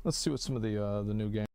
Let's see what some of the new games.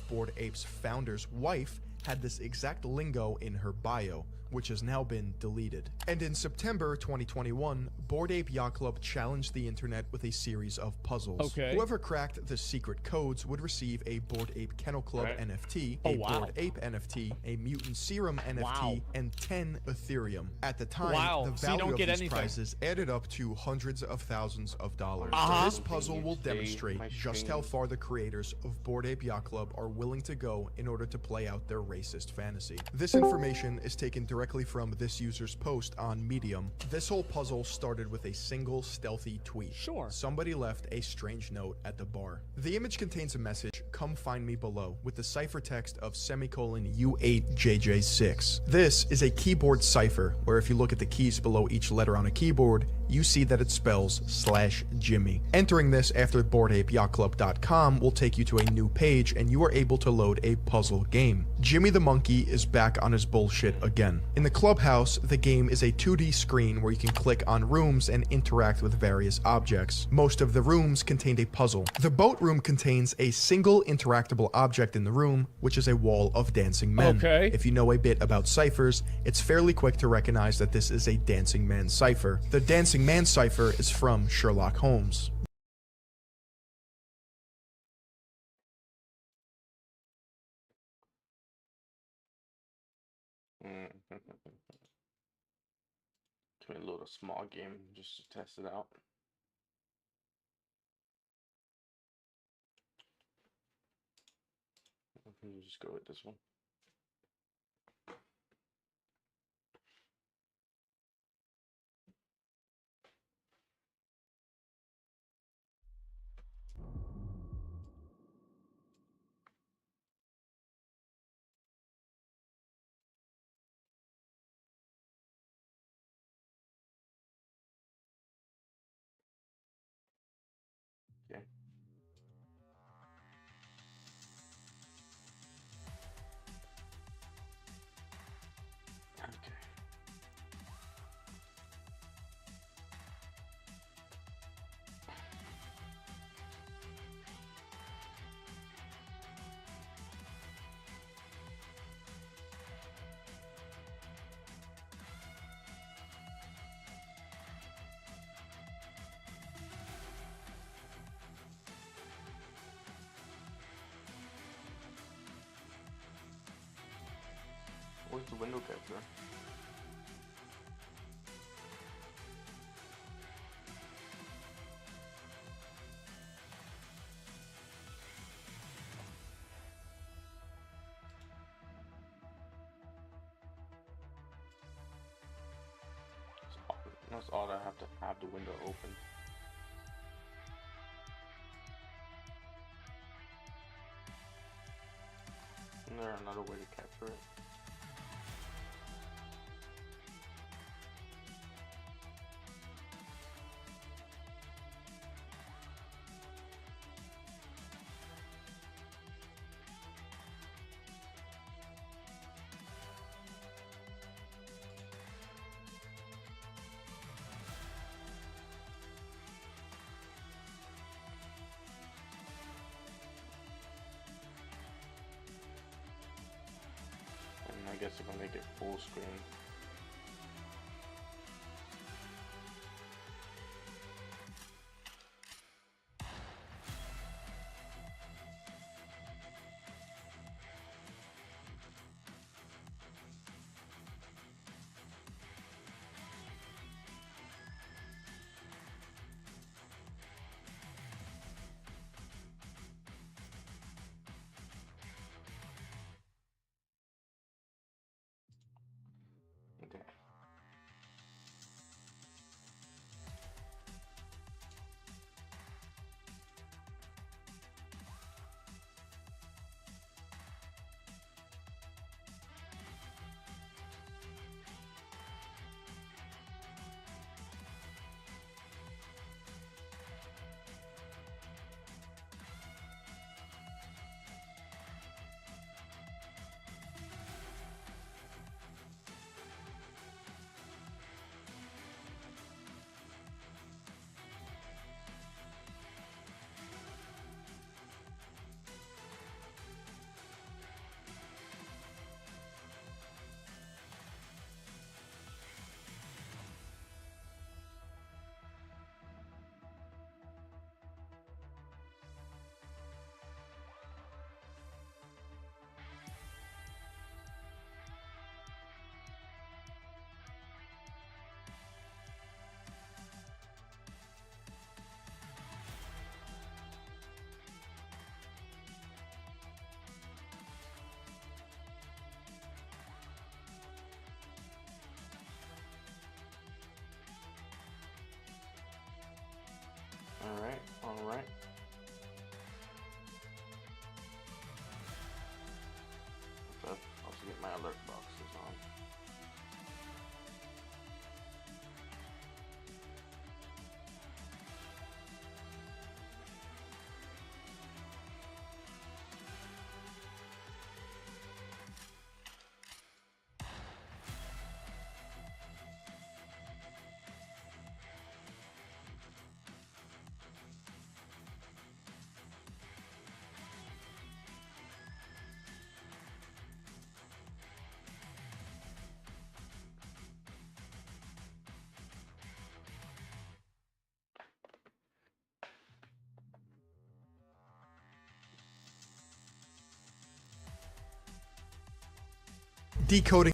Bored Ape's founder's wife had this exact lingo in her bio, which has now been deleted. And in September 2021, Bored Ape Yacht Club challenged the internet with a series of puzzles. Okay. Whoever cracked the secret codes would receive a Bored Ape Kennel Club NFT, Oh, a wow. Bored Ape NFT, a Mutant Serum NFT, Wow. and 10 Ethereum. At the time, Wow. the So you value don't of get these anything. prizes added up to hundreds of thousands of dollars. Uh-huh. This puzzle will demonstrate just how far the creators of Bored Ape Yacht Club are willing to go in order to play out their racist fantasy. This information is taken directly from this user's post on Medium. This whole puzzle started with a single stealthy tweet. Sure. Somebody left a strange note at the bar. The image contains a message, "Come find me below," with the ciphertext of U8JJ6. This is a keyboard cipher, where if you look at the keys below each letter on a keyboard, you see that it spells /Jimmy. Entering this after BoredApeYachtClub.com will take you to a new page and you are able to load a puzzle game. Jimmy the Monkey is back on his bullshit again. In the clubhouse, the game is a 2D screen where you can click on rooms and interact with various objects. Most of the rooms contained a puzzle. The boat room contains a single interactable object in the room, which is a wall of dancing men. Okay. If you know a bit about ciphers, it's fairly quick to recognize that this is a dancing man cipher. The dancing man cipher is from Sherlock Holmes. Can we load a small game just to test it out? Can you just go with this one? Okay. Okay. Where's the window capture? That's all I have to have the window open. Isn't there another way to capture it? And I guess if I make it full screen. Decoding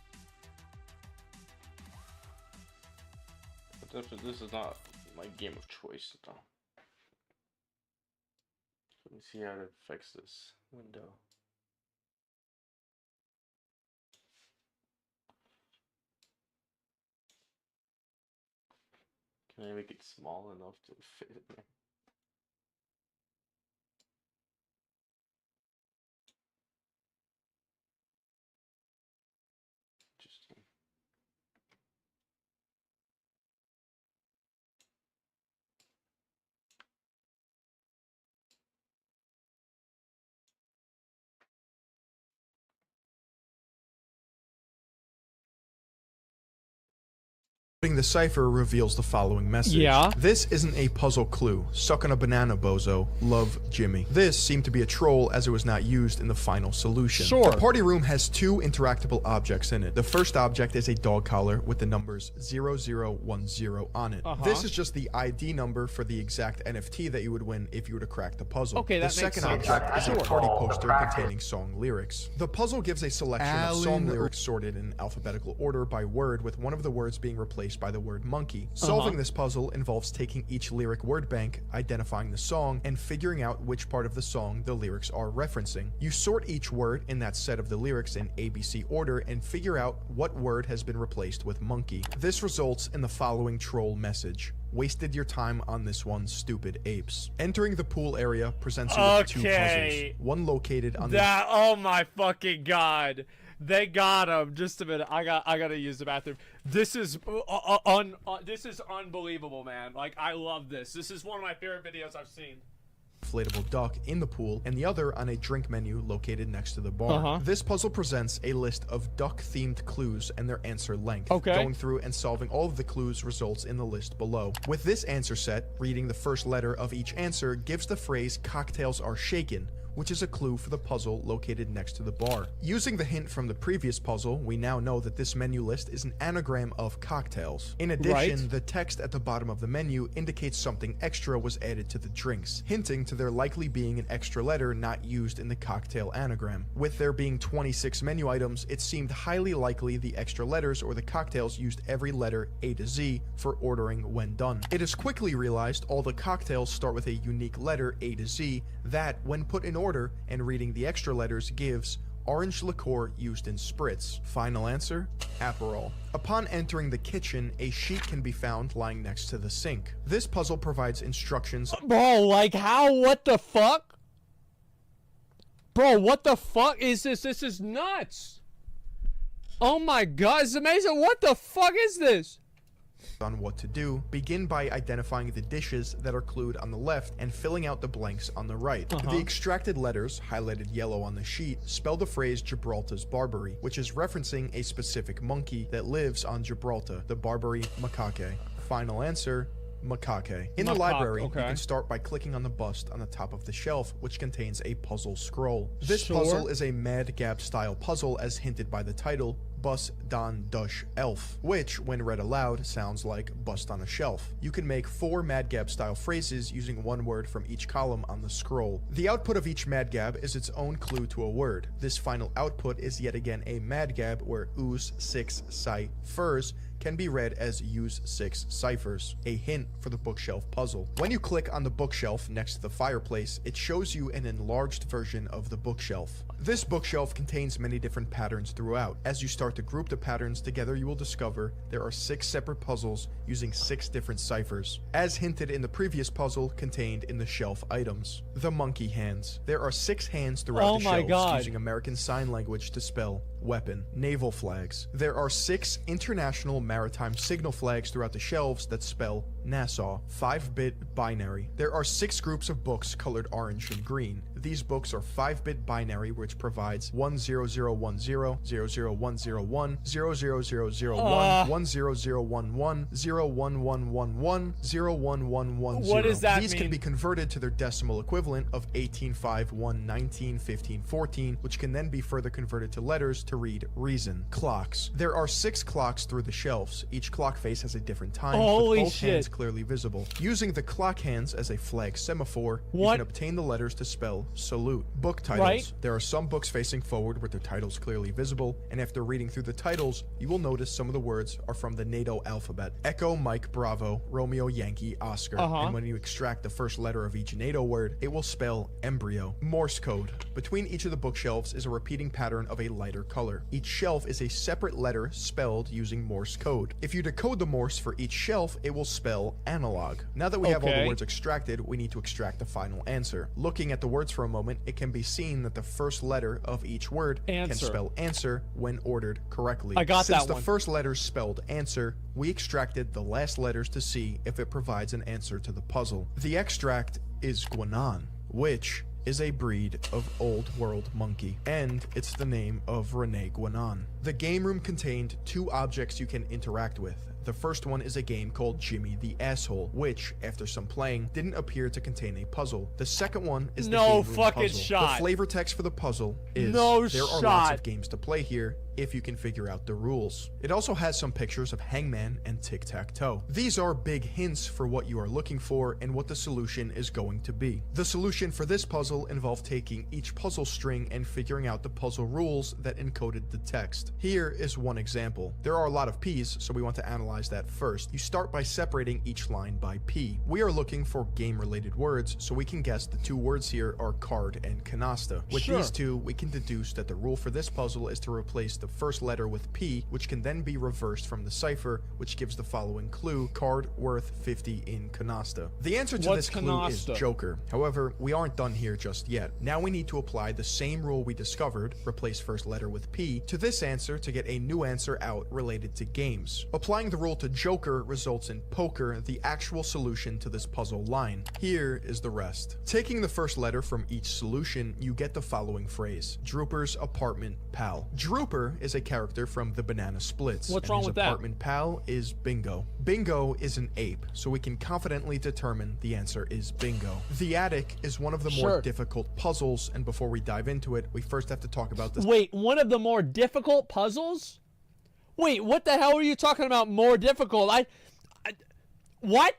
But this is not my game of choice though. Let me see how to fix this window. Can I make it small enough to fit in there? Interesting. the cipher reveals the following message. Yeah. This isn't a puzzle clue. Suck on a banana, bozo. Love, Jimmy. This seemed to be a troll as it was not used in the final solution. Sure. The party room has two interactable objects in it. The first object is a dog collar with the numbers 0010 on it. This is just the ID number for the exact NFT that you would win if you were to crack the puzzle. Okay, that the makes second sense. object is Sure. a party poster containing song lyrics. The puzzle gives a selection of song lyrics sorted in alphabetical order by word, with one of the words being replaced by the word monkey. Solving this puzzle involves taking each lyric word bank, identifying the song, and figuring out which part of the song the lyrics are referencing. You sort each word in that set of the lyrics in ABC order and figure out what word has been replaced with monkey. This results in the following troll message. Wasted your time on this one, stupid apes. Entering the pool area presents you with two puzzles. One located on that. Oh my fucking god! They got him. Just a minute. I gotta use the bathroom. This is this is unbelievable, man. Like, I love this. This is one of my favorite videos I've seen. Inflatable duck in the pool, and the other on a drink menu located next to the bar. This puzzle presents a list of duck-themed clues and their answer length. Going through and solving all of the clues results in the list below. With this answer set, reading the first letter of each answer gives the phrase "cocktails are shaken," which is a clue for the puzzle located next to the bar. Using the hint from the previous puzzle, we now know that this menu list is an anagram of cocktails. In addition, the text at the bottom of the menu indicates something extra was added to the drinks, hinting to there likely being an extra letter not used in the cocktail anagram. With there being 26 menu items, it seemed highly likely the extra letters or the cocktails used every letter A to Z for ordering when done. It is quickly realized all the cocktails start with a unique letter A to Z that, when put in order and reading the extra letters, gives orange liqueur used in spritz. Final answer, Aperol. Upon entering the kitchen, a sheet can be found lying next to the sink. This puzzle provides instructions. Bro, like, how? What the fuck? Bro, what the fuck is this? This is nuts. Oh my god, it's amazing. What the fuck is this? On what to do. Begin by identifying the dishes that are clued on the left and filling out the blanks on the right. The extracted letters, highlighted yellow on the sheet, spell the phrase Gibraltar's Barbary, which is referencing a specific monkey that lives on Gibraltar, the Barbary macaque. Final answer, macaque. In the library, you can start by clicking on the bust on the top of the shelf, which contains a puzzle scroll. This puzzle is a Mad Gab style puzzle as hinted by the title, Bus Dan Dush Elf, which, when read aloud, sounds like bust on a shelf. You can make 4 Mad Gab style phrases using one word from each column on the scroll. The output of each Mad Gab is its own clue to a word. This final output is yet again a Mad Gab where ooze 6 ciphers can be read as use 6 ciphers, a hint for the bookshelf puzzle. When you click on the bookshelf next to the fireplace, it shows you an enlarged version of the bookshelf. This bookshelf contains many different patterns throughout. As you start to group the patterns together, you will discover there are 6 separate puzzles using 6 different ciphers, as hinted in the previous puzzle contained in the shelf items. The monkey hands. There are 6 hands throughout the shelves using American Sign Language to spell weapon. Naval flags. There are 6 international maritime signal flags throughout the shelves that spell Nassau. 5-bit binary. There are 6 groups of books colored orange and green. These books are 5-bit binary, which provides 10010, 00101, 00001, 10011, 01111, 01110. What does that These mean? can be converted to their decimal equivalent of 18, 1, 19, 15, 14, which can then be further converted to letters to read reason. Clocks. There are 6 clocks through the shelves. Each clock face has a different time, with both hands clearly visible. Using the clock hands as a flag semaphore, you What? can obtain the letters to spell salute. Book titles. Right. There are some books facing forward with their titles clearly visible, and after reading through the titles, you will notice some of the words are from the NATO alphabet. Echo, Mike, Bravo, Romeo, Yankee, Oscar. And when you extract the first letter of each NATO word, it will spell embryo. Morse code. Between each of the bookshelves is a repeating pattern of a lighter color. Each shelf is a separate letter spelled using Morse code. If you decode the Morse for each shelf, it will spell analog. Now that we have all the words extracted, we need to extract the final answer. Looking at the words for a moment, it can be seen that the first letter of each word can spell answer when ordered correctly. I got that Since the one. first letter spelled answer, we extracted the last letters to see if it provides an answer to the puzzle. The extract is Guanan, which is a breed of old world monkey, and it's the name of Rene Guanan. The game room contained 2 objects you can interact with. The first one is a game called Jimmy the Asshole, which, after some playing, didn't appear to contain a puzzle. The second one is the game room fucking puzzle. shot. The flavor text for the puzzle is there are lots of games to play here if you can figure out the rules. It also has some pictures of Hangman and Tic-Tac-Toe. These are big hints for what you are looking for and what the solution is going to be. The solution for this puzzle involved taking each puzzle string and figuring out the puzzle rules that encoded the text. Here is one example. There are a lot of P's, so we want to analyze that first. You start by separating each line by P. We are looking for game-related words, so we can guess the 2 words here are card and canasta. With these 2, we can deduce that the rule for this puzzle is to replace the first letter with P, which can then be reversed from the cipher, which gives the following clue: card worth 50 in canasta. The answer to this clue is Joker. However, we aren't done here just yet. Now we need to apply the same rule we discovered, replace first letter with P, to this answer to get a new answer out related to games. Applying the rule to Joker results in poker, the actual solution to this puzzle line. Here is the rest. Taking the first letter from each solution, you get the following phrase: Drooper's apartment pal. Drooper is a character from the Banana Splits. What's wrong with that? His apartment pal is Bingo. Bingo is an ape, so we can confidently determine the answer is Bingo. The attic is one of the more difficult puzzles, and before we dive into it, we first have to talk about this. Wait, one of the more difficult puzzles? Wait, what the hell are you talking about more difficult? What?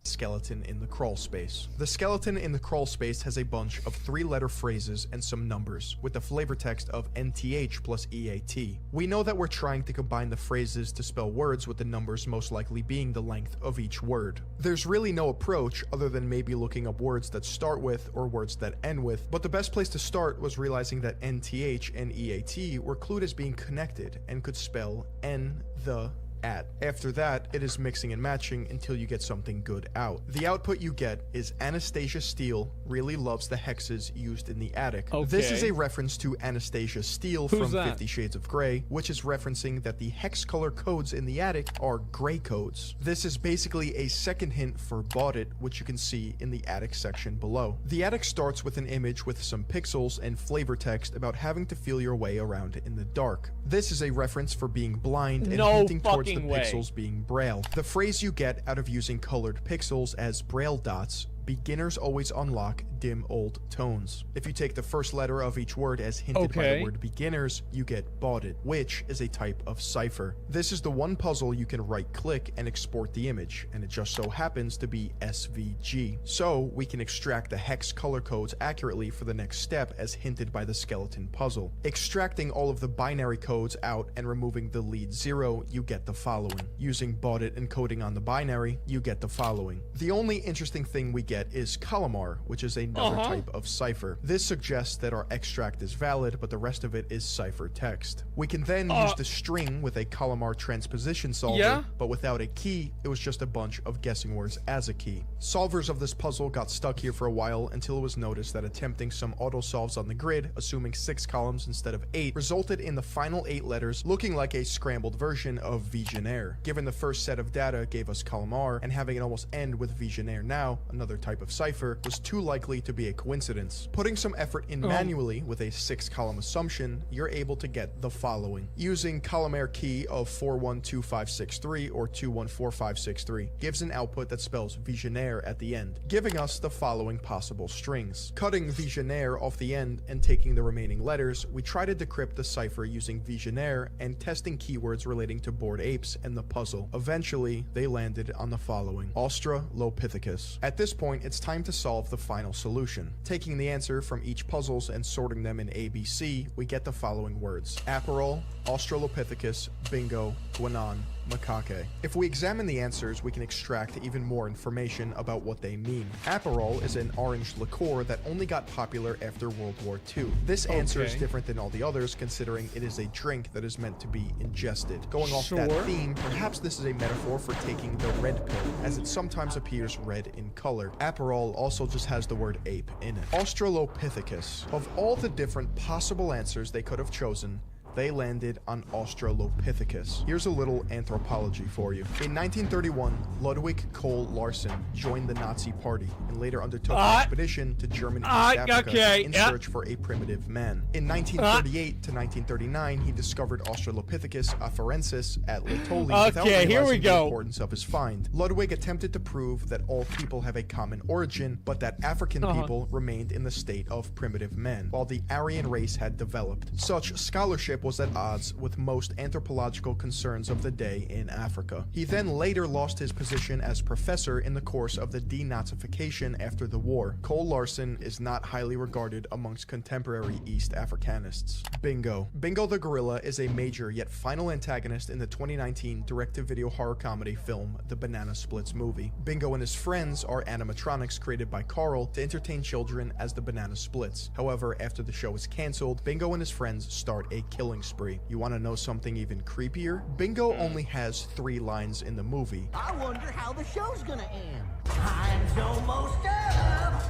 Skeleton in the crawl space. The skeleton in the crawl space has a bunch of 3-letter phrases and some numbers, with the flavor text of NTH plus EAT. We know that we're trying to combine the phrases to spell words, with the numbers most likely being the length of each word. There's really no approach other than maybe looking up words that start with or words that end with, but the best place to start was realizing that NTH and EAT were clued as being connected and could spell N, the, at. After that, it is mixing and matching until you get something good out. The output you get is Anastasia Steele really loves the hexes used in the attic. This is a reference to Anastasia Steele from 50 Shades of Grey, which is referencing that the hex color codes in the attic are gray codes. This is basically a second hint for Bought It, which you can see in the attic section below. The attic starts with an image with some pixels and flavor text about having to feel your way around in the dark. This is a reference for being blind and hinting towards the pixels being braille. The phrase you get out of using colored pixels as braille dots: beginners always unlock dim old tones. If you take the first letter of each word as hinted by the word beginners, you get Bought It, which is a type of cipher. This is the one puzzle you can right-click and export the image, and it just so happens to be SVG. So we can extract the hex color codes accurately for the next step as hinted by the skeleton puzzle. Extracting all of the binary codes out and removing the lead 0, you get the following. Using Bought It encoding on the binary, you get the following. The only interesting thing we get is Calamar, which is another type of cipher. This suggests that our extract is valid, but the rest of it is cipher text. We can then use the string with a Calamar transposition solver, but without a key, it was just a bunch of guessing words as a key. Solvers of this puzzle got stuck here for a while until it was noticed that attempting some auto-solves on the grid, assuming 6 columns instead of 8, resulted in the final 8 letters looking like a scrambled version of Visionaire. Given the first set of data gave us Calamar, and having it almost end with Visionaire now, another type of cipher was too likely to be a coincidence. Putting some effort in manually with a 6-column assumption, you're able to get the following. Using columnar key of 412563 or 214563 gives an output that spells visionaire at the end, giving us the following possible strings. Cutting visionaire off the end and taking the remaining letters, we try to decrypt the cipher using visionaire and testing keywords relating to Bored Apes and the puzzle. Eventually, they landed on the following: Australopithecus. At this point, it's time to solve the final solution. Taking the answer from each puzzles and sorting them in ABC, we get the following words: Aperol, Australopithecus, Bingo, Guanan, Macaque. If we examine the answers, we can extract even more information about what they mean. Aperol is an orange liqueur that only got popular after World War II. This answer is different than all the others, considering it is a drink that is meant to be ingested. Going off that theme, perhaps this is a metaphor for taking the red pill, as it sometimes appears red in color. Aperol also just has the word ape in it. Australopithecus. Of all the different possible answers they could have chosen, they landed on Australopithecus. Here's a little anthropology for you. In 1931, Ludwig Cole Larsen joined the Nazi Party and later undertook an expedition to German East Africa in search for a primitive man. In 1938 to 1939, he discovered Australopithecus afarensis at Laetoli without realizing the importance of his find. Ludwig attempted to prove that all people have a common origin, but that African people remained in the state of primitive man, while the Aryan race had developed. Such scholarship was at odds with most anthropological concerns of the day in Africa. He then later lost his position as professor in the course of the denazification after the war. Cole Larsen is not highly regarded amongst contemporary East Africanists. Bingo. Bingo the Gorilla is a major yet final antagonist in the 2019 direct-to-video horror comedy film The Banana Splits Movie. Bingo and his friends are animatronics created by Carl to entertain children as the Banana Splits. However, after the show is cancelled, Bingo and his friends start a killing spree. You want to know something even creepier? Bingo only has 3 lines in the movie. I wonder how the show's gonna end. Time's almost up.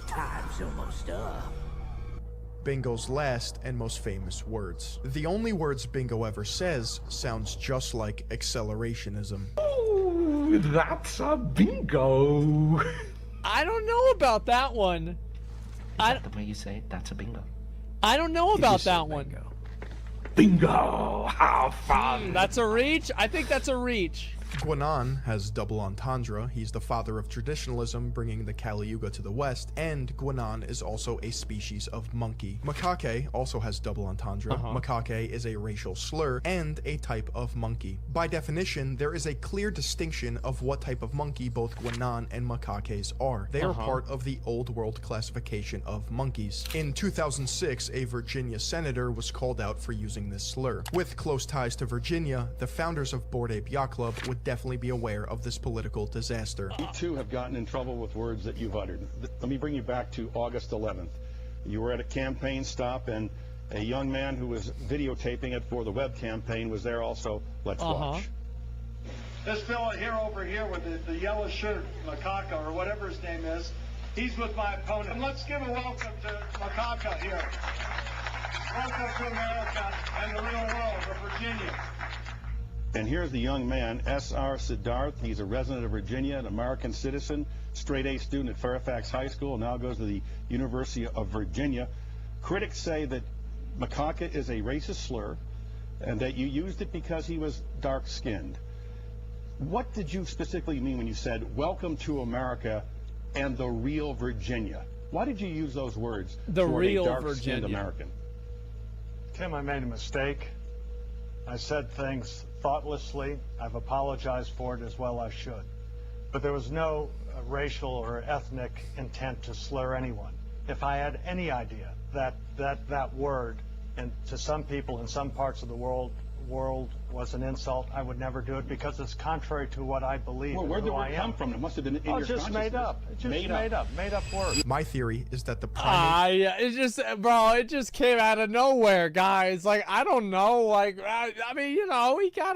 Time's almost up. Bingo's last and most famous words. The only words Bingo ever says sounds just like accelerationism. Oh, that's a bingo. I don't know about that one. The way you say it, that's a bingo. I don't know about that one. Bingo! How fun! That's a reach? I think that's a reach. Guanan has double entendre. He's the father of traditionalism, bringing the Kali Yuga to the West, and Guanan is also a species of monkey. Macaque also has double entendre. Macaque is a racial slur and a type of monkey. By definition, there is a clear distinction of what type of monkey both Guanan and macaques are. They are part of the Old World classification of monkeys. In 2006, a Virginia senator was called out for using this slur. With close ties to Virginia, the founders of Bored Ape Yacht Club would definitely be aware of this political disaster. You too have gotten in trouble with words that you've uttered. Let me bring you back to August 11th. You were at a campaign stop and a young man who was videotaping it for the web campaign was there also. Let's watch. This fellow here over here with the yellow shirt, Macaca, or whatever his name is, he's with my opponent. And let's give a welcome to Macaca here. Welcome to America and the real world of Virginia. And here's the young man, S.R. Siddharth. He's a resident of Virginia, an American citizen, straight-A student at Fairfax High School, now goes to the University of Virginia. Critics say that macaque is a racist slur and that you used it because he was dark-skinned. What did you specifically mean when you said, welcome to America and the real Virginia? Why did you use those words toward a dark-skinned American? Tim, I made a mistake. I said things thoughtlessly. I've apologized for it as well I should. But there was no racial or ethnic intent to slur anyone. If I had any idea that word, and to some people in some parts of the world was an insult, I would never do it because it's contrary to what I believe. Well, where did the word come from? It must have been in your just made up. It just made up words. My theory is that the primate... Yeah, it just, bro, it just came out of nowhere, guys. Like, I don't know. Like, I mean, you know, we got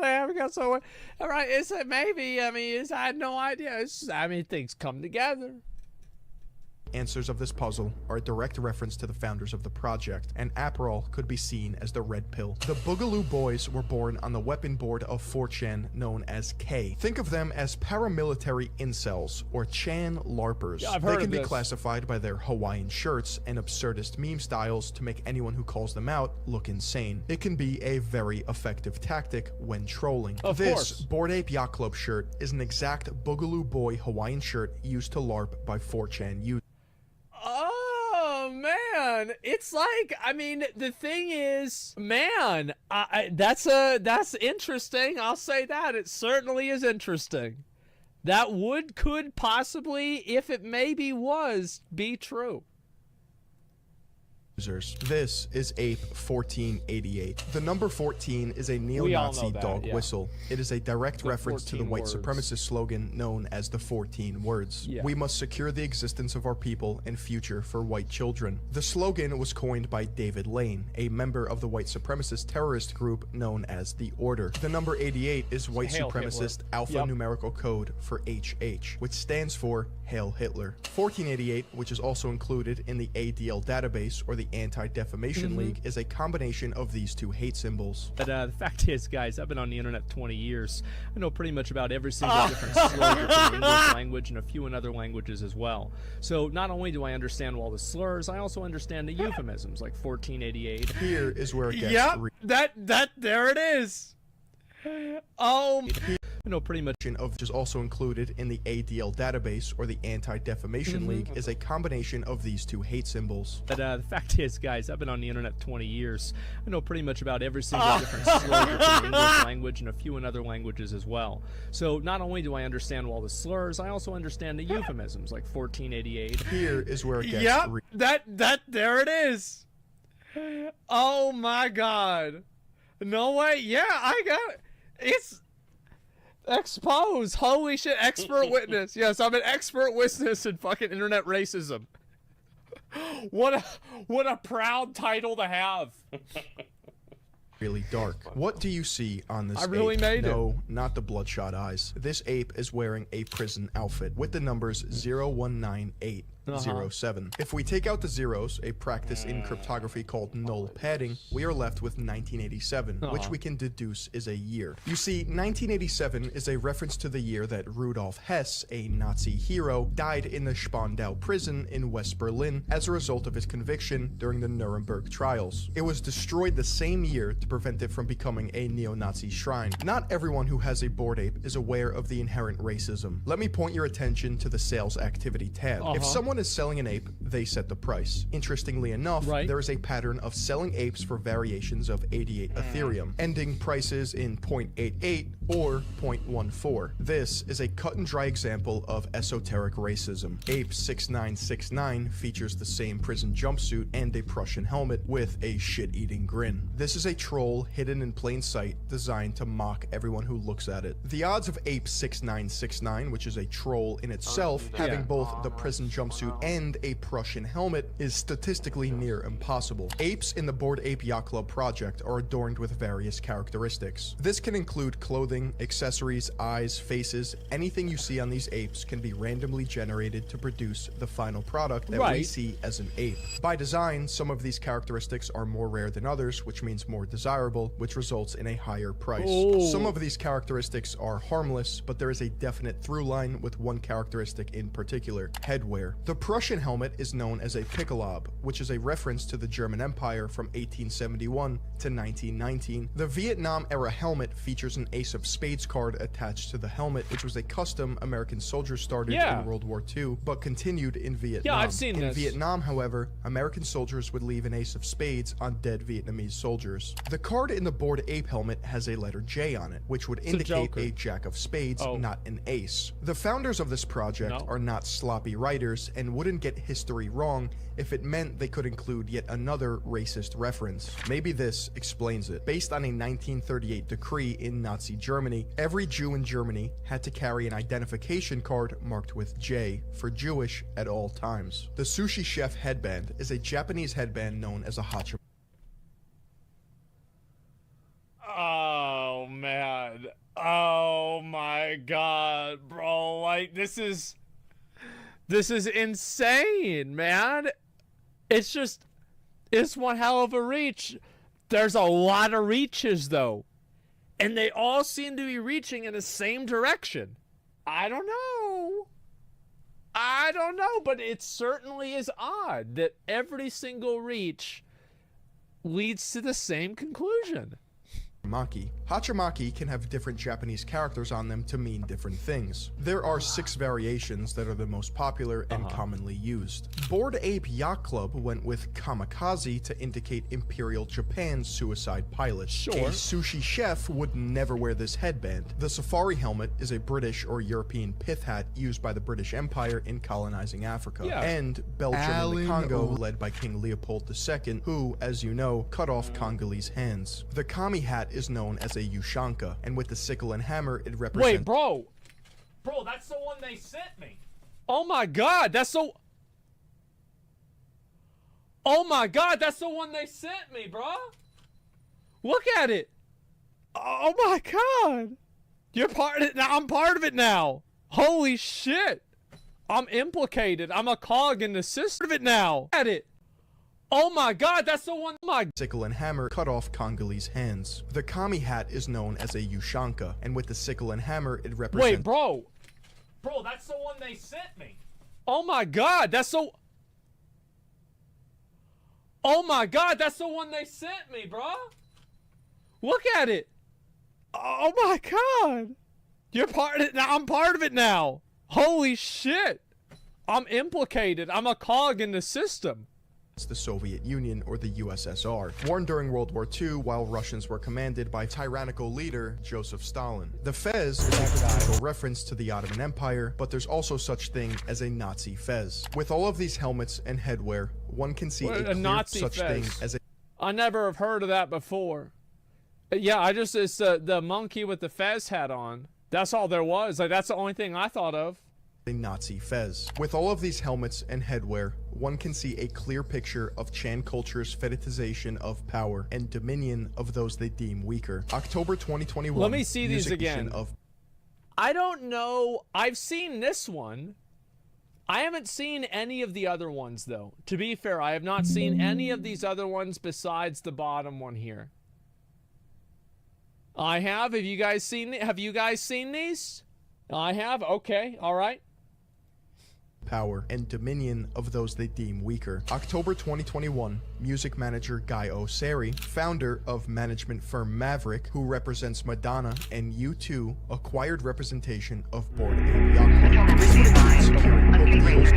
so, all right. It's maybe. I mean, I had no idea. I mean, things come together. answers of this puzzle are a direct reference to the founders of the project, and Aperol could be seen as the red pill. The Boogaloo Boys were born on the weapon board of 4chan known as K. Think of them as paramilitary incels, or Chan LARPers. Yeah, I've They heard can of be this. classified by their Hawaiian shirts and absurdist meme styles to make anyone who calls them out look insane. It can be a very effective tactic when trolling. Of This course. Bored Ape Yacht Club shirt is an exact Boogaloo Boy Hawaiian shirt used to LARP by 4chan users. Oh man, it's like, I mean, the thing is, man, that's interesting. I'll say that it certainly is interesting. That could possibly, if it maybe was, be true. This is Ape 1488. The number 14 is a neo-Nazi that, dog yeah. whistle. It is a direct The reference to the 14 white words. supremacist slogan known as the 14 words. Yeah. We must secure the existence of our people and future for white children. The slogan was coined by David Lane, a member of the white supremacist terrorist group known as the Order. The number 88 is white Hail supremacist Hitler. Yep. alphanumerical code for HH, which stands for Hail Hitler. 1488, which is also included in the ADL database or the Anti-Defamation League, is a combination of these two hate symbols. But the fact is, guys, I've been on the internet 20 years. I know pretty much about every single different slur that's in the English language and a few in other languages as well. So not only do I understand all the slurs, I also understand the euphemisms like 1488. Here is where it gets Yep, there it is. Oh, I know pretty much. of which is also included in the ADL database or the Anti-Defamation League is a combination of these two hate symbols. But the fact is, guys, I've been on the internet 20 years. I know pretty much about every single different slur that's in the English language and a few in other languages as well. So not only do I understand all the slurs, I also understand the euphemisms like 1488. Here is where it gets Yep, there it is. Oh my god. No way. Yeah, I got it. It's exposed. Holy shit, expert witness. Yes, I'm an expert witness in fucking internet racism. What a proud title to have. really dark. What do you see on this I really ape? made it. No, not the bloodshot eyes. This ape is wearing a prison outfit with the numbers 019807. If we take out the zeros, a practice in cryptography called null padding, we are left with 1987, which we can deduce is a year. You see, 1987 is a reference to the year that Rudolf Hess, a Nazi hero, died in the Spandau prison in West Berlin as a result of his conviction during the Nuremberg trials. It was destroyed the same year to prevent it from becoming a neo-Nazi shrine. Not everyone who has a Bored Ape is aware of the inherent racism. Let me point your attention to the sales activity tab. If someone is selling an ape, they set the price. Interestingly enough, there is a pattern of selling apes for variations of 88 Ethereum, ending prices in 0.88 or 0.14. This is a cut and dry example of esoteric racism. Ape 6969 features the same prison jumpsuit and a Prussian helmet with a shit-eating grin. This is a troll hidden in plain sight designed to mock everyone who looks at it. The odds of Ape 6969, which is a troll in itself, having both the prison jumpsuit and a Prussian helmet is statistically near impossible. Apes in the Bored Ape Yacht Club project are adorned with various characteristics. This can include clothing, accessories, eyes, faces. Anything you see on these apes can be randomly generated to produce the final product that we see as an ape. By design, some of these characteristics are more rare than others, which means more desirable, which results in a higher price. Some of these characteristics are harmless, but there is a definite through line with one characteristic in particular: headwear. The Prussian helmet is known as a Pickelob, which is a reference to the German Empire from 1871 to 1919. The Vietnam era helmet features an Ace of Spades card attached to the helmet, which was a custom American soldiers started in World War II, but continued in Vietnam. Yeah, I've seen in this. Vietnam, however, American soldiers would leave an Ace of Spades on dead Vietnamese soldiers. The card in the Bored Ape helmet has a letter J on it, which would indicate a Jack of Spades, not an ace. The founders of this project are not sloppy writers and wouldn't get history wrong if it meant they could include yet another racist reference. Maybe this explains it. Based on a 1938 decree in Nazi Germany, every Jew in Germany had to carry an identification card marked with J for Jewish at all times. The Sushi Chef headband is a Japanese headband known as a hachimura. Oh man. Oh my god, bro. Like this is This is insane, man. It's just, it's one hell of a reach. There's a lot of reaches, though. And they all seem to be reaching in the same direction. I don't know. But it certainly is odd that every single reach leads to the same conclusion. Hachimaki can have different Japanese characters on them to mean different things. There are 6 variations that are the most popular and commonly used. Bored Ape Yacht Club went with kamikaze to indicate Imperial Japan's suicide pilot. Sure. A sushi chef would never wear this headband. The safari helmet is a British or European pith hat used by the British Empire in colonizing Africa. Yeah. And Belgium and the Congo, led by King Leopold II, who, as you know, cut off Congolese hands. The kami hat is known as a Ushanka, and with the sickle and hammer, it represents— Wait, bro, that's the one they sent me. Oh my god, that's the— Oh my god, that's the one they sent me, bro. Look at it. Oh my god. You're part of it now. I'm part of it now. Holy shit. I'm implicated. I'm a cog in the system of it now. Look at it. Oh my god, that's the one— my sickle and hammer cut off Congolese hands. The kami hat is known as a Ushanka, and with the sickle and hammer, it represents— Wait, bro, that's the one they sent me. Oh my god, that's so— Oh my god, that's the one they sent me, bro. Look at it. Oh my god. You're part of it now. I'm part of it now. Holy shit. I'm implicated. I'm a cog in the system. the Soviet Union or the USSR, worn during World War II while Russians were commanded by tyrannical leader Joseph Stalin. The fez is a political reference to the Ottoman Empire, but there's also such thing as a Nazi fez. With all of these helmets and headwear, one can see a Nazi such fez. thing as a— I never have heard of that before. Yeah, it's the monkey with the fez hat on. That's all there was. Like, that's the only thing I thought of. A Nazi fez. With all of these helmets and headwear, one can see a clear picture of Chan culture's fetishization of power and dominion of those they deem weaker. October 2021. Let me see these music again. of— I don't know. I've seen this one. I haven't seen any of the other ones, though. To be fair, I have not seen any of these other ones besides the bottom one here. I have. Have you guys seen these? I have. Okay. All right. Power and dominion of those they deem weaker. October 2021, music manager Guy Osseri, founder of management firm Maverick, who represents Madonna and U2, acquired representation of Bored Ape Yacht Club. This would include securing book deals.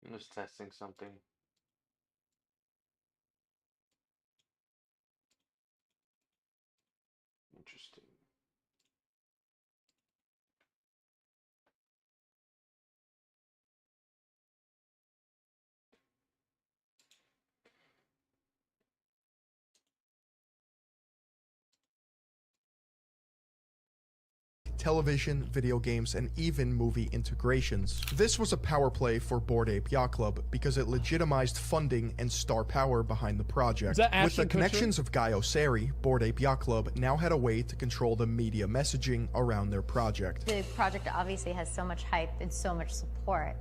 I'm just testing something. Interesting. Television, video games, and even movie integrations. This was a power play for Bored Ape Yacht Club because it legitimized funding and star power behind the project. With the connections of Guy Osseri, Bored Ape Yacht Club now had a way to control the media messaging around their project. The project obviously has so much hype and so much support.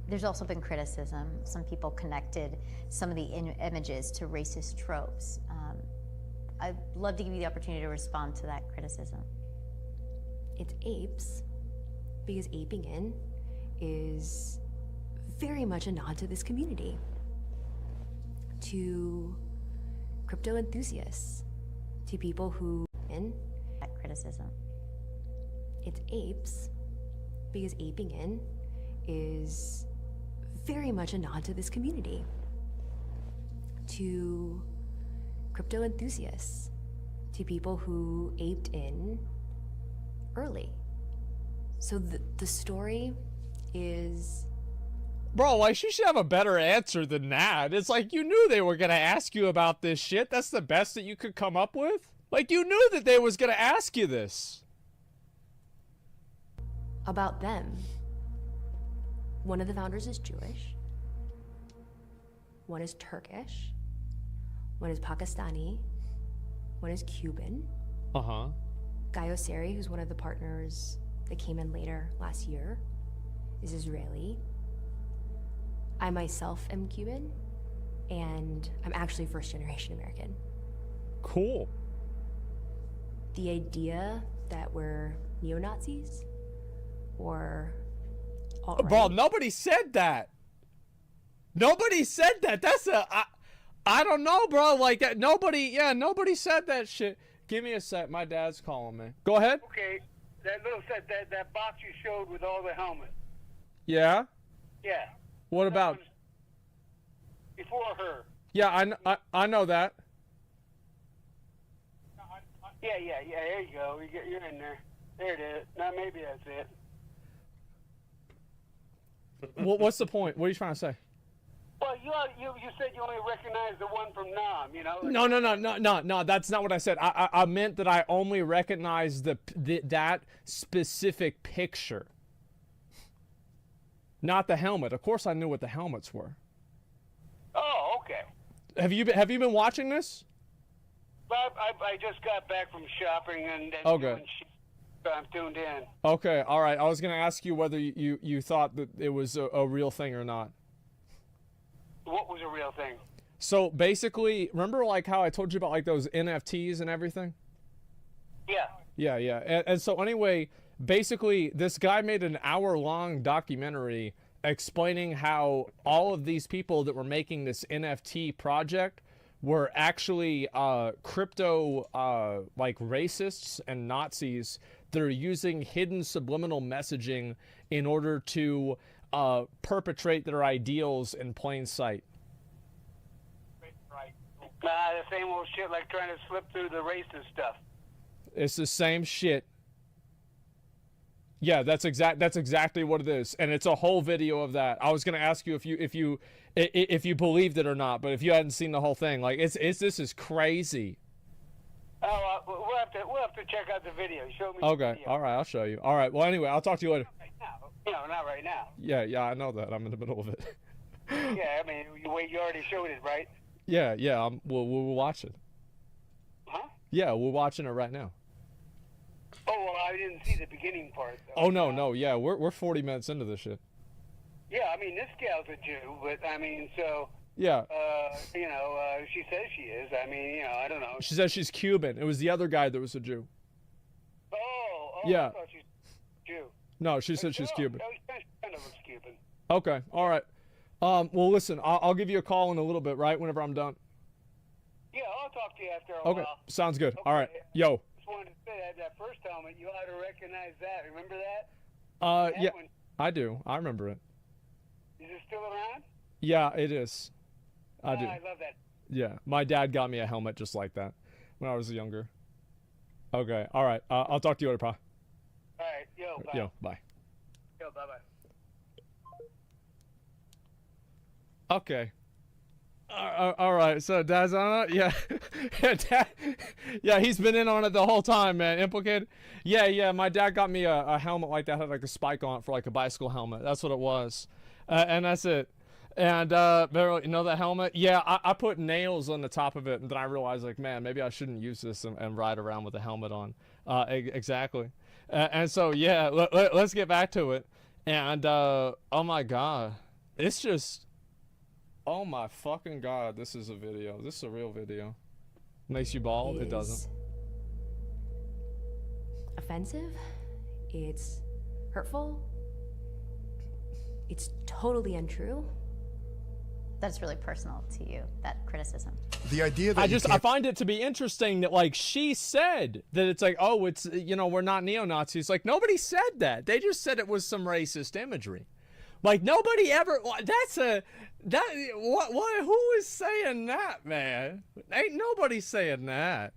There's also been criticism. Some people connected some of the images to racist tropes. I'd love to give you the opportunity to respond to that criticism. It's apes, because aping in is very much a nod to this community, to crypto enthusiasts, to people who in that criticism. It's apes, because aping in is very much a nod to this community, to crypto enthusiasts, to people who aped in early. So the story is... Bro, like, she should have a better answer than that. It's like, you knew they were gonna ask you about this shit. That's the best that you could come up with? Like, you knew that they was gonna ask you this. About them. One of the founders is Jewish. One is Turkish. One is Pakistani. One is Cuban. Uh-huh. Guy Oseary, who's one of the partners that came in later last year, is Israeli. I myself am Cuban, and I'm actually first-generation American. Cool. The idea that we're neo-Nazis or alt-right, Bro, nobody said that. Nobody said that. That's I don't know, bro. Like that. Nobody said that shit. Give me a sec. My dad's calling me. Go ahead. Okay, that box you showed with all the helmets. Yeah. Yeah. What about? Before her. Yeah, I know that. Yeah. There you go. You're in there. There it is. Now maybe that's it. What's the point? What are you trying to say? Well, you said you only recognize the one from Nam. You know. No. That's not what I said. I meant that I only recognize that specific picture, not the helmet. Of course, I knew what the helmets were. Oh, okay. Have you been watching this? I just got back from shopping and Okay. I'm tuned in. Okay, all right. I was gonna ask you whether you thought that it was a real thing or not. What was a real thing? So basically, remember like how I told you about like those NFTs and everything? Yeah. Yeah. And so anyway, basically, this guy made an hour-long documentary explaining how all of these people that were making this NFT project were actually crypto like racists and Nazis that are using hidden subliminal messaging in order to perpetrate their ideals in plain sight. The same old shit like trying to slip through the racist stuff. It's the same shit. Yeah, that's exactly what it is, and it's a whole video of that. I was gonna ask you if you believed it or not, but if you hadn't seen the whole thing, like this is crazy. Oh, we'll have to check out the video. Show me. Okay, the video. all right, I'll show you. All right, well anyway, I'll talk to you later. No, not right now. Yeah, I know that. I'm in the middle of it. Yeah, I mean, you already showed it, right? Yeah. We'll watch it. Huh? Yeah, we're watching it right now. Oh, well, I didn't see the beginning part, though. Oh no, yeah, we're 40 minutes into this shit. Yeah, I mean, this gal's a Jew, but I mean, so. Yeah. She says she is. I mean, I don't know. She says she's Cuban. It was the other guy that was a Jew. Oh. Yeah. I thought she's Jew. No, she said she's Cuban. She kind of looks Cuban. Okay, all right. Well, listen, I'll give you a call in a little bit, right? Whenever I'm done. Yeah, I'll talk to you after a Okay, while. sounds good. Okay. All right, yo. Just wanted to say that first helmet, you ought to recognize that. Remember that? Yeah, one. I do. I remember it. Is it still around? Yeah, it is. I do. I love that. Yeah, my dad got me a helmet just like that when I was younger. Okay, all right. I'll talk to you later, Pa. All right, yo, bye. Yo, bye. Yo, bye-bye. Okay. All right. So Dad's on it. Yeah. Dad, yeah, he's been in on it the whole time, man. Implicated. Yeah. My dad got me a helmet like that, had like a spike on it for like a bicycle helmet. That's what it was, and that's it. And you know the helmet? Yeah, I put nails on the top of it, and then I realized like, man, maybe I shouldn't use this and ride around with a helmet on. Exactly. And so yeah, let's get back to it. And oh my God, it's just. Oh my fucking God, this is a video. This is a real video. Makes you bald? It doesn't. Offensive. It's hurtful. It's totally untrue. That's really personal to you, that criticism. The idea that I find it to be interesting that like she said that it's like, oh, it's, we're not neo-Nazis. Like nobody said that. They just said it was some racist imagery. Like nobody ever. Who is saying that, man? Ain't nobody saying that.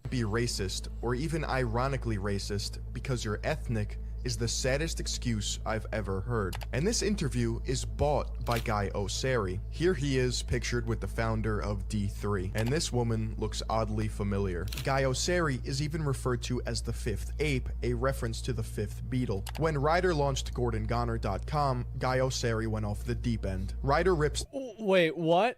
be racist, or even ironically racist, because you're ethnic is the saddest excuse I've ever heard. And this interview is bought by Guy Oseary. Here he is pictured with the founder of D3, and this woman looks oddly familiar. Guy Oseary is even referred to as the fifth ape, a reference to the fifth Beatle. When Ryder launched GordonGoner.com, Guy Oseary went off the deep end. Ryder rips Wait, what?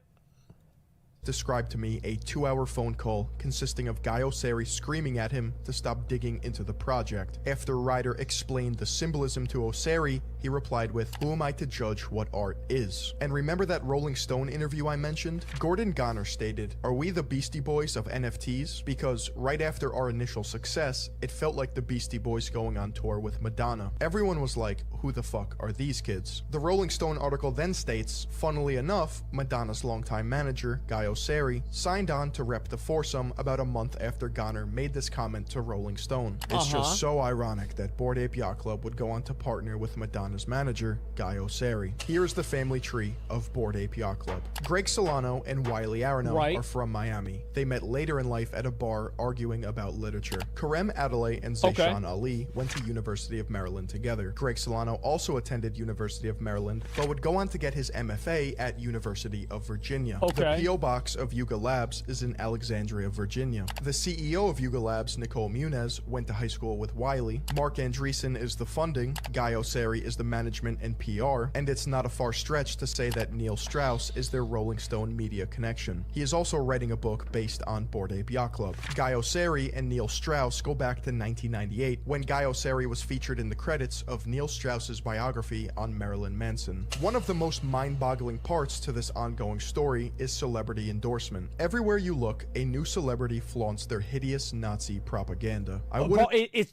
described to me a 2-hour phone call consisting of Guy Oseary screaming at him to stop digging into the project. After Ryder explained the symbolism to Oseary, he replied with, "Who am I to judge what art is?" And remember that Rolling Stone interview I mentioned? Gordon Goner stated, "Are we the Beastie Boys of NFTs? Because right after our initial success, it felt like the Beastie Boys going on tour with Madonna. Everyone was like, who the fuck are these kids?" The Rolling Stone article then states, funnily enough, Madonna's longtime manager, Guy Oseary, signed on to rep the foursome about a month after Goner made this comment to Rolling Stone. It's just so ironic that Bored Ape Yacht Club would go on to partner with Madonna's manager, Guy Oseary. Here's the family tree of Bored Ape Yacht Club. Greg Solano and Wiley Aronow are from Miami. They met later in life at a bar arguing about literature. Karem Adelaide and Zayshawn Ali went to University of Maryland together. Greg Solano also attended University of Maryland, but would go on to get his MFA at University of Virginia. The P.O. Box of Yuga Labs is in Alexandria, Virginia. The CEO of Yuga Labs, Nicole Muniz, went to high school with Wiley. Mark Andreessen is the funding, Guy Oseary is the management and PR, and it's not a far stretch to say that Neil Strauss is their Rolling Stone media connection. He is also writing a book based on Bored Ape Yacht Club. Guy Oseary and Neil Strauss go back to 1998, when Guy Oseary was featured in the credits of Neil Strauss's biography on Marilyn Manson. One of the most mind-boggling parts to this ongoing story is celebrity endorsement. Everywhere you look, a new celebrity flaunts their hideous Nazi propaganda.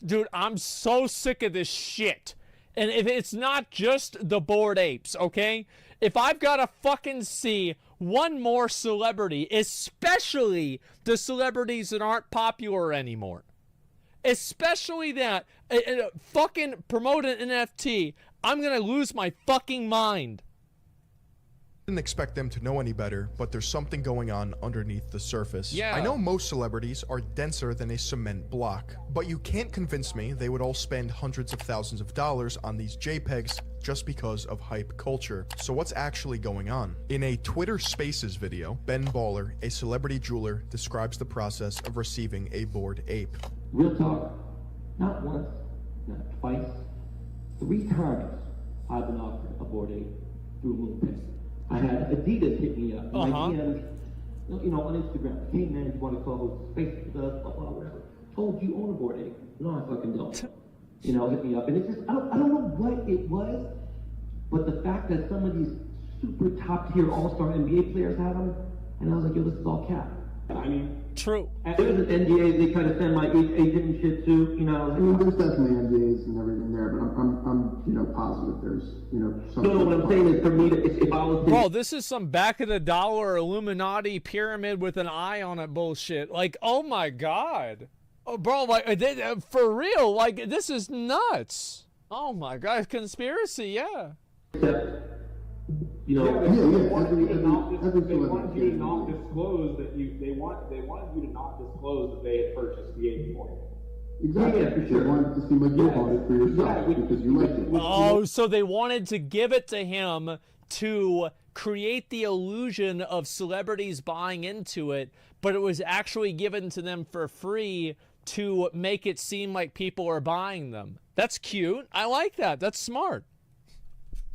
Dude, I'm so sick of this shit. And if it's not just the Bored Apes, okay? If I've got to fucking see one more celebrity, especially the celebrities that aren't popular anymore, especially that, fucking promote an NFT, I'm gonna lose my fucking mind. Didn't expect them to know any better, but there's something going on underneath the surface. Yeah. I know most celebrities are denser than a cement block, but you can't convince me they would all spend hundreds of thousands of dollars on these JPEGs just because of hype culture. So what's actually going on? In a Twitter Spaces video, Ben Baller, a celebrity jeweler, describes the process of receiving a Bored Ape. Real talk, not once, not twice, 3 times I've been offered a Bored Ape through MoonPay. I had Adidas hit me up, my DMs, you know, on Instagram. Hey man, you want to close? Facebook does, blah, blah, whatever. Told you own a Bored Ape. No, I fucking don't. You know, hit me up. And it's just, I don't know what it was, but the fact that some of these super top tier all-star NBA players had them, and I was like, yo, this is all cap. I mean, true. There was an NDA, they kind of send my agent and shit too, you know. I mean, there's definitely NDAs and everything there, but I'm you know, positive there's, you know, some. No, what I'm saying is for me, if I was. Bro, this is some back of the dollar Illuminati pyramid with an eye on it bullshit. Like, oh my god. Oh, bro, like, for real, like, this is nuts. Oh my god, conspiracy, yeah. You know, they wanted you to not disclose that they wanted you to not disclose that they had purchased the ape for you. Exactly. Yeah, for sure. They wanted to seem like you bought it for yourself because you liked it. Oh, so they wanted to give it to him to create the illusion of celebrities buying into it, but it was actually given to them for free to make it seem like people are buying them. That's cute. I like that. That's smart.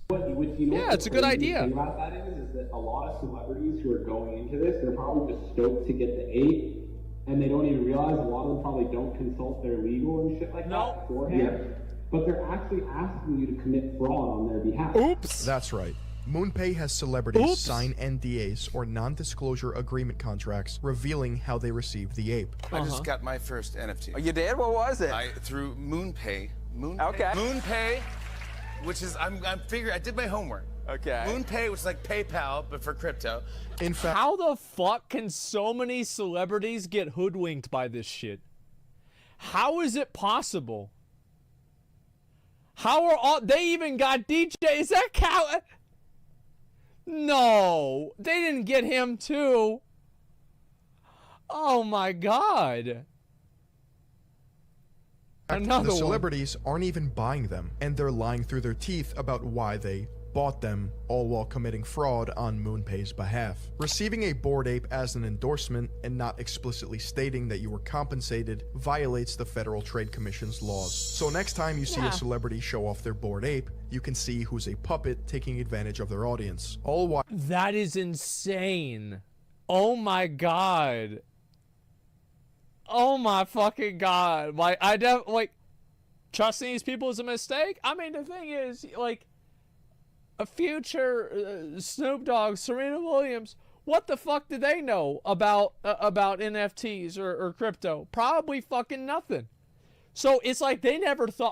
Yeah, it's a good idea. The thing about that is that a lot of celebrities who are going into this, they're probably just stoked to get the ape, and they don't even realize a lot of them probably don't consult their legal and shit like that beforehand. Yeah. But they're actually asking you to commit fraud on their behalf. Oops. That's right. MoonPay has celebrities sign NDAs or non-disclosure agreement contracts revealing how they received the ape. I just got my first NFT. Oh, you did? What was it? Through MoonPay. Okay. MoonPay, which is I'm figuring I did my homework. Okay. MoonPay, which is like PayPal but for crypto. In fact, how the fuck can so many celebrities get hoodwinked by this shit? How is it possible? How are all they even got DJ? Is that Cal? No, they didn't get him too. Oh my god. The celebrities aren't even buying them, and they're lying through their teeth about why they bought them, all while committing fraud on MoonPay's behalf. Receiving a Bored Ape as an endorsement and not explicitly stating that you were compensated violates the Federal Trade Commission's laws. So next time you see a celebrity show off their Bored Ape, you can see who's a puppet taking advantage of their audience. All while that is insane. Oh my god. Oh my fucking god. Like, like, trusting these people is a mistake? I mean, the thing is, like, a future Snoop Dogg, Serena Williams, what the fuck do they know about NFTs or crypto? Probably fucking nothing. So it's like they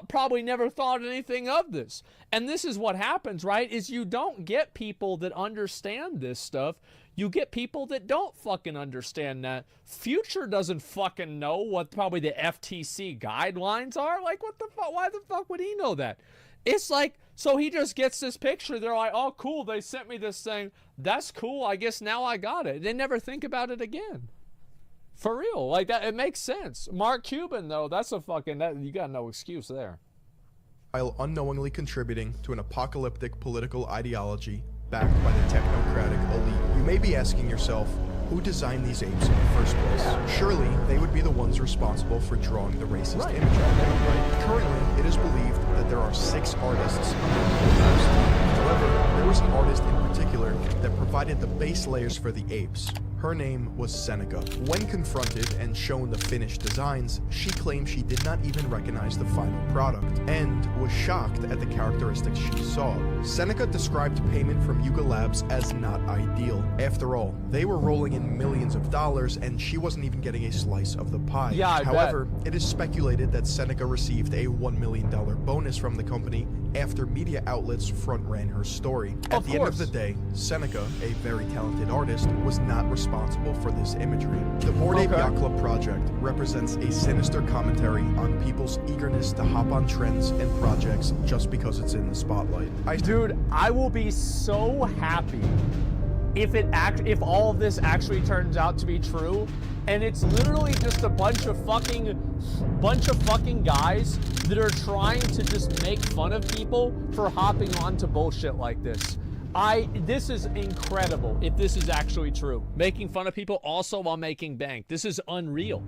probably never thought anything of this. And this is what happens, right? Is you don't get people that understand this stuff. You get people that don't fucking understand that. Future doesn't fucking know what probably the FTC guidelines are. Like, what the fuck? Why the fuck would he know that? It's like, so he just gets this picture. They're like, oh, cool. They sent me this thing. That's cool. I guess now I got it. They never think about it again. For real, like that, it makes sense. Mark Cuban, though, that's a fucking, you got no excuse there. While unknowingly contributing to an apocalyptic political ideology backed by the technocratic elite. You may be asking yourself, who designed these apes in the first place? Surely they would be the ones responsible for drawing the racist imagery. Right. Currently, it is believed that there are 6 artists on the apes team. However, there was an artist in particular that provided the base layers for the apes. Her name was Seneca. When confronted and shown the finished designs, she claimed she did not even recognize the final product, and was shocked at the characteristics she saw. Seneca described payment from Yuga Labs as not ideal. After all, they were rolling in millions of dollars, and she wasn't even getting a slice of the pie. Yeah, However, it is speculated that Seneca received a $1 million bonus from the company after media outlets front-ran her story. At the end of the day, Seneca, a very talented artist, was not responsible for this imagery. The Bored Ape Yacht Club project represents a sinister commentary on people's eagerness to hop on trends and projects just because it's in the spotlight. Dude, I will be so happy if all of this actually turns out to be true, and it's literally just a bunch of fucking guys that are trying to just make fun of people for hopping onto bullshit like this. This is incredible if this is actually true. Making fun of people also while making bank. This is unreal.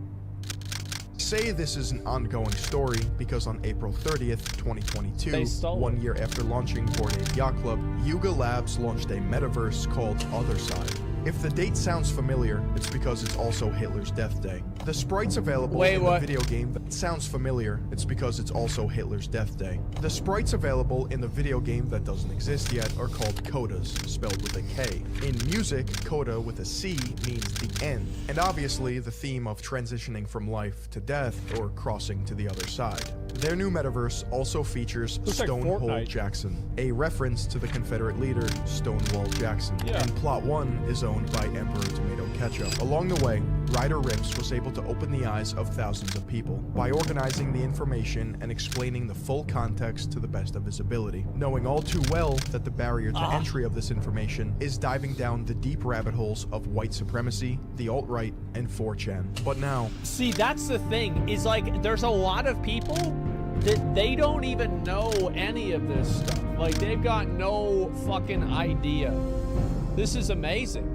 Say this is an ongoing story because on April 30th, 2022, 1 year after launching Bored Ape Yacht Club, Yuga Labs launched a metaverse called Otherside. If the date sounds familiar, it's because it's also Hitler's death day. The sprites available in the video game that sounds familiar, it's because it's also Hitler's death day. The sprites available in the video game that doesn't exist yet are called codas, spelled with a K. In music, coda with a C means the end, and obviously the theme of transitioning from life to death or crossing to the other side. Their new metaverse also features Stonewall Jackson, a reference to the Confederate leader Stonewall Jackson, and Plot 1 is owned by Emperor Tomato Ketchup. Along the way, Ryder Ripps was able to open the eyes of thousands of people by organizing the information and explaining the full context to the best of his ability, knowing all too well that the barrier to entry of this information is diving down the deep rabbit holes of white supremacy, the alt-right, and 4chan. But now... See, that's the thing, is like, there's a lot of people that they don't even know any of this stuff. Like, they've got no fucking idea. This is amazing.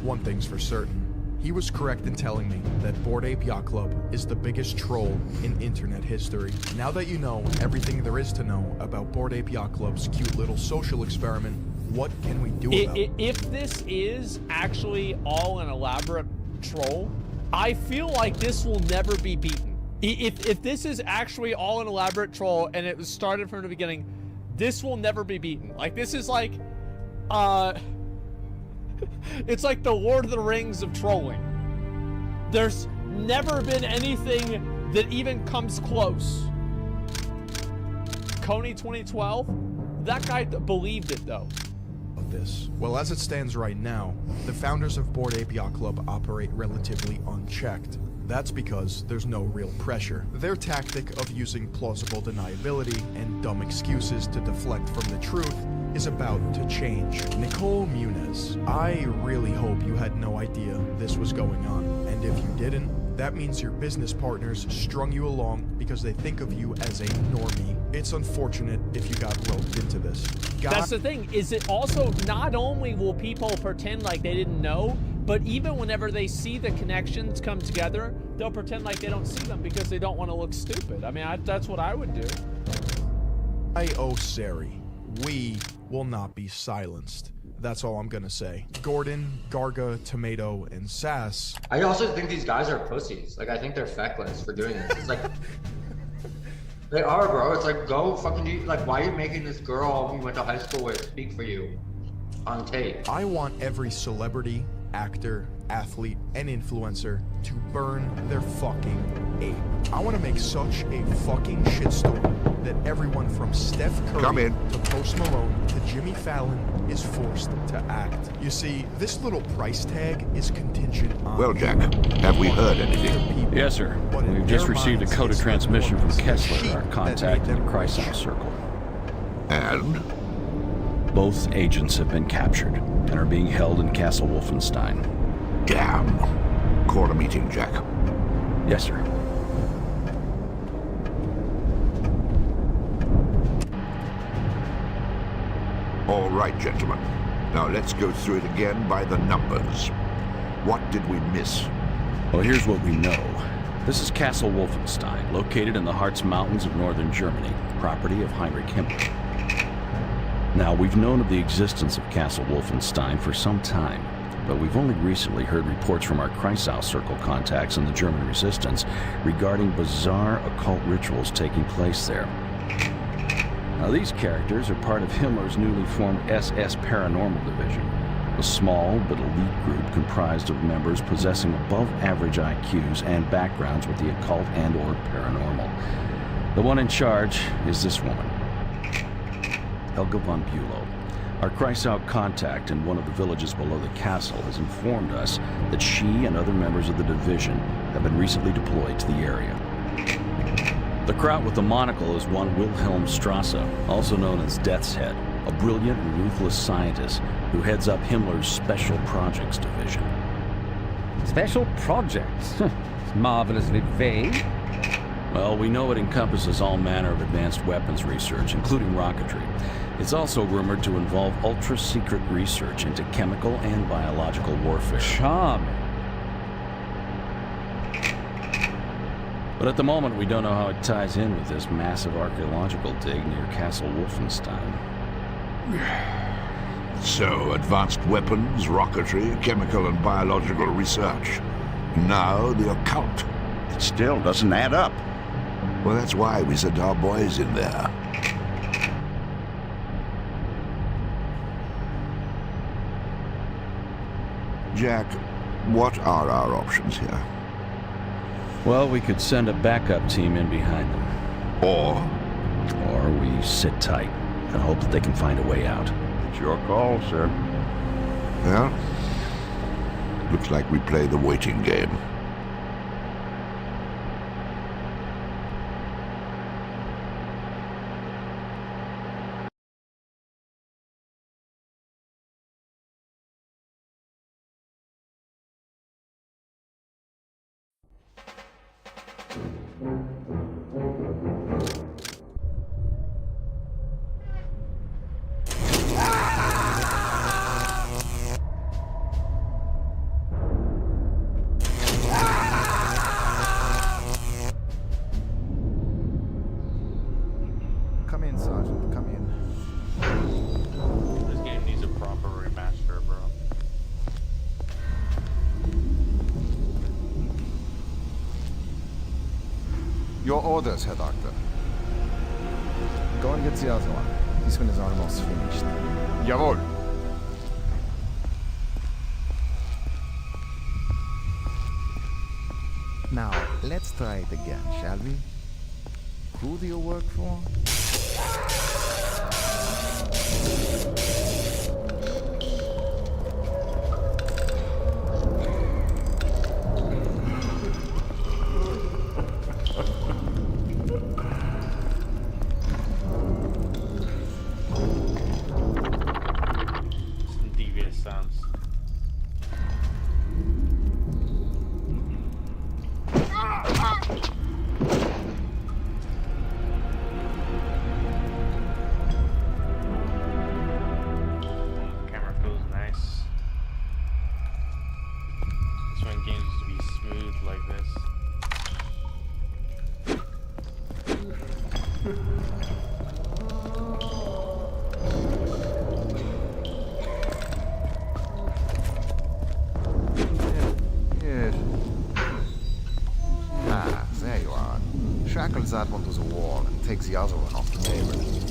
One thing's for certain. He was correct in telling me that Bored Ape Yacht Club is the biggest troll in internet history. Now that you know everything there is to know about Bored Ape Yacht Club's cute little social experiment, what can we do about it? If this is actually all an elaborate troll, I feel like this will never be beaten. If this is actually all an elaborate troll and it was started from the beginning, this will never be beaten. Like, this is like, it's like the Lord of the Rings of trolling. There's never been anything that even comes close. Coney 2012, that guy believed it though. This. Well, as it stands right now, the founders of Bored Ape Yacht Club operate relatively unchecked. That's because there's no real pressure. Their tactic of using plausible deniability and dumb excuses to deflect from the truth is about to change. Nicole Muniz, I really hope you had no idea this was going on. And if you didn't, that means your business partners strung you along because they think of you as a normie. It's unfortunate if you got roped into this. That's the thing, is it also, not only will people pretend like they didn't know, but even whenever they see the connections come together, they'll pretend like they don't see them because they don't want to look stupid. I mean, that's what I would do. Sari. we will not be silenced. That's all I'm gonna say. Gordon, Garga, Tomato, and Sass. I also think these guys are pussies. Like, I think they're feckless for doing this. It's like, they are, bro. It's like, go fucking do, like, why are you making this girl you went to high school with speak for you on tape? I want every celebrity, actor, athlete, and influencer to burn their fucking ape. I want to make such a fucking shitstorm that everyone from Steph Curry to Post Malone to Jimmy Fallon is forced to act. You see, this little price tag is contingent on... Well, Jack, have we heard anything? Yes, sir. We've just received a coded transmission from Kessler, our contact in the Kreisau Circle. And? Both agents have been captured and are being held in Castle Wolfenstein. Damn. Call a meeting, Jack. Yes, sir. All right, gentlemen. Now let's go through it again by the numbers. What did we miss? Well, here's what we know. This is Castle Wolfenstein, located in the Harz Mountains of northern Germany, property of Heinrich Himmler. Now, we've known of the existence of Castle Wolfenstein for some time, but we've only recently heard reports from our Kreisau Circle contacts in the German resistance regarding bizarre occult rituals taking place there. Now, these characters are part of Himmler's newly formed SS Paranormal Division, a small but elite group comprised of members possessing above-average IQs and backgrounds with the occult and/or paranormal. The one in charge is this woman, Helga von Bülow. Our Kreisau contact in one of the villages below the castle has informed us that she and other members of the division have been recently deployed to the area. The Kraut with the monocle is one Wilhelm Strasse, also known as Death's Head, a brilliant and ruthless scientist who heads up Himmler's Special Projects Division. Special Projects? It's marvelously vague. Well, we know it encompasses all manner of advanced weapons research, including rocketry. It's also rumored to involve ultra-secret research into chemical and biological warfare. Charming. But at the moment, we don't know how it ties in with this massive archaeological dig near Castle Wolfenstein. So, advanced weapons, rocketry, chemical and biological research. Now, the occult. It still doesn't add up. Well, that's why we sent our boys in there. Jack, what are our options here? Well, we could send a backup team in behind them. Or we sit tight and hope that they can find a way out. It's your call, sir. Well, looks like we play the waiting game. Come in, Sergeant. Come in. This game needs a proper remaster, bro. Your orders, Herr Doctor. Go and get the other one. This one is almost finished. Jawohl. Now, let's try it again, shall we? Who do you work for? Some devious sounds. Camera feels nice. That's when games used to be smooth like this. tackles that one to the wall and takes the other one off the table.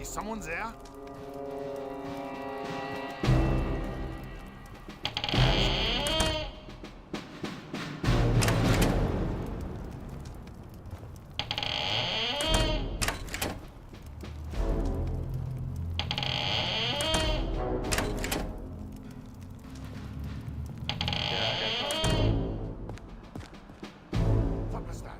Someone's there? What was that?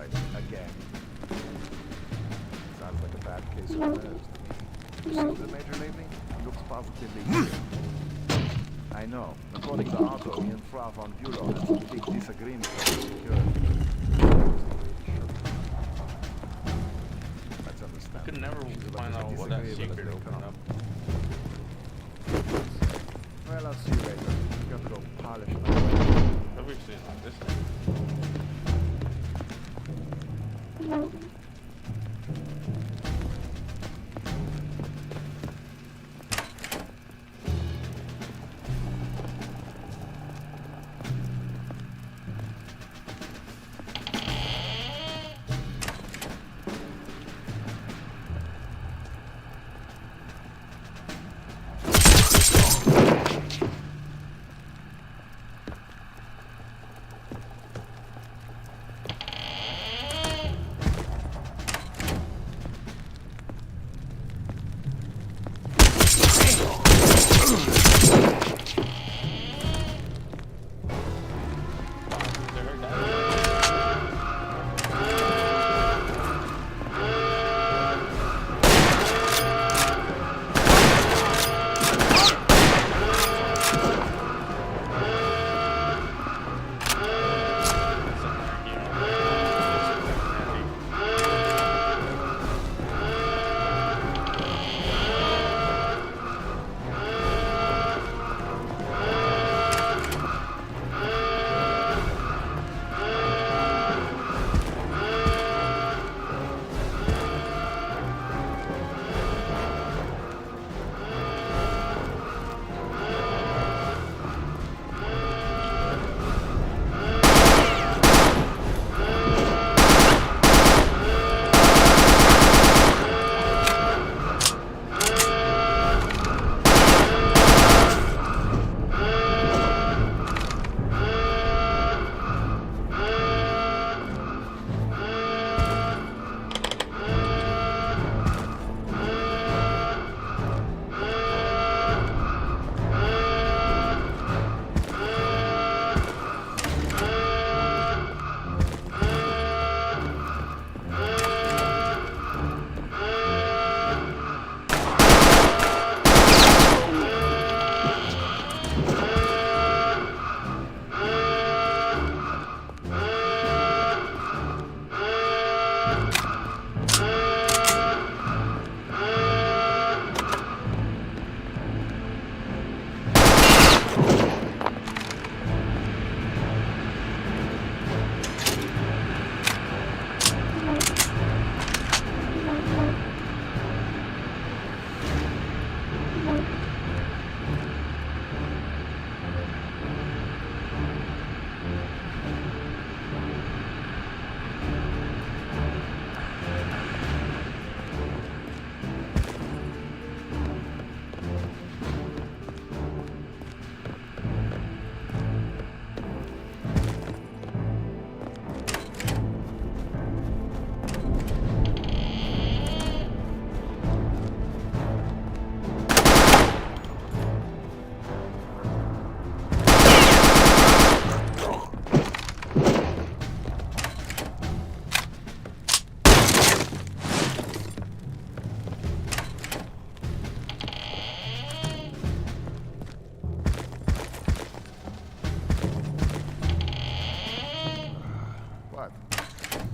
inside again. Sounds like a bad case of nerves to me. You seen the Major lately? Looks positively ill. I know. According to Otto, he and Frau von Bülow had some big disagreements over security. Let's understand. I could never find out what that secret opened up. Well, I'll see you later. You got to go polish my way. Have we seen like this thing?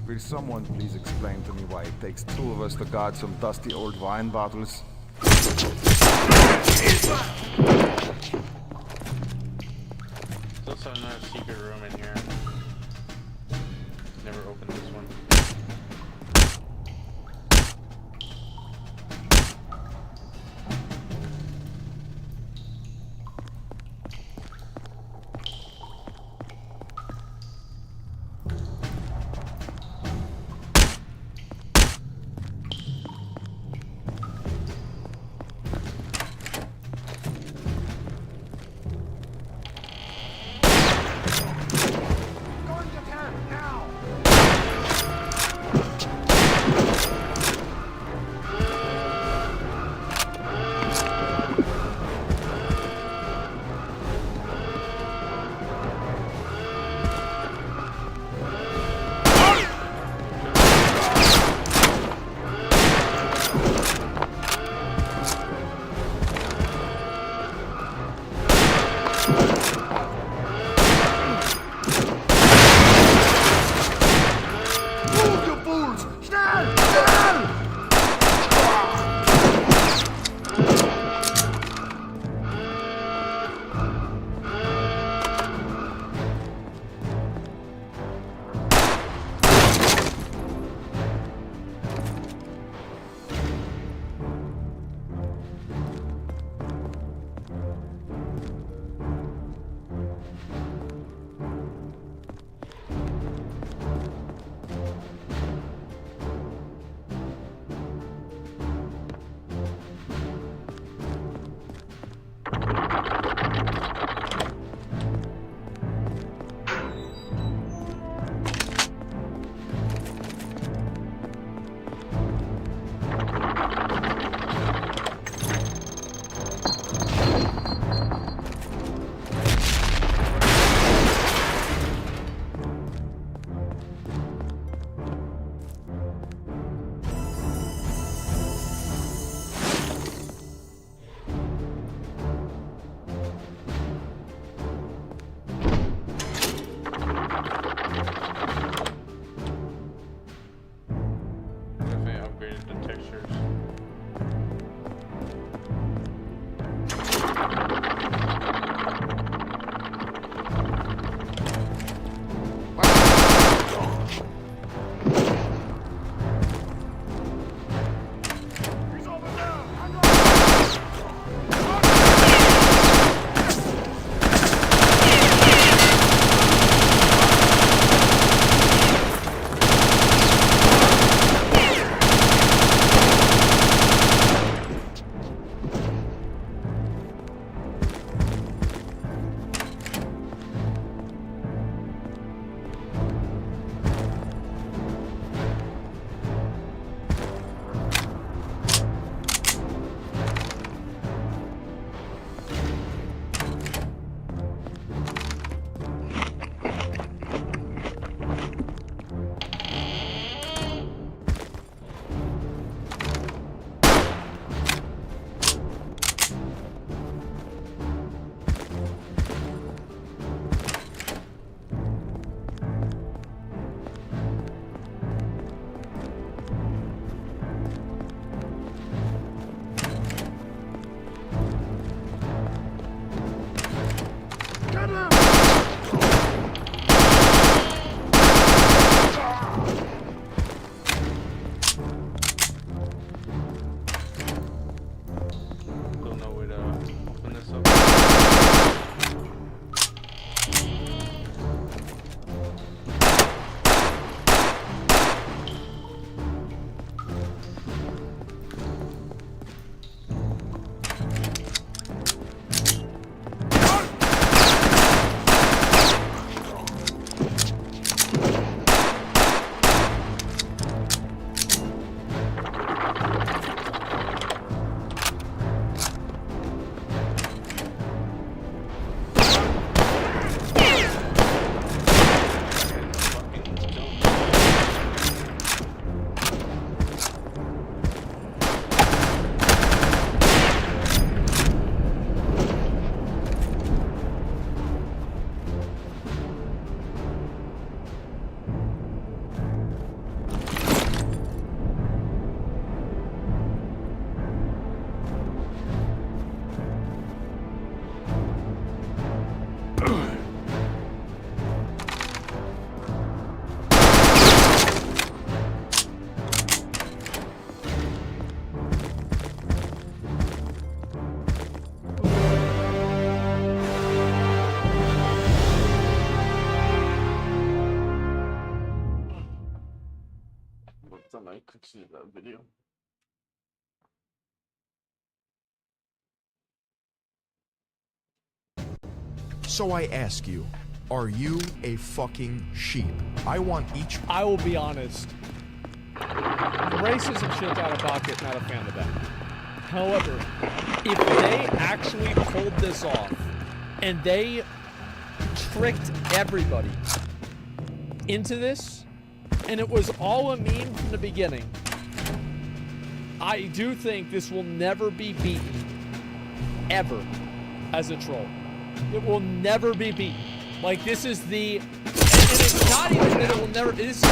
Will someone please explain to me why it takes two of us to guard some dusty old wine bottles? There's also another secret room in here. Never opened this one. What time I could see that video? So I ask you, are you a fucking sheep? I want each... I will be honest. Racism shit's out of pocket, not a fan of that. However, if they actually pulled this off, and they tricked everybody into this, and it was all a meme from the beginning, I do think this will never be beaten, ever, as a troll. It will never be beaten. Like, this is the... And it's not even that it will never... This is the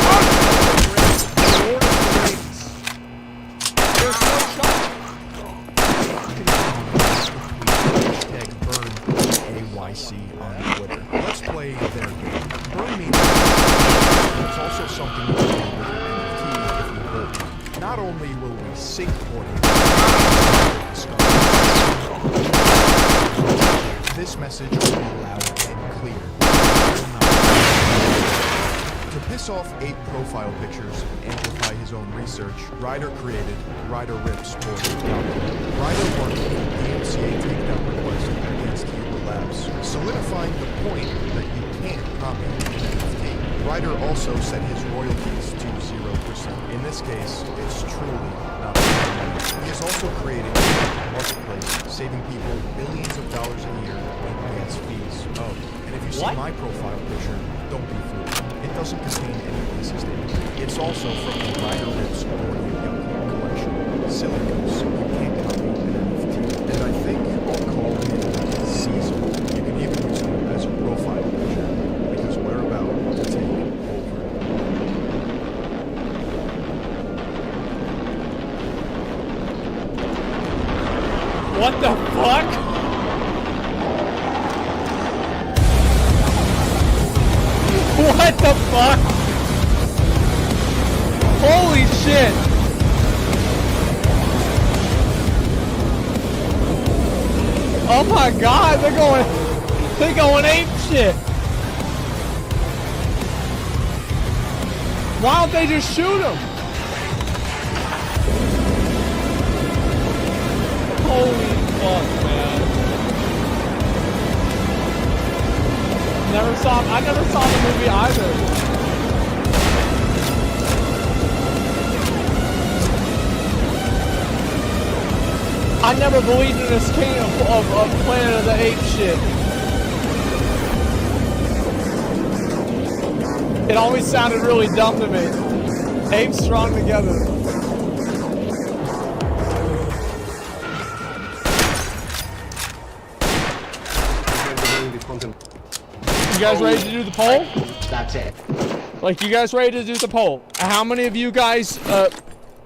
Lord of the Rings. There's no shot. Hashtag burn AYC on Twitter. Let's play their game. Burn me. There's also something we can do with an NFT if we hold it. Not only will we sync porting, this message will be loud and clear. To piss off 8 profile pictures and amplify his own research, Ryder created Ryder Rips for Ryder won the DMCA takedown request against Huber Labs, solidifying the point that you can't copy an NFT. Ryder also set his royalties to 0%. In this case, it's truly not a problem. He is also creating a marketplace, saving people billions of dollars a year in gas fees. Oh, and if you see my profile picture, don't be fooled. It doesn't contain any racist imagery. It's also from the Ryder Rips Audio Young collection. Silicos, you can't copy an NFT. And I think I'll call him Caesar. You can even use him as a profile picture, because we're about to take over. What the fuck? What the fuck? Holy shit! Oh my god, they're going ape shit. Why don't they just shoot him? Holy fuck, man. I never saw the movie either. I never believed in this king of Planet of the Apes shit. It always sounded really dumb to me. Apes strong together. You guys ready to do the poll? That's it. Like, you guys ready to do the poll? How many of you guys,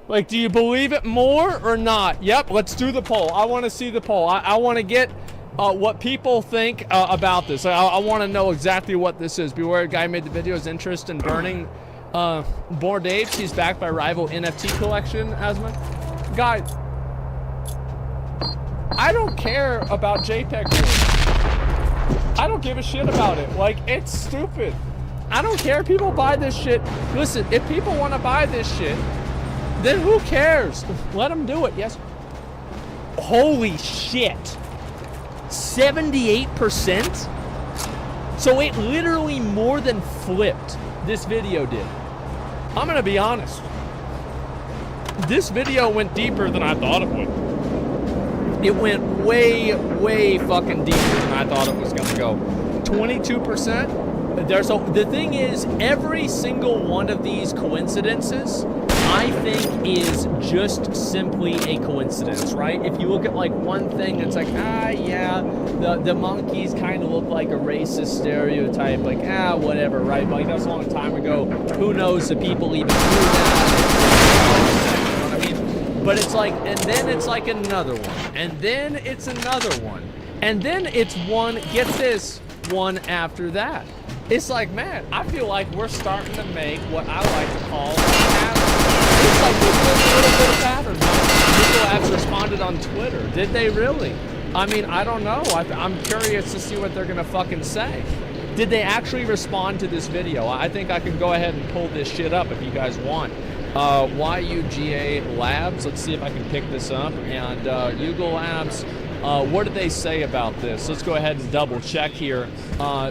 like, do you believe it more or not? Yep, let's do the poll. I want to see the poll. I want to get what people think about this. I want to know exactly what this is. Beware, guy made the video's interest in burning Bored Apes. He's backed by rival NFT collection, Asma. Guys, I don't care about JPEG rules. I don't give a shit about it. Like, it's stupid. I don't care if people buy this shit. Listen, if people want to buy this shit, then who cares? Let them do it, yes. Holy shit. 78%? So it literally more than flipped. This video did. I'm gonna be honest. This video went deeper than I thought it would. It went way, way fucking deeper than I thought it was gonna go. 22%. The thing is, every single one of these coincidences, I think, is just simply a coincidence, right? If you look at like one thing, it's like, yeah, the monkeys kind of look like a racist stereotype, like, whatever, right? Like, that was a long time ago. Who knows if people even do that? You know what I mean? But it's like, and then it's like another one, and then it's another one, and then it's one, get this, one after that. It's like, man, I feel like we're starting to make what I like to call a pattern. It's like this is a little bit of pattern. People have responded on Twitter. Did they really? I mean, I don't know. I'm curious to see what they're gonna fucking say. Did they actually respond to this video? I think I can go ahead and pull this shit up if you guys want. YUGA Labs. Let's see if I can pick this up. And Yuga Labs, what did they say about this? Let's go ahead and double check here.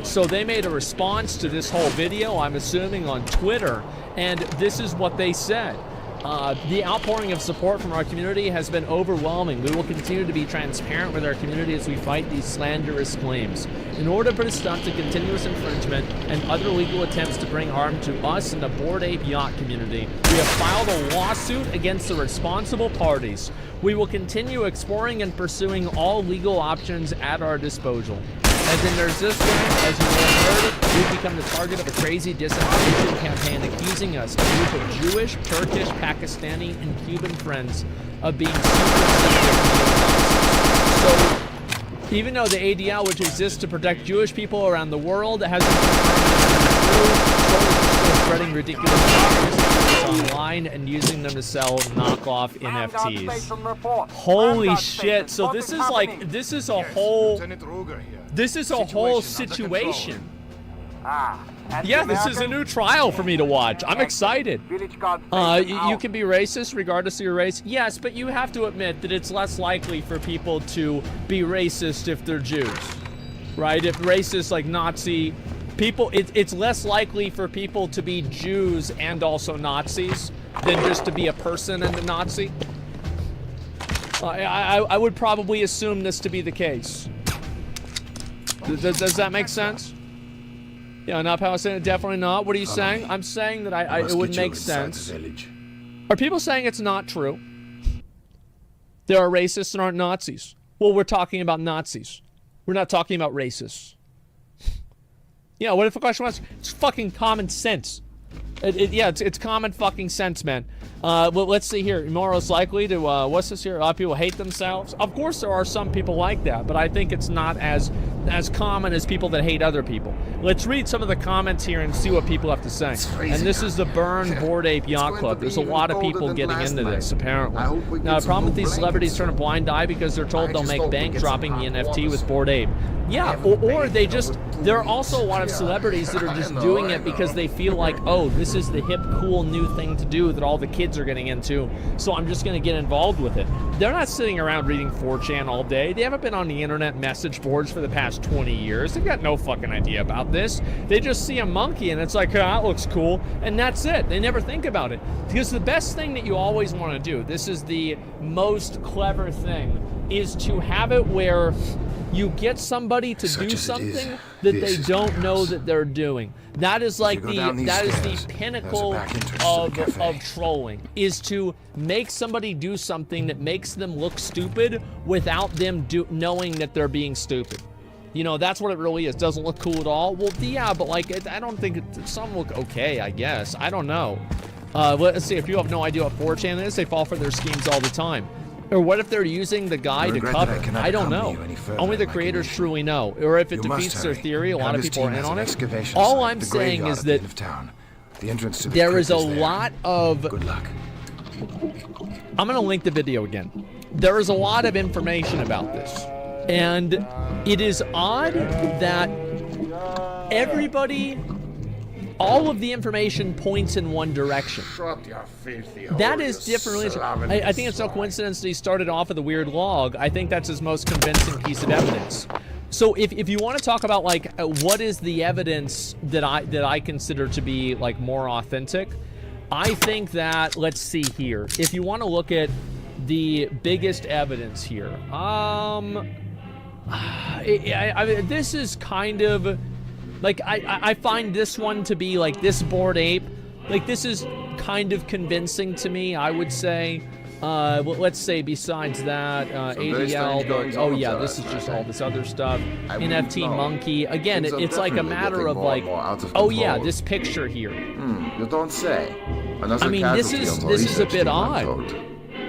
So they made a response to this whole video, I'm assuming, on Twitter. And this is what they said. The outpouring of support from our community has been overwhelming. We will continue to be transparent with our community as we fight these slanderous claims. In order to put a stop to continuous infringement and other legal attempts to bring harm to us and the Bored Ape Yacht community, we have filed a lawsuit against the responsible parties. We will continue exploring and pursuing all legal options at our disposal. As in there's this game, as you may have heard, we've become the target of a crazy disinformation campaign accusing us, a group of Jewish, Turkish, Pakistani, and Cuban friends, of being So, even though the ADL, which exists to protect Jewish people around the world, has been spreading ridiculous documents online and using them to sell knockoff NFTs. Holy shit! So this is like, this is a whole situation. Yeah, this is a new trial for me to watch. I'm excited. You can be racist regardless of your race. Yes, but you have to admit that it's less likely for people to be racist if they're Jews, right? If racist like Nazi people, it's less likely for people to be Jews and also Nazis than just to be a person and a Nazi. I would probably assume this to be the case. Does that make sense? Yeah, not Palestinian, definitely not. What are you saying? I'm saying that it would make sense. Are people saying it's not true? There are racists and aren't Nazis. Well, we're talking about Nazis. We're not talking about racists. Yeah, what if the question was, it's fucking common sense. It's common fucking sense, man. Well, let's see here. Most likely to, what's this here? A lot of people hate themselves. Of course there are some people like that, but I think it's not as common as people that hate other people. Let's read some of the comments here and see what people have to say. And this is the Burn Bored Ape Yacht Club. There's a lot of people getting into this, apparently. Now, the problem with these celebrities turn a blind eye because they're told they'll make bank dropping the NFT with Bored Ape. Yeah, or they just, there are also a lot of celebrities that are just doing it because they feel like, oh, this is the hip, cool, new thing to do that all the kids are getting into, so I'm just going to get involved with it. They're not sitting around reading 4chan all day. They haven't been on the internet message boards for the past 20 years. They've got no fucking idea about this. They just see a monkey and it's like, oh, that looks cool, and that's it. They never think about it. Because the best thing that you always want to do, this is the most clever thing, is to have it where you get somebody to do something that they don't know that they're doing. That is like the pinnacle of trolling, is to make somebody do something that makes them look stupid without them knowing that they're being stupid. You know, that's what it really is. Doesn't look cool at all. Well, yeah, but like, I don't think some look okay, I guess. I don't know. Let's see, if you have no idea what 4chan is, they fall for their schemes all the time. Or what if they're using the guy to cover? I don't know. Only the creators truly know. Or if it defeats their theory, a lot of people are in on it. All I'm saying is that there is a lot of... Good luck. I'm going to link the video again. There is a lot of information about this. And it is odd that everybody... all of the information points in one direction. That is different. I think it's no coincidence that he started off with a weird log. I think that's his most convincing piece of evidence. So if you want to talk about like what is the evidence that I consider to be like more authentic, I think that, let's see here. If you want to look at the biggest evidence here, this is kind of. Like, I find this one to be, like, this Bored Ape, like, this is kind of convincing to me, I would say. Well, let's say besides that, ADL, oh yeah, this is just all this other stuff. NFT Monkey, again, it's like a matter of, like, oh yeah, this picture here. You don't say. I mean, this is a bit odd.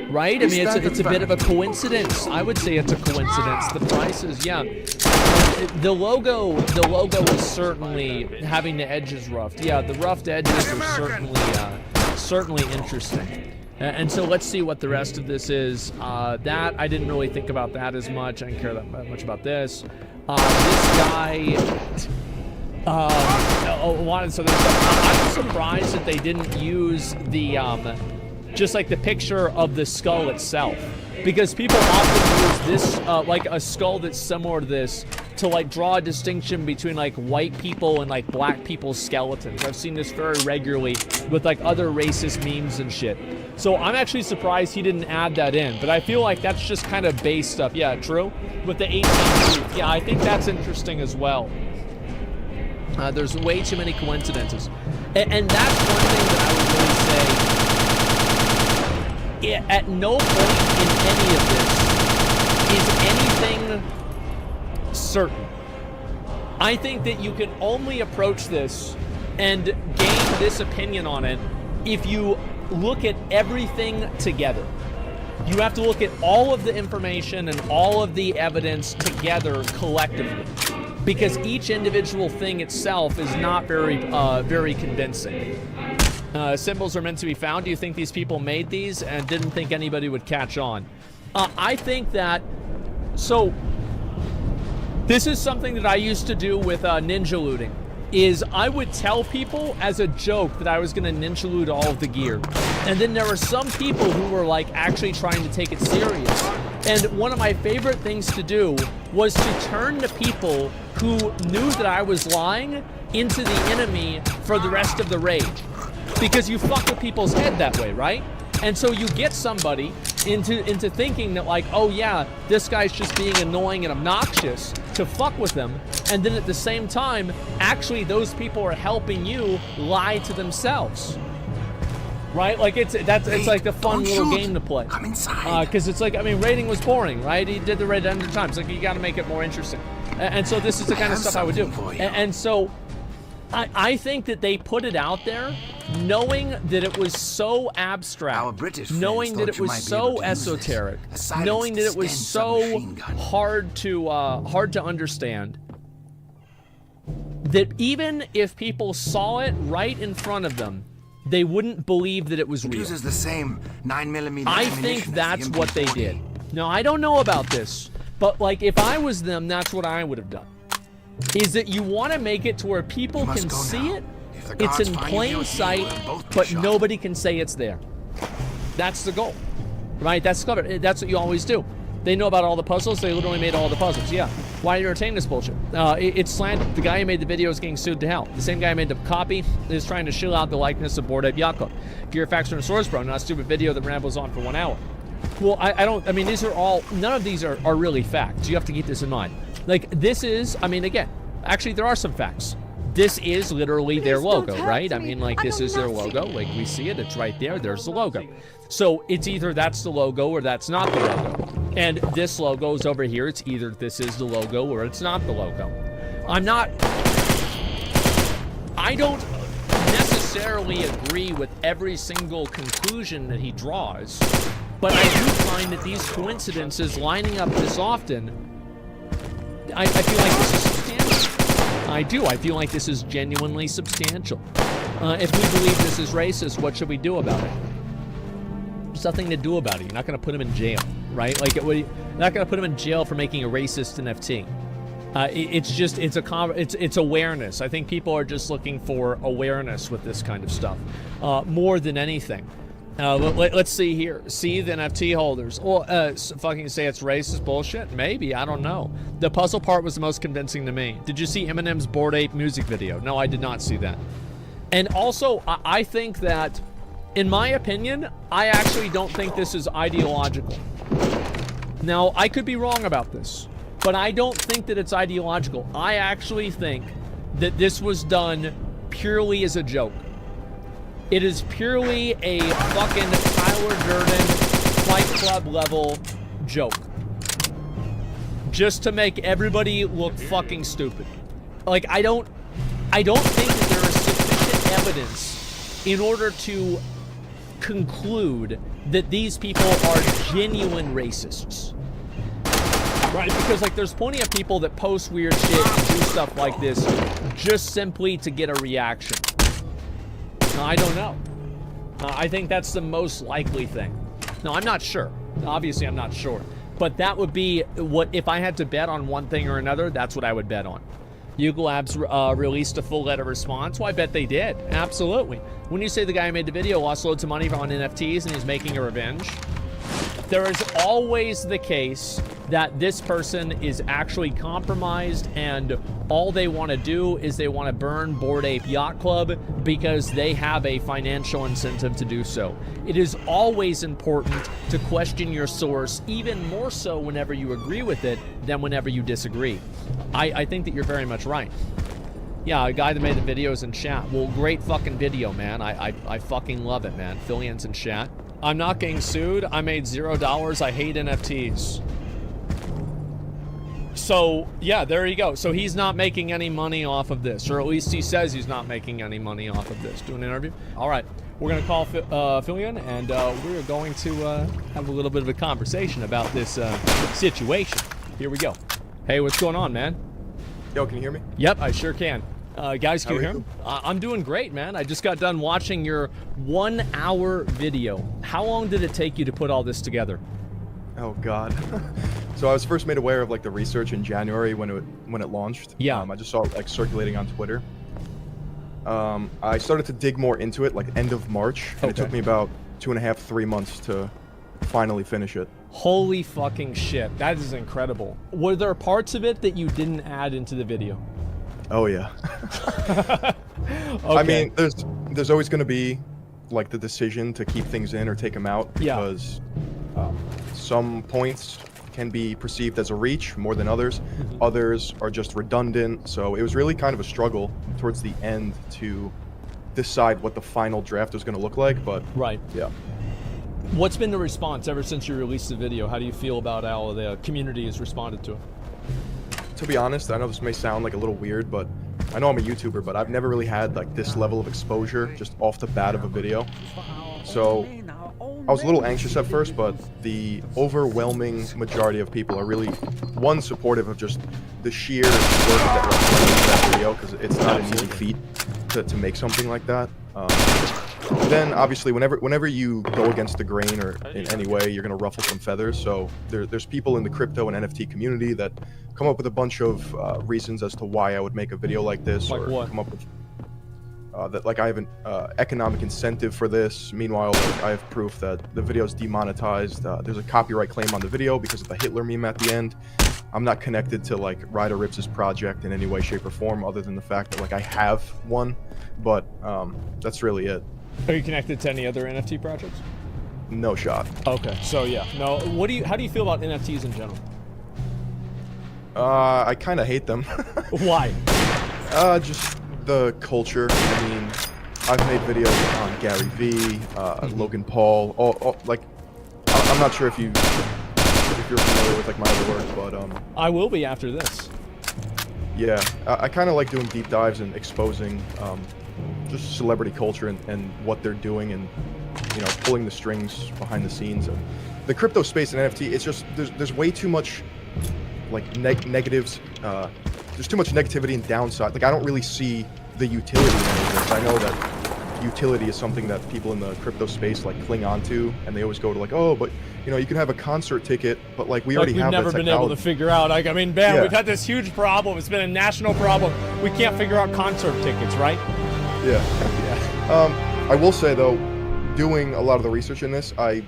Right? I mean, it's a bit of a coincidence. I would say it's a coincidence. The prices, yeah. The logo is certainly having the edges roughed. Yeah, the roughed edges are certainly interesting. And so let's see what the rest of this is. That, I didn't really think about that as much. I didn't care that much about this. This guy... so there's I'm surprised that they didn't use the, just like the picture of the skull itself. Because people often use this, like a skull that's similar to this, to like draw a distinction between like white people and like black people's skeletons. I've seen this very regularly with like other racist memes and shit. So I'm actually surprised he didn't add that in, but I feel like that's just kind of base stuff. Yeah, true. With the 18 booth. Yeah, I think that's interesting as well. There's way too many coincidences. And that's one thing that I would really say. At no point in any of this is anything certain. I think that you can only approach this and gain this opinion on it if you look at everything together. You have to look at all of the information and all of the evidence together collectively, because each individual thing itself is not very convincing. Symbols are meant to be found. Do you think these people made these and didn't think anybody would catch on? I think that, so this is something that I used to do with ninja looting, is I would tell people as a joke that I was gonna ninja loot all of the gear. And then there were some people who were like actually trying to take it serious. And one of my favorite things to do was to turn the people who knew that I was lying into the enemy for the rest of the raid. Because you fuck with people's head that way, right? And so you get somebody into thinking that like, oh yeah, this guy's just being annoying and obnoxious to fuck with them. And then at the same time, actually those people are helping you lie to themselves. Right? Like it's like the fun little game to play. Come inside. Because it's like, I mean, raiding was boring, right? He did the raid 100 times. Like you got to make it more interesting. And so this is the kind of stuff I would do. And so I think that they put it out there knowing that it was so abstract, knowing that it was so esoteric, knowing that it was so hard to understand, that even if people saw it right in front of them, they wouldn't believe that it was real. Uses the same 9mm. I think that's what they did. Now, I don't know about this, but like if I was them, that's what I would have done. Is that you want to make it to where people can see it, it's in plain sight, but nobody can say it's there. That's the goal, right? That's what you always do. They know about all the puzzles, they literally made all the puzzles, yeah. Why are you entertaining this bullshit? It's slander. The guy who made the video is getting sued to hell. The same guy who made the copy is trying to shill out the likeness of Bored Ape Yacht Club. Gear Facts and Source Bro, not a stupid video that rambles on for 1 hour. Well, I mean, these are all, none of these are really facts. You have to keep this in mind. Like, this is, I mean, again, actually, there are some facts. This is literally their logo, right? I mean, like, this is their logo. Like, we see it. It's right there. There's the logo. So it's either that's the logo or that's not the logo. And this logo is over here. It's either this is the logo or it's not the logo. I don't necessarily agree with every single conclusion that he draws, but I do find that these coincidences lining up this often, I feel like this is substantial. I do. I feel like this is genuinely substantial. If we believe this is racist, what should we do about it? There's nothing to do about it. You're not going to put him in jail, right? Like, you're not going to put him in jail for making a racist NFT. It's awareness. I think people are just looking for awareness with this kind of stuff, more than anything. Let's see here. See the NFT holders. Well, fucking say it's racist bullshit? Maybe. I don't know. The puzzle part was the most convincing to me. Did you see Eminem's Bored Ape music video? No, I did not see that. And also, I think that, in my opinion, I actually don't think this is ideological. Now, I could be wrong about this, but I don't think that it's ideological. I actually think that this was done purely as a joke. It is purely a fucking Tyler Durden Fight Club level joke. Just to make everybody look fucking stupid. Like, I don't think that there is sufficient evidence in order to conclude that these people are genuine racists. Right? Because, like, there's plenty of people that post weird shit and do stuff like this just simply to get a reaction. I don't know. I think that's the most likely thing. No, I'm not sure. Obviously, I'm not sure. But that would be what, if I had to bet on one thing or another, that's what I would bet on. Yuga Labs released a full letter response. Well, I bet they did. Absolutely. When you say the guy who made the video lost loads of money on NFTs and he's making a revenge, there is always the case that this person is actually compromised and all they want to do is they want to burn Bored Ape Yacht Club because they have a financial incentive to do so. It is always important to question your source, even more so whenever you agree with it than whenever you disagree. I think that you're very much right. Yeah, a guy that made the videos in chat. Well, great fucking video, man. I fucking love it, man. Phillian's in chat. I'm not getting sued. I made $0. I hate NFTs. So, yeah, there you go. So he's not making any money off of this, or at least he says he's not making any money off of this. Do an interview? All right. We're going to call Phillian, and we're going to have a little bit of a conversation about this situation. Here we go. Hey, what's going on, man? Yo, can you hear me? Yep, I sure can. Guys, can you hear you? me? I'm doing great, man. I just got done watching your 1-hour video. How long did it take you to put all this together? Oh God. So I was first made aware of like the research in January when it launched. Yeah. I just saw it like circulating on Twitter. I started to dig more into it like end of March, and it took me about 2.5, 3 months to finally finish it. Holy fucking shit. That is incredible. Were there parts of it that you didn't add into the video? Oh yeah. I mean, there's always going to be like the decision to keep things in or take them out because some points can be perceived as a reach more than others. Others are just redundant. So it was really kind of a struggle towards the end to decide what the final draft was going to look like. But yeah. What's been the response ever since you released the video? How do you feel about how the community has responded to it? To be honest, I know this may sound like a little weird, but I know I'm a YouTuber, but I've never really had like this level of exposure just off the bat of a video. So I was a little anxious at first, but the overwhelming majority of people are really, one, supportive of just the sheer work that went into that video, because it's not an easy feat to make something like that. Then obviously whenever you go against the grain or in any way, you're gonna ruffle some feathers. So there's people in the crypto and NFT community that come up with a bunch of reasons as to why I would make a video like this, like or what? come up with that like I have an economic incentive for this. Meanwhile, like, I have proof that the video is demonetized. There's a copyright claim on the video because of the Hitler meme at the end. I'm not connected to like Ryder Rips' project in any way, shape, or form, other than the fact that like I have one. But that's really it. Are you connected to any other NFT projects? No shot. Okay, so yeah, no. How do you feel about NFTs in general? I kind of hate them. Why? Just the culture. I mean, I've made videos on Gary Vee, Logan Paul. All like, I'm not sure if you're familiar with like my other work, but I will be after this. Yeah, I kind of like doing deep dives and exposing just celebrity culture and what they're doing, and you know, pulling the strings behind the scenes. And the crypto space and NFT, it's just there's way too much like negatives. There's too much negativity and downside. Like I don't really see the utility in any of this. I know that utility is something that people in the crypto space like cling on to, and they always go to like, oh, but you know, you can have a concert ticket, but like we already have that technology. We've never been able to figure out. Like, I mean, man, we've had this huge problem. It's been a national problem. We can't figure out concert tickets, right? Yeah. I will say though, doing a lot of the research in this, I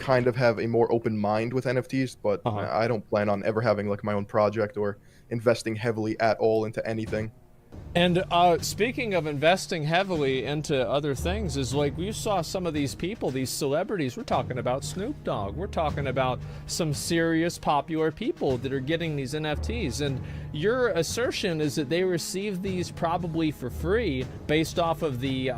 kind of have a more open mind with NFTs, but I don't plan on ever having like my own project or investing heavily at all into anything. And speaking of investing heavily into other things, is like we saw some of these people, these celebrities. We're talking about Snoop Dogg. We're talking about some serious popular people that are getting these NFTs. And your assertion is that they received these probably for free, based off of the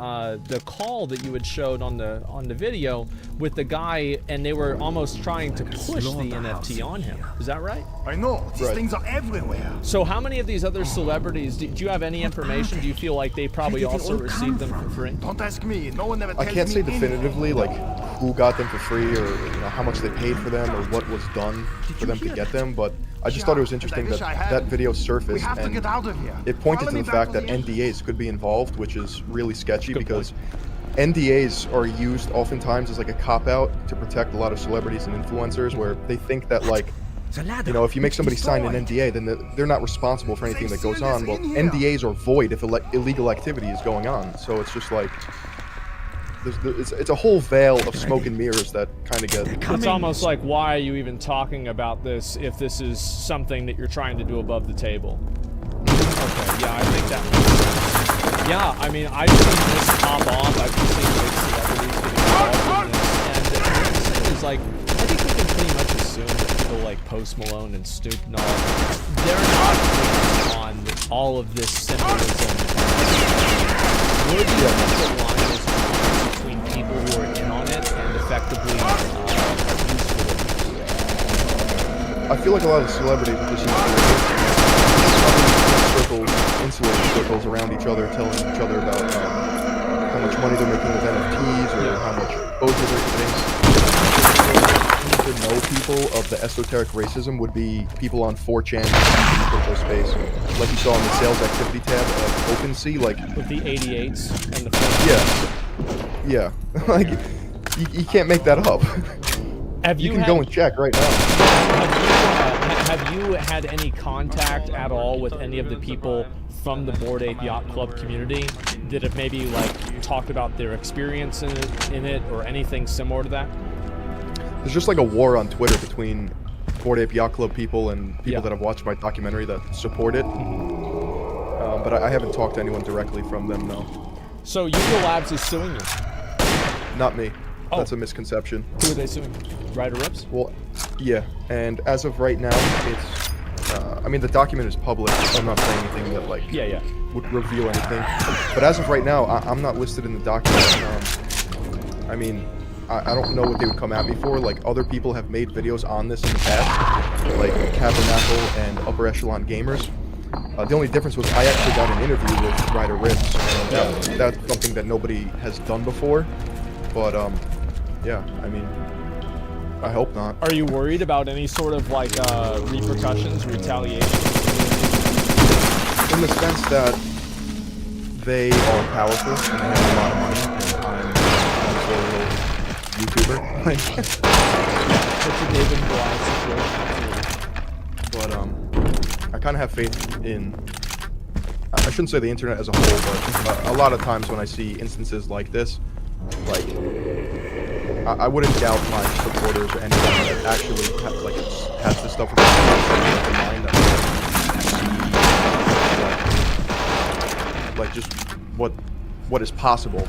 call that you had showed on the video with the guy, and they were almost trying to push the NFT on him. Is that right? I know. These things are everywhere. So how many of these other celebrities, do you have any information? Do you feel like they probably also received them for free? Don't ask me. No one ever tells me. I can't say definitively like who got them for free, or you know, how much they paid for them, or what was done for them to get them, but I just thought it was interesting that that video surfaced, and it pointed to the fact that NDAs could be involved, which is really sketchy because NDAs are used oftentimes as like a cop-out to protect a lot of celebrities and influencers, where they think that like you know, if you make somebody sign an NDA, then they're not responsible for anything that goes on. Well, NDAs are void if illegal activity is going on. So it's just like, it's a whole veil of smoke and mirrors that kind of get... It's almost like, why are you even talking about this if this is something that you're trying to do above the table? Okay, yeah, I think that makes sense. Yeah, I mean, I've seen this pop off. I've seen big celebrities getting involved in this. And the thing is, like, I think we can pretty much assume that people like Post Malone and Snoop Dogg, they're not in on all of this symbolism. Where do you think the line is between people who are in on it and effectively I feel like a lot of celebrities are just insulated circles around each other, telling each other about how much money they're making with NFTs or how much exposure they're getting. To know people of the esoteric racism would be people on 4chan in the crypto space, like you saw in the sales activity tab of OpenSea, like with the 88s and the yeah, like you can't make that up. You can go and check right now. Have you had any contact at all with any of the people from the Bored Ape Yacht Club community that have maybe like talked about their experience in it or anything similar to that? There's just like a war on Twitter between Bored Ape Yacht Club people and people that have watched my documentary that support it. But I haven't talked to anyone directly from them, no. So Yuga Labs is suing you? Not me. Oh. That's a misconception. Who are they suing? Ryder Rips? Well, yeah. And as of right now, it's... I mean, the document is public. I'm not saying anything that, like, would reveal anything. But as of right now, I'm not listed in the document. I mean... I don't know what they would come at me for. Like, other people have made videos on this in the past, like Tabernacle and Upper Echelon Gamers. The only difference was I actually got an interview with Ryder Rips, and that's something that nobody has done before. But, yeah, I mean, I hope not. Are you worried about any sort of, like, repercussions, retaliation? In the sense that they are powerful and they have a lot of money, and I'm also a little YouTuber. It's a David Goliath situation. But I kind of have faith in, I shouldn't say the internet as a whole, but a lot of times when I see instances like this, like, I wouldn't doubt my supporters or anyone that actually has this stuff in mind that see, like just what is possible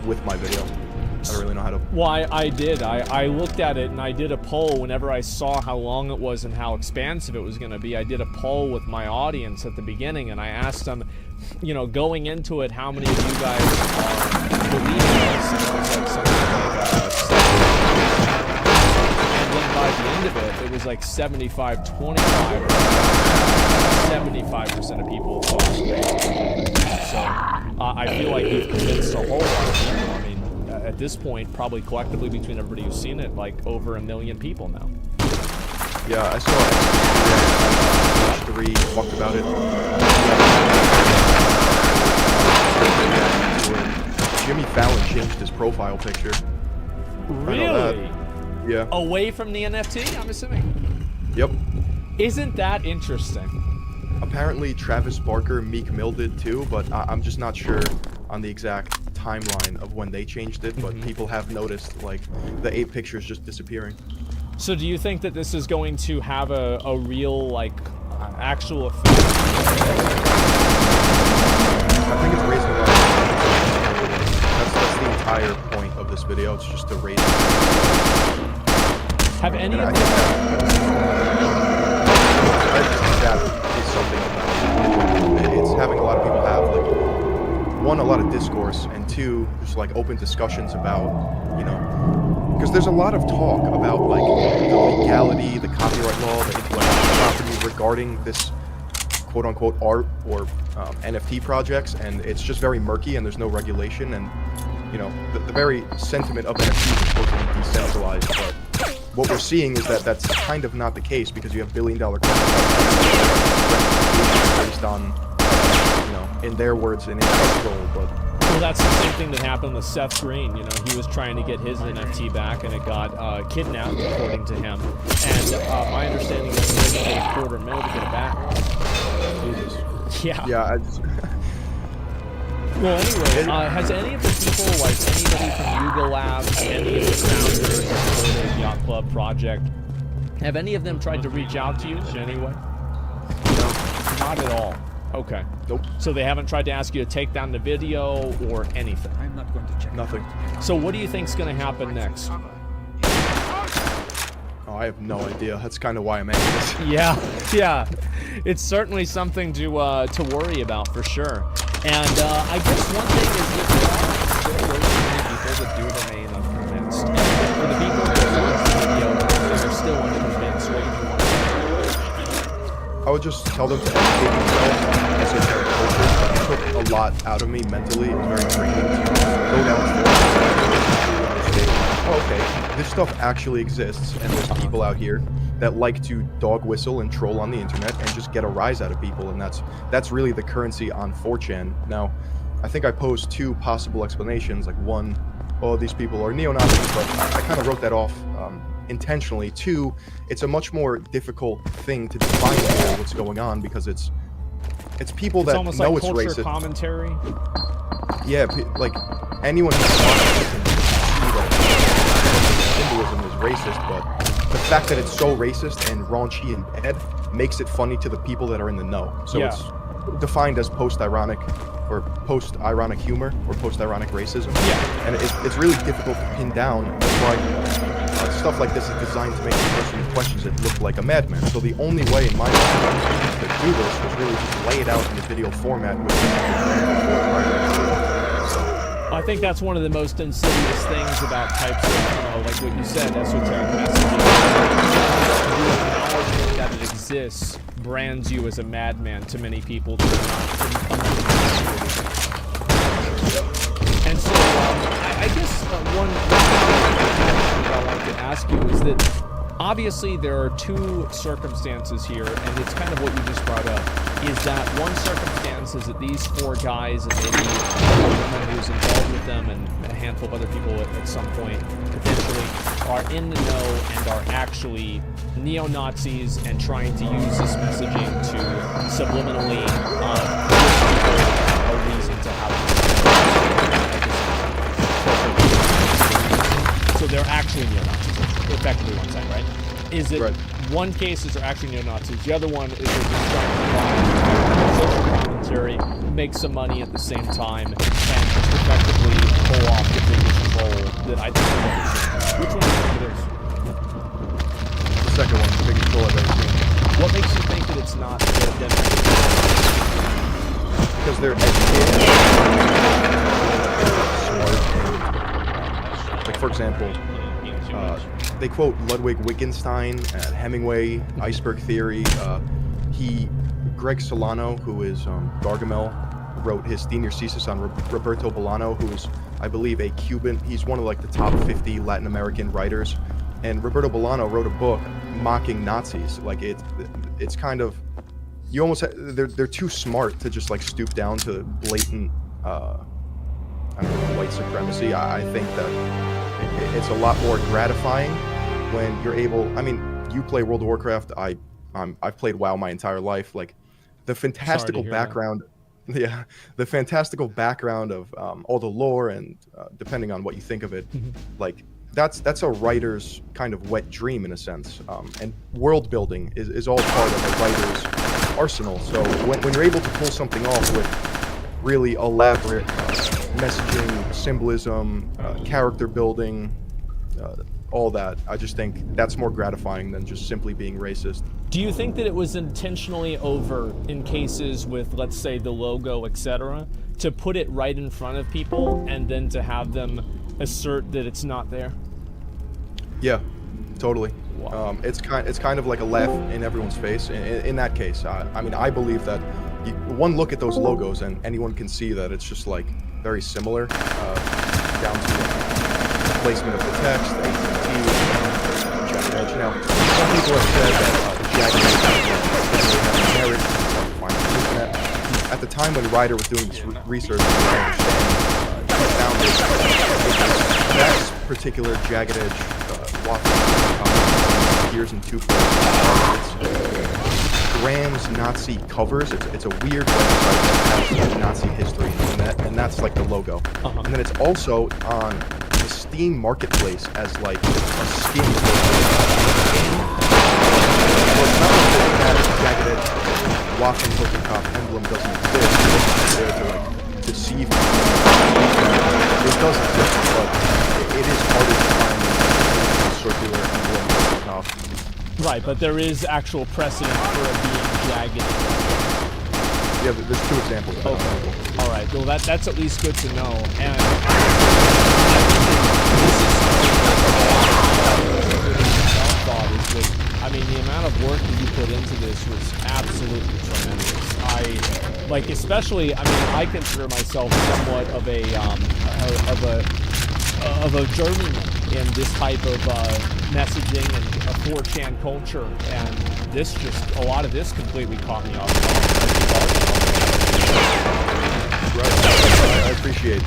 with my video. I don't really know how to... Well, I did. I looked at it and I did a poll whenever I saw how long it was and how expansive it was going to be. I did a poll with my audience at the beginning and I asked them, you know, going into it, how many of you guys are believing this? And it was like something like 70%. And then by the end of it was like 75-25. 75% of people thought it was crazy. So I feel like you've convinced a whole lot of people. I mean, at this point, probably collectively between everybody who's seen it, like over 1 million people now. Yeah, I saw H3 talked about it. Jimmy Fallon changed his profile picture. Really? Yeah. Away from the NFT, I'm assuming? Yep. Isn't that interesting? Apparently Travis Barker, Meek Mill did too, but I'm just not sure on the exact timeline of when they changed it, but people have noticed like the ape pictures just disappearing. So do you think that this is going to have a real like actual effect? I think it's raising the level. That's the entire point of this video. It's just to raise Have any of that is something it's having a lot of people have like one, a lot of discourse, and two, just like open discussions about, you know, because there's a lot of talk about like the legality, the copyright law, the intellectual property regarding this quote-unquote art or NFT projects, and it's just very murky and there's no regulation, and you know, the very sentiment of NFTs is supposed to be decentralized, but what we're seeing is that that's kind of not the case because you have billion-dollar companies based on, you know, in their words, an intellectual, but Well, that's the same thing that happened with Seth Green. You know, he was trying to get his NFT back, and it got kidnapped, according to him. And my understanding is he didn't pay $250,000 to get it back. Jesus. Yeah. Yeah. I just... Well, anyway, has any of the people, like anybody from Yuga Labs, any of the founders of the Bored Ape Yacht Club project, have any of them tried to reach out to you in any way? No, not at all. Okay. Nope. So they haven't tried to ask you to take down the video or anything? I'm not going to check. Nothing. So what do you think's going to happen next? Oh, I have no idea. That's kind of why I'm anxious. Yeah, yeah. It's certainly something to worry about for sure. And I guess one thing is that there are still those people that do remain unconvinced. And for the people that watch the video, they're still unconvinced. What do you want? I would just tell them to educate themselves on esoteric culture. It took a lot out of me mentally. It was very draining to go down the oh, okay, this stuff actually exists, and there's people out here that like to dog whistle and troll on the internet and just get a rise out of people, and that's really the currency on 4chan. Now, I think I posed 2 possible explanations, like 1, oh, these people are neo-Nazis, but I kind of wrote that off intentionally. 2, it's a much more difficult thing to define here, what's going on, because it's people that know like it's racist. Commentary. Yeah, like anyone who's watching it can see that symbolism is racist, but the fact that it's so racist and raunchy and bad makes it funny to the people that are in the know. So Yeah. it's defined as post-ironic humor or post-ironic racism. Yeah. And it's really difficult to pin down. That's why stuff like this is designed to make the person who questions it look like a madman. So the only way, in my opinion, to do this was really just lay it out in the video format with I think that's one of the most insidious things about types of, like what you said, esoteric messaging. The acknowledgement that it exists brands you as a madman to many people. And so, I guess one thing I wanted to ask you is that obviously there are 2 circumstances here, and it's kind of what you just brought up, is that one circumstance is that these 4 guys and maybe a woman who's involved with them and a handful of other people at some point potentially are in the know and are actually neo-Nazis and trying to use this messaging to subliminally give people a reason to have so they're actually neo-Nazis, effectively one side, right? Is it one case is they're actually neo-Nazis, the other one is they're just trying to social commentary, make some money at the same time, and just effectively pull off the biggest role that I think I've ever seen. Which one do you think it is? the second one, the biggest troll I've ever seen. What makes you think that it's not them? Because they're educated, smart, and, like for example, they quote Ludwig Wittgenstein, Hemingway, Iceberg Theory. Greg Solano, who is Gargamel, wrote his senior thesis on Roberto Bolaño, who is, I believe, a Cuban. He's one of like the top 50 Latin American writers. And Roberto Bolaño wrote a book mocking Nazis. Like it's kind of, you almost they're too smart to just like stoop down to blatant, I don't know, white supremacy. I think that it's a lot more gratifying when you're able. I mean, you play World of Warcraft. I've played WoW my entire life. Like the fantastical background. Yeah, the fantastical background of all the lore and depending on what you think of it, like that's a writer's kind of wet dream in a sense. And world building is all part of a writer's arsenal. So when you're able to pull something off with really elaborate messaging, symbolism, character building, all that, I just think that's more gratifying than just simply being racist. Do you think that it was intentionally over in cases with, let's say, the logo, etc., to put it right in front of people and then to have them assert that it's not there? Yeah, totally. Wow. It's kind of like a laugh in everyone's face. In that case, I mean, I believe that one look at those logos and anyone can see that it's just like very similar, down to the placement of the text, the AT&T, Jagged Edge. Now, some people have said that the Jagged Edge doesn't really have merit. At the time when Ryder was doing this research, I understand That particular Jagged Edge waffle appears in 2 places. It's Graham's Nazi Covers. It's a weird website that has Nazi history, and that's like the logo. And then it's also on the Steam Marketplace as like a skin. So it's not like that Jagged Edge waffle looking top emblem doesn't exist. It's there to like deceive you. It does exist, but it is harder to find a circular emblem top. Right, but there is actual precedent for it being jagged. Yeah, there's 2 examples. Okay. All right. Well, that's at least good to know. And I mean, the amount of work that you put into this was absolutely tremendous. Especially, I mean, I consider myself somewhat of a journeyman in this type of messaging and 4chan culture, and a lot of this completely caught me off guard. Right. I appreciate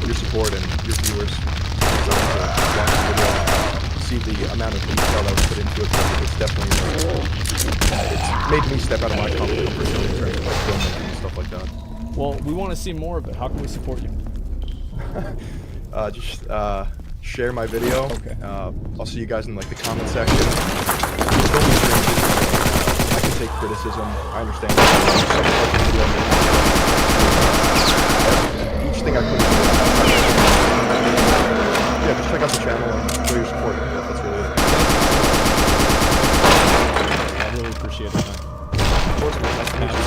your support and your viewers watch the video. See the amount of detail that was put into it. It's definitely it's made me step out of my comfort zone in terms of like filmmaking and stuff like that. Well, we want to see more of it. How can we support you? Just share my video. Okay. I'll see you guys in like the comment section. Don't be crazy. I can take criticism. I understand. Each thing I put into yeah, just check out the channel and show your support. That's really it. I really appreciate it, man. Of course, man. Nice to meet you.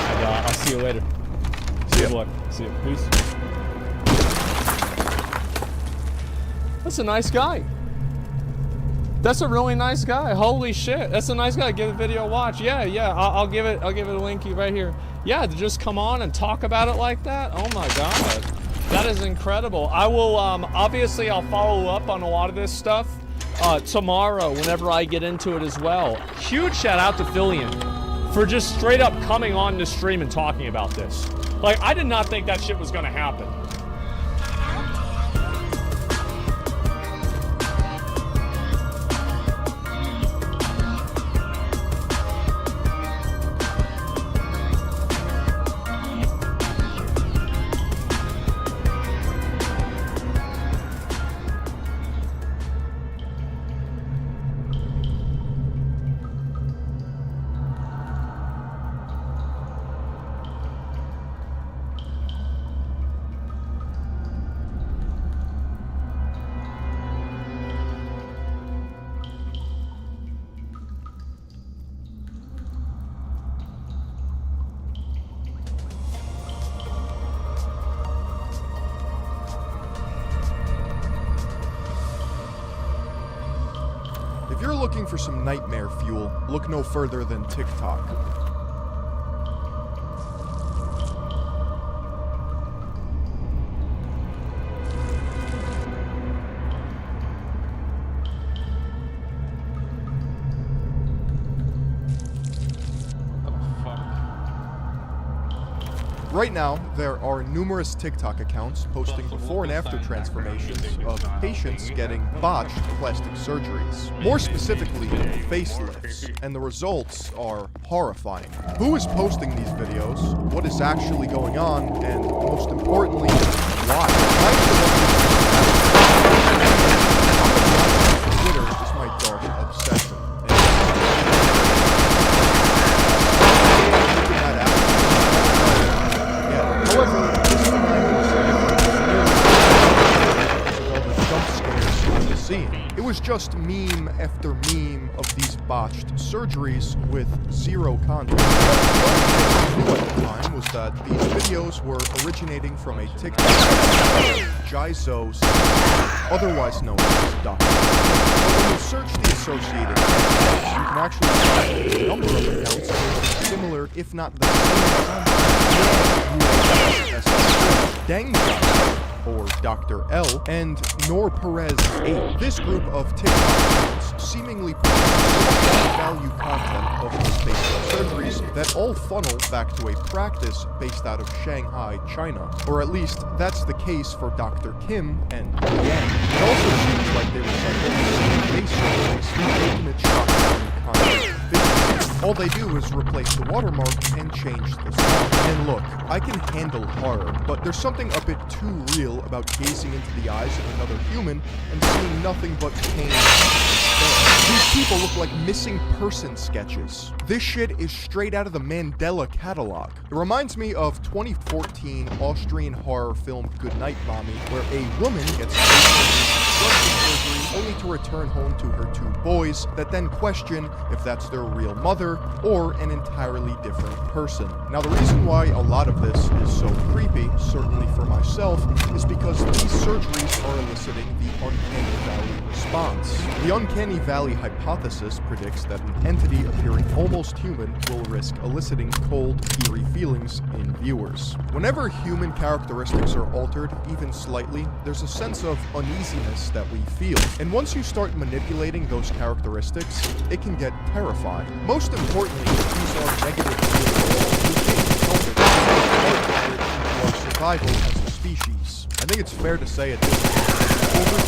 And, I'll see you later. See ya. Good luck. See you. Peace. That's a nice guy. That's a really nice guy. Holy shit. That's a nice guy. Give the video a watch. Yeah. I'll give it a link right here. Yeah, to just come on and talk about it like that. Oh my god. That is incredible. I will obviously I'll follow up on a lot of this stuff tomorrow whenever I get into it as well. Huge shout out to Fillion for just straight up coming on the stream and talking about this. Like, I did not think that shit was gonna happen. If you're looking for some nightmare fuel, look no further than TikTok. Right now, there are numerous TikTok accounts posting before and after transformations of patients getting botched plastic surgeries. More specifically, facelifts, and the results are horrifying. Who is posting these videos, what is actually going on, and most importantly, why? Twitter is my dark obsession. However, this time was the jump scares I was seeing. It was just meme after meme of these botched surgeries with zero context. What I knew at the time was that these videos were originating from a TikTok Jaizo, otherwise known as Doctor. But when you search the associated tags, you can actually find a number of accounts with similar, if not the same, Deng or Dr. L, and Nor Perez 8. This group of TikTok seemingly provides value content of the facial surgeries that all funnel back to a practice based out of Shanghai, China. Or at least, that's the case for Dr. Kim and Yang. It also seems like they resemble the same face surgeries for ultimate shock value content. All they do is replace the watermark and change the sound. And look, I can handle horror, but there's something a bit too real about gazing into the eyes of another human and seeing nothing but pain and despair. These people look like missing person sketches. This shit is straight out of the Mandela catalog. It reminds me of 2014 Austrian horror film Goodnight Mommy, where a woman gets surgery only to return home to her 2 boys that then question if that's their real mother or an entirely different person. Now, the reason why a lot of this is so creepy, certainly for myself, is because these surgeries are eliciting the uncanny valley response. The uncanny valley hypothesis predicts that an entity appearing almost human will risk eliciting cold, eerie feelings in viewers. Whenever human characteristics are altered, even slightly, there's a sense of uneasiness that we feel. And once you start manipulating those characteristics, it can get terrifying. Most importantly, if these are negative feelings, we can't help it to our survival as a species. I think it's fair to say at this point, over 2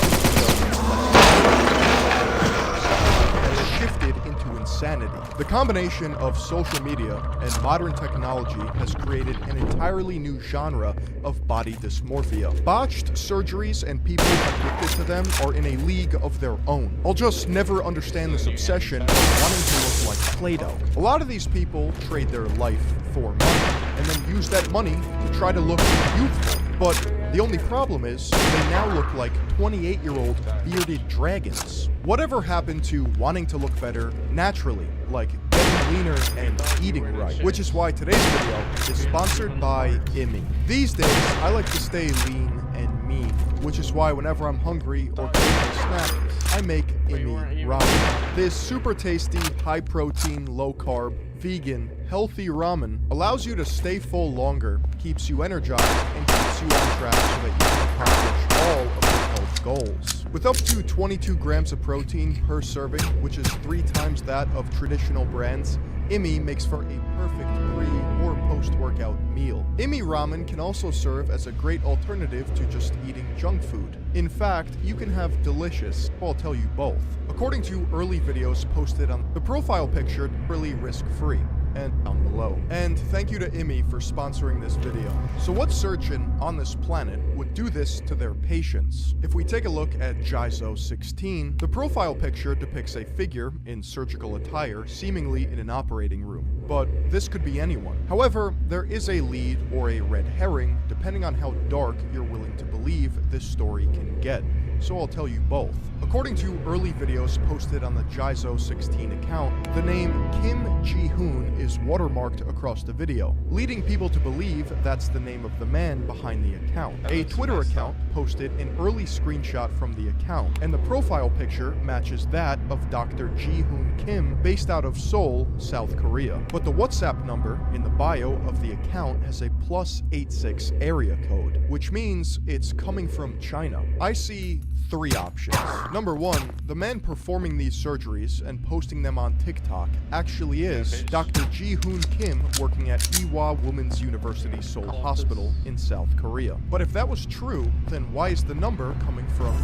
has shifted into insanity. The combination of social media and modern technology has created an entirely new genre of body dysmorphia. Botched surgeries and people addicted to them are in a league of their own. I'll just never understand this obsession of wanting to look like Play-Doh. A lot of these people trade their life for money, and then use that money to try to look youthful. But the only problem is, they now look like 28-year-old bearded dragons. Whatever happened to wanting to look better naturally, like getting leaner and eating right? Which is why today's video is sponsored by IMMY. These days, I like to stay lean and mean, which is why whenever I'm hungry or craving a snack, I make IMMY ramen. This super tasty, high-protein, low-carb, vegan, healthy ramen allows you to stay full longer, keeps you energized, and keeps you on track so that you can accomplish all of your health goals. With up to 22 grams of protein per serving, which is 3 times that of traditional brands, IMMY makes for a perfect pre- or post-workout meal. IMMY ramen can also serve as a great alternative to just eating junk food. In fact, you can have delicious, I'll tell you both. According to early videos posted on the profile picture, really risk-free, and down below. And thank you to IMMY for sponsoring this video. So what surgeon on this planet would do this to their patients? If we take a look at Jizo 16, the profile picture depicts a figure in surgical attire, seemingly in an operating room. But this could be anyone. However, there is a lead or a red herring, depending on how dark you're willing to believe this story can get. So I'll tell you both. According to early videos posted on the Jizo 16 account, the name Kim Ji-hoon is watermarked across the video, leading people to believe that's the name of the man behind the account. A Twitter account posted an early screenshot from the account, and the profile picture matches that of Dr. Ji-hoon Kim, based out of Seoul, South Korea. But the WhatsApp number in the bio of the account has a +86 area code, which means it's coming from China. I see 3 options. Number 1, the man performing these surgeries and posting them on TikTok actually is Dr. Ji-hoon Kim, working at Ewha Women's University Seoul Hospital in South Korea. But if that was true, then why is the number coming from?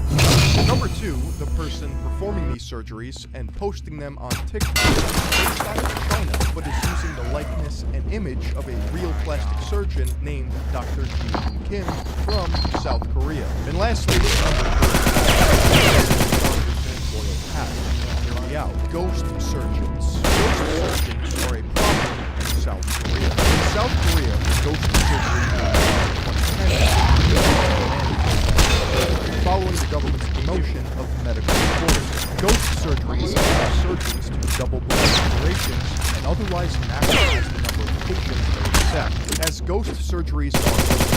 Number 2, the person performing these surgeries and posting them on TikTok based out of China, but is using the likeness and image of a real plastic surgeon named Dr. Ji-hoon Kim from South Korea. And lastly, hear me out. Ghost surgeons. Ghost surgeons are a problem in South Korea. In South Korea, ghost surgery following the government's promotion of medical reporting. Ghost surgeries allow surgeons to double blind operations and otherwise maximize the number of patients they accept. As ghost surgeries are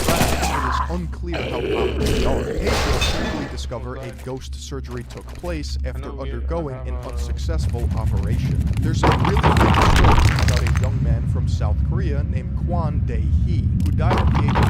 practiced, it is unclear how common they are. Patients usually discover a ghost surgery took place after undergoing an unsuccessful operation. There's a really famous story about a young man from South Korea named Kwon Dae-hee, who died at the age of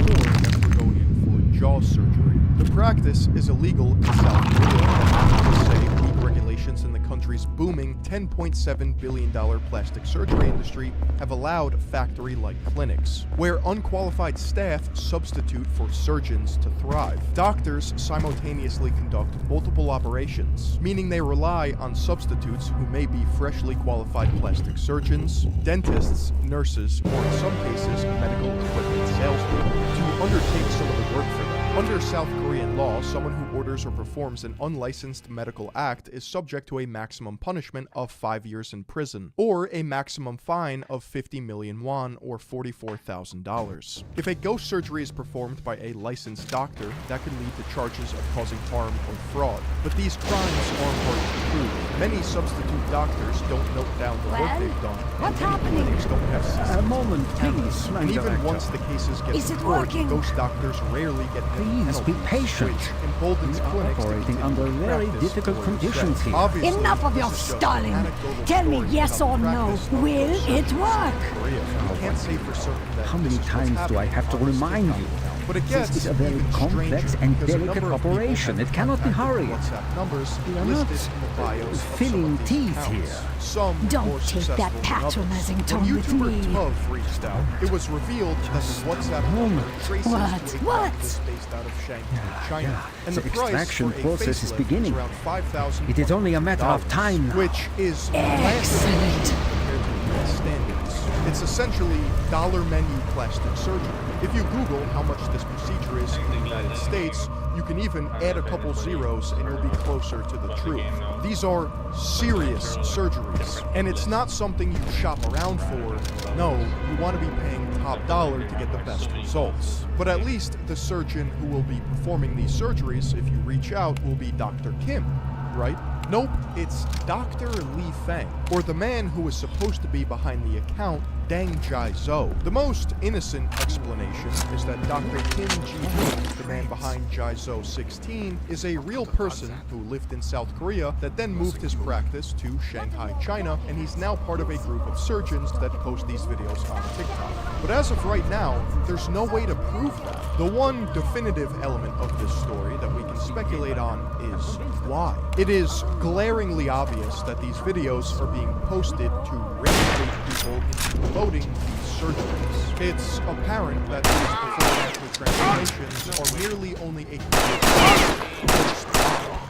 24 after going in for jaw surgery. The practice is illegal in South Korea, and to say weak regulations in the country's booming $10.7 billion plastic surgery industry have allowed factory-like clinics, where unqualified staff substitute for surgeons to thrive. Doctors simultaneously conduct multiple operations, meaning they rely on substitutes who may be freshly qualified plastic surgeons, dentists, nurses, or in some cases, medical equipment salespeople, to undertake some of the work for them. Under South Korean law, someone who orders or performs an unlicensed medical act is subject to a maximum punishment of 5 years in prison, or a maximum fine of 50 million won, or $44,000. If a ghost surgery is performed by a licensed doctor, that could lead to charges of causing harm or fraud. But these crimes are hard to prove. Many substitute doctors don't note down the work they've done, and many clinics don't have CCTV A moment, please, and even director. once the cases get Is it reported, working? ghost doctors rarely get Please be patient. which emboldens We are clinics to operating continue under very practice difficult to what is conditions said. here. Obviously, Enough of this your is just an stalling. anecdotal Tell me story yes about or the no. practice of Will ghost it surgery in work? South Korea. You can't say for certain that How this many is what's times do I happening have to on this remind you? TikTok. But it This gets is a very even complex stranger and because a delicate number of people operation. have It cannot be contacted hurried. WhatsApp numbers We are listed not in the bios of some filling of these teeth accounts. here. Some Don't more take that successful than others. patronizing When tone with YouTuber me. Tov reached out, it was revealed that the WhatsApp number traces What? to a What? practice based out of Shanghai, China. And The the price extraction for a process is facelift beginning. around $5,000. It is only a matter of time now. Which is Excellent. compared to US standards. It's essentially dollar menu plastic surgery. If you Google how much this procedure is in the United States, you can even add a couple zeros and you'll be closer to the truth. These are serious surgeries, and it's not something you shop around for. No, you want to be paying top dollar to get the best results. But at least the surgeon who will be performing these surgeries, if you reach out, will be Dr. Kim, right? Nope, it's Dr. Li Feng, or the man who is supposed to be behind the account, Deng Jai-zo. The most innocent explanation is that Dr. Kim Ji-hoon, the man behind Jai-zo 16, is a real person who lived in South Korea that then moved his practice to Shanghai, China, and he's now part of a group of surgeons that post these videos on TikTok. But as of right now, there's no way to prove that. The one definitive element of this story that we can speculate on is why. It is glaringly obvious that these videos are being posted to rage people into promoting these surgeries. It's apparent that these before and after transformations are merely only a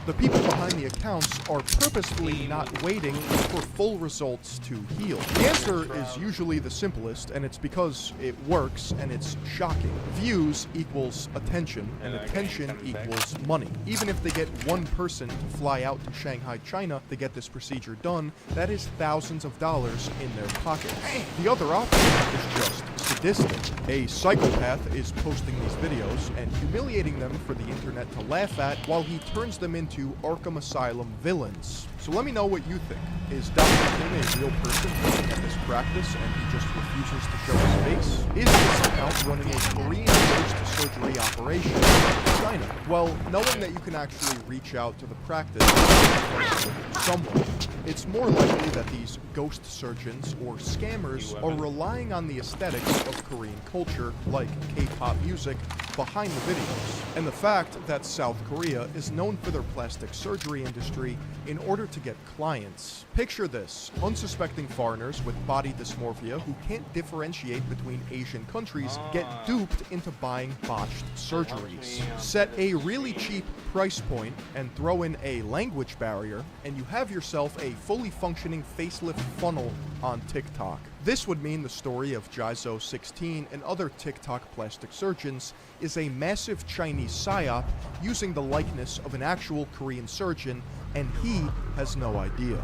the people behind the accounts are purposefully not waiting for full results to heal. The answer is usually the simplest, and it's because it works and it's shocking. Views equals attention, and attention equals money. Even if they get one person to fly out to Shanghai, China to get this procedure done, that is thousands of dollars in their pockets. The other option is just sadistic. A psychopath is posting these videos and humiliating them for the internet to laugh at while he turns them into Arkham Asylum villains. So let me know what you think. Is Dr. Kim a real person working at this practice and he just refuses to show his face? Is this account running a Korean ghost surgery operation in China? Well, knowing that you can actually reach out to the practice someone, it's more likely that these ghost surgeons or scammers are relying on the aesthetics of Korean culture, like K-pop music, behind the videos, and the fact that South Korea is known for their plastic surgery industry in order to get clients. Picture this: unsuspecting foreigners with body dysmorphia who can't differentiate between Asian countries get duped into buying botched surgeries. Set a really cheap price point and throw in a language barrier, and you have yourself a fully functioning facelift funnel on TikTok. This would mean the story of Jai-zo 16 and other TikTok plastic surgeons is a massive Chinese psyop using the likeness of an actual Korean surgeon, and he has no idea.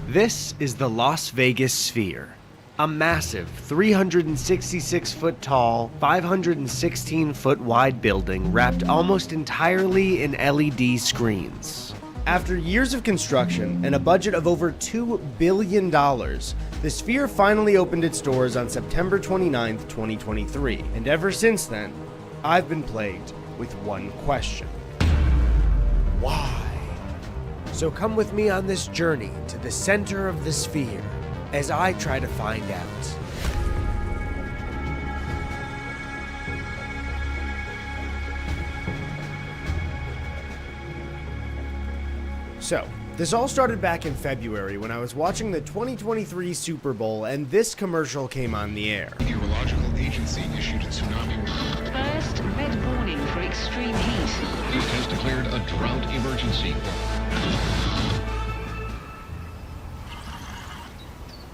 This is the Las Vegas Sphere, a massive 366-foot tall, 516-foot wide building wrapped almost entirely in LED screens. After years of construction and a budget of over $2 billion, the Sphere finally opened its doors on September 29, 2023, and ever since then, I've been plagued with one question. why. So come with me on this journey to the center of the sphere as I try to find out. So, this all started back in February when I was watching the 2023 Super Bowl and this commercial came on the air. Meteorological Agency issued a tsunami warning. First, red warning for extreme heat. It has declared a drought emergency.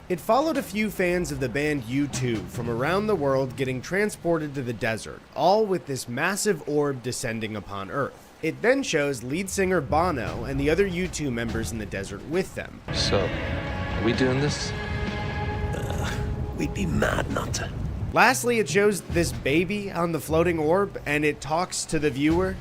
It followed a few fans of the band U2 from around the world getting transported to the desert, all with this massive orb descending upon Earth. It then shows lead singer Bono and the other U2 members in the desert with them. So, are we doing this? We'd be mad not to. Lastly, it shows this baby on the floating orb and it talks to the viewer.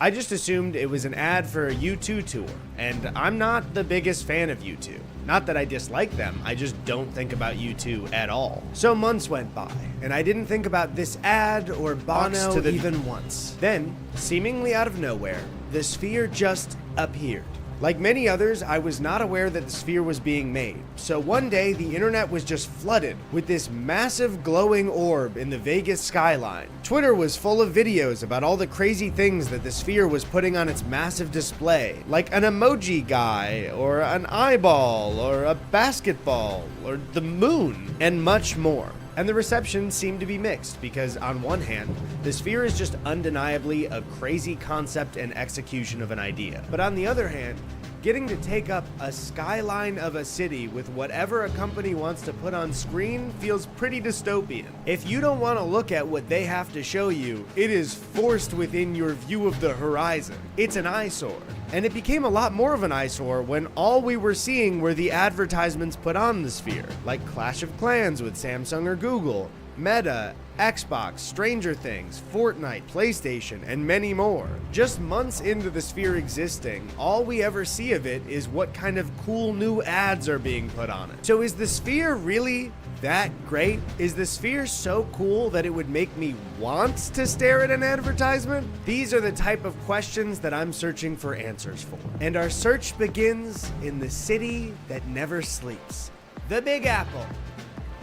I just assumed it was an ad for a U2 tour, and I'm not the biggest fan of U2. Not that I dislike them, I just don't think about U2 at all. So months went by, and I didn't think about this ad or Bono even once. Then, seemingly out of nowhere, the sphere just appeared. Like many others, I was not aware that the sphere was being made. So one day, the internet was just flooded with this massive glowing orb in the Vegas skyline. Twitter was full of videos about all the crazy things that the sphere was putting on its massive display, like an emoji guy, or an eyeball, or a basketball, or the moon, and much more. And the reception seemed to be mixed because, on one hand, the sphere is just undeniably a crazy concept and execution of an idea. But on the other hand, getting to take up a skyline of a city with whatever a company wants to put on screen feels pretty dystopian. If you don't want to look at what they have to show you, it is forced within your view of the horizon. It's an eyesore. And it became a lot more of an eyesore when all we were seeing were the advertisements put on the sphere, like Clash of Clans with Samsung or Google, Meta, Xbox, Stranger Things, Fortnite, PlayStation, and many more. Just months into the sphere existing, all we ever see of it is what kind of cool new ads are being put on it. So is the sphere really that great? Is the sphere so cool that it would make me want to stare at an advertisement? These are the type of questions that I'm searching for answers for. And our search begins in the city that never sleeps. The Big Apple,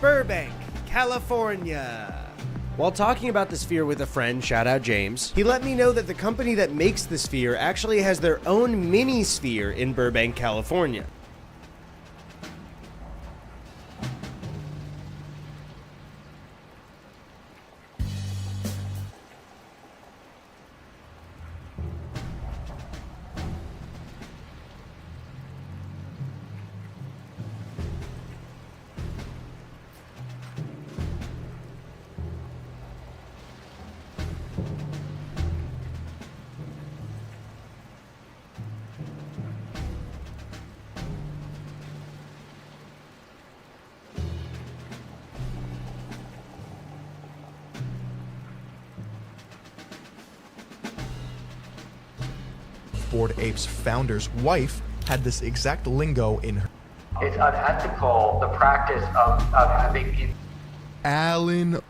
Burbank, California. While talking about the sphere with a friend, shout out James, he let me know that the company that makes the sphere actually has their own mini sphere in Burbank, California. Bored Apes founder's wife had this exact lingo in her. It's unethical, the practice of having people. Alan.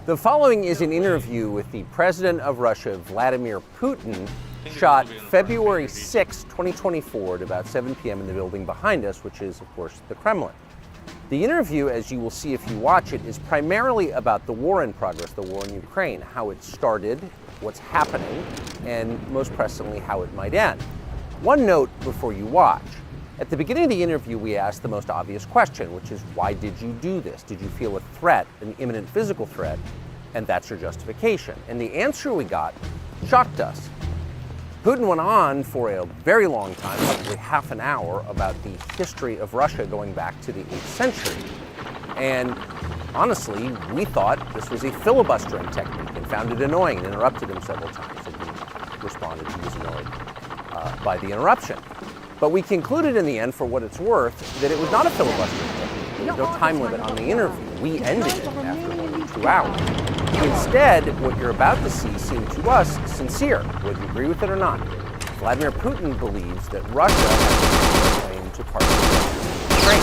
The following is an interview with the President of Russia, Vladimir Putin, shot February 6, 2024 at about 7 p.m. in the building behind us, which is, of course, the Kremlin. The interview, as you will see if you watch it, is primarily about the war in progress, the war in Ukraine, how it started, what's happening, and most pressingly, how it might end. One note before you watch. At the beginning of the interview, we asked the most obvious question, which is, why did you do this? Did you feel a threat, an imminent physical threat? And that's your justification. And the answer we got shocked us. Putin went on for a very long time, probably half an hour, about the history of Russia going back to the 8th century. And honestly, we thought this was a filibustering technique and found it annoying and interrupted him several times. responded. He was annoyed by the interruption. But we concluded in the end, for what it's worth, that it was not a filibuster. There was no time limit on the interview. We ended it after more than 2 hours. Instead, what you're about to see seemed to us sincere, whether you agree with it or not. Vladimir Putin believes that Russia has a claim to part of Ukraine.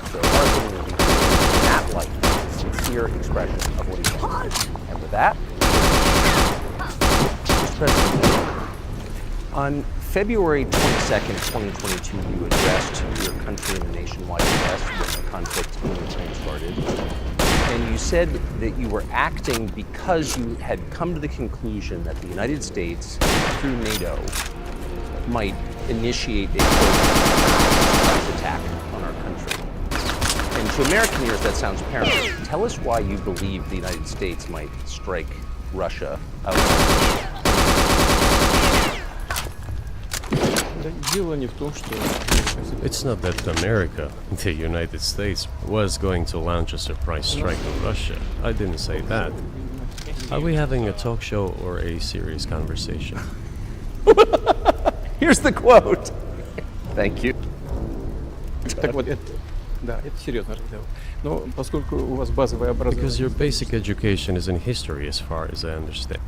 So our opinion would be in that light, a sincere expression of what he wants. And with that, Mr. President, on February 22nd, 2022, you addressed your country in a nationwide address when the conflict in Ukraine started. And you said that you were acting because you had come to the conclusion that the United States, through NATO, might initiate a surprise attack on our country. And to American ears, that sounds paranoid. Tell us why you believe the United States might strike Russia outside. It's not that America, the United States, was going to launch a surprise strike on Russia. I didn't say that. Are we having a talk show or a serious conversation? Here's the quote. Thank you. Because your basic education is in history, as far as I understand.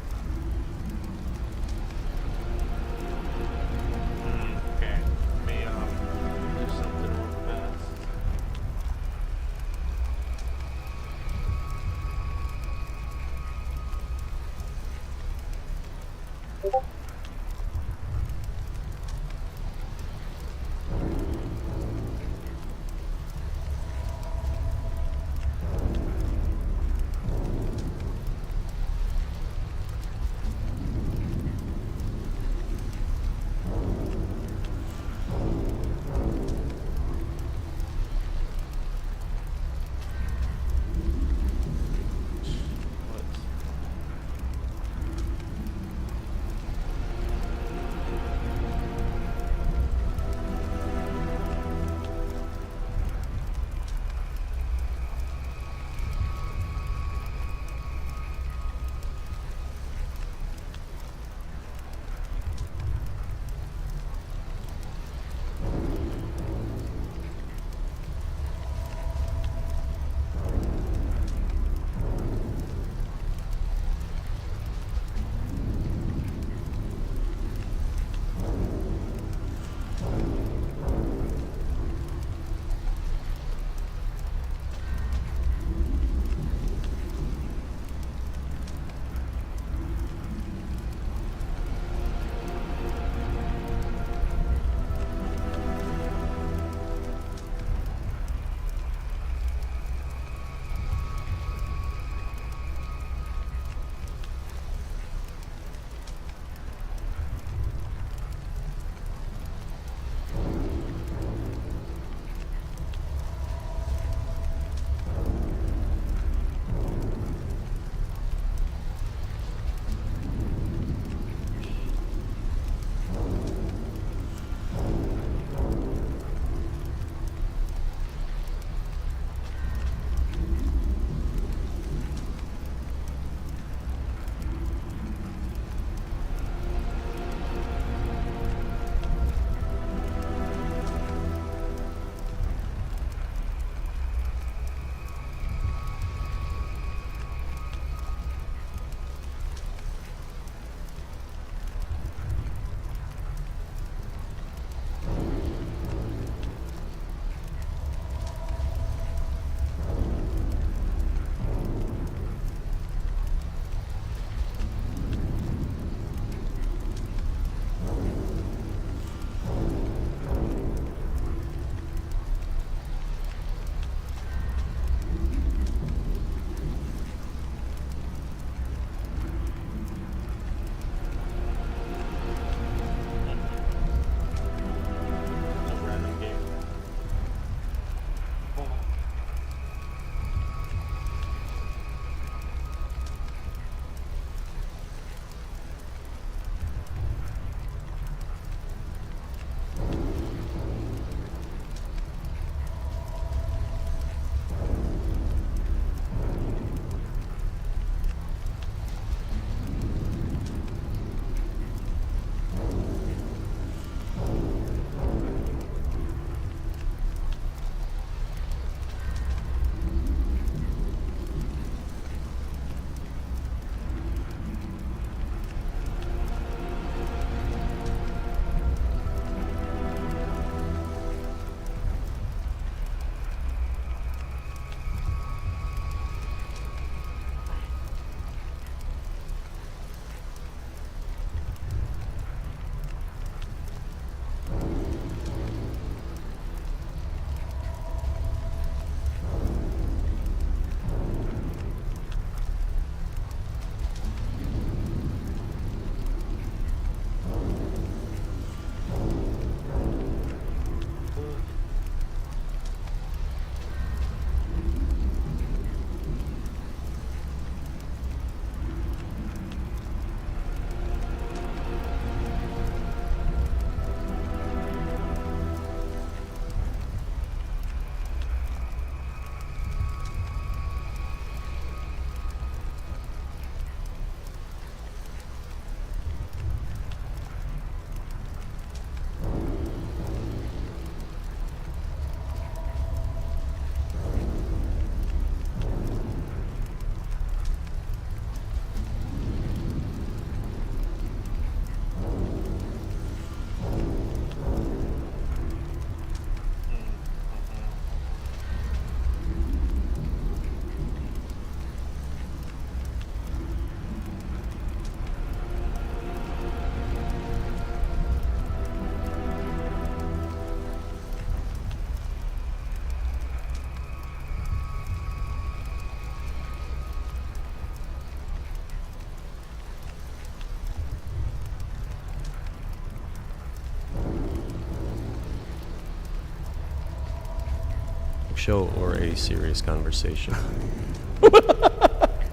show or a serious conversation?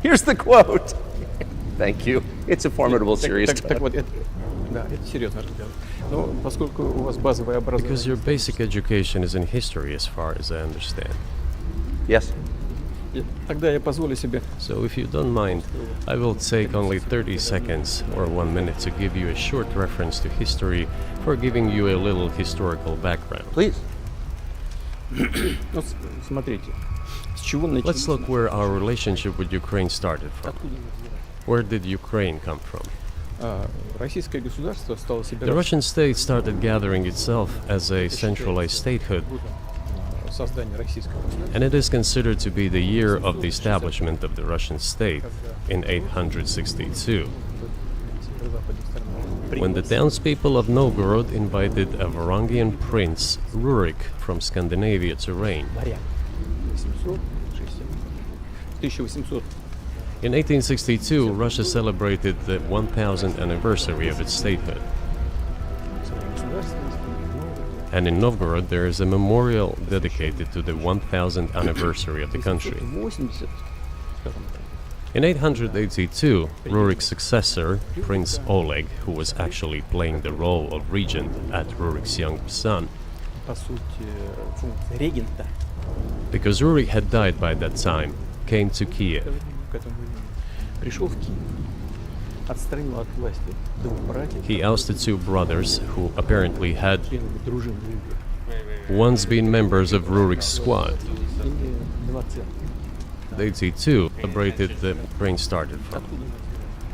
Here's the quote. Thank you. It's a formidable series. Because your basic education is in history, as far as I understand. Yes. So if you don't mind, I will take only 30 seconds or 1 minute to give you a short reference to history for giving you a little historical background. Please. Let's look where our relationship with Ukraine started from. Where did Ukraine come from? The Russian state started gathering itself as a centralized statehood, and it is considered to be the year of the establishment of the Russian state in 862, when the townspeople of Novgorod invited a Varangian prince, Rurik, from Scandinavia to reign. In 1862, Russia celebrated the 1000th anniversary of its statehood. And in Novgorod there is a memorial dedicated to the 1000th anniversary of the country. In 882, Rurik's successor, Prince Oleg, who was actually playing the role of regent at Rurik's young son, because Rurik had died by that time, came to Kiev. He ousted two brothers who apparently had once been members of Rurik's squad. The 82 celebrated the Ukraine started from.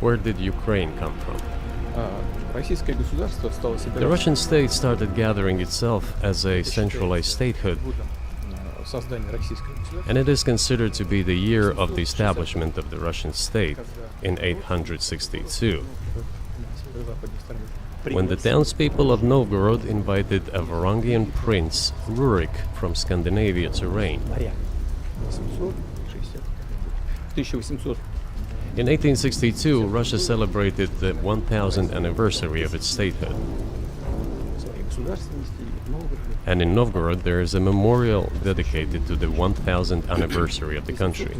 Where did Ukraine come from? The Russian state started gathering itself as a centralized statehood, and it is considered to be the year of the establishment of the Russian state in 862, when the townspeople of Novgorod invited a Varangian prince, Rurik, from Scandinavia to reign. In 1862, Russia celebrated the 1000th anniversary of its statehood. And in Novgorod there is a memorial dedicated to the 1000th anniversary of the country.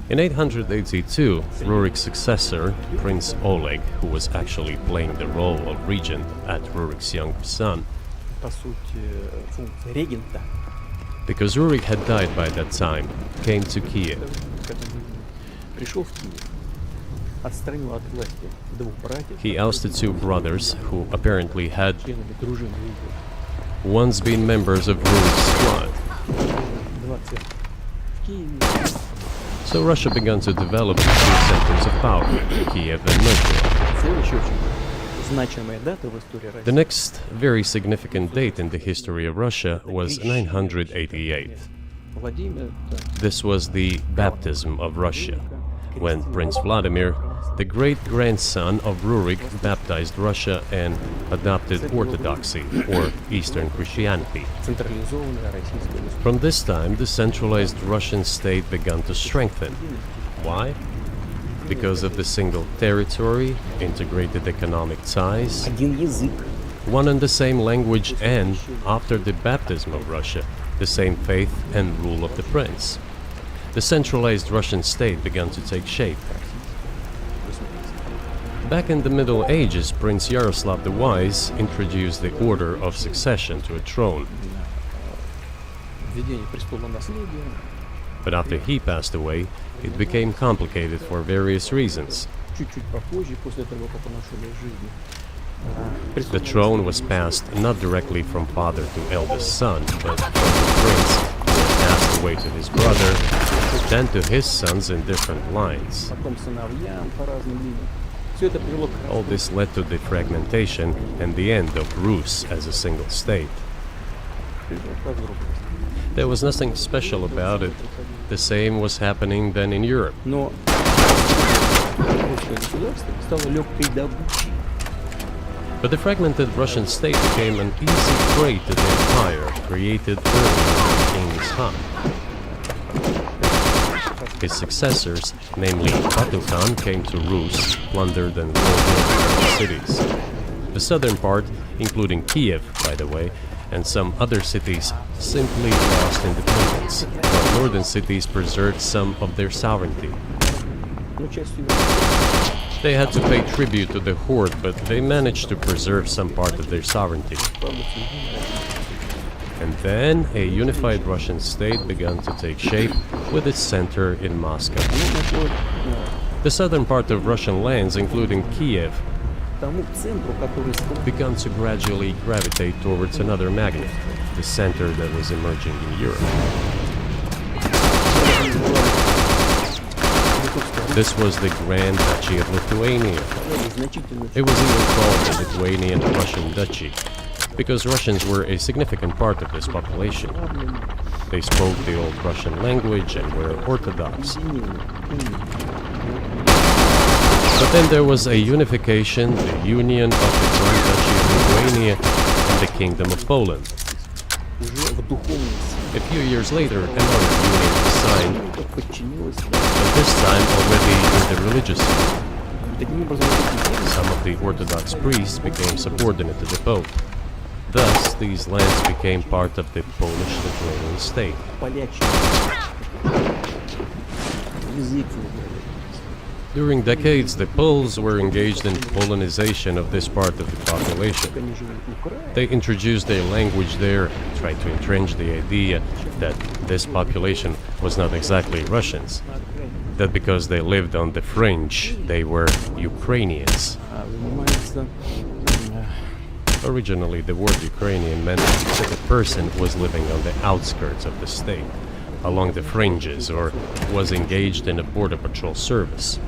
In 882, Rurik's successor, Prince Oleg, who was actually playing the role of regent at Rurik's young son, because Rurik had died by that time, came to Kiev. He ousted two brothers who apparently had once been members of Rurik's squad. So Russia began to develop the two centers of power, Kiev and Novgorod. The next very significant date in the history of Russia was 988. This was the baptism of Russia, when Prince Vladimir, the great-grandson of Rurik, baptized Russia and adopted Orthodoxy, or Eastern Christianity. From this time, the centralized Russian state began to strengthen. Why? Because of the single territory, integrated economic ties, one and the same language, and, after the baptism of Russia, the same faith and rule of the prince. The centralized Russian state began to take shape. Back in the Middle Ages, Prince Yaroslav the Wise introduced the order of succession to a throne. But after he passed away, it became complicated for various reasons. The throne was passed not directly from father to eldest son, but from the prince who had passed away to his brother, then to his sons in different lines. All this led to the fragmentation and the end of Rus as a single state. There was nothing special about it. The same was happening then in Europe. But the fragmented Russian state became an easy prey to the empire created earlier by Genghis Khan. His successors, namely Batu Khan, came to Rus, plundered and rolled over cities. The southern part, including Kiev, by the way, and some other cities simply lost independence, while northern cities preserved some of their sovereignty. They had to pay tribute to the horde, but they managed to preserve some part of their sovereignty. And then a unified Russian state began to take shape with its center in Moscow. The southern part of Russian lands, including Kiev, began to gradually gravitate towards another magnet, the center that was emerging in Europe. This was the Grand Duchy of Lithuania. It was even called the Lithuanian-Russian Duchy, because Russians were a significant part of this population. They spoke the Old Russian language and were Orthodox. But then there was a unification, the union of the Grand Duchy of Lithuania and the Kingdom of Poland. A few years later, another union was signed, but this time already in the religious sphere. Some of the Orthodox priests became subordinate to the Pope. Thus, these lands became part of the Polish-Lithuanian state. During decades, the Poles were engaged in Polonization of this part of the population. They introduced their language there, tried to entrench the idea that this population was not exactly Russians, that because they lived on the fringe, they were Ukrainians. Originally, the word Ukrainian meant that a person was living on the outskirts of the state, along the fringes, or was engaged in a border patrol service.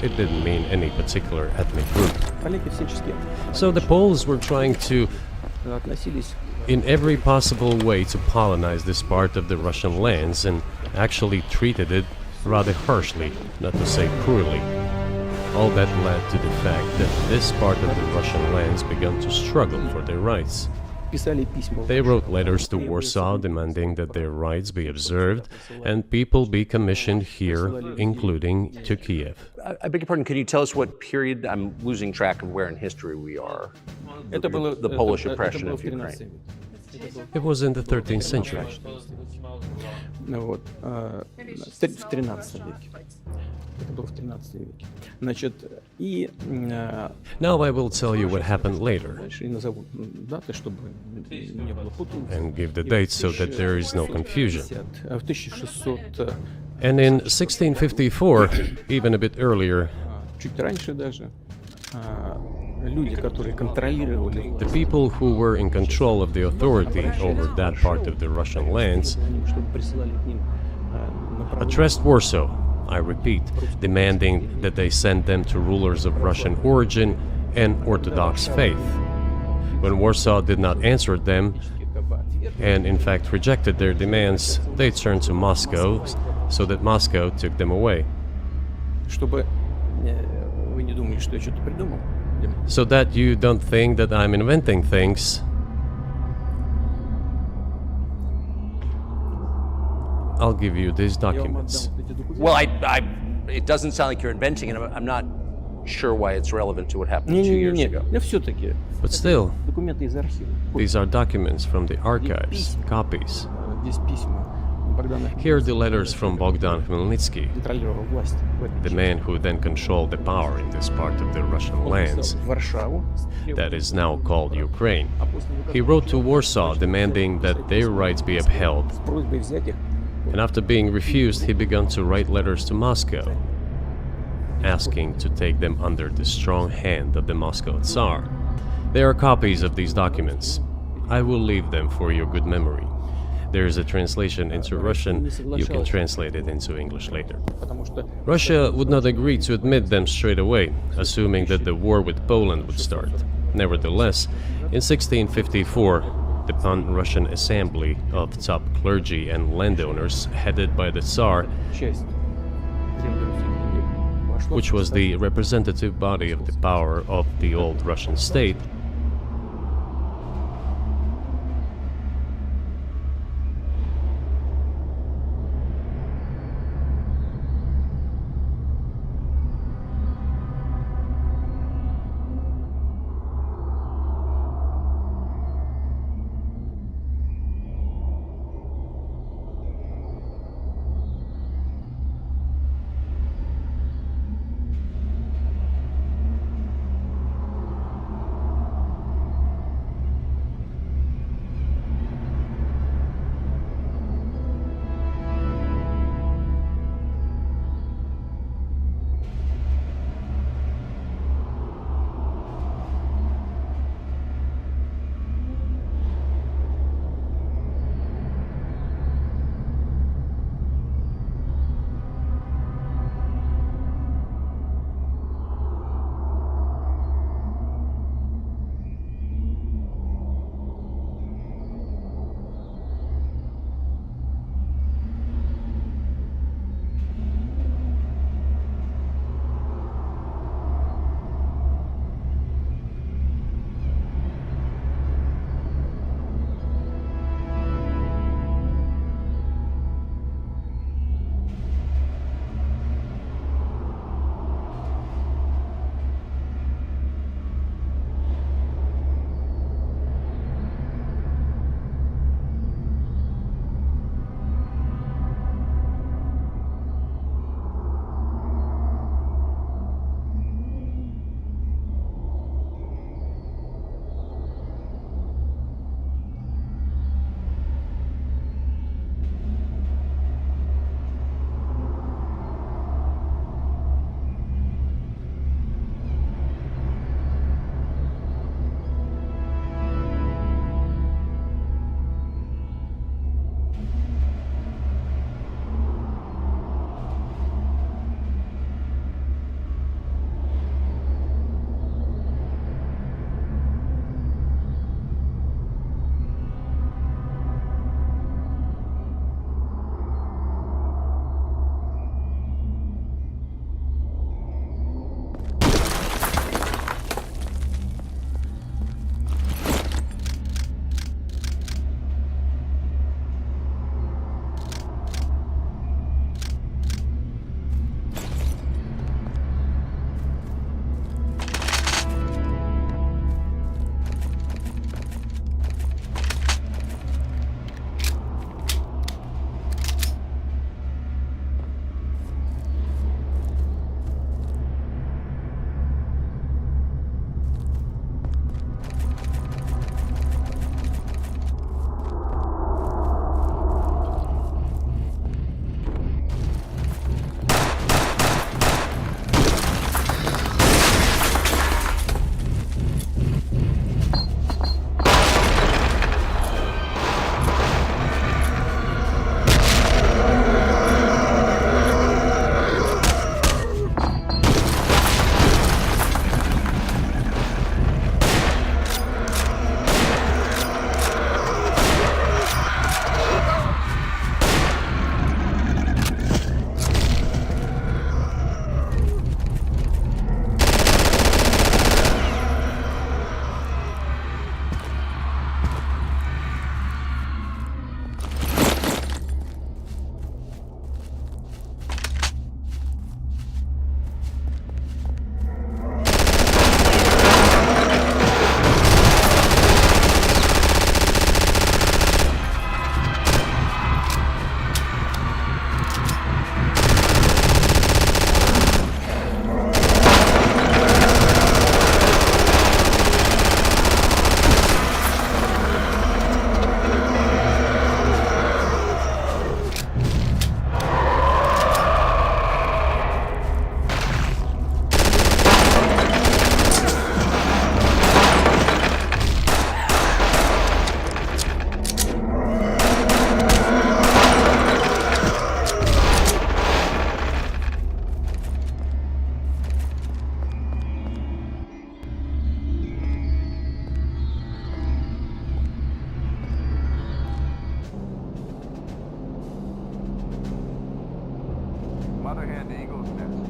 It didn't mean any particular ethnic group. So the Poles were trying to, in every possible way, to colonize this part of the Russian lands, and actually treated it rather harshly, not to say cruelly. All that led to the fact that this part of the Russian lands began to struggle for their rights. They wrote letters to Warsaw demanding that their rights be observed and people be commissioned here, including to Kiev. I beg your pardon, can you tell us what period? I'm losing track of where in history we are. The Polish oppression of Ukraine. It was in the 13th century. Now I will tell you what happened later and give the dates so that there is no confusion. And in 1654, even a bit earlier, the people who were in control of the authority over that part of the Russian lands addressed Warsaw, I repeat, demanding that they send them to rulers of Russian origin and Orthodox faith. When Warsaw did not answer them, and in fact rejected their demands, they turned to Moscow, so that Moscow took them away. So that you don't think that I'm inventing things, I'll give you these documents. Well, it doesn't sound like you're inventing it. I'm not sure why it's relevant to what happened 2 years ago. But still, these are documents from the archives, copies. Here are the letters from Bogdan Khmelnytsky, the man who then controlled the power in this part of the Russian lands that is now called Ukraine. He wrote to Warsaw demanding that their rights be upheld. And after being refused, he began to write letters to Moscow, asking to take them under the strong hand of the Moscow Tsar. There are copies of these documents. I will leave them for your good memory. There is a translation into Russian. You can translate it into English later. Russia would not agree to admit them straight away, assuming that the war with Poland would start. Nevertheless, in 1654, the Pan-Russian Assembly of top clergy and landowners, headed by the Tsar, which was the representative body of the power of the old Russian state,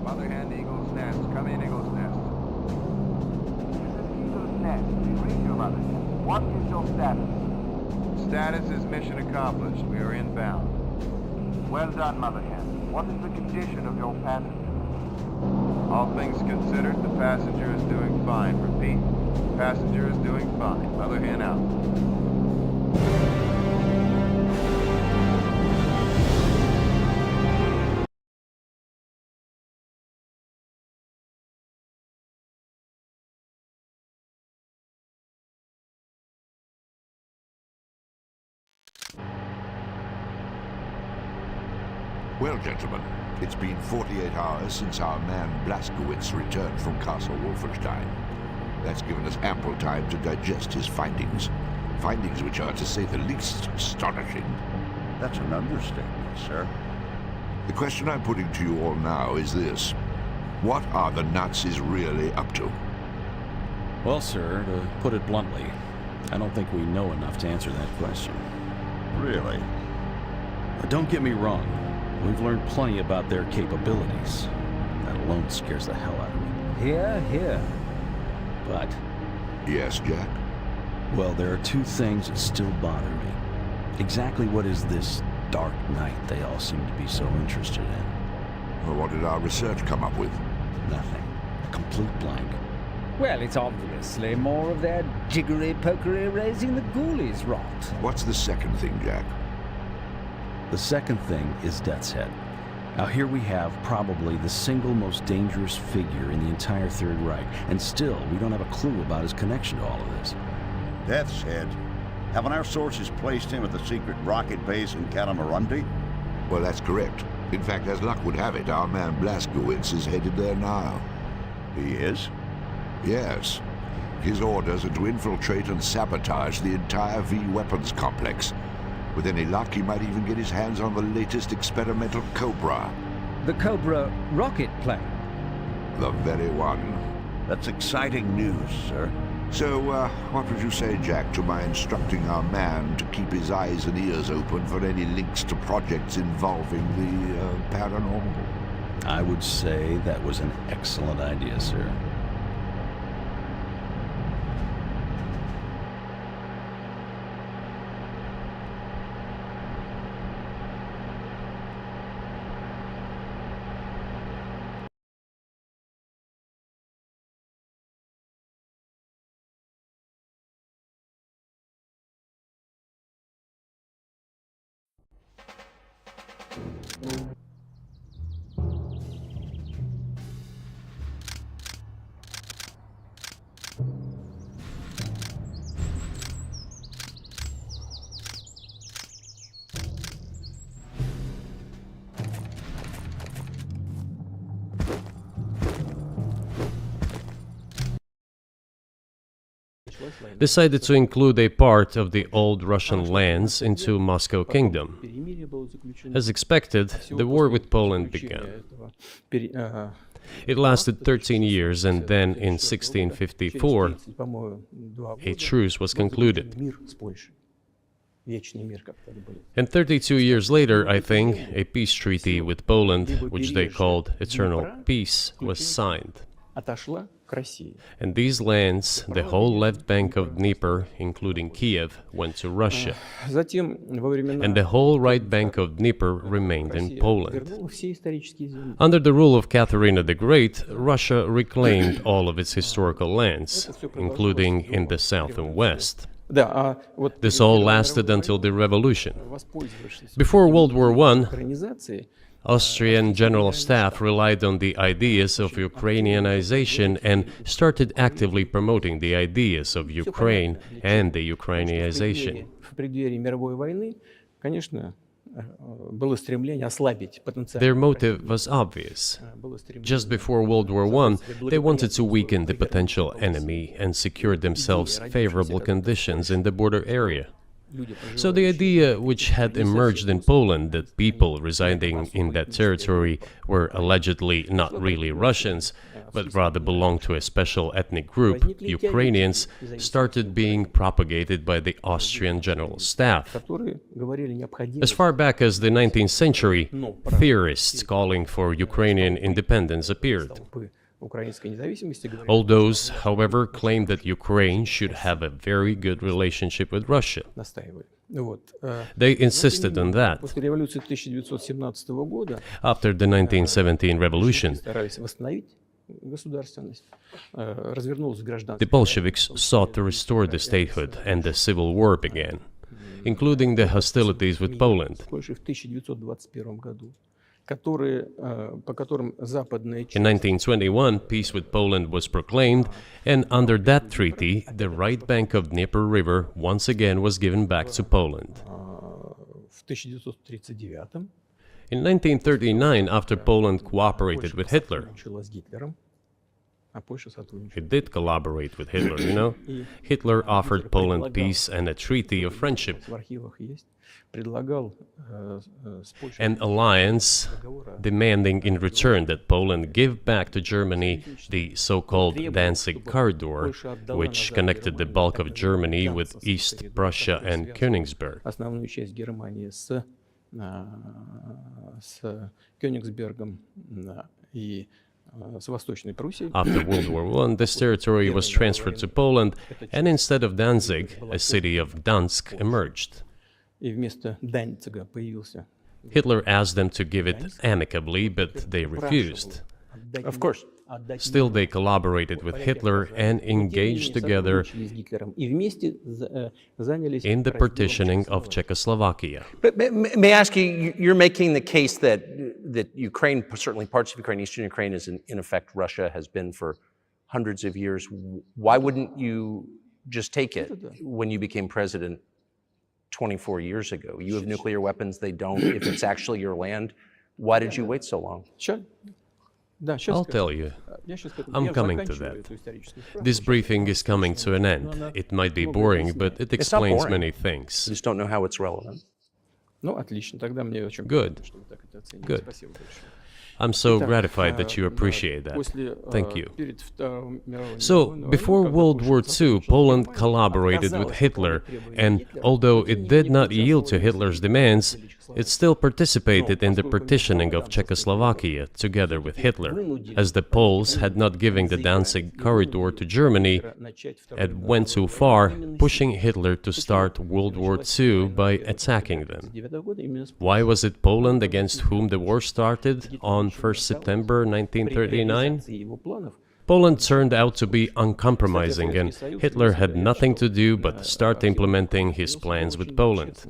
Mother hen, Eagle's Nest. Come in, Eagle's Nest. This is Eagle's Nest. We read you, Mother hen. What is your status? Status is mission accomplished. We are inbound. Well done, Mother hen. What is the condition of your passenger? All things considered, the passenger is doing fine. Repeat. Passenger is doing fine. Mother hen out. Well, gentlemen, it's been 48 hours since our man Blazkowicz returned from Castle Wolfenstein. That's given us ample time to digest his findings. Findings which are, to say the least, astonishing. That's an understatement, sir. The question I'm putting to you all now is this. What are the Nazis really up to? Well, sir, to put it bluntly, I don't think we know enough to answer that question. Really? Don't get me wrong. We've learned plenty about their capabilities. That alone scares the hell out of me. Here, here. But... Yes, Jack? Well, there are two things that still bother me. Exactly what is this dark night they all seem to be so interested in? Well, what did our research come up with? Nothing. A complete blank. Well, it's obviously more of their jiggery-pokery raising the ghoulies rot. What's the second thing, Jack? The second thing is Death's Head. Now here we have probably the single most dangerous figure in the entire Third Reich, and still we don't have a clue about his connection to all of this. Death's Head? Haven't our sources placed him at the secret rocket base in Kalamarundi? Well, that's correct. In fact, as luck would have it, our man Blazkowicz is headed there now. He is? Yes. His orders are to infiltrate and sabotage the entire V-weapons complex. With any luck, he might even get his hands on the latest experimental Cobra. The Cobra rocket plane? The very one. That's exciting news, sir. So, what would you say, Jack, to my instructing our man to keep his eyes and ears open for any links to projects involving the paranormal? I would say that was an excellent idea, sir. decided to include a part of the old Russian lands into Moscow Kingdom. As expected, the war with Poland began. It lasted 13 years, and then in 1654, a truce was concluded. And 32 years later, I think, a peace treaty with Poland, which they called Eternal Peace, was signed. And these lands, the whole left bank of Dnieper, including Kiev, went to Russia. And the whole right bank of Dnieper remained in Poland. Under the rule of Catherine the Great, Russia reclaimed all of its historical lands, including in the south and west. This all lasted until the revolution. Before World War I, Austrian General Staff relied on the ideas of Ukrainianization and started actively promoting the ideas of Ukraine and the Ukrainianization. Their motive was obvious. Just before World War I, they wanted to weaken the potential enemy and secure themselves favorable conditions in the border area. So the idea which had emerged in Poland that people residing in that territory were allegedly not really Russians, but rather belonged to a special ethnic group, Ukrainians, started being propagated by the Austrian General Staff. As far back as the 19th century, theorists calling for Ukrainian independence appeared. All those, however, claimed that Ukraine should have a very good relationship with Russia. They insisted on that. After the 1917 revolution, the Bolsheviks sought to restore the statehood, and the civil war began, including the hostilities with Poland. In 1921, peace with Poland was proclaimed, and under that treaty, the right bank of Dnieper River once again was given back to Poland. In 1939, after Poland cooperated with Hitler, it did collaborate with Hitler, you know? Hitler offered Poland peace and a treaty of friendship. An alliance demanding in return that Poland give back to Germany the so-called Danzig Corridor, which connected the bulk of Germany with East Prussia and Königsberg. After World War I, this territory was transferred to Poland, and instead of Danzig, a city of Gdansk emerged. Hitler asked them to give it amicably, but they refused. Of course. Still, they collaborated with Hitler and engaged together in the partitioning of Czechoslovakia. But may I ask you, you're making the case that Ukraine, certainly parts of Ukraine, Eastern Ukraine, is in effect Russia, has been for hundreds of years. Why wouldn't you just take it when you became president 24 years ago? You have nuclear weapons, they don't. If it's actually your land, why did you wait so long? Sure. I'll tell you. I'm coming to that. This briefing is coming to an end. It might be boring, but it explains many things. I just don't know how it's relevant. Good. Good. I'm so gratified that you appreciate that. Thank you. So, before World War II, Poland collaborated with Hitler, and although it did not yield to Hitler's demands, it still participated in the partitioning of Czechoslovakia together with Hitler, as the Poles had not given the Danzig Corridor to Germany and went too far, pushing Hitler to start World War II by attacking them. Why was it Poland against whom the war started on 1st September 1939? Poland turned out to be uncompromising, and Hitler had nothing to do but start implementing his plans with Poland.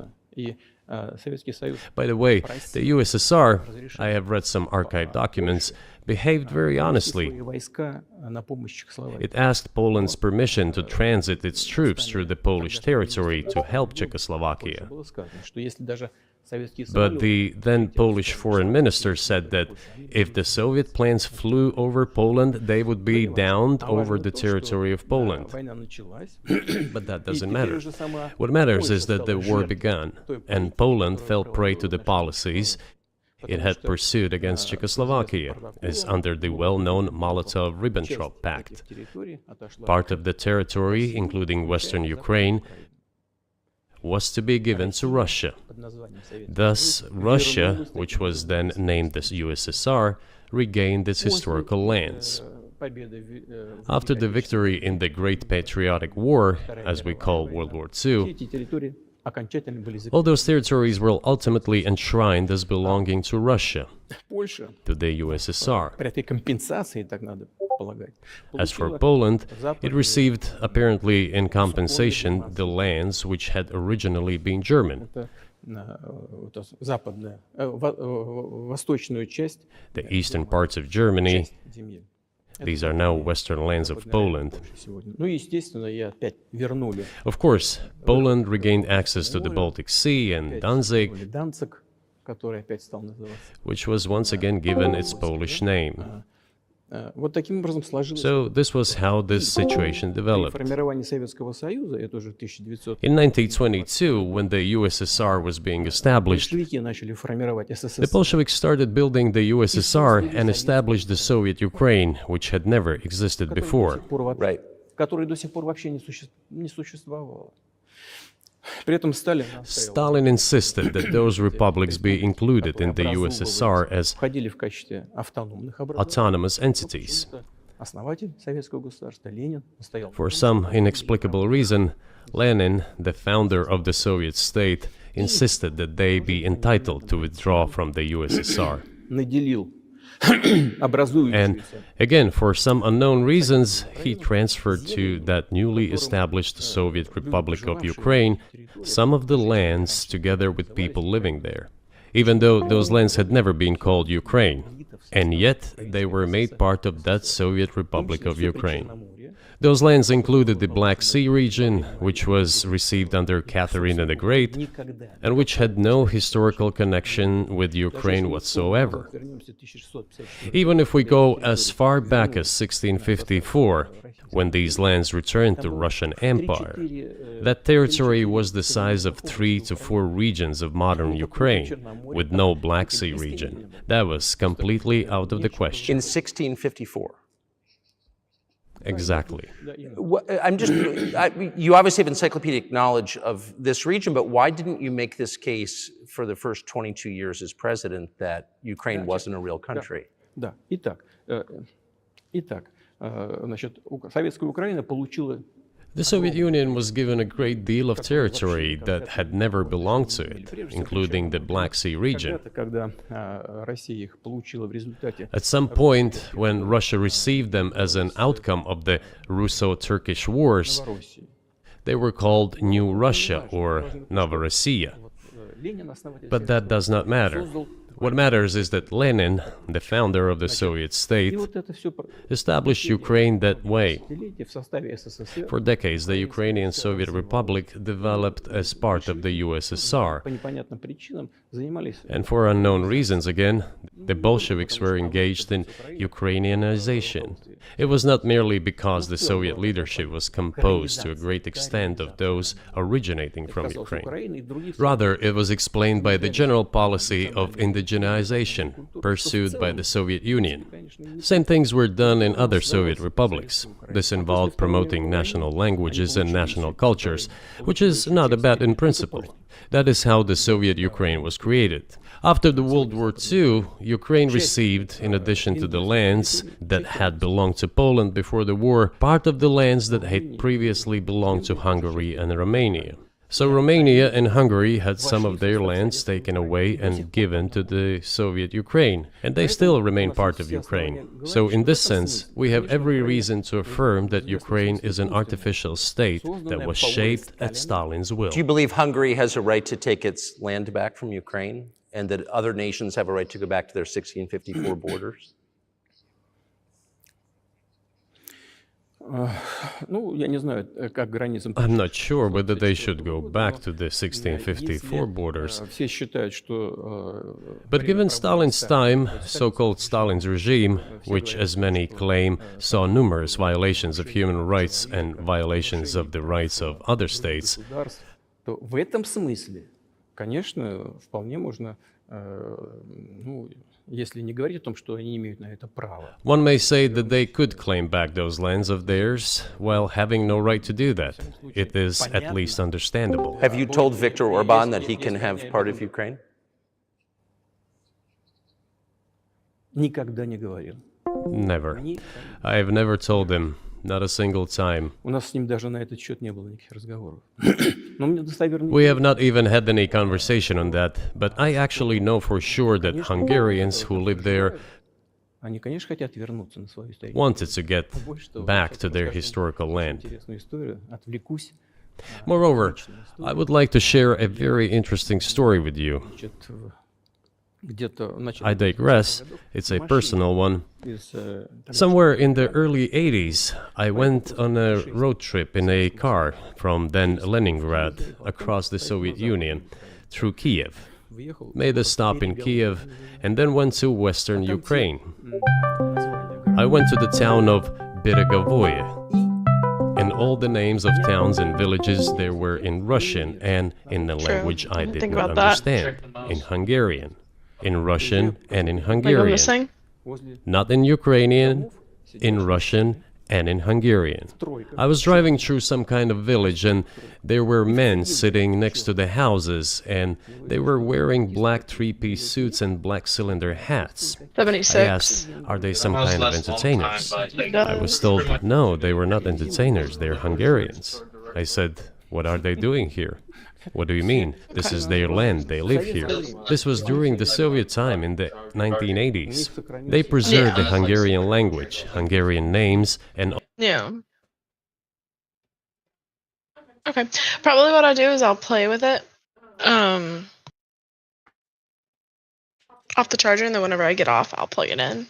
By the way, the USSR, I have read some archive documents, behaved very honestly. It asked Poland's permission to transit its troops through the Polish territory to help Czechoslovakia. But the then Polish foreign minister said that if the Soviet planes flew over Poland, they would be downed over the territory of Poland. But that doesn't matter. What matters is that the war began, and Poland fell prey to the policies it had pursued against Czechoslovakia, as under the well-known Molotov-Ribbentrop Pact. Part of the territory, including western Ukraine, was to be given to Russia. Thus, Russia, which was then named the USSR, regained its historical lands. After the victory in the Great Patriotic War, as we call World War II, all those territories were ultimately enshrined as belonging to Russia, to the USSR. As for Poland, it received, apparently in compensation, the lands which had originally been German. The eastern parts of Germany, these are now western lands of Poland. Of course, Poland regained access to the Baltic Sea and Danzig, which was once again given its Polish name. So this was how this situation developed. In 1922, when the USSR was being established, the Bolsheviks started building the USSR and established the Soviet Ukraine, which had never existed before. Right. Stalin insisted that those republics be included in the USSR as autonomous entities. For some inexplicable reason, Lenin, the founder of the Soviet state, insisted that they be entitled to withdraw from the USSR. And again, for some unknown reasons, he transferred to that newly established Soviet Republic of Ukraine some of the lands together with people living there, even though those lands had never been called Ukraine, and yet they were made part of that Soviet Republic of Ukraine. Those lands included the Black Sea region, which was received under Catherine the Great, and which had no historical connection with Ukraine whatsoever. Even if we go as far back as 1654, when these lands returned to Russian Empire, that territory was the size of 3 to 4 regions of modern Ukraine, with no Black Sea region. That was completely out of the question. In 1654. Exactly. You obviously have encyclopedic knowledge of this region, but why didn't you make this case for the first 22 years as president that Ukraine wasn't a real country? The Soviet Union was given a great deal of territory that had never belonged to it, including the Black Sea region. At some point, when Russia received them as an outcome of the Russo-Turkish Wars, they were called New Russia or Novorossiya. But that does not matter. What matters is that Lenin, the founder of the Soviet state, established Ukraine that way. For decades, the Ukrainian Soviet Republic developed as part of the USSR. And for unknown reasons, again, the Bolsheviks were engaged in Ukrainianization. It was not merely because the Soviet leadership was composed to a great extent of those originating from Ukraine. Rather, it was explained by the general policy of indigenization pursued by the Soviet Union. Same things were done in other Soviet republics. This involved promoting national languages and national cultures, which is not a bad in principle. That is how the Soviet Ukraine was created. After the World War II, Ukraine received, in addition to the lands that had belonged to Poland before the war, part of the lands that had previously belonged to Hungary and Romania. So Romania and Hungary had some of their lands taken away and given to the Soviet Ukraine, and they still remain part of Ukraine. So in this sense, we have every reason to affirm that Ukraine is an artificial state that was shaped at Stalin's will. Do you believe Hungary has a right to take its land back from Ukraine, and that other nations have a right to go back to their 1654 borders? I'm not sure whether they should go back to the 1654 borders. But given Stalin's time, so-called Stalin's regime, which, as many claim, saw numerous violations of human rights and violations of the rights of other states, one may say that they could claim back those lands of theirs while having no right to do that. It is at least understandable. Have you told Viktor Orban that he can have part of Ukraine? Never. I have never told him. Not a single time. We have not even had any conversation on that, but I actually know for sure that Hungarians who live there wanted to get back to their historical land. Moreover, I would like to share a very interesting story with you. I digress, it's a personal one. Somewhere in the early 80s, I went on a road trip in a car from then Leningrad across the Soviet Union through Kiev. Made a stop in Kiev and then went to western Ukraine. I went to the town of Beregavoye. And all the names of towns and villages there were in Russian and in a language I did not understand, in Hungarian, in Russian and in Hungarian, not in Ukrainian, in Russian and in Hungarian. I was driving through some kind of village and there were men sitting next to the houses and they were wearing black three-piece suits and black cylinder hats. 76. I asked, are they some kind of entertainers? I was told, no, they were not entertainers, they're Hungarians. I said, what are they doing here? What do you mean? This is their land, they live here. This was during the Soviet time in the 1980s. They preserved the Hungarian language, Hungarian names, and... Yeah. Okay. Probably what I'll do is I'll play with it. Off the charger, and then whenever I get off, I'll plug it in.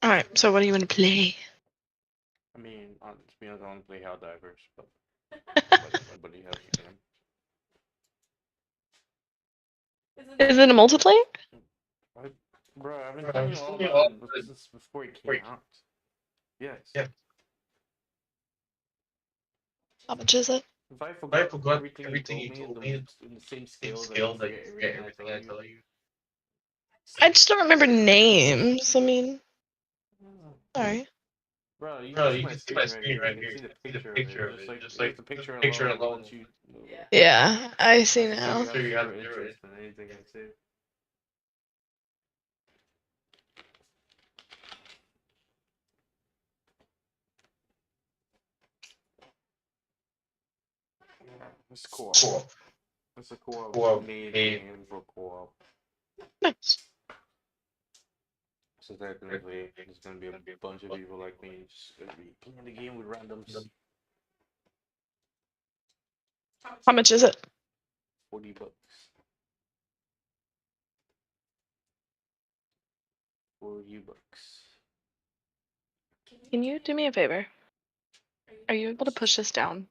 Alright, so what do you want to play? I mean, to be honest, I want to play Helldivers, but nobody has the game. Is it a multiplayer? Bro, I've been telling you all about this before it came out. Yes. Yeah. How much is it? If I forgot everything you told me in the same scale that you forget everything I tell you. I just don't remember names. I mean, sorry. Bro, you can see my screen right here. You can see the picture of it. Just like the picture alone. Yeah, I see now. I'm sure you have interest in anything I say. It's cool. It's a co-op made game for co-op. Nice. So technically, there's gonna be a bunch of people like me just gonna be playing the game with randoms. How much is it? $40. $40. Can you do me a favor? Are you able to push this down?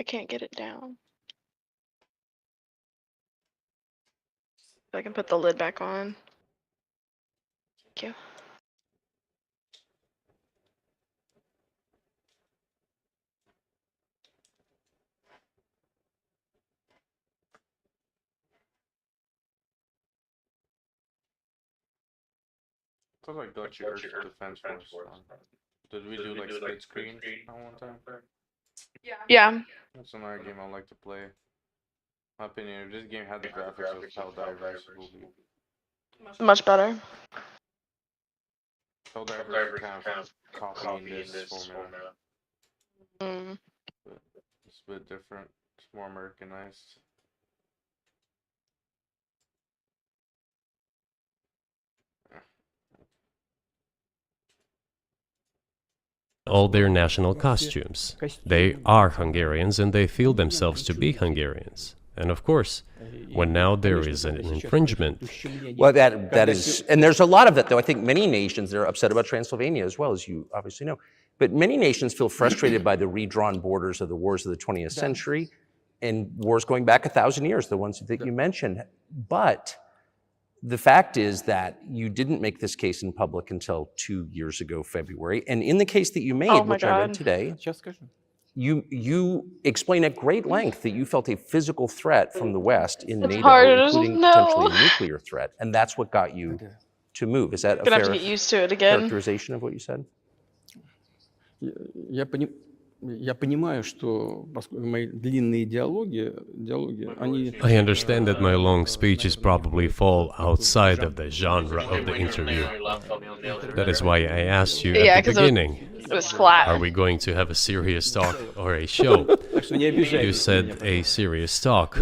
I can't get it down. I can put the lid back on. Thank you. I like Dutch Earth Defense Force. Did we do like split screen at one time? Yeah. That's another game I like to play. My opinion, if this game had the graphics of Helldivers, it would be much better. Helldivers kind of copying this formula. But it's a bit different. It's more Americanized. all their national costumes. They are Hungarians and they feel themselves to be Hungarians. And of course, when now there is an infringement. Well, that is, and there's a lot of that, though. I think many nations are upset about Transylvania as well, as you obviously know. But many nations feel frustrated by the redrawn borders of the wars of the 20th century and wars going back 1,000 years, the ones that you mentioned. But the fact is that you didn't make this case in public until 2 years ago, February. And in the case that you made, which I read today, you explain at great length that you felt a physical threat from the West in NATO, including potentially a nuclear threat. And that's what got you to move. Is that a fair characterization of what you said? Я понимаю, что мои длинные диалоги, они... I understand that my long speeches probably fall outside of the genre of the interview. That is why I asked you at the beginning. It was flat. Are we going to have a serious talk or a show? You said a serious talk.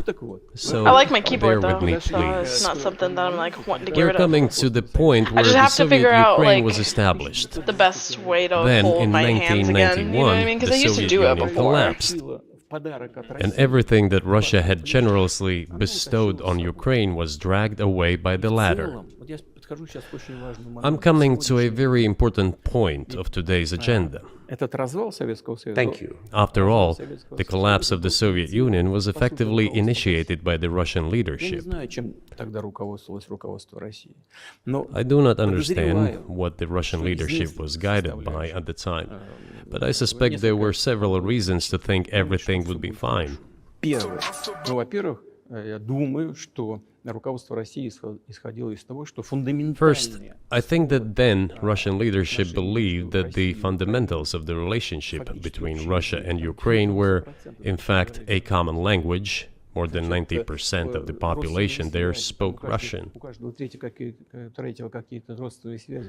So I like my keyboard bear though, with me, so please. it's not something that I'm like wanting to get We're rid of. coming to the point where I just the have to Soviet figure out Ukraine like was established. the best way to Then hold in my hands again. You know what I mean? the Because I used to Soviet do it Union before. collapsed. and everything that Russia had generously bestowed on Ukraine was dragged away by the latter. I'm coming to a very important point of today's agenda. Thank you. After all, the collapse of the Soviet Union was effectively initiated by the Russian leadership. I do not understand what the Russian leadership was guided by at the time, but I suspect there were several reasons to think everything would be fine. First, I think that then Russian leadership believed that the fundamentals of the relationship between Russia and Ukraine were, in fact, a common language. More than 90% of the population there spoke Russian.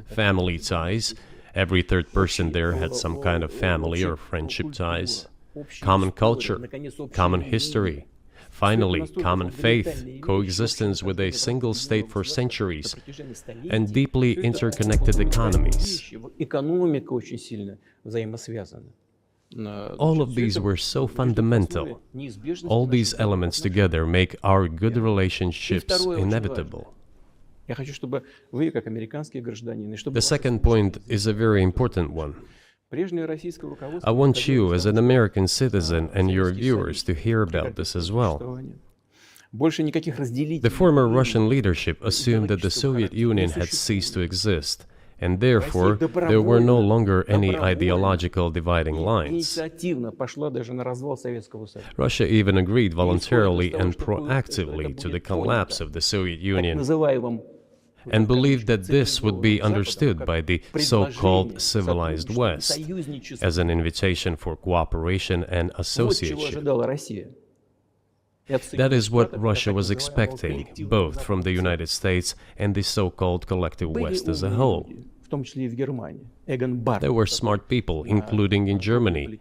Family ties. Every third person there had some kind of family or friendship ties. Common culture, common history. Finally, common faith, coexistence with a single state for centuries, and deeply interconnected economies. All of these were so fundamental. All these elements together make our good relationships inevitable. The second point is a very important one. I want you, as an American citizen, and your viewers to hear about this as well. The former Russian leadership assumed that the Soviet Union had ceased to exist, and therefore there were no longer any ideological dividing lines. Russia even agreed voluntarily and proactively to the collapse of the Soviet Union, and believed that this would be understood by the so-called civilized West as an invitation for cooperation and association. That is what Russia was expecting, both from the United States and the so-called collective West as a whole. There were smart people, including in Germany,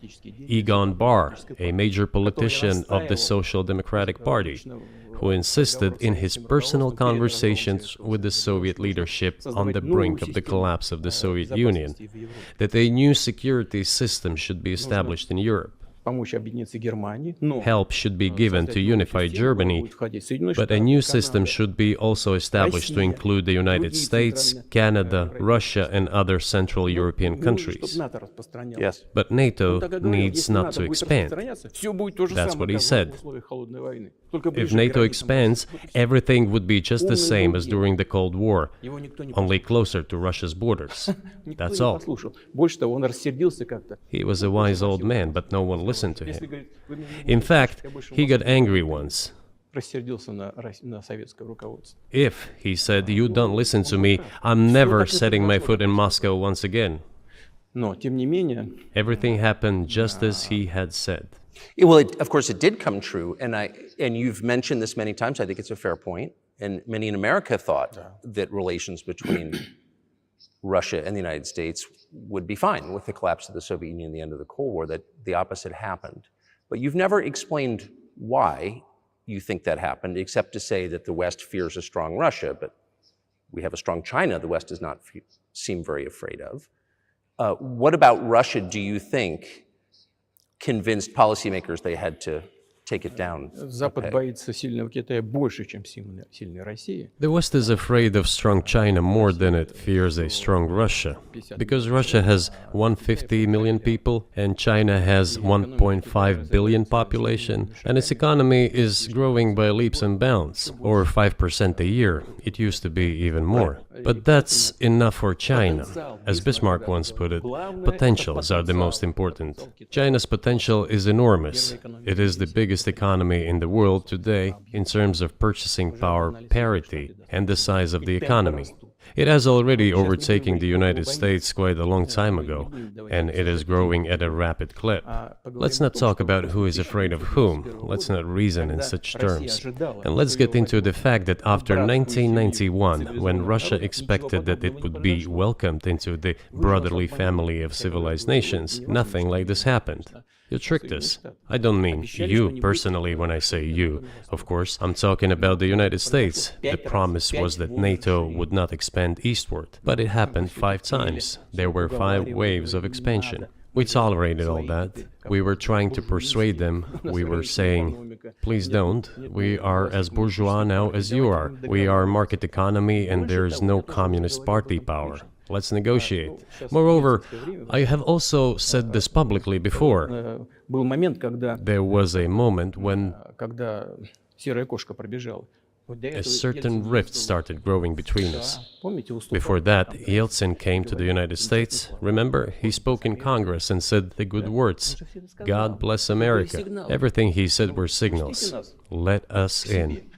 Egon Bahr, a major politician of the Social Democratic Party, who insisted in his personal conversations with the Soviet leadership on the brink of the collapse of the Soviet Union that a new security system should be established in Europe. Help should be given to unify Germany, but a new system should be also established to include the United States, Canada, Russia, and other Central European countries. Yes. But NATO needs not to expand. That's what he said. If NATO expands, everything would be just the same as during the Cold War, only closer to Russia's borders. That's all. He was a wise old man, but no one listened to him. In fact, he got angry once. If, he said, you don't listen to me, I'm never setting my foot in Moscow once again. Everything happened just as he had said. Well, of course, it did come true, and you've mentioned this many times. I think it's a fair point. And many in America thought that relations between Russia and the United States would be fine with the collapse of the Soviet Union and the end of the Cold War, that the opposite happened. But you've never explained why you think that happened, except to say that the West fears a strong Russia, but we have a strong China the West does not seem very afraid of. What about Russia, do you think, convinced policymakers they had to take it down? The West is afraid of strong China more than it fears a strong Russia, because Russia has 150 million people and China has 1.5 billion population, and its economy is growing by leaps and bounds, or 5% a year. It used to be even more. But that's enough for China. As Bismarck once put it, potentials are the most important. China's potential is enormous. It is the biggest economy in the world today in terms of purchasing power parity and the size of the economy. It has already overtaken the United States quite a long time ago, and it is growing at a rapid clip. Let's not talk about who is afraid of whom. Let's not reason in such terms. And let's get into the fact that after 1991, when Russia expected that it would be welcomed into the brotherly family of civilized nations, nothing like this happened. You tricked us. I don't mean you personally when I say you. Of course, I'm talking about the United States. The promise was that NATO would not expand eastward, but it happened 5 times. There were 5 waves of expansion. We tolerated all that. We were trying to persuade them. We were saying, please don't. We are as bourgeois now as you are. We are market economy and there is no communist party power. Let's negotiate. Moreover, I have also said this publicly before. There was a moment when a certain rift started growing between us. Before that, Yeltsin came to the United States. Remember, he spoke in Congress and said the good words. God bless America. Everything he said were signals. Let us in.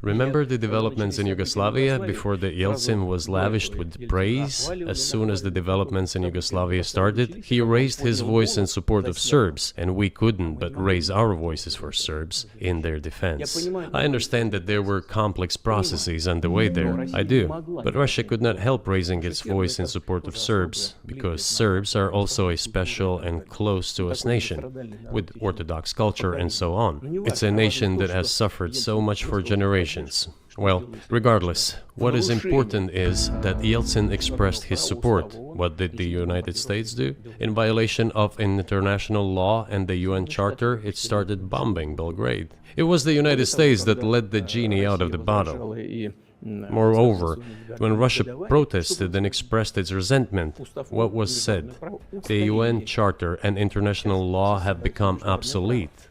Remember the developments in Yugoslavia before the Yeltsin was lavished with praise? As soon as the developments in Yugoslavia started, he raised his voice in support of Serbs, and we couldn't but raise our voices for Serbs in their defense. I understand that there were complex processes underway there, I do, but Russia could not help raising its voice in support of Serbs, because Serbs are also a special and close to us nation, with Orthodox culture and so on. It's a nation that has suffered so much for generations. Well, regardless, what is important is that Yeltsin expressed his support. What did the United States do? In violation of international law and the UN Charter, it started bombing Belgrade. It was the United States that let the genie out of the bottle. Moreover, when Russia protested and expressed its resentment, what was said? The UN Charter and international law have become obsolete.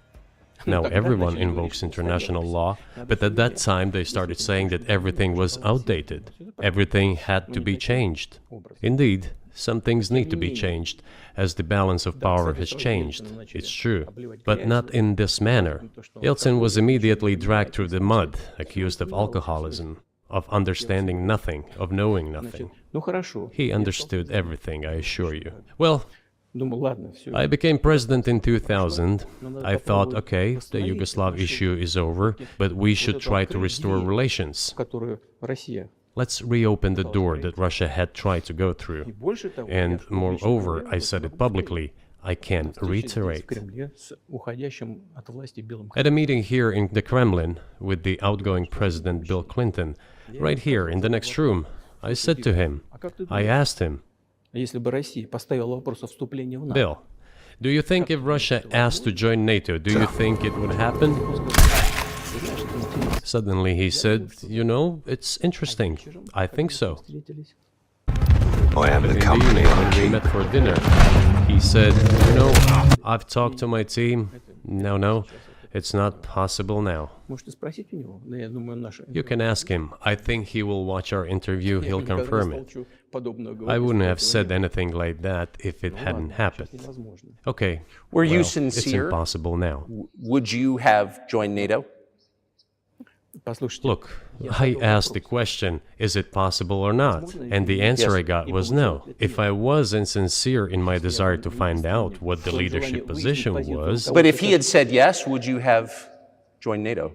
Now everyone invokes international law, but at that time they started saying that everything was outdated. Everything had to be changed. Indeed, some things need to be changed, as the balance of power has changed. It's true, but not in this manner. Yeltsin was immediately dragged through the mud, accused of alcoholism, of understanding nothing, of knowing nothing. He understood everything, I assure you. Well, I became president in 2000. I thought, okay, the Yugoslav issue is over, but we should try to restore relations. Let's reopen the door that Russia had tried to go through. And moreover, I said it publicly, I can reiterate. At a meeting here in the Kremlin with the outgoing President Bill Clinton, right here in the next room, I said to him, I asked him, Bill, do you think if Russia asked to join NATO, do you think it would happen? Suddenly he said, you know, it's interesting. I think so. I am the company. When we met for dinner, he said, you know, I've talked to my team. No, it's not possible now. You can ask him. I think he will watch our interview, he'll confirm it. I wouldn't have said anything like that if it hadn't happened. Okay, were you sincere? It's impossible now. Would you have joined NATO? Look, I asked the question, is it possible or not? And the answer I got was no. If I was insincere in my desire to find out what the leadership position was... But if he had said yes, would you have joined NATO?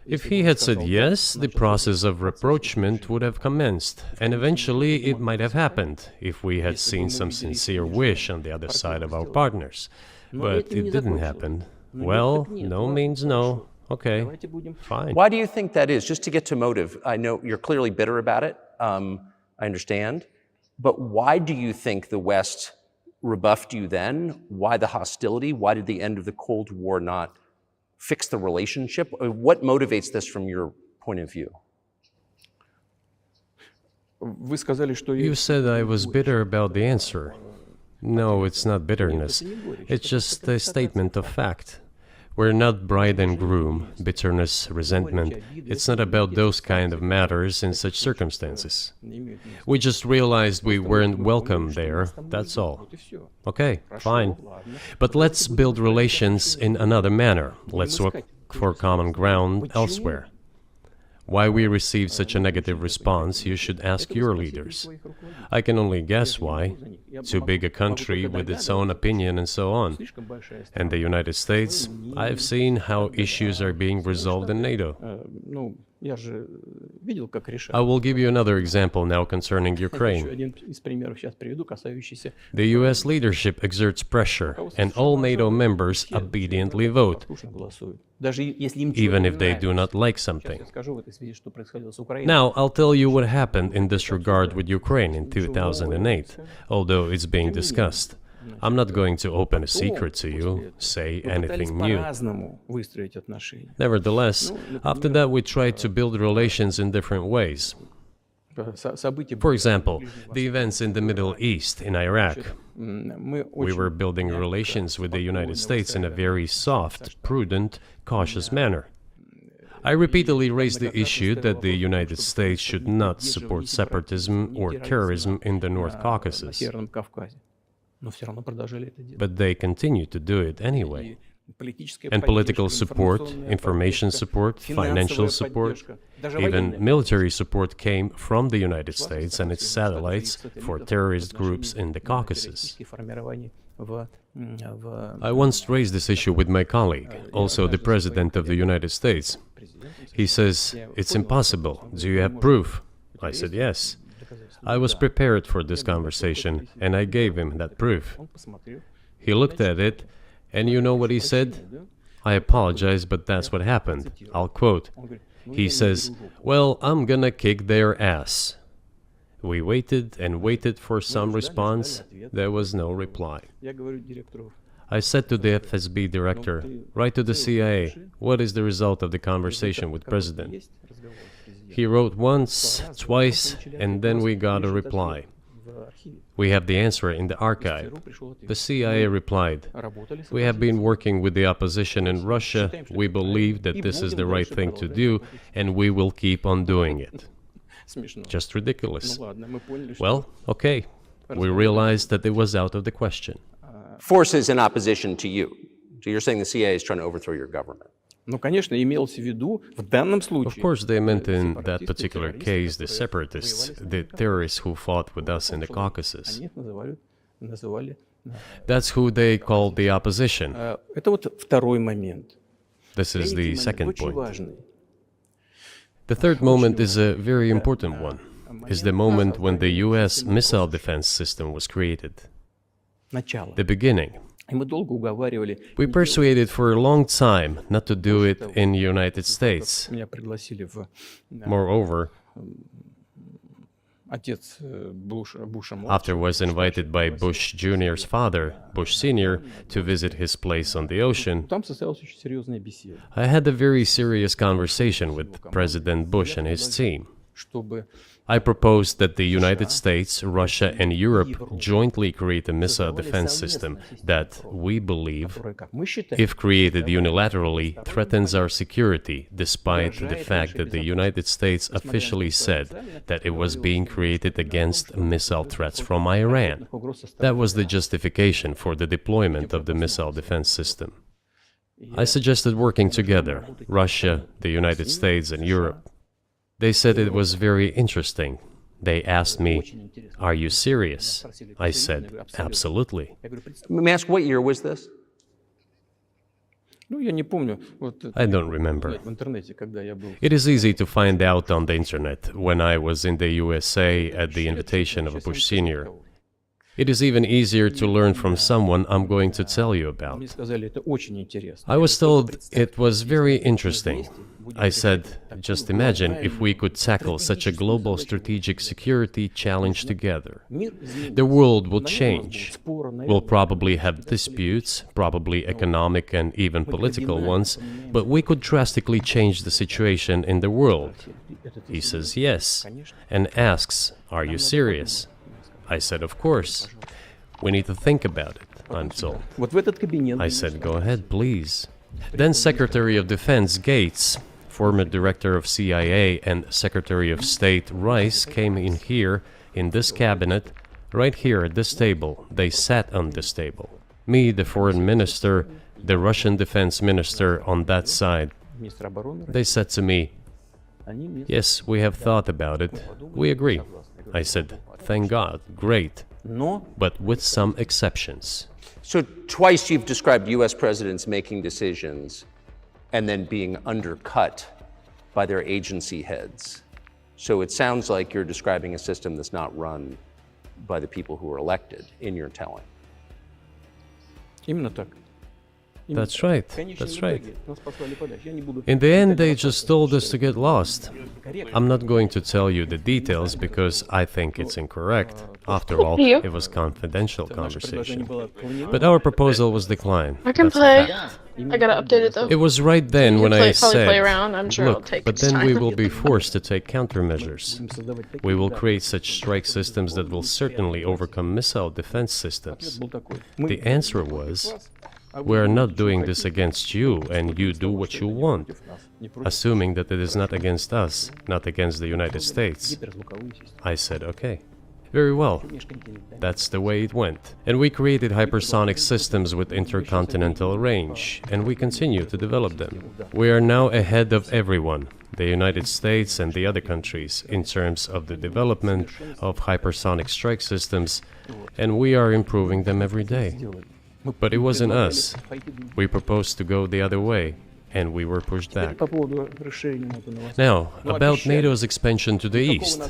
If he had said yes, the process of rapprochement would have commenced, and eventually it might have happened, if we had seen some sincere wish on the other side of our partners. But it didn't happen. Well, no means no. Okay, fine. Why do you think that is? Just to get to motive, I know you're clearly bitter about it, I understand, but why do you think the West rebuffed you then? Why the hostility? Why did the end of the Cold War not fix the relationship? What motivates this from your point of view? You said I was bitter about the answer. No, it's not bitterness. It's just a statement of fact. We're not bride and groom, bitterness, resentment. It's not about those kind of matters in such circumstances. We just realized we weren't welcome there, that's all. Okay, fine. But let's build relations in another manner. Let's look for common ground elsewhere. Why we received such a negative response, you should ask your leaders. I can only guess why. Too big a country with its own opinion and so on. And the United States, I've seen how issues are being resolved in NATO. Я же видел, как решают. I will give you another example now concerning Еще Ukraine. один из примеров сейчас приведу, касающийся The US leadership exerts pressure, and all NATO members obediently vote, голосуют. Даже если им even чего-то if they не do нравится. not like Сейчас something. я скажу в этой связи, что происходило с Украиной. Now, I'll tell you what happened in this regard with Ukraine in 2008, although it's being discussed. I'm not going to open a secret to you, say Мы пытались anything new. по-разному выстроить отношения. Nevertheless, after that we tried to build relations in different ways. События For example, the events in the Middle East, in Iraq. мы We were building relations with the United States in a very soft, prudent, cautious manner. I repeatedly raised the issue that the United States should not support separatism or terrorism in the North на Caucasus, Северном Кавказе. Но все равно продолжали это делать. but they continued to do it anyway. Политическая And political поддержка, support, информационная information поддержка, support, financial финансовая support, поддержка, даже even военная military support came from the United States and its satellites for terrorist groups in the Caucasus. формирование в I once raised this issue with my colleague, also the President of the United States. He says, "It's impossible. Do you have proof?" I said, "Yes." I was prepared for this conversation, and I gave him that proof. He looked at it, and you know what he said? "I apologize, but that's what happened." I'll quote. He says, "Well, I'm gonna kick their ass." We waited and waited for some response. There was no reply. Я говорю директору: I said to the FSB director, "Write to the CIA, what is the result of the conversation with President?" He wrote once, twice, and then we got a reply. "We have the answer in the archive." The CIA replied, "We have been working with the opposition in Russia. We believe that this is the right thing to do, and we will keep on doing it." Just ridiculous. Well, okay. We realized that it was out of the question. Forces in opposition to you. So you're saying the CIA is trying to overthrow your government? Ну, конечно, имелось в виду в данном Of случае. course, they meant in that particular case the separatists, the terrorists who fought with us in the Caucasus. Они их называли. That's who they called the opposition. Это вот второй момент. This is the second Очень point. важный. The third moment is a very important one. Is the moment when the US missile defense system was created. Начало. The beginning. И мы долго уговаривали. We persuaded for a long time not to do it in the United States. Меня пригласили в Moreover, отец Буша after was invited by Bush Jr.'s father, Bush Sr., to visit his place on the ocean, Там состоялась очень серьезная беседа, I had a very serious conversation with President Bush and his team. чтобы I proposed that the United States, Russia, and Europe jointly create a missile defense system that, we believe, if created unilaterally, threatens our security, despite the fact that the United States officially said that it was being created against missile threats from Iran. That was the justification for the deployment of the missile defense system. I suggested working together, Russia, the United States, and Europe. They said it was very interesting. They asked me, "Are you serious?" I said, "Absolutely." May I ask, what year was this? Ну, я не помню. Вот, I don't remember. в интернете, когда я был. It is easy to find out on the internet when I was in the USA at the invitation of Bush Sr. It is even easier to learn from someone I'm going to tell you about. Мне сказали, это очень интересно. I was told it was very interesting. I said, just imagine if we could tackle such a global strategic security challenge together. The world will change. We'll probably have disputes, probably economic and even political ones, but we could drastically change the situation in the world. He says yes, and asks, "Are you serious?" I said, "Of course. We need to think about it," I'm told. Вот в этот кабинет. I said, "Go ahead, please." Then Secretary of Defense Gates, former director of CIA, and Secretary of State Rice came in here, in this cabinet, right here at this table. They sat on this table. Me, the foreign minister, the Russian defense minister on that side. Министр обороны. They said to me, "Yes, we have thought about it. We agree." I said, "Thank God, great, but with some exceptions." So twice you've described U.S. presidents making decisions and then being undercut by their agency heads. So it sounds like you're describing a system that's not run by the people who are elected in your telling. Именно так. That's right. That's right. In the end, they just told us to get lost. I'm not going to tell you the details because I think it's incorrect. After all, it was confidential conversation. But our proposal was declined. I can That's a play. fact. I gotta update it though. It was right then when I probably said, play around. I'm sure it'll look, take but its then we time." will be forced to take countermeasures. We will create such strike systems that will certainly overcome missile defense systems. The answer was, we are not doing this against you, and you do what you want, assuming that it is not against us, not against the United States. I said, okay. Very well. That's the way it went. And we created hypersonic systems with intercontinental range, and we continue to develop them. We are now ahead of everyone, the United States and the other countries, in terms of the development of hypersonic strike systems, and we are improving them every day. But it wasn't us. We proposed to go the other way, and we were pushed back. Now, about NATO's expansion to the east.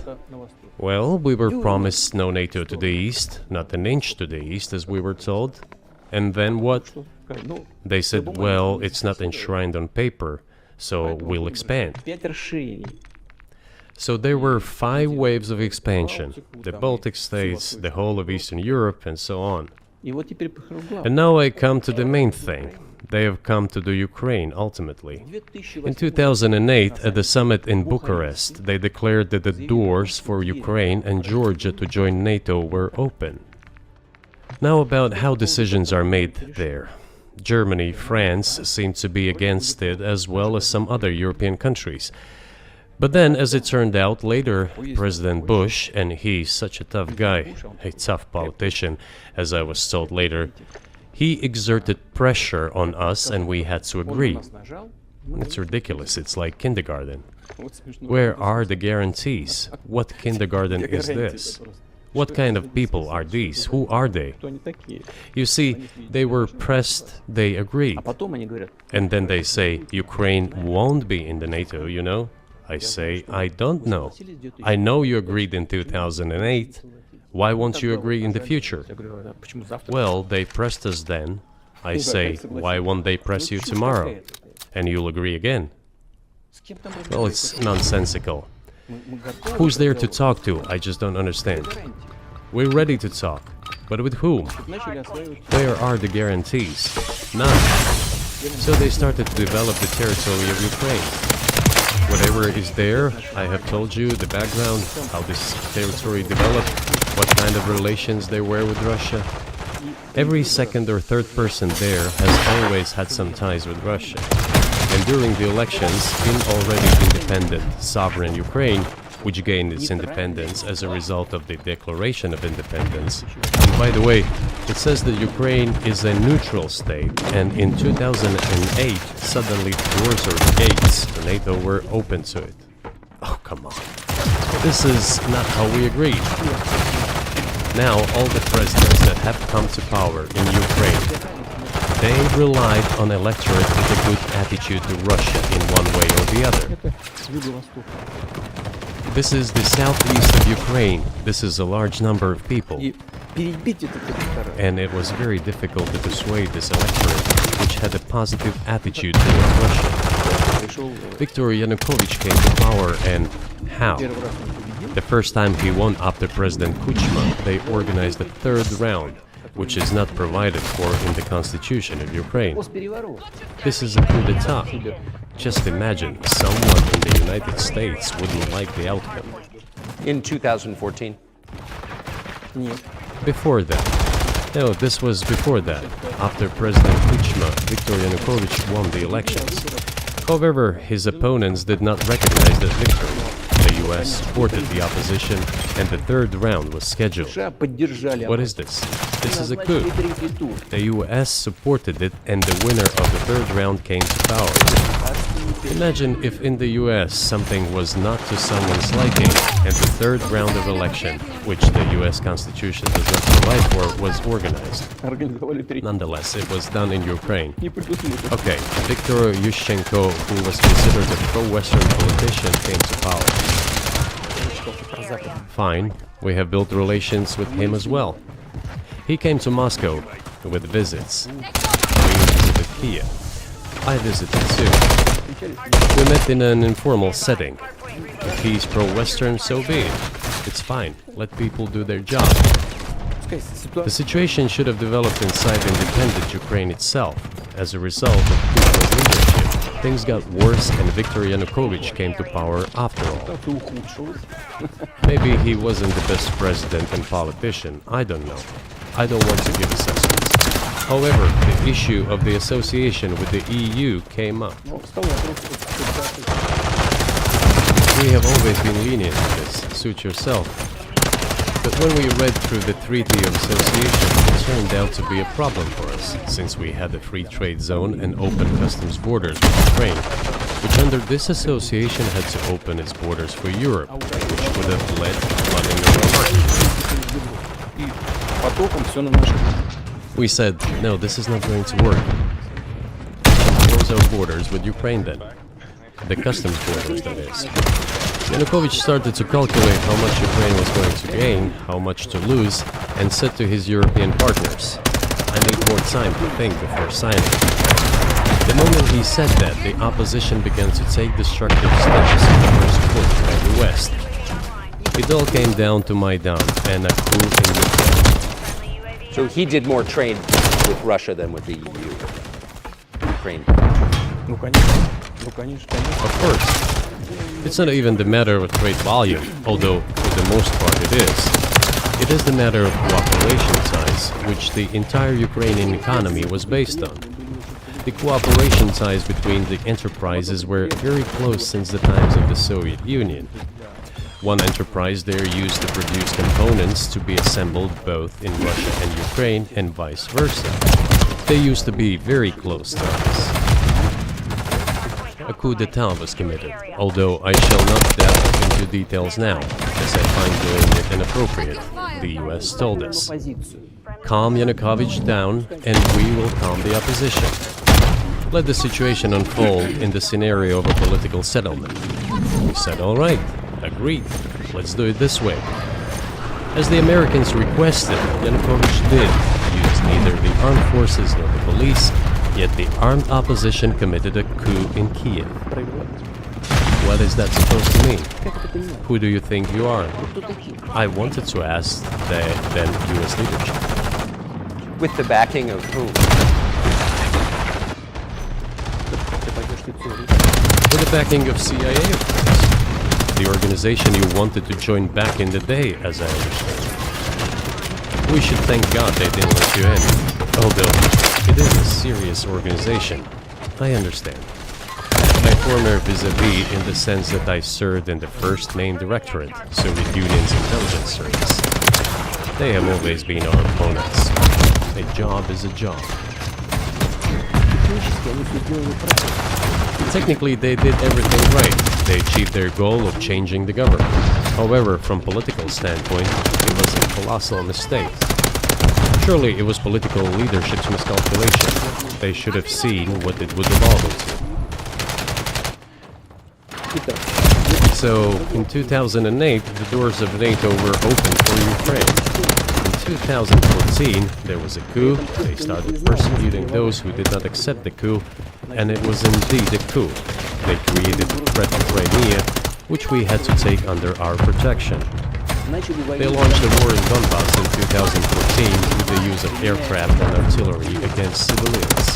Well, we were promised no NATO to the east, not an inch to the east, as we were told. And then what? They said, well, it's not enshrined on paper, so we'll expand. So there were 5 waves of expansion, the Baltic states, the whole of Eastern Europe, and so on. And now I come to the main thing. They have come to the Ukraine, ultimately. In 2008, at the summit in Bucharest, they declared that the doors for Ukraine and Georgia to join NATO were open. Now about how decisions are made there. Germany, France seem to be against it, as well as some other European countries. But then, as it turned out later, President Bush, and he's such a tough guy, a tough politician, as I was told later, he exerted pressure on us and we had to agree. It's ridiculous, it's like kindergarten. Where are the guarantees? What kindergarten is this? What kind of people are these? Who are they? You see, they were pressed, they agreed. And then they say, Ukraine won't be in the NATO, you know? I say, I don't know. I know you agreed in 2008. Why won't you agree in the future? Well, they pressed us then. I say, why won't they press you tomorrow? And you'll agree again. Well, it's nonsensical. Who's there to talk to? I just don't understand. We're ready to talk. But with whom? Where are the guarantees? None. So they started to develop the territory of Ukraine. Whatever is there, I have told you the background, how this territory developed, what kind of relations there were with Russia. Every second or third person there has always had some ties with Russia. And during the elections, in already independent, sovereign Ukraine, which gained its independence as a result of the Declaration of Independence. And by the way, it says that Ukraine is a neutral state, and in 2008, suddenly the doors or the gates to NATO were open to it. Oh, come on. This is not how we agreed. Now, all the presidents that have come to power in Ukraine, they relied on electorate with a good attitude to Russia in one way or the other. This is the southeast of Ukraine. This is a large number of people. And it was very difficult to persuade this electorate, which had a positive attitude toward Russia. Viktor Yanukovych came to power, and how? The first time he won after President Kuchma, they organized a third round, which is not provided for in the constitution of Ukraine. This is a coup d'etat. Just imagine, someone in the United States wouldn't like the outcome. In 2014? Before that. No, this was before that. After President Kuchma, Viktor Yanukovych won the elections. However, his opponents did not recognize that victory. The US supported the opposition, and the third round was scheduled. What is this? This is a coup. The US supported it, and the winner of the third round came to power. Imagine if in the US something was not to someone's liking, and the third round of election, which the US Constitution does not provide for, was organized. Nonetheless, it was done in Ukraine. Okay, Viktor Yushchenko, who was considered a pro-Western politician, came to power. Fine, we have built relations with him as well. He came to Moscow with visits. We visited Kiev. I visited too. We met in an informal setting. If he's pro-Western, so be it. It's fine. Let people do their job. The situation should have developed inside independent Ukraine itself. As a result of Putin's leadership, things got worse and Viktor Yanukovych came to power after all. Maybe he wasn't the best president and politician. I don't know. I don't want to give assessments. However, the issue of the association with the EU came up. We have always been lenient on this, suit yourself. But when we read through the Treaty of Association, it turned out to be a problem for us, since we had a free trade zone and open customs borders with Ukraine, which under this association had to open its borders for Europe, which would have led to flooding of the market. We said, no, this is not going to work. Close our borders with Ukraine then. The customs borders, that is. Yanukovych started to calculate how much Ukraine was going to gain, how much to lose, and said to his European partners, I need more time to think before signing. The moment he said that, the opposition began to take destructive steps in the first put by the West. It all came down to Maidan and a coup in Ukraine. So he did more trade with Russia than with the EU. Ukraine. Of course. It's not even the matter of trade volume, although for the most part it is. It is the matter of cooperation ties, which the entire Ukrainian economy was based on. The cooperation ties between the enterprises were very close since the times of the Soviet Union. One enterprise there used to produce components to be assembled both in Russia and Ukraine and vice versa. They used to be very close ties. A coup d'etat was committed, although I shall not delve into details now, as I find doing it inappropriate, the US told us. Calm Yanukovych down, and we will calm the opposition. Let the situation unfold in the scenario of a political settlement. We said, all right. Agreed. Let's do it this way. As the Americans requested, Yanukovych did use neither the armed forces nor the police, yet the armed opposition committed a coup in Kiev. What is that supposed to mean? Who do you think you are? I wanted to ask the then US leadership. With the backing of whom? With the backing of CIA, of course. The organization you wanted to join back in the day, as I understand. We should thank God they didn't let you in. Although, it is a serious organization. I understand. My former vis-a-vis in the sense that I served in the first main directorate, Soviet Union's intelligence service. They have always been our opponents. A job is a job. Technically, they did everything right. They achieved their goal of changing the government. However, from political standpoint, it was a colossal mistake. Surely it was political leadership's miscalculation. They should have seen what it would evolve into. So, in 2008, the doors of NATO were open for Ukraine. In 2014, there was a coup. They started persecuting those who did not accept the coup, and it was indeed a coup. They created the threat of Crimea, which we had to take under our protection. They launched a war in Donbass in 2014 with the use of aircraft and artillery against civilians.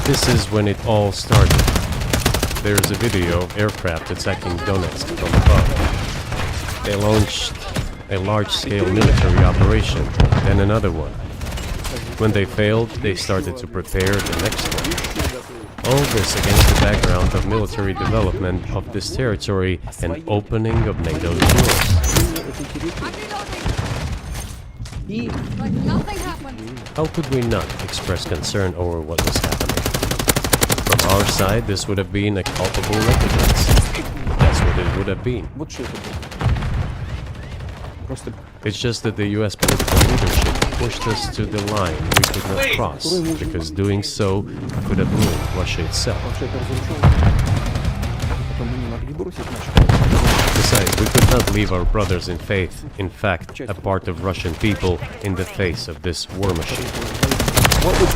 This is when it all started. There is a video of aircraft attacking Donetsk from above. They launched a large-scale military operation, then another one. When they failed, they started to prepare the next one. All this against the background of military development of this territory and opening of NATO's doors. How could we not express concern over what was happening? From our side, this would have been a culpable negligence. That's what it would have been. Вот что это было. Просто It's just that the US political leadership pushed us to the line we could not cross, because doing so could have ruined Russia itself. это разрушало. Потом мы не могли бросить наших. Besides, we could not leave our brothers in faith, in fact, a part of Russian people, in the face of this war machine. What was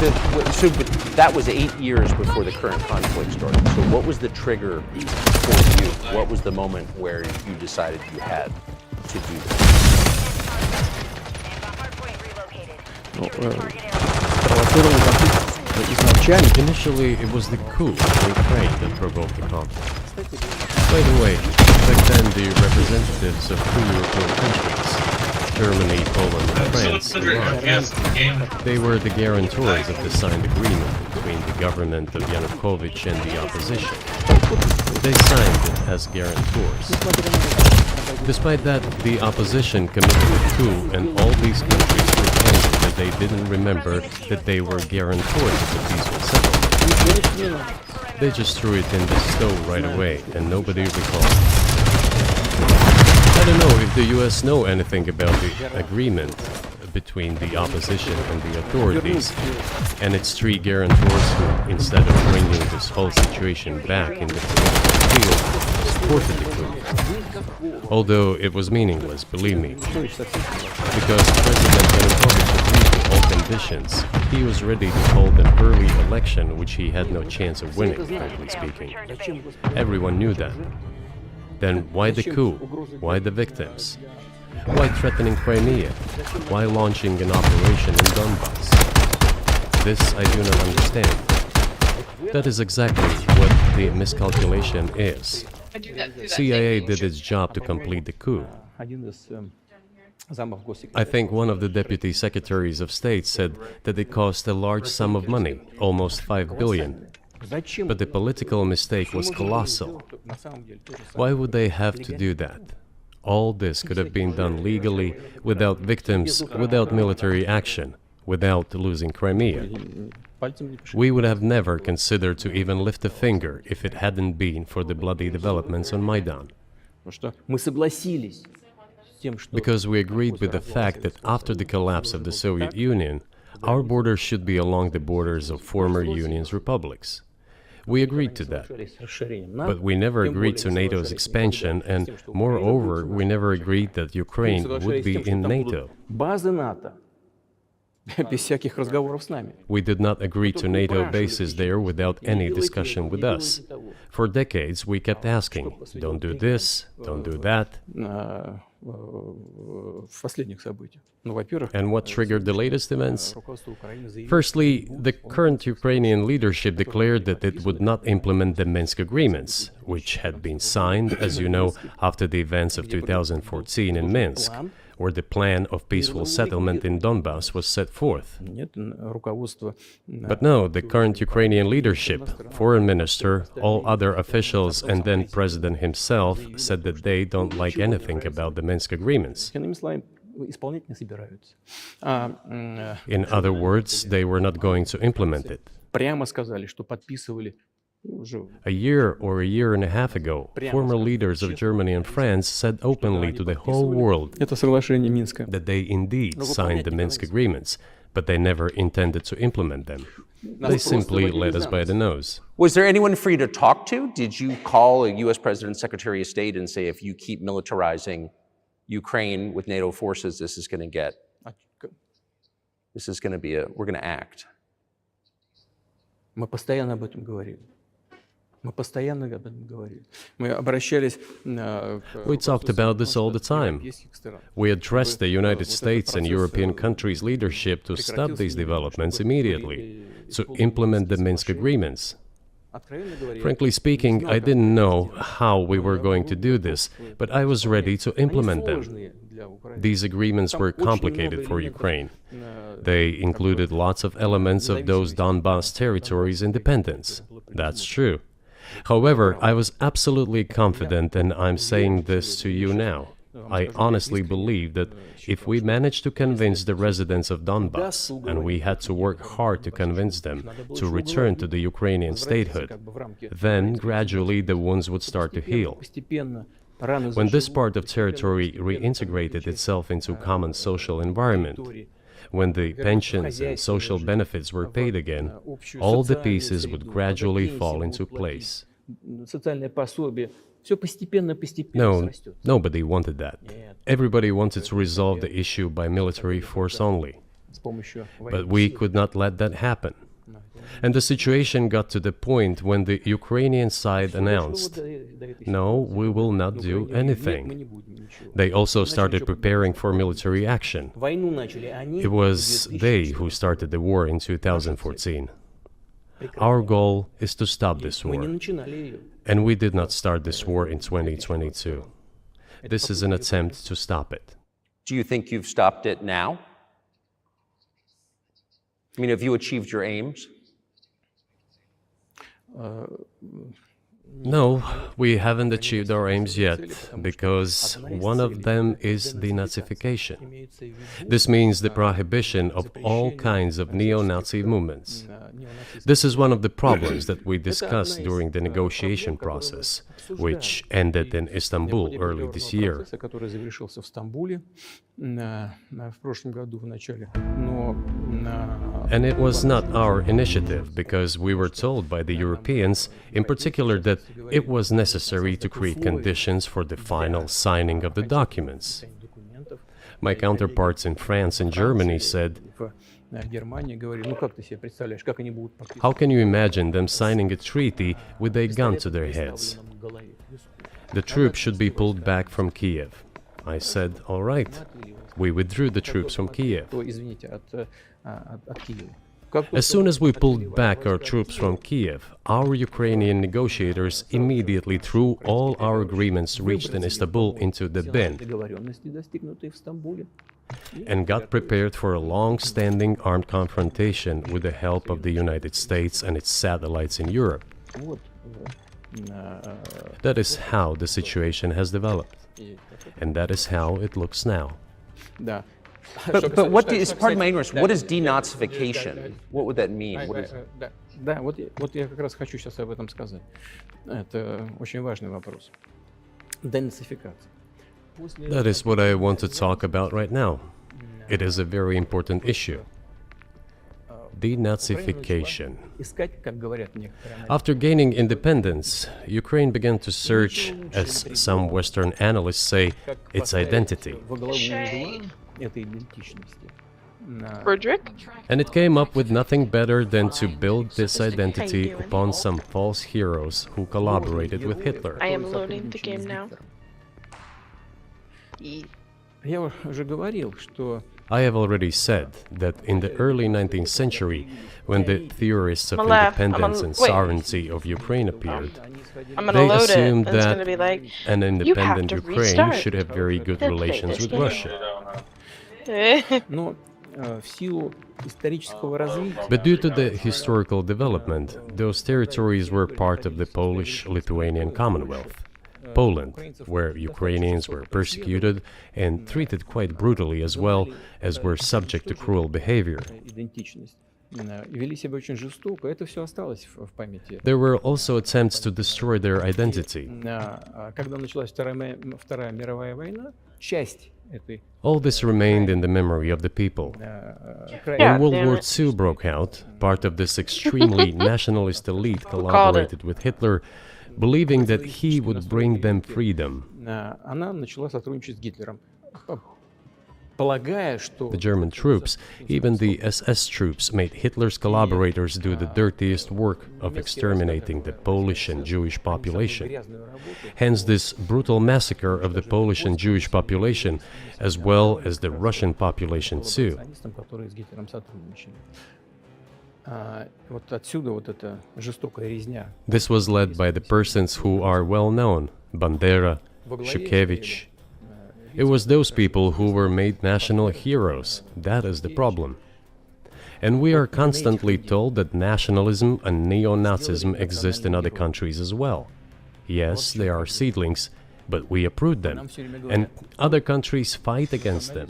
so but that was 8 years before the current conflict started. So what was the trigger for you? What was the moment where you decided you had to do this? Провоцировал конфликт изначально. Initially, it was the coup in Ukraine that provoked the conflict. By the way, back then the representatives of two European countries, Germany, Poland, and France, they were the guarantors of the signed agreement between the government of Yanukovych and the opposition. They signed it as guarantors. Despite that, the opposition committed a coup, and all these countries pretended that they didn't remember that they were guarantors of the peaceful settlement. They just threw it in the stove right away, and nobody recalled. I don't know if the US know anything about the agreement between the opposition and the authorities, and its three guarantors who, instead of bringing this whole situation back in the political field, supported the coup. Although it was meaningless, believe me, because President Yanukovych agreed to all conditions. He was ready to hold an early election, which he had no chance of winning, frankly speaking. Everyone knew that. Then why the coup? Why the victims? Why threatening Crimea? Why launching an operation in Donbass? This I do not understand. That is exactly what the miscalculation is. CIA did its job to complete the coup. I think one of the deputy secretaries of state said that it cost a large sum of money, almost 5 billion. But the political mistake was colossal. Why would they have to do that? All this could have been done legally, without victims, without military action, without losing Crimea. We would have never considered to even lift a finger if it hadn't been for the bloody developments on Maidan. Because we agreed with the fact that after the collapse of the Soviet Union, our borders should be along the borders of former Union's republics. We agreed to that. But we never agreed to NATO's expansion, and moreover, we never agreed that Ukraine would be in NATO. We did not agree to NATO bases there without any discussion with us. For decades, we kept asking, don't do this, don't do that. And what triggered the latest events? Firstly, the current Ukrainian leadership declared that it would not implement the Minsk agreements, which had been signed, as you know, after the events of 2014 in Minsk, where the plan of peaceful settlement in Donbass was set forth. But no, the current Ukrainian leadership, foreign minister, all other officials, and then president himself said that they don't like anything about the Minsk agreements. In other words, they were not going to implement it. A year or a year and a half ago, former leaders of Germany and France said openly to the whole world that they indeed signed the Minsk agreements, but they never intended to implement them. They simply led us by the nose. Was there anyone for you to talk to? Did you call a U.S. President, Secretary of State and say, if you keep militarizing Ukraine with NATO forces, this is going to we're going to act? We talked about this all the time. We addressed the United States and European countries' leadership to stop these developments immediately, to implement the Minsk agreements. Frankly speaking, I didn't know how we were going to do this, but I was ready to implement them. These agreements were complicated for Ukraine. They included lots of elements of those Donbass territories' independence. That's true. However, I was absolutely confident, and I'm saying this to you now. I honestly believe that if we managed to convince the residents of Donbass, and we had to work hard to convince them to return to the Ukrainian statehood, then gradually the wounds would start to heal. When this part of territory reintegrated itself into common social environment, when the pensions and social benefits were paid again, all the pieces would gradually fall into place. No, nobody wanted that. Everybody wanted to resolve the issue by military force only. But we could not let that happen. And the situation got to the point when the Ukrainian side announced, no, we will not do anything. They also started preparing for military action. It was they who started the war in 2014. Our goal is to stop this war. And we did not start this war in 2022. This is an attempt to stop it. Do you think you've stopped it now? I mean, have you achieved your aims? No, we haven't achieved our aims yet, because one of them is denazification. This means the prohibition of all kinds of neo-Nazi movements. This is one of the problems that we discussed during the negotiation process, which ended in Istanbul early this year. And it was not our initiative, because we were told by the Europeans, in particular, that it was necessary to create conditions for the final signing of the documents. My counterparts in France and Germany said, how can you imagine them signing a treaty with a gun to their heads? The troops should be pulled back from Kiev. I said, all right. We withdrew the troops from Kiev. As soon as we pulled back our troops from Kiev, our Ukrainian negotiators immediately threw all our agreements reached in Istanbul into the bin and got prepared for a long-standing armed confrontation with the help of the United States and its satellites in Europe. That is how the situation has developed, and that is how it looks now. But what is, pardon my ignorance, what is denazification? What would that mean? What is... Да, вот я как раз хочу сейчас об этом сказать. Это очень важный вопрос. Денацификация. That is what I want to talk about right now. It is a very important issue. Denazification. After gaining independence, Ukraine began to search, as some Western analysts say, its identity. Frederick? And it came up with nothing better than to build this identity upon some false heroes who collaborated with Hitler. I am loading the game now. I have already said that in the early 19th century, when the theorists of I'm gonna independence and wait. sovereignty of Ukraine appeared, I'm gonna they load it, assumed and it's that gonna be like, an "You have independent to Ukraine restart should have very good to play relations this with game." Russia. But due to the historical development, those territories were part of the Polish-Lithuanian Commonwealth, Poland, where Ukrainians were persecuted and treated quite brutally, as well as were subject to cruel behavior. There were also attempts to destroy their identity. All this remained in the memory of the people. When World War II broke out, part of this extremely nationalist elite collaborated with Hitler, believing that he would bring them freedom. The German troops, even the SS troops, made Hitler's collaborators do the dirtiest work of exterminating the Polish and Jewish population. Hence this brutal massacre of the Polish and Jewish population, as well as the Russian population too. This was led by the persons who are well known, Bandera, Shukevich. It was those people who were made national heroes. That is the problem. And we are constantly told that nationalism and neo-Nazism exist in other countries as well. Yes, they are seedlings, but we approved them, and other countries fight against them.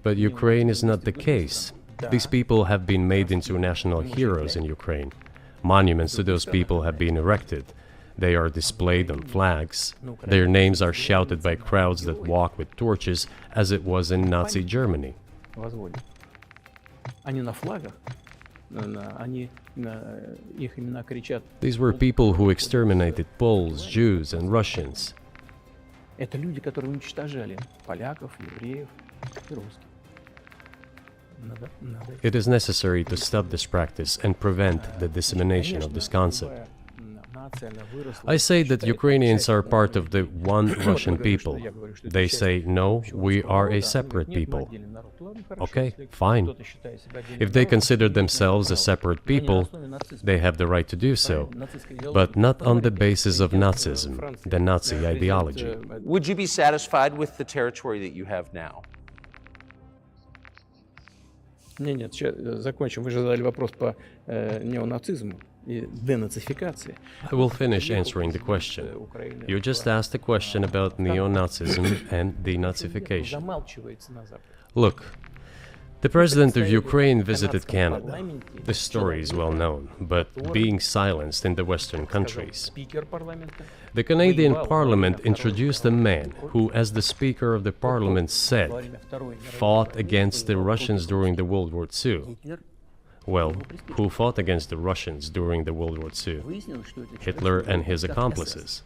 But Ukraine is not the case. These people have been made into national heroes in Ukraine. Monuments to those people have been erected. They are displayed on flags. Their names are shouted by crowds that walk with torches, as it was in Nazi Germany. These were people who exterminated Poles, Jews, and Russians. It is necessary to stop this practice and prevent the dissemination of this concept. I say that Ukrainians are part of the one Russian people. They say, no, we are a separate people. Okay, fine. If they consider themselves a separate people, they have the right to do so, but not on the basis of Nazism, the Nazi ideology. Would you be satisfied with the territory that you have now? Нет, сейчас закончим. Вы же задали вопрос по неонацизму и денацификации. I will finish answering the question. You just asked a question about neo-Nazism and denazification. Look, the president of Ukraine visited Canada. This story is well known, but being silenced in the Western countries. The Canadian Parliament introduced a man who, as the Speaker of the Parliament said, fought against the Russians during the World War II. Well, who fought against the Russians during the World War II? Hitler and his accomplices.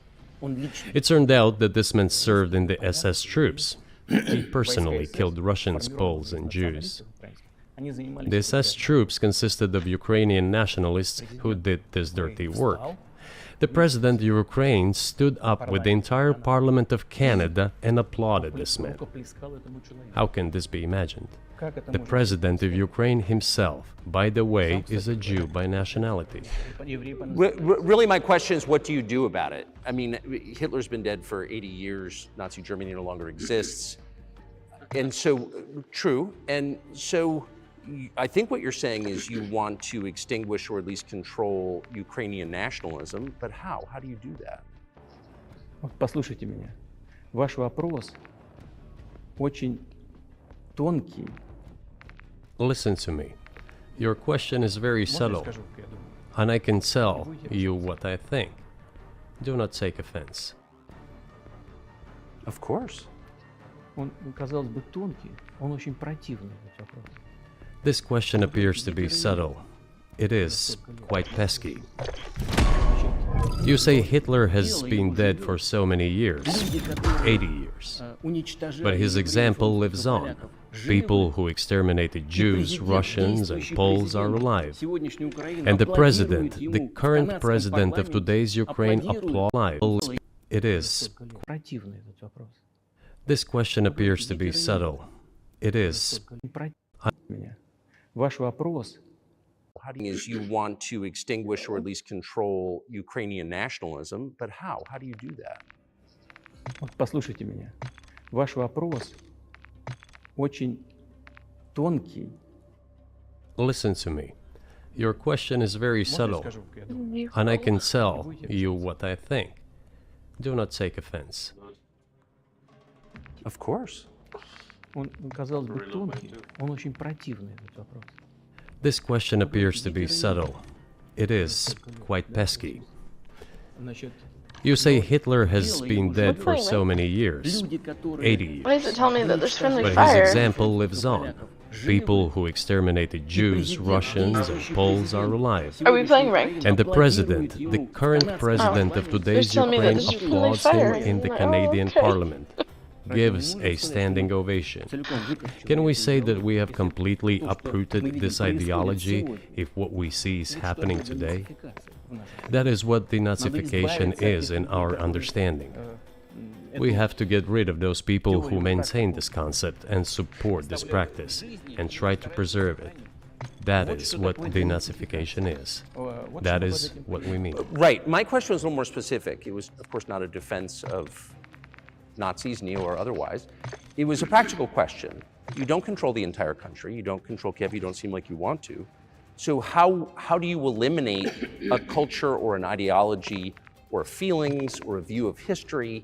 It turned out that this man served in the SS troops. He personally killed Russians, Poles, and Jews. The SS troops consisted of Ukrainian nationalists who did this dirty work. The president of Ukraine stood up with the entire Parliament of Canada and applauded this man. How can this be imagined? The president of Ukraine himself, by the way, is a Jew by nationality. Really, my question is, what do you do about it? I mean, Hitler's been dead for 80 years. Nazi Germany no longer exists. And so, true. And so, I think what you're saying is you want to extinguish or at least control Ukrainian nationalism. But how? How do you do that? Послушайте меня. Ваш вопрос очень тонкий. Listen to me. Your question is very subtle, and I can tell you what I think. Do not take offense. Of course. Он, казалось бы, тонкий, он очень противный, этот вопрос. This question appears to be subtle. It is quite pesky. You say Hitler has been dead for so many years, 80 years. But his example lives on. People who exterminated Jews, Russians, and Poles are alive. And the president, the current president of today's Ukraine, applauds. It is. This question appears to be subtle. It is. Ваш вопрос is you want to extinguish or at least control Ukrainian nationalism, but how? How do you do that? Послушайте меня. Ваш вопрос очень тонкий. Listen to me. Your question is very subtle, and I can tell you what I think. Do not take offense. Of course. Он, казалось бы, тонкий, он очень противный, этот вопрос. This question appears to be subtle. It is quite pesky. You say Hitler has been dead for so many years, 80 years. Why does it tell me that there's friendly But fire? his example lives on. People who exterminated Jews, Russians, and Poles are alive. Are we playing ranked? And the president, the current president of today's They're telling me that Ukraine, this is friendly applauds him fire. in the Oh, Canadian okay. Parliament. Gives a standing ovation. Can we say that we have completely uprooted this ideology if what we see is happening today? That is what denazification is in our understanding. We have to get rid of those people who maintain this concept and support this practice and try to preserve it. That is what denazification is. That is what we mean. Right. My question was a little more specific. It was, of course, not a defense of Nazis, neo or otherwise. It was a practical question. You don't control the entire country. You don't control Kiev. You don't seem like you want to. So how do you eliminate a culture or an ideology or feelings or a view of history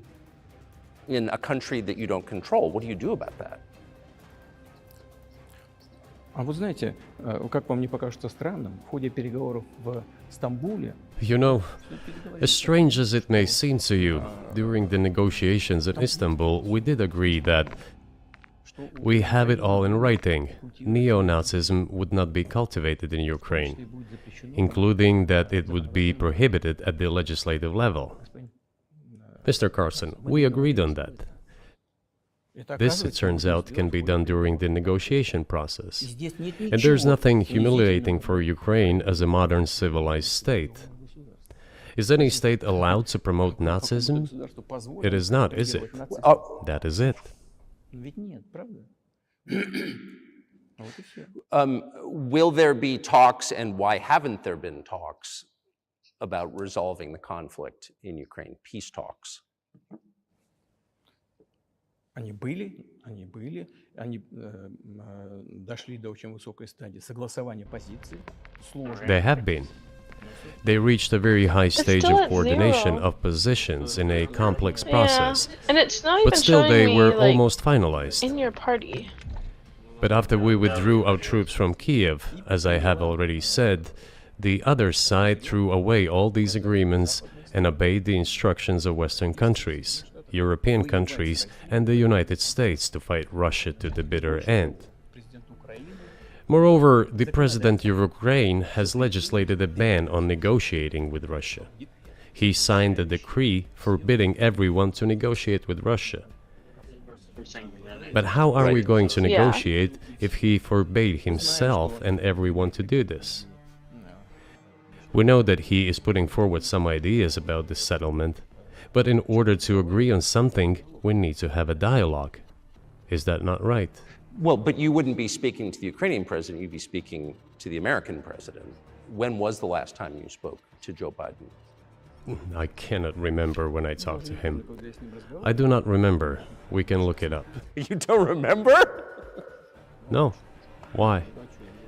in a country that you don't control. What do you do about that? А вот знаете, как вам не покажется странным, в ходе переговоров в Стамбуле... You know, as strange as it may seem to you, during the negotiations in Istanbul, we did agree that we have it all in writing. Neo-Nazism would not be cultivated in Ukraine, including that it would be prohibited at the legislative level. Mr. Carson, we agreed on that. This, it turns out, can be done during the negotiation process. And there's nothing humiliating for Ukraine as a modern civilized state. Is any state allowed to promote Nazism? It is not, is it? That is it. Will there be talks, and why haven't there been talks about resolving the conflict in Ukraine, peace talks? Они были, они дошли до очень высокой стадии согласования позиций. They have been. They reached a very high stage still of at coordination 0. of positions in a complex process, and it's not but even still showing they me, were like, almost finalized. in your party. But after we withdrew our troops from Kiev, as I have already said, the other side threw away all these agreements and obeyed the instructions of Western countries, European countries, and the United States to fight Russia to the bitter end. Moreover, the President of Ukraine has legislated a ban on negotiating with Russia. He signed a decree forbidding everyone to negotiate with Russia. But how are we going to negotiate if he forbade himself and everyone to do this? We know that he is putting forward some ideas about this settlement, but in order to agree on something, we need to have a dialogue. Is that not right? Well, but you wouldn't be speaking to the Ukrainian president, you'd be speaking to the American president. When was the last time you spoke to Joe Biden? I cannot remember when I talked to him. I do not remember. We can look it up. You don't remember? No. Why?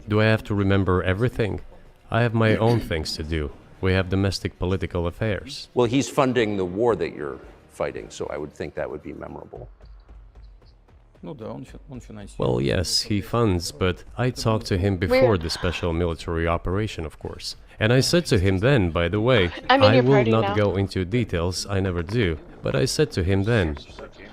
Do I have to remember everything? I have my own things to do. We have domestic political affairs. Well, he's funding the war that you're fighting, so I would think that would be memorable. Well, yes, he funds, but I talked to him before the special military operation, of course. And I said to him then, by the way, I will not go into details, I never do, but I said to him then,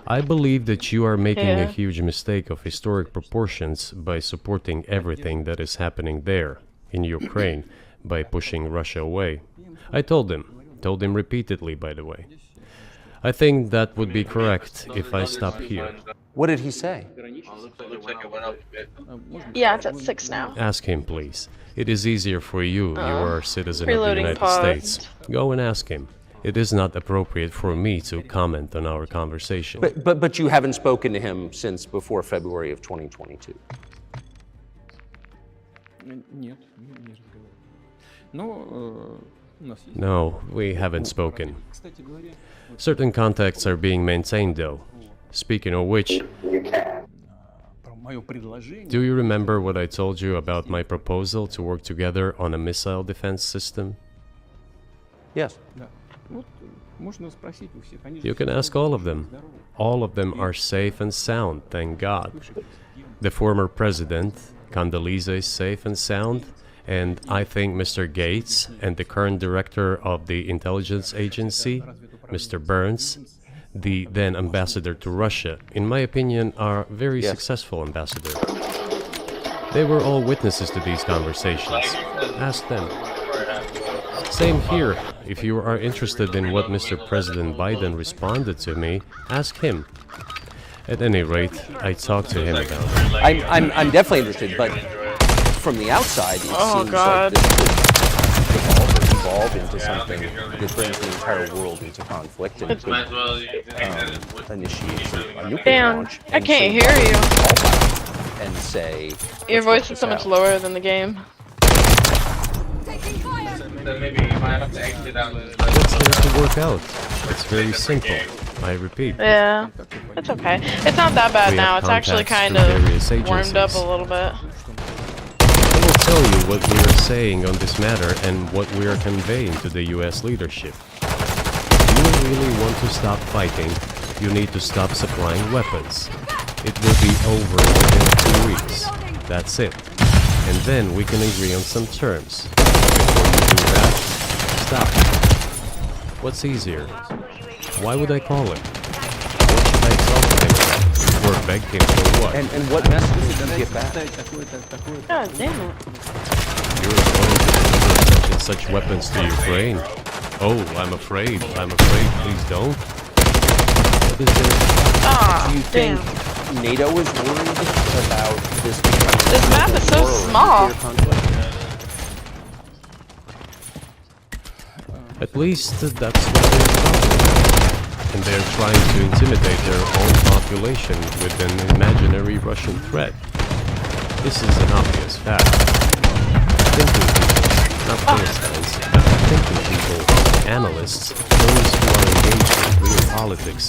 I believe that you are making a huge mistake of historic proportions by supporting everything that is happening there, in Ukraine, by pushing Russia away. I told him repeatedly, by the way. I think that would be correct if I stop here. What did he say? Yeah, it's at 6 now. Ask him, please. It is easier for you. You are a citizen of the Reloading United paused. States. Go and ask him. It is not appropriate for me to comment on our conversation. But you haven't spoken to him since before February of 2022. No, we haven't spoken. Certain contacts are being maintained, though. Speaking of which, do you remember what I told you about my proposal to work together on a missile defense system? Yes. You can ask all of them. All of them are safe and sound, thank God. The former president, Condoleezza, is safe and sound, and I think Mr. Gates and the current director of the intelligence agency, Mr. Burns, the then ambassador to Russia, in my opinion, are very successful ambassadors. They were all witnesses to these conversations. Ask them. Same here. If you are interested in what Mr. President Biden responded to me, ask him. At any rate, I talked to him about it. I'm definitely interested, but from the outside, it seems like this could evolve into something that brings the entire world into conflict and could initiate a nuclear launch. I can't hear you. And say, Your voice is so much lower than the game. Let's get it to work out. It's very simple. I repeat. Yeah, it's okay. It's not that bad now. It's actually kind of warmed up a little bit. I will tell you what we are saying on this matter and what we are conveying to the US leadership. really want to stop fighting, you need to stop supplying weapons. It will be over within 2 weeks. That's it. And then we can agree on some terms. Before you do that, stop. What's easier? Why would I call him? What should I tell him? Or beg him for what? And what messages did you get back? God damn it. You're going to deliver such and such weapons to Ukraine. Oh, I'm afraid. Please don't. What is there? Do you think NATO is worried about this becoming This map is so small. At least that's what they're trying. And they're trying to intimidate their own population with an imaginary Russian threat. This is an obvious fact. Thinking people, not Philistines, but thinking people, analysts, those who are engaged in real politics,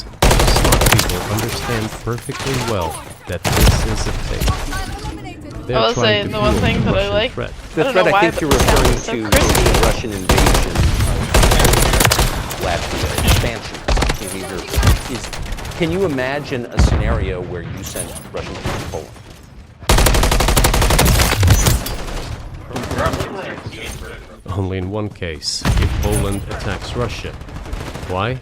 smart people understand perfectly well that this is a thing. I will say the one thing that I like. Threat. The threat I think you're referring to is the Russian invasion of Latvia, expansion behavior. Can you imagine a scenario where you sent Russian troops to Poland? Only in one case, if Poland attacks Russia. Why?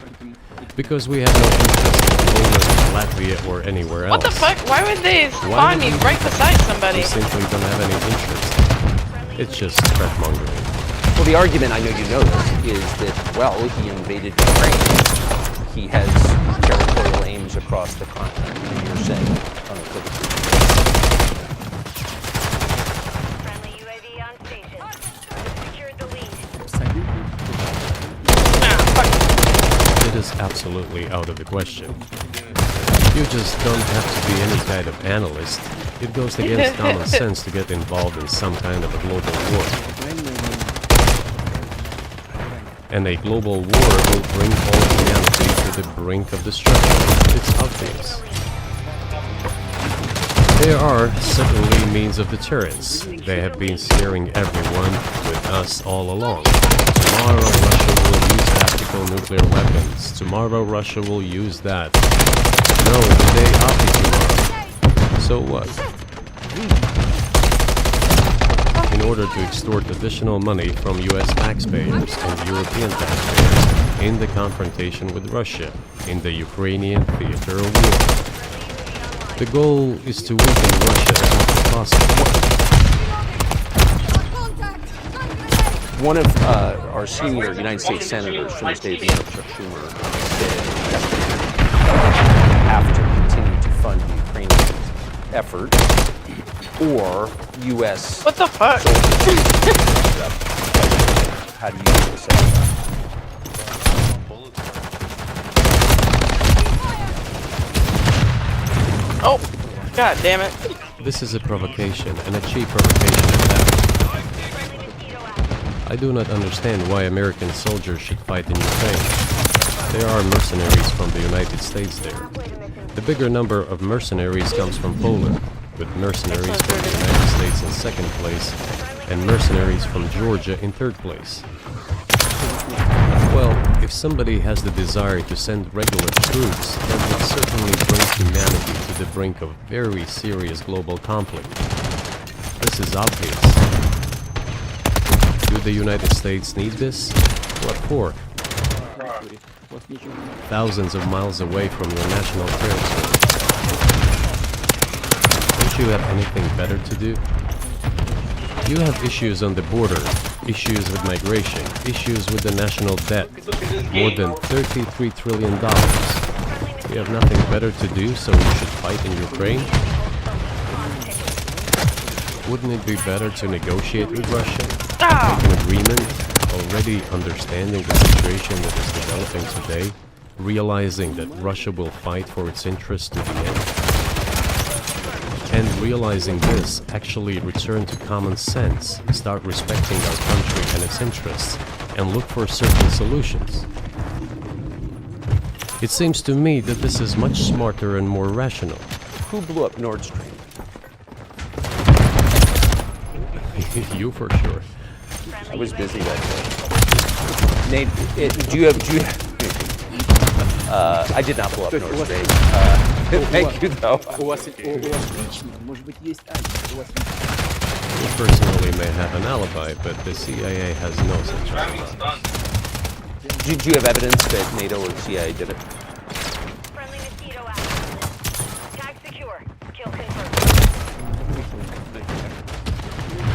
Because we have no interest in Poland, Latvia, or anywhere else. What the fuck? Why would they spawn me right beside somebody? We simply don't have any interest. It's just threat mongering. Well, the argument, I know you know this, is that, well, he invaded Ukraine. He has territorial aims across the continent. And you're saying unequivocally. It is absolutely out of the question. You just don't have to be any kind of analyst. It goes against common sense to get involved in some kind of a global war. And a global war will bring all humanity to the brink of destruction. It's obvious. There are certainly means of deterrence. They have been scaring everyone with us all along. Tomorrow Russia will use tactical nuclear weapons. Tomorrow Russia will use that. No, the day after tomorrow. So what? In order to extort additional money from US taxpayers and European taxpayers in the confrontation with Russia in the Ukrainian theater of war. The goal is to weaken Russia as much as possible. One of our senior United States senators from the state of New York, Chuck Schumer, said you have to continue to fund the Ukrainian effort, or U.S. What the fuck? How do you assess that? Oh, god damn it. This is a provocation, and a cheap provocation at that. I do not understand why American soldiers should fight in Ukraine. There are mercenaries from the United States there. The bigger number of mercenaries comes from Poland, with mercenaries from the United States in second place, and mercenaries from Georgia in third place. Well, if somebody has the desire to send regular troops, that would certainly bring humanity to the brink of very serious global conflict. This is obvious. Do the United States need this? What for? Thousands of miles away from your national territory. Don't you have anything better to do? You have issues on the border, issues with migration, issues with the national debt. More than $33 trillion. You have nothing better to do, so you should fight in Ukraine? Wouldn't it be better to negotiate with Russia? Make an agreement, already understanding the situation that is developing today, realizing that Russia will fight for its interests to the end? And realizing this, actually return to common sense, start respecting our country and its interests, and look for certain solutions. It seems to me that this is much smarter and more rational. Who blew up Nord Stream? You for sure. I was busy that day. Nate, do you have I did not blow up Nord Stream. Thank you, though. You personally may have an alibi, but the CIA has no such alibi. Do you have evidence that NATO or CIA did it?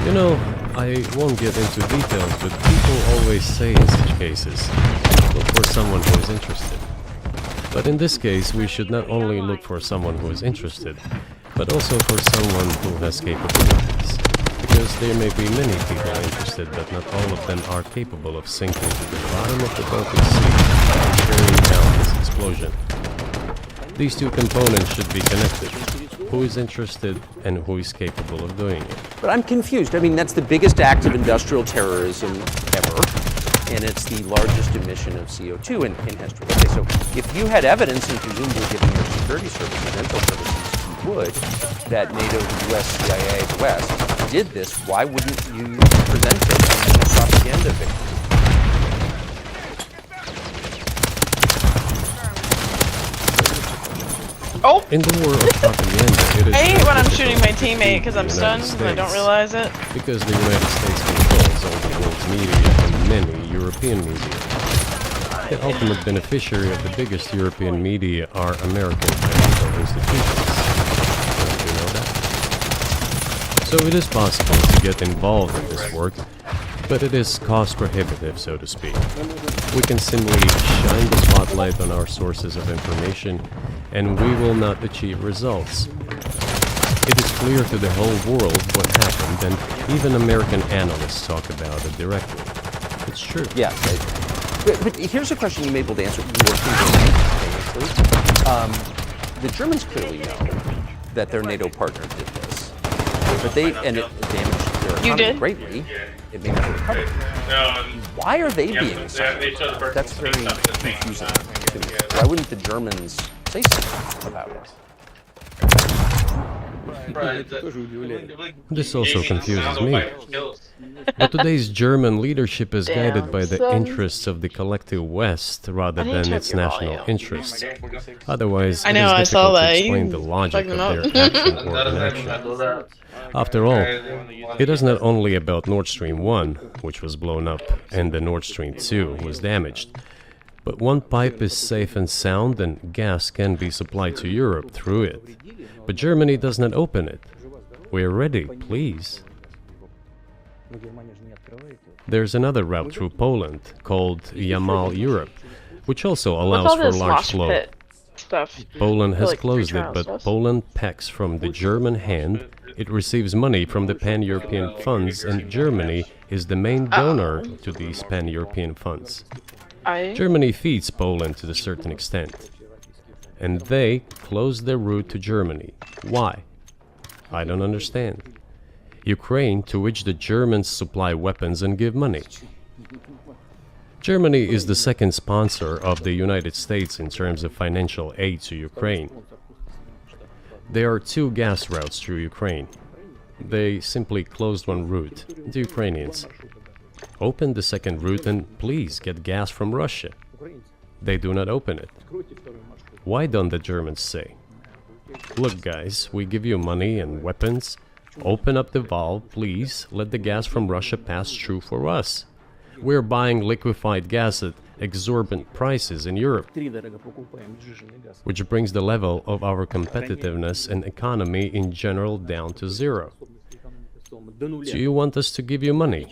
You know, I won't get into details, but people always say in such cases, look for someone who is interested. But in this case, we should not only look for someone who is interested, but also for someone who has capabilities. Because there may be many people interested, but not all of them are capable of sinking to the bottom of the Baltic Sea and carrying down this explosion. These two components should be connected. Who is interested and who is capable of doing it. But I'm confused. I mean, that's the biggest act of industrial terrorism ever, and it's the largest emission of CO2 in history. Okay, so if you had evidence, and presumably given your security services, intel services, you would, that NATO, the US, CIA, the West did this, why wouldn't you present it as a propaganda victory? Oh! In the war of propaganda, it is I hate when I'm difficult shooting my to teammate defeat because the I'm stunned United and I don't States, realize it. Because the United States controls all the world's media and many European media. The ultimate beneficiary of the biggest European media are American financial institutions. Don't you know that? So it is possible to get involved in this work, but it is cost prohibitive, so to speak. We can simply shine the spotlight on our sources of information, and we will not achieve results. It is clear to the whole world what happened, and even American analysts talk about it directly. It's true. Yeah, but here's a question you may be able to answer more famously. The Germans clearly know that their NATO partner did this, but it damaged their economy greatly. It may never recover. Why are they being silent? That's very confusing to me. Why wouldn't the Germans say something about it? This also confuses me. But today's German leadership is guided by the interests of the collective West rather than its national interests. Otherwise, it is difficult to explain the logic of their action or inaction. After all, it is not only about Nord Stream 1, which was blown up, and the Nord Stream 2 was damaged. But one pipe is safe and sound, and gas can be supplied to Europe through it. But Germany does not open it. We are ready, please. There's another route through Poland, called Yamal Europe, which also allows for large flow. Poland has closed it, but Poland pecks from the German hand. It receives money from the pan-European funds, and Germany is the main donor to these pan-European funds. Germany feeds Poland to a certain extent. And they close their route to Germany. Why? I don't understand. Ukraine, to which the Germans supply weapons and give money. Germany is the second sponsor of the United States in terms of financial aid to Ukraine. There are two gas routes through Ukraine. They simply closed one route, the Ukrainians. Open the second route and please get gas from Russia. They do not open it. Why don't the Germans say, look guys, we give you money and weapons, open up the valve, please, let the gas from Russia pass through for us. We're buying liquefied gas at exorbitant prices in Europe, which brings the level of our competitiveness and economy in general down to zero. Do you want us to give you money?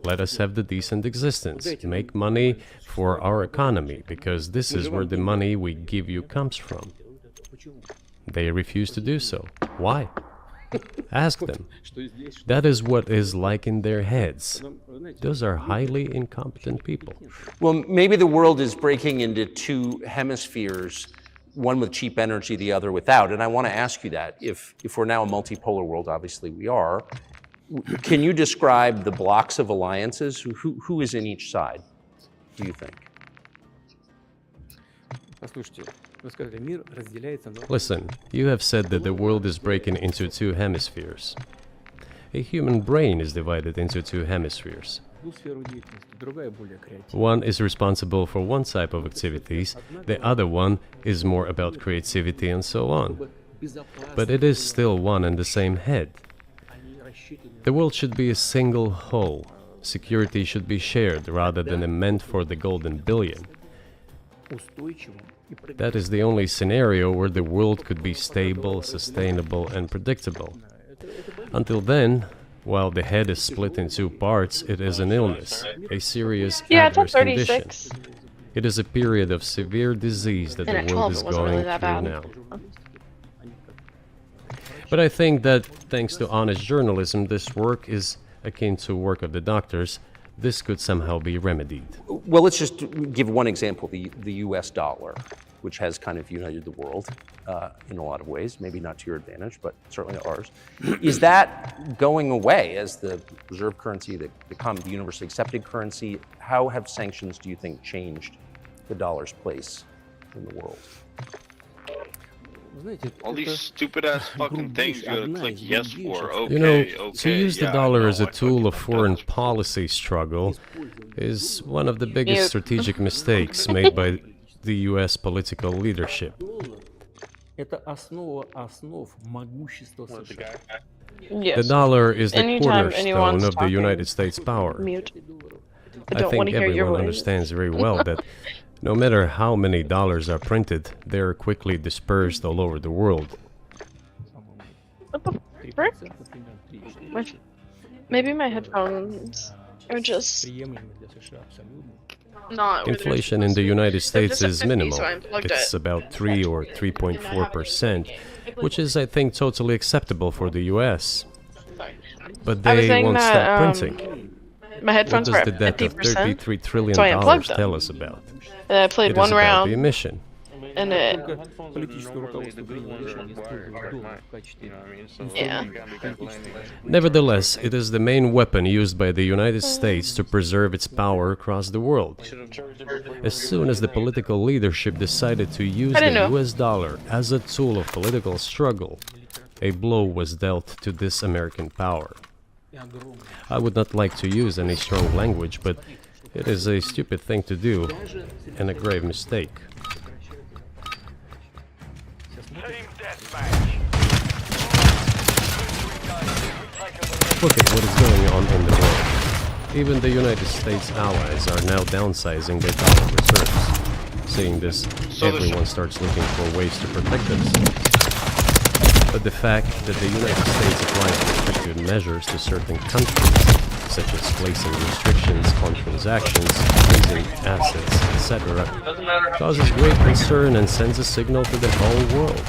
Let us have the decent existence. Make money for our economy, because this is where the money we give you comes from. They refuse to do so. Why? Ask them. That is what is like in their heads. Those are highly incompetent people. Well, maybe the world is breaking into two hemispheres, one with cheap energy, the other without. And I want to ask you that. If we're now a multipolar world, obviously we are, can you describe the blocks of alliances? Who is in each side, do you think? Listen, you have said that the world is breaking into two hemispheres. A human brain is divided into two hemispheres. One is responsible for one type of activities, the other one is more about creativity and so on. But it is still one and the same head. The world should be a single whole. Security should be shared rather than meant for the golden billion. That is the only scenario where the world could be stable, sustainable and predictable. Until then, while the head is split in two parts, it is an illness, a serious adverse condition. It is a period of severe disease that the world is going through now. But I think that, thanks to honest journalism, this work is akin to work of the doctors. This could somehow be remedied. Well, let's just give one example, the US dollar, which has kind of united the world in a lot of ways, maybe not to your advantage, but certainly ours. Is that going away as the reserve currency, the universally accepted currency? How have sanctions, do you think, changed the dollar's place in the world? All these stupid ass fucking things you gotta click yes for. Okay, You know, okay, to use the yeah, dollar as a I tool of foreign policy struggle is one of the biggest strategic mistakes made by the US political leadership. Yes. The dollar is the Anytime anyone's cornerstone of the talking, United States power. Mute. I I don't want think to hear your everyone voice. understands very well that no matter how many dollars are printed, they are quickly dispersed all over the world. What the frick? Maybe my headphones are just not. where they're Inflation in the United States just at is 50, minimal. so I unplugged It's it. about 3 or 3.4%, which is, I think, totally acceptable for the US. But I was they saying won't that, stop printing. My headphones were What does at the debt of 50%. $33 trillion so I unplugged them. tell us about? And I played It one is about round, the emission. and it. Yeah. Nevertheless, it is the main weapon used by the United States to preserve its power across the world. As soon as the political leadership decided to use I didn't the know. US dollar as a tool of political struggle, a blow was dealt to this American power. I would not like to use any strong language, but it is a stupid thing to do and a grave mistake. Look at what is going on in the world. Even the United States allies are now downsizing their dollar reserves. Seeing this, everyone starts looking for ways to protect themselves. But the fact that the United States applies restrictive measures to certain countries, such as placing restrictions on transactions, freezing assets, etc., causes great concern and sends a signal to the whole world.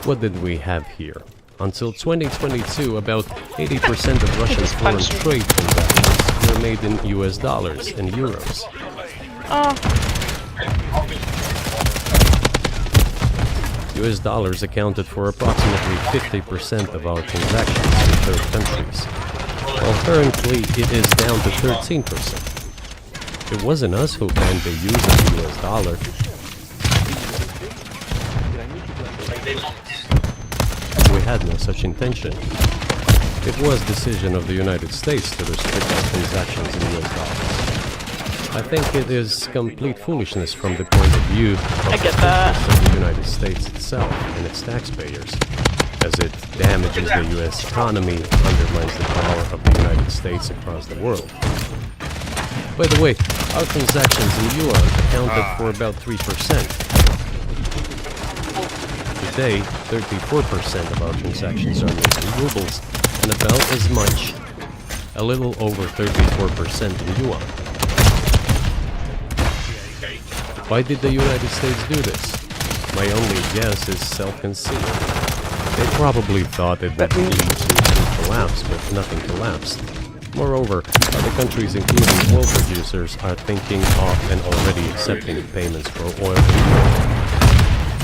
What did we have here? Until 2022, about 80% of Russian foreign trade transactions were made in US dollars and euros. US dollars accounted for approximately 50% of our transactions in third countries, while currently it is down to 13%. It wasn't us who banned the use of the US dollar. We had no such intention. It was decision of the United States to restrict our transactions in US dollars. I think it is complete foolishness from the point of view of the United States itself and its taxpayers, as it damages the US economy, undermines the power of the United States across the world. By the way, our transactions in yuan accounted for about 3%. Today, 34% of our transactions are made in rubles, and about as much, a little over 34% in yuan. Why did the United States do this? My only guess is self-conceit. They probably thought it would lead to collapse, but nothing collapsed. Moreover, other countries, including oil producers, are thinking of and already accepting payments for oil.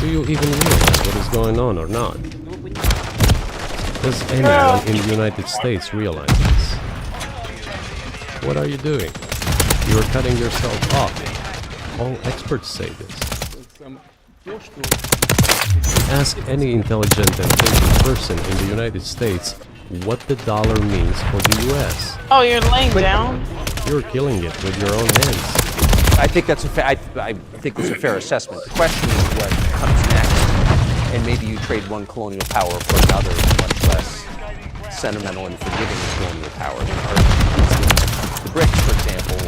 Do you even realize what is going on or not? Does anyone in the United States realize this? What are you doing? You are cutting yourself off. All experts say this. Ask any intelligent and thinking person in the United States what the dollar means for the US. Oh, you're laying down? You're killing it with your own hands. I think that's I think that's a fair assessment. The question is what comes next, and maybe you trade one colonial power for another, much less sentimental and forgiving colonial power. I mean, the BRICS, for example,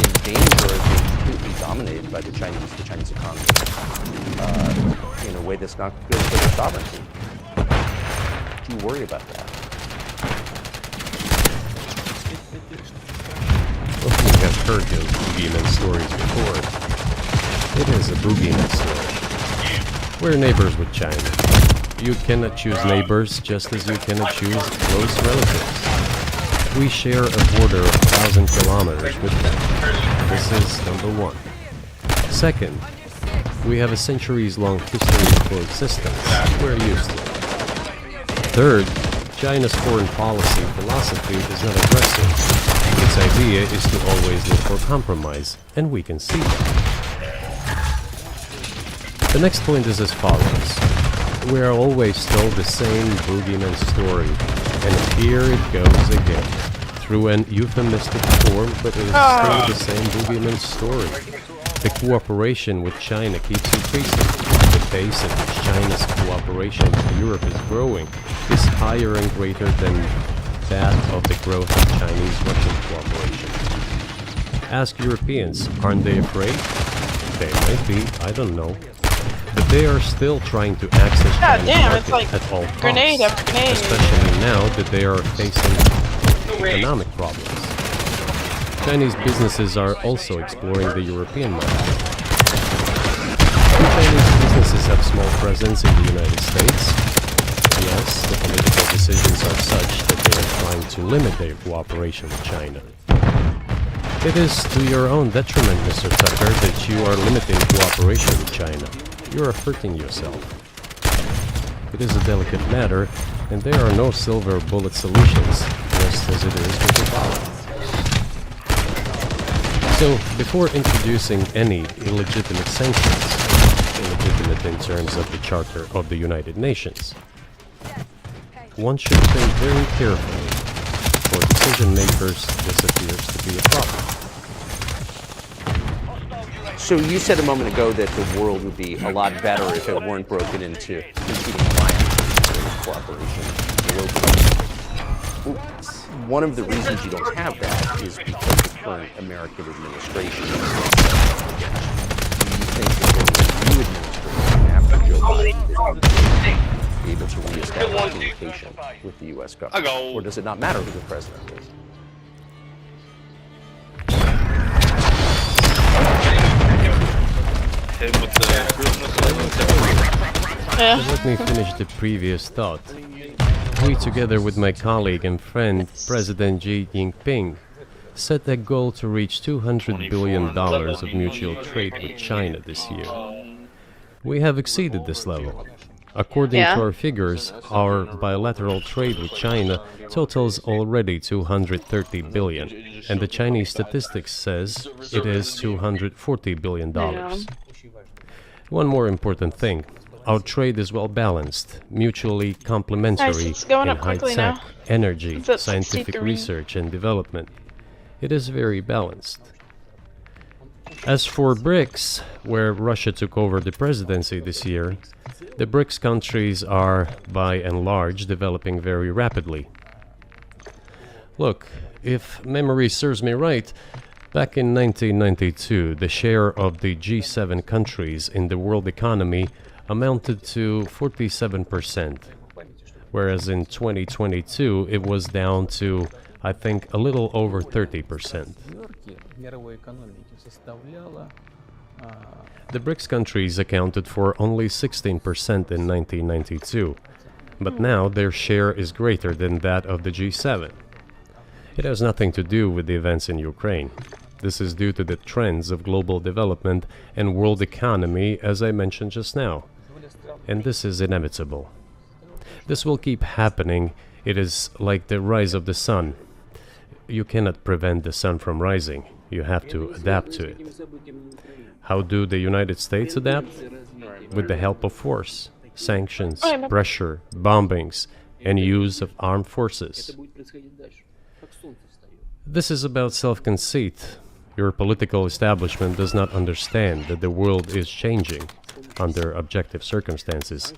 in danger of being completely dominated by the Chinese economy in a way that's not good for their sovereignty. Do you worry about that? Well, we have heard those boogeyman stories before. It is a boogeyman story. We're neighbors with China. You cannot choose neighbors just as you cannot choose close relatives. We share a border of 1,000 kilometers with them. This is number one. Second, we have a centuries-long history of coexistence. We're used to it. Third, China's foreign policy philosophy is not aggressive. Its idea is to always look for compromise, and we can see that. The next point is as follows. We are always told the same boogeyman story, and here it goes again. Through an euphemistic form, but it is still the same boogeyman story. The cooperation with China keeps increasing. The pace at which China's cooperation with Europe is growing is higher and greater than that of the growth of Chinese-Russian cooperation. Ask Europeans, aren't they afraid? They might be, I don't know. But they are still trying to access China's market at all costs, grenade after grenade. especially now that they are facing economic problems. Chinese businesses are also exploring the European market. Chinese businesses have small presence in the United States. Yes, the political decisions are such that they are trying to limit their cooperation with China. It is to your own detriment, Mr. Tucker, that you are limiting cooperation with China. You are hurting yourself. It is a delicate matter, and there are no silver bullet solutions, just as it is with the dollar. So, before introducing any illegitimate sanctions, illegitimate in terms of the Charter of the United Nations, one should think very carefully. For decision makers, this appears to be a problem. So you said a moment ago that the world would be a lot better if it weren't broken into competing alliances and cooperation globally. One of the reasons you don't have that is because the current American administration. Do you think that there will be a new administration after Joe Biden be able to reestablish communication with the U.S. government? Or does it not matter who the president is? Let me finish the previous thought. We, together with my colleague and friend, President Xi Jinping, set a goal to reach $200 billion of mutual trade with China this year. We have exceeded this level. According to our figures, our bilateral trade with China totals already $230 billion, and the Chinese statistics says it is $240 billion. One more important thing. Our trade is well balanced, mutually complementary in high-tech, energy, scientific research and development. It is very balanced. As for BRICS, where Russia took over the presidency this year, the BRICS countries are, by and large, developing very rapidly. Look, if memory serves me right, back in 1992, the share of the G7 countries in the world economy amounted to 47%, whereas in 2022 it was down to, I think, a little over 30%. The BRICS countries accounted for only 16% in 1992, but now their share is greater than that of the G7. It has nothing to do with the events in Ukraine. This is due to the trends of global development and world economy, as I mentioned just now. And this is inevitable. This will keep happening. It is like the rise of the sun. You cannot prevent the sun from rising. You have to adapt to it. How do the United States adapt? With the help of force, sanctions, pressure, bombings, and use of armed forces. This is about self-conceit. Your political establishment does not understand that the world is changing under objective circumstances.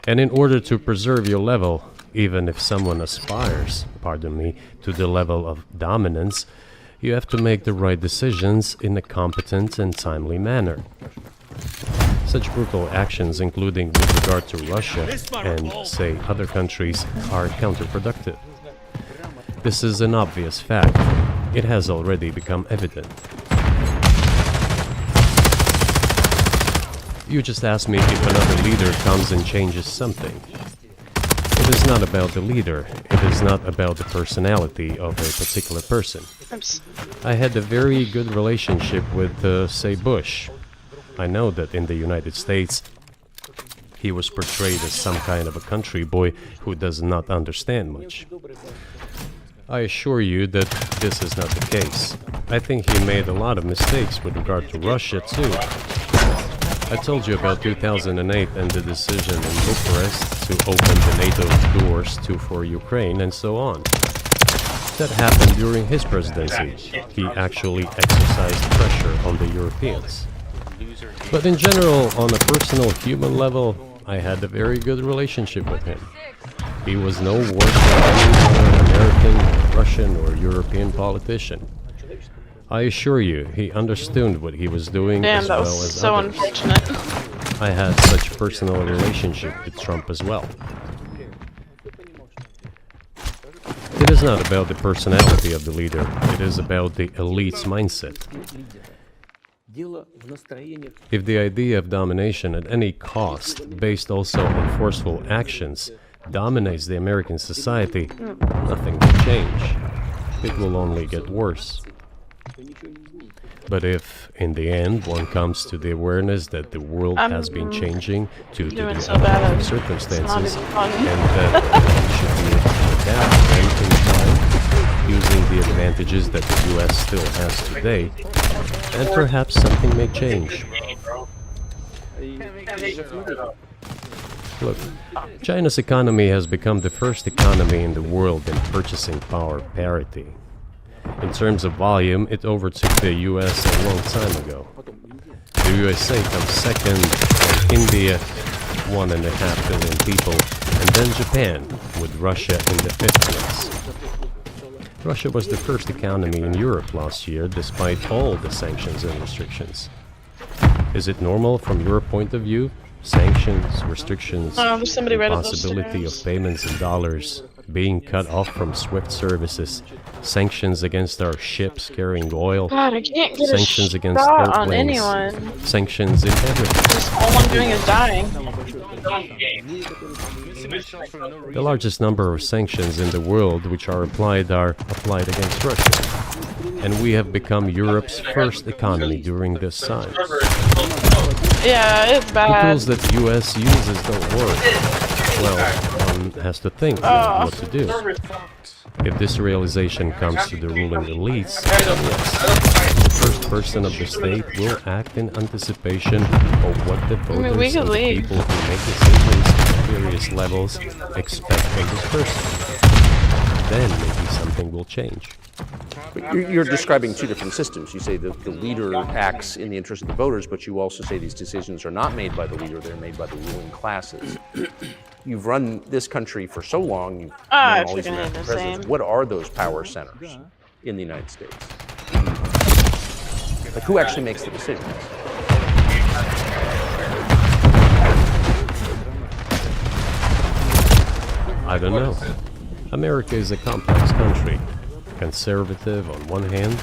And in order to preserve your level, even if someone aspires, pardon me, to the level of dominance, you have to make the right decisions in a competent and timely manner. Such brutal actions, including with regard to Russia and, say, other countries, are counterproductive. This is an obvious fact. It has already become evident. You just asked me if another leader comes and changes something. It is not about the leader. It is not about the personality of a particular person. I had a very good relationship with, say, Bush. I know that in the United States, he was portrayed as some kind of a country boy who does not understand much. I assure you that this is not the case. I think he made a lot of mistakes with regard to Russia, too. I told you about 2008 and the decision in Bucharest to open the NATO doors for Ukraine and so on. That happened during his presidency. He actually exercised pressure on the Europeans. But in general, on a personal human level, I had a very good relationship with him. He was no worse than any American, Russian, or European politician. I assure you, he understood what he was doing as well as so others. Unfortunate. I had such personal relationship with Trump as well. It is not about the personality of the leader, it is about the elite's mindset. If the idea of domination at any cost, based also on forceful actions, dominates the American society, nothing will change. It will only get worse. But if, in the end, one comes to the awareness that the world has been changing due to the objective circumstances, and that one should be able to adapt them in time, using the advantages that the US still has today, and perhaps something may change. Look, China's economy has become the first economy in the world in purchasing power parity. In terms of volume, it overtook the US a long time ago. The USA comes second, and India, 1.5 billion people, and then Japan, with Russia in the 5th place. Russia was the first economy in Europe last year, despite all the sanctions and restrictions. Is it normal from your point of view? Sanctions, restrictions, impossibility of payments in dollars, being cut off from SWIFT services, sanctions against our ships carrying oil, God, I can't get sanctions a against shot airplanes, on anyone. sanctions in everything. All I'm doing is dying. The largest number of sanctions in the world which are applied against Russia. And we have become Europe's first economy during this time. Yeah, it's bad. The tools that the US uses don't work. Well, one has to think what to do. If this realization comes to the ruling elites, then yes, the first person of the state will act in anticipation of what the voters and the people who make decisions at various levels expect from this person. Then maybe something will change. But you're describing two different systems. You say that the leader acts in the interest of the voters, but you also say these decisions are not made by the leader, they're made by the ruling classes. You've run this country for so long, you've known all these American presidents. What are those power centers in the United States? Like, who actually makes the decisions? I don't know. America is a complex country. Conservative on one hand,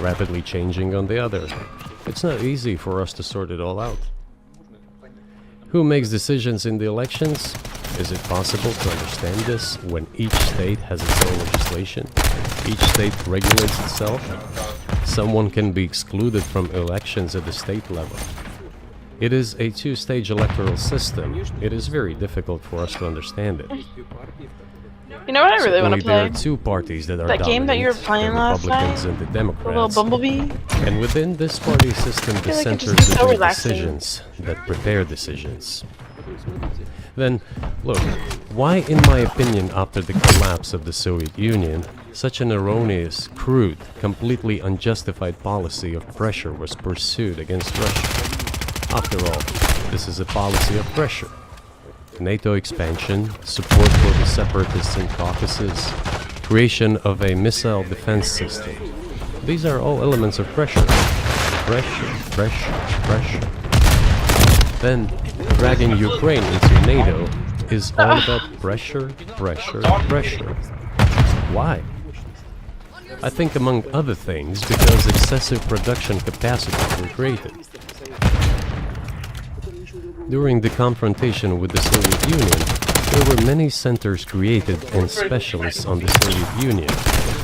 rapidly changing on the other. It's not easy for us to sort it all out. Who makes decisions in the elections? Is it possible to understand this when each state has its own legislation? Each state regulates itself? Someone can be excluded from elections at the state level. It is a two-stage electoral system. It is very difficult for us to understand it. You know what I really want to play? There are two parties that are that game that you were playing last night, and the Democrats. the little Bumblebee. And within this party system, the centers so make decisions that prepare decisions. Then, look, why, in my opinion, after the collapse of the Soviet Union, Such an erroneous, crude, completely unjustified policy of pressure was pursued against Russia. After all, this is a policy of pressure. NATO expansion, support for the separatists in Caucasus, creation of a missile defense system. These are all elements of pressure. Pressure, pressure, pressure. Then, dragging Ukraine into NATO is all about pressure, pressure, pressure. Why? I think among other things because excessive production capacities were created. During the confrontation with the Soviet Union, there were many centers created and specialists on the Soviet Union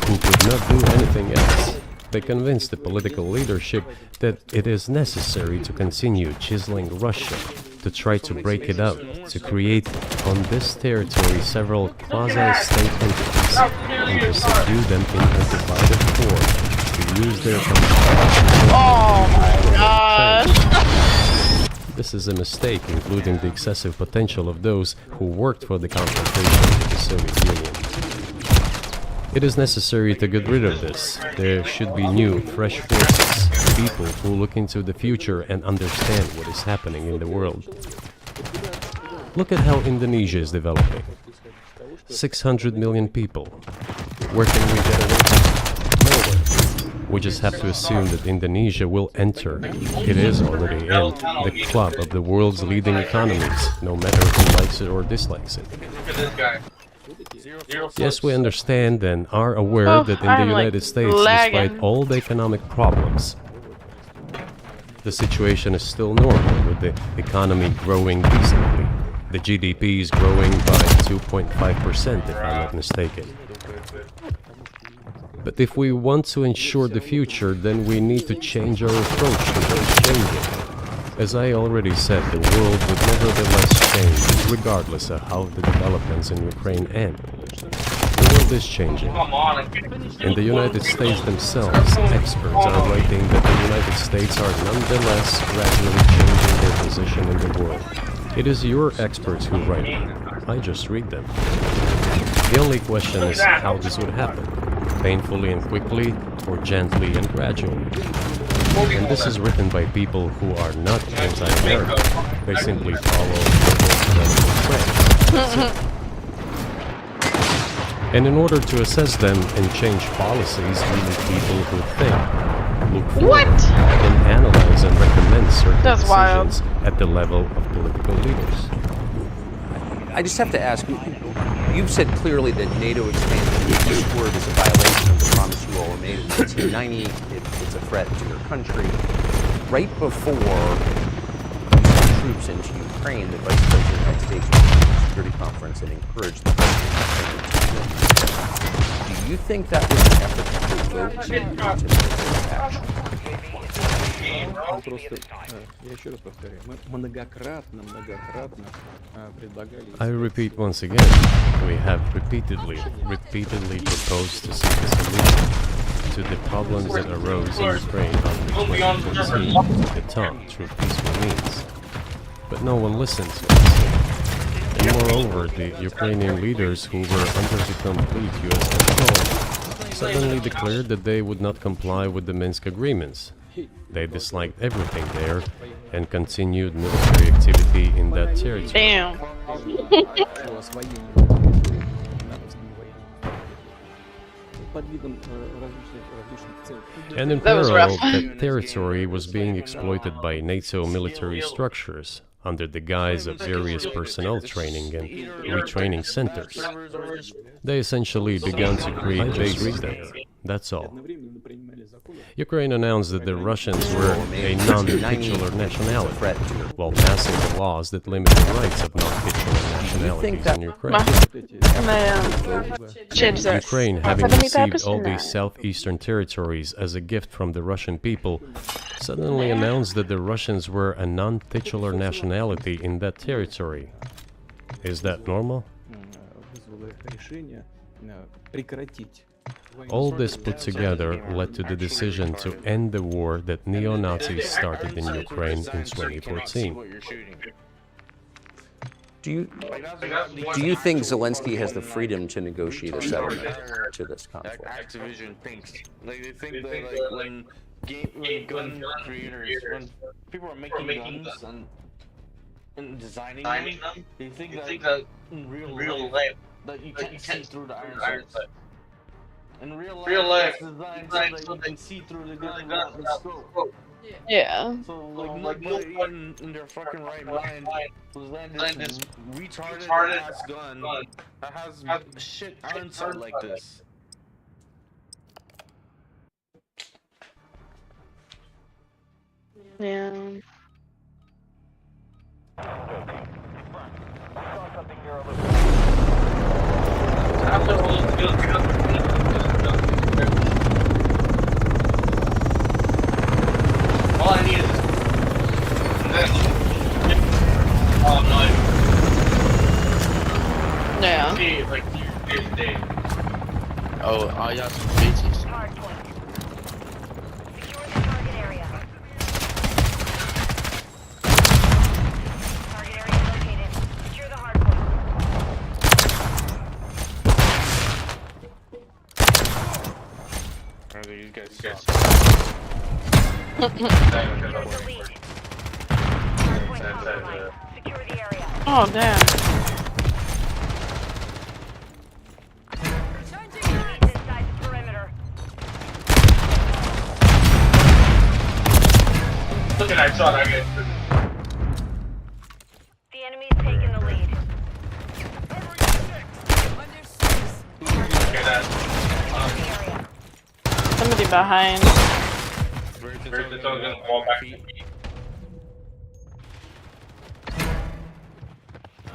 who could not do anything else. They convinced the political leadership that it is necessary to continue chiseling Russia, to try to break it up, to create on this territory several quasi-state entities, and to subdue them in a divided form, to use their Oh my god! This is a mistake, including the excessive potential of those who worked for the confrontation with the Soviet Union. It is necessary to get rid of this. There should be new, fresh forces, people who look into the future and understand what is happening in the world. Look at how Indonesia is developing. 600 million people. Where can we get away from? Nowhere. We just have to assume that Indonesia will enter, it is already in, the club of the world's leading economies, no matter who likes it or dislikes it. Yes, we understand and are aware that in the United States, despite all the economic problems, the situation is still normal, with the economy growing decently. The GDP is growing by 2.5%, if I'm not mistaken. But if we want to ensure the future, then we need to change our approach to those changes. As I already said, the world would nevertheless change, regardless of how the developments in Ukraine end. The world is changing. In the United States themselves, experts are writing that the United States are nonetheless gradually changing their position in the world. It is your experts who write them. I just read them. The only question is how this would happen. Painfully and quickly, or gently and gradually. And this is written by people who are not anti-American. They simply follow political trends. And in order to assess them and change policies, we need people who think, look forward, and analyze and recommend certain decisions at the level of political leaders. I just have to ask, you've said clearly that NATO expansion eastward is a violation of the promise you all made in 1990. It's a threat to your country. Right before you sent troops into Ukraine, the Vice President of the United States went to the Security Conference and encouraged the President of Ukraine to do you think that was an effort to provoke military action? I repeat once again, we have repeatedly proposed to seek a solution to the problems that arose in Ukraine after 2014 at the time through peaceful means. But no one listened to us. And moreover, the Ukrainian leaders who were under the complete US control suddenly declared that they would not comply with the Minsk agreements. They disliked everything there and continued military activity in that territory. Damn. And in parallel, that territory was being exploited by NATO military structures under the guise of various personnel training and retraining centers. They essentially began to create bases there. That's all. Ukraine announced that the Russians were a non-titular nationality, while passing the laws that limit the rights of non-titular nationalities in Ukraine. Ukraine, having received all these southeastern territories as a gift from the Russian people, suddenly announced that the Russians were a non-titular nationality in that territory. Is that normal? All this put together led to the decision to end the war that neo-Nazis started in Ukraine in 2014. Do you think Zelensky has the freedom to negotiate a settlement to this conflict? Activision thinks. Like, they think that, like, when gun creators, when people are making guns and designing them, they think that in real life, that you can't see through the iron sights. In real life, it's designed so that you can see through the gun without the scope. Yeah. So, like nobody in their fucking right mind was landing this retarded ass gun that has shit iron sight like this. Yeah. All I need is this. Oh no. Yeah. See, like, day. Oh, I got some faces. These guys Oh damn. Look at that shot I get. The enemy's taking the lead. Look at that. Somebody behind. Versus gonna fall back.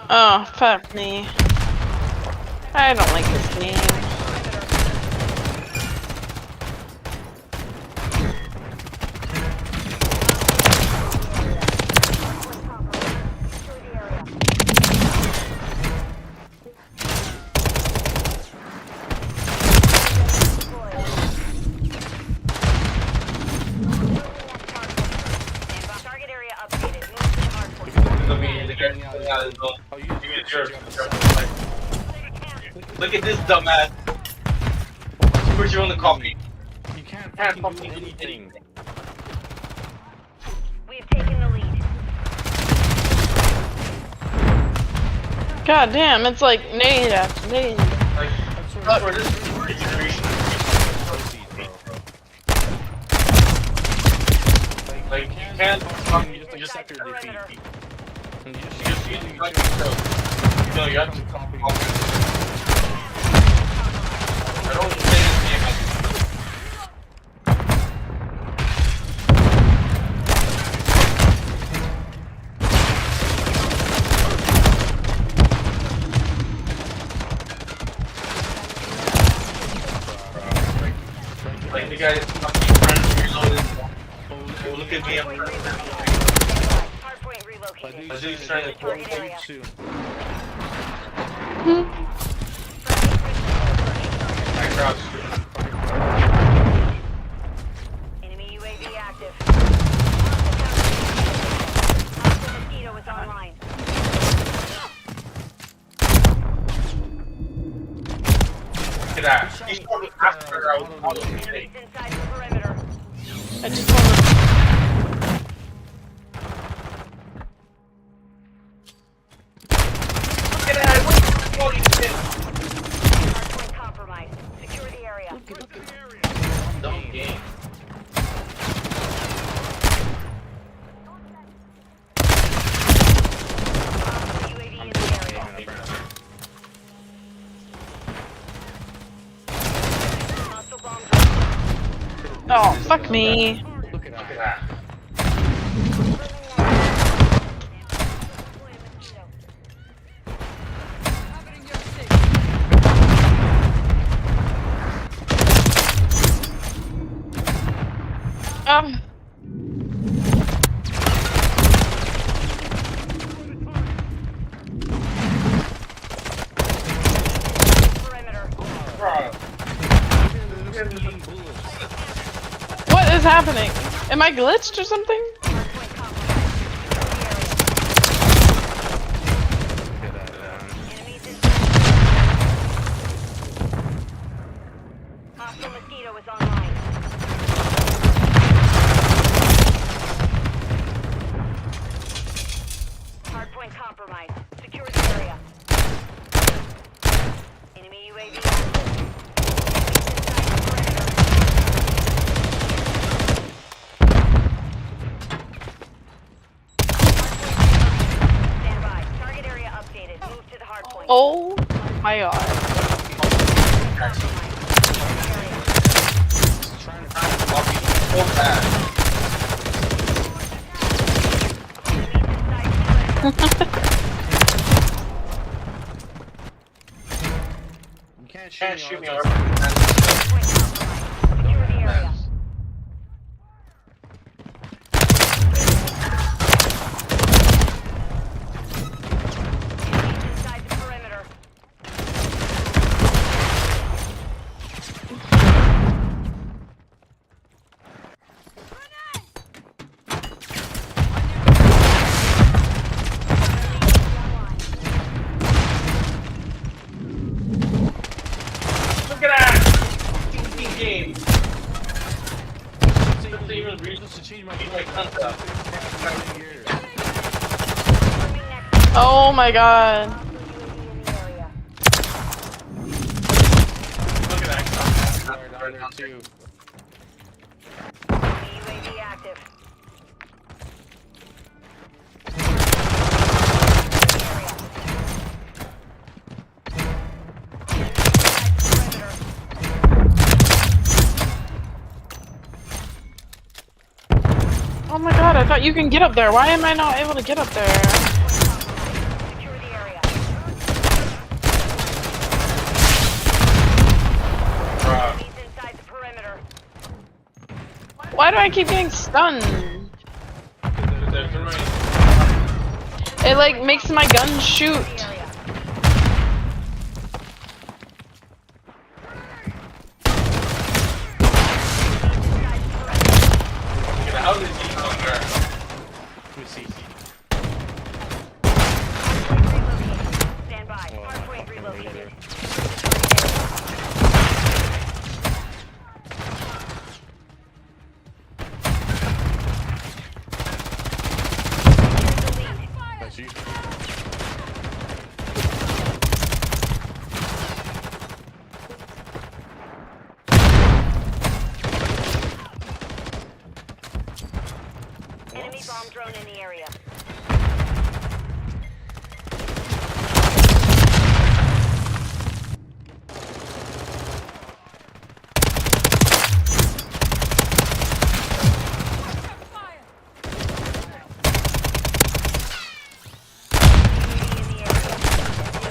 Oh, fuck me. I don't like this game. Look at this dumbass. Put you on the coffee. You can't fucking do anything. We've taken the lead. God damn, it's like nade after nade. Like, this is like, you can't fucking just after defeat. You know, you have to copy. I don't play this game. Like the guy is fucking friends reloaded. Oh, look at me, I'm Hardpoint relocated. I do trying to Target area. I crouched. Enemy UAV active. Mosquito is online. Look at that. He's probably after I was Inside the perimeter. I just wanna... Look at that. Holy shit. Hardpoint compromised. Secure the area. Dumb game. UAV in the area. Hostile bomb drone. Oh, fuck me. Look at that. What is happening? Am I glitched or something? Oh my god. You can't Shoot me, Look at that! Game. Oh my god. Look at that. UAV active. Oh my god, I thought you can get up there. Why am I not able to get up there? Why do I keep getting stunned? It like makes my gun shoot. How did he go there? Let me see. Stand by. Hardpoint relocated. That's you. Enemy bomb drone in the area.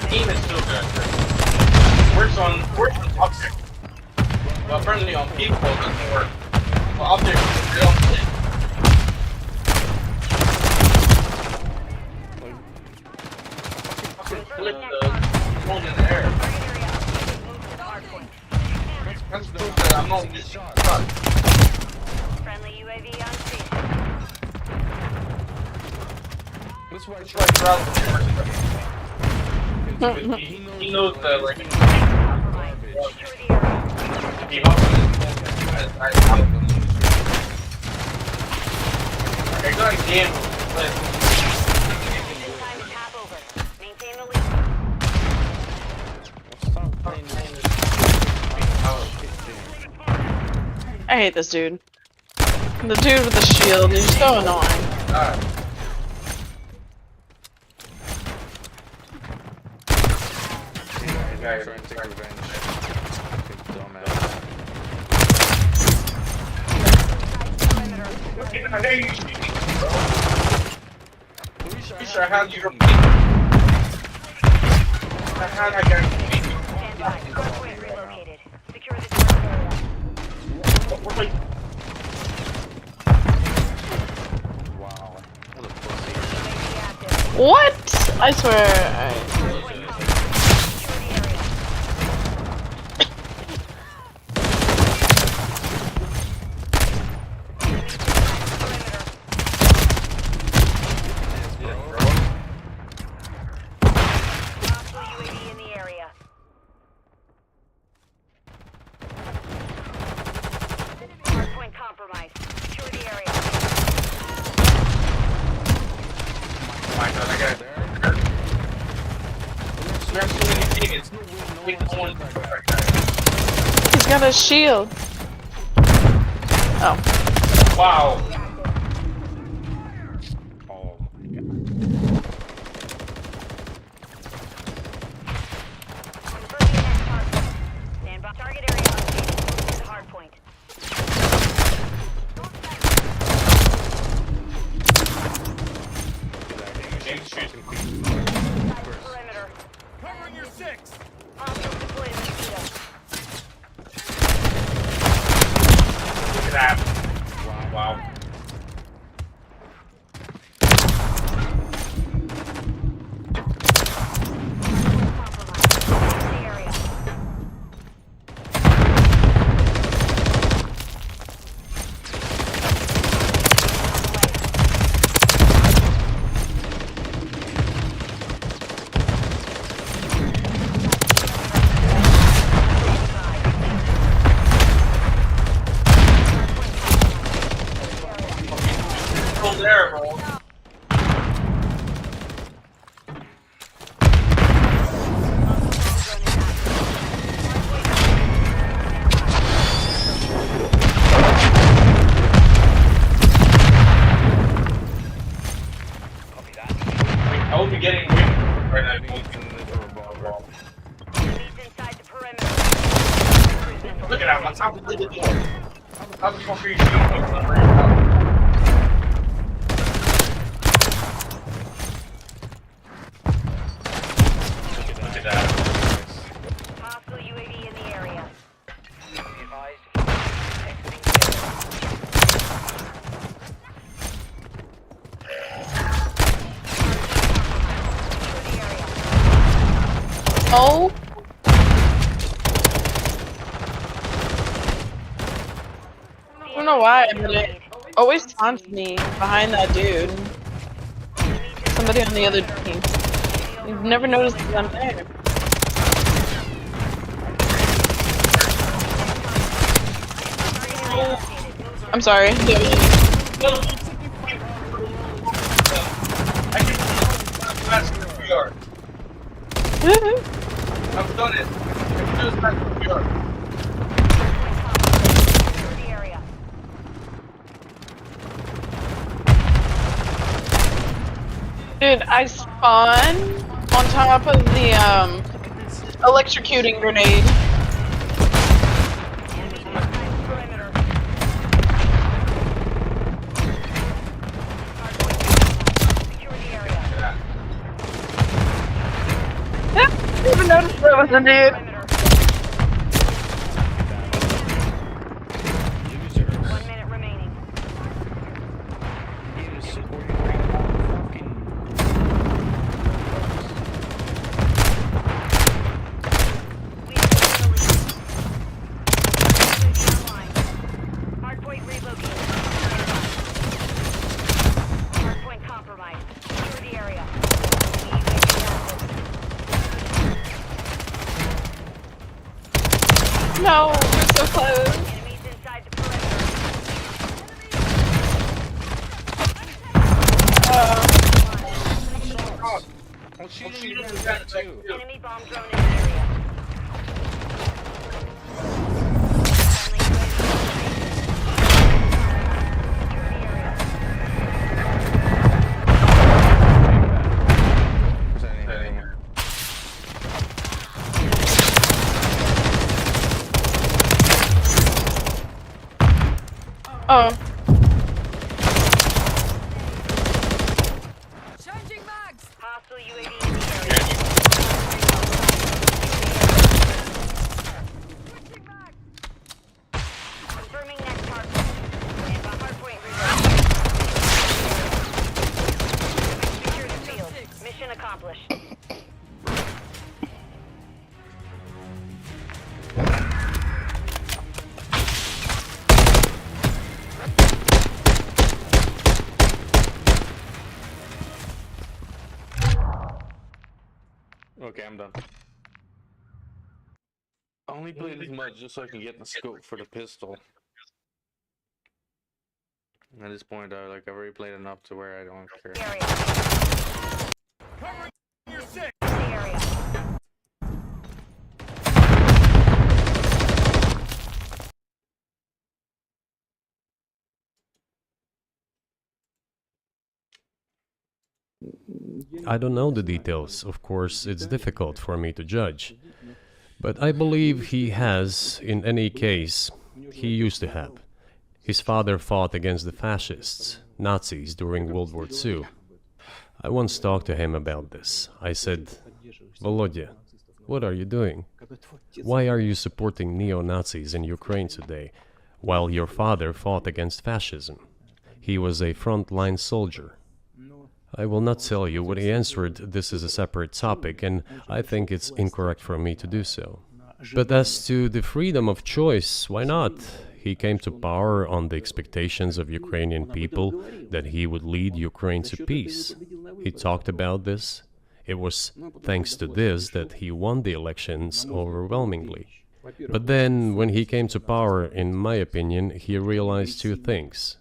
Team is still good. Works on object. Well, apparently on people doesn't work. Well, object is real. Flip the phone in the air. That's proof that I'm not missing shot. Friendly UAV on station. That's why I That's right, he knows that, like, I got a game, but Maintain the lead. I hate this dude. The dude with the shield, he's so annoying. Trying to take revenge. Fucking dumbass. I had your Stand by. Hardpoint relocated. Secure the target area. Wow. What a pussy. What? I swear. UAV in the area. Hardpoint compromised. Secure the area. Oh my god, I got it. There's so many teammates. Wait, no one. He's got a shield. Oh. Wow. Oh my god. there, bro. I will be getting right now. Look at that, I'm top of the door. How the fuck are you shooting? Look at that. Hostile UAV in the area. Oh. I don't know why, but it always taunts me behind that dude. Somebody on the other team. You've never noticed that I'm there. I'm sorry. I've done it. I can do this back to New York. Dude, I spawn on top of the electrocuting grenade. I didn't even notice that was a dude. No, we're so close. Enemy bomb drone in the area. Oh. Changing mags. Hostile UAV in the area. Confirming next target. And a hardpoint reload. Secure the field. Mission accomplished. Okay, I'm done. I only played this much just so I can get the scope for the pistol. At this point, I've already played enough to where I don't care. I don't know the details, of course, it's difficult for me to judge. But I believe he has, in any case, he used to have. His father fought against the fascists, Nazis, during World War II. I once talked to him about this. I said, Volodya, what are you doing? Why are you supporting neo-Nazis in Ukraine today, while your father fought against fascism? He was a front-line soldier. I will not tell you what he answered. This is a separate topic, and I think it's incorrect for me to do so. But as to the freedom of choice, why not? He came to power on the expectations of Ukrainian people that he would lead Ukraine to peace. He talked about this. It was thanks to this that he won the elections overwhelmingly. But then, when he came to power, in my opinion, he realized two things.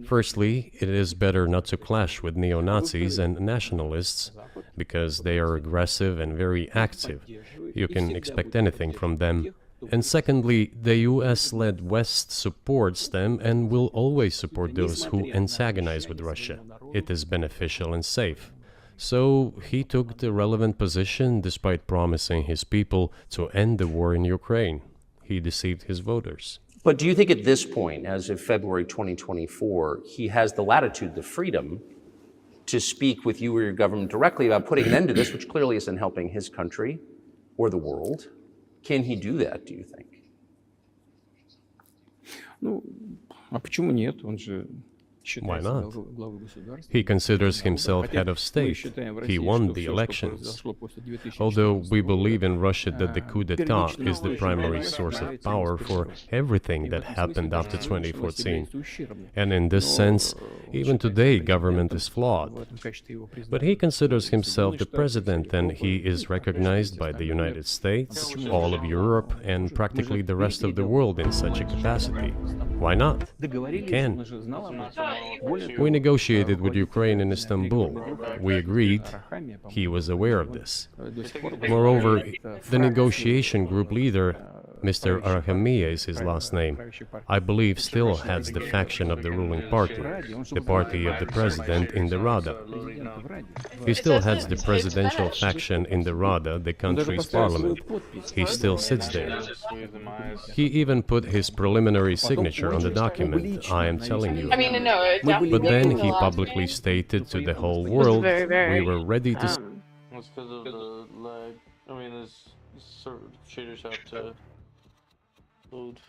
Firstly, it is better not to clash with neo-Nazis and nationalists, because they are aggressive and very active. You can expect anything from them. And secondly, the US-led West supports them and will always support those who antagonize with Russia. It is beneficial and safe. So he took the relevant position despite promising his people to end the war in Ukraine. He deceived his voters. But do you think at this point, as of February 2024, he has the latitude, the freedom to speak with you or your government directly about putting an end to this, which clearly isn't helping his country or the world? Can he do that, do you think? Ну, а почему нет? Он же Why not? He considers himself head of state. He won the elections. Although we believe in Russia that the coup d'etat is the primary source of power for everything that happened after 2014. And in this sense, even today, government is flawed. But he considers himself the president, and he is recognized by the United States, all of Europe, and practically the rest of the world in such a capacity. Why not? He can. We negotiated with Ukraine in Istanbul. We agreed. He was aware of this. Moreover, the negotiation group leader, Mr. Arahamiya is his last name, I believe still heads the faction of the ruling party, the party of the president in the Rada. He still heads the presidential faction in the Rada, the country's parliament. He still sits there. He even put his preliminary signature on the document, I am telling you. I mean, no, it definitely But then he a lot. publicly stated to the whole world, we were ready to... It's because of the lag. I mean, there's certain shaders have to load.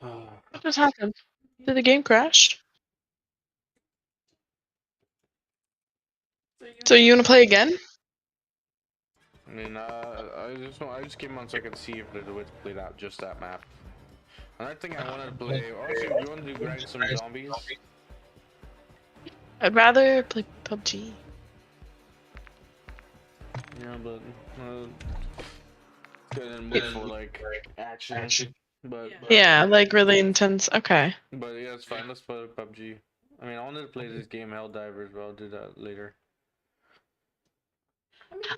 What just happened? Did the game crash? So you want to play again? I mean, I just came on so I could see if there's a way to play that, just that map. Another thing I wanted to play, also, you want to do grind some zombies? I'd rather play PUBG. Yeah, but good and more for like action. But Yeah, like really intense. Okay. But yeah, it's fine. Let's play PUBG. I mean, I wanted to play this game Helldivers, but I'll do that later.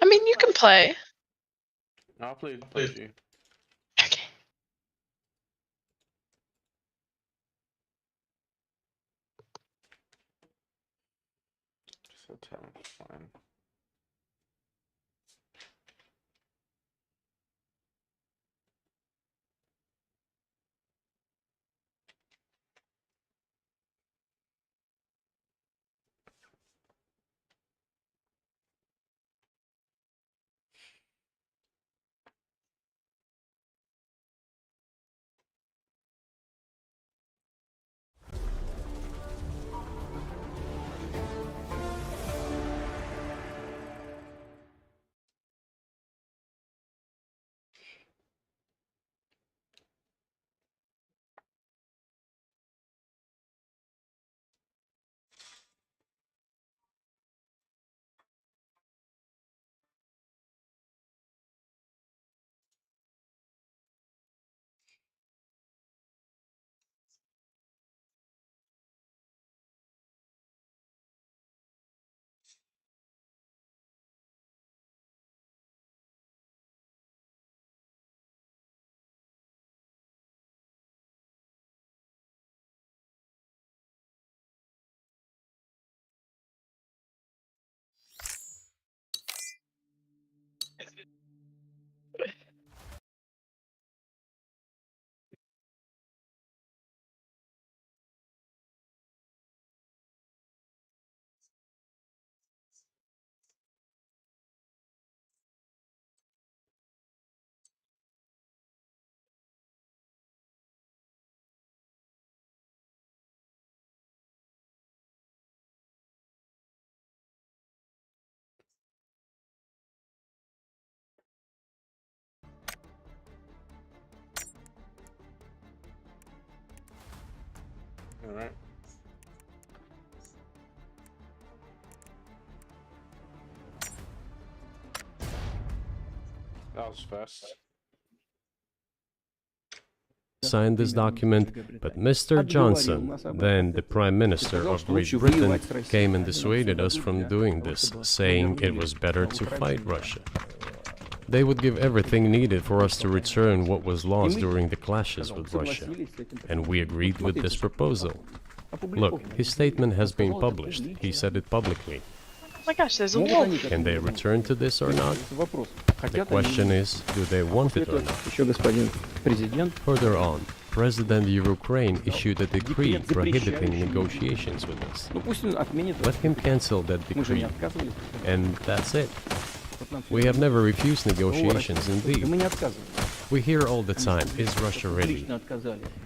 I mean, you can play. I'll play PUBG. Okay. So fine. Alright. That was fast. sign this document, but Mr. Johnson, then the Prime Minister of Great Britain, came and dissuaded us from doing this, saying it was better to fight Russia. They would give everything needed for us to return what was lost during the clashes with Russia, and we agreed with this proposal. Look, his statement has been published. He said it publicly. Oh my gosh, there's a wolf. Can they return to this or not? The question is, do they want it or not? Further on, President of Ukraine issued a decree prohibiting negotiations with us. Let him cancel that decree, and that's it. We have never refused negotiations indeed. We hear all the time, is Russia ready?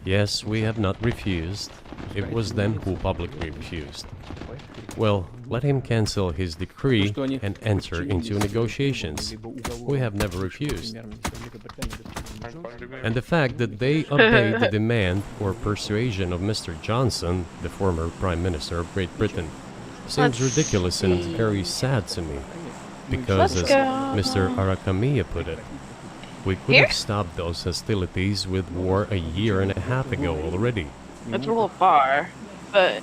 Yes, we have not refused. It was them who publicly refused. Well, let him cancel his decree and enter into negotiations. We have never refused. And the fact that they obeyed the demand or persuasion of Mr. Johnson, the former Prime Minister of Great Britain, seems ridiculous and very sad to me. Because, as Mr. Arakamiya put it, we could have stopped those hostilities with war a year and a half ago already. It's a little far, but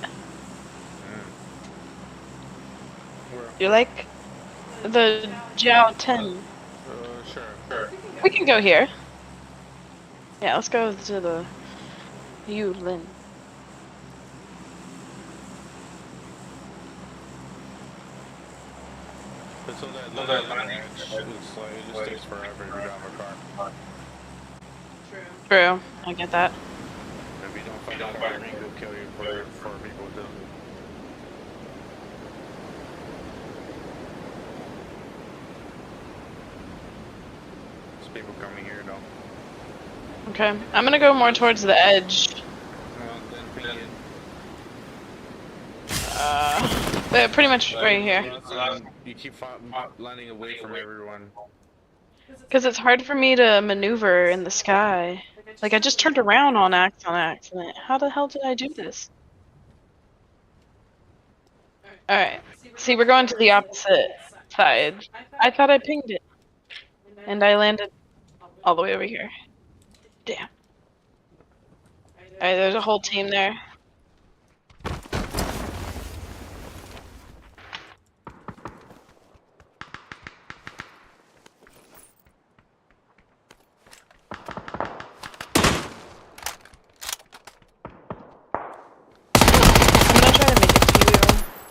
you like the Jiao 10? Sure. We can go here. Yeah, let's go to the Yulin. So that landing, it just takes forever to drive a car. True, I get that. If you don't find a ring, they'll kill you for people too. There's people coming here though. Okay, I'm gonna go more towards the edge. Pretty much right here. You keep landing away from everyone. Because it's hard for me to maneuver in the sky. Like, I just turned around on accident. How the hell did I do this? Alright. See, we're going to the opposite side. I thought I pinged it. And I landed all the way over here. Damn. Alright, there's a whole team there.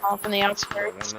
Off in the outskirts.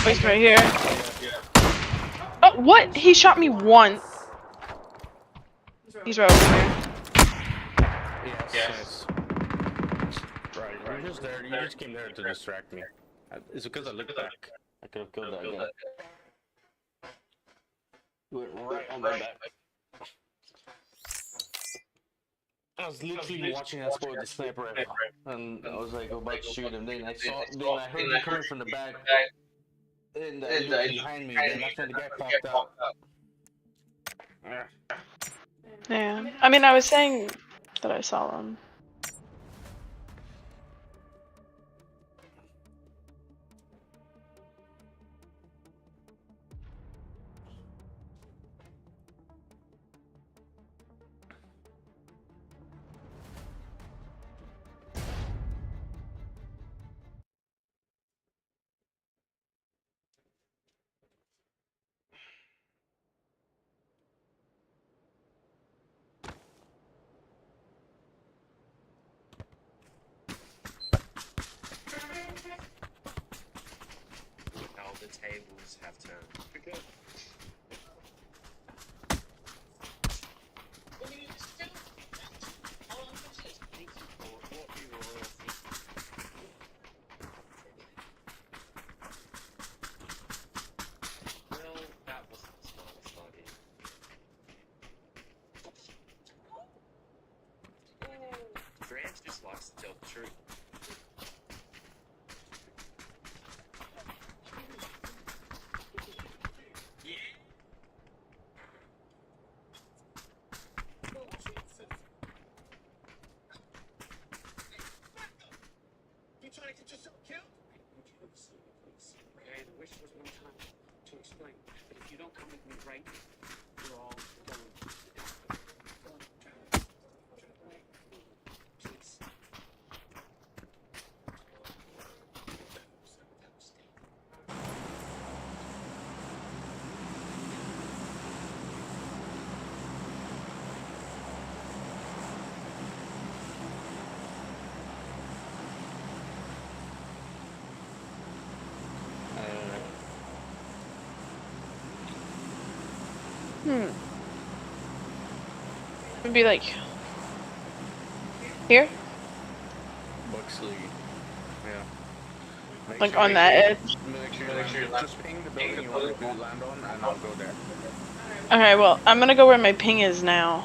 He's right here. Oh, what? He shot me once. He's right over here. Yes. Right, you're just there. You just came there to distract me. It's because I looked back. I could have killed that guy. You went right on my back. I was literally watching that sport with the sniper rifle, and I was like about to shoot him. Then I heard him coming from the back. And I looked behind me, then that's when the guy popped out. Yeah, I mean, I was saying that I saw him. Tables have turned. just likes to tell the truth. You trying to get yourself killed? Okay, the wish was one time to explain, but if you don't come with me right now, we're all going to die. Please. It'd be like here, Buxley. Yeah. like on that edge. Make sure you just ping the building you want to land on, and I'll go there. Okay, well, I'm gonna go where my ping is now.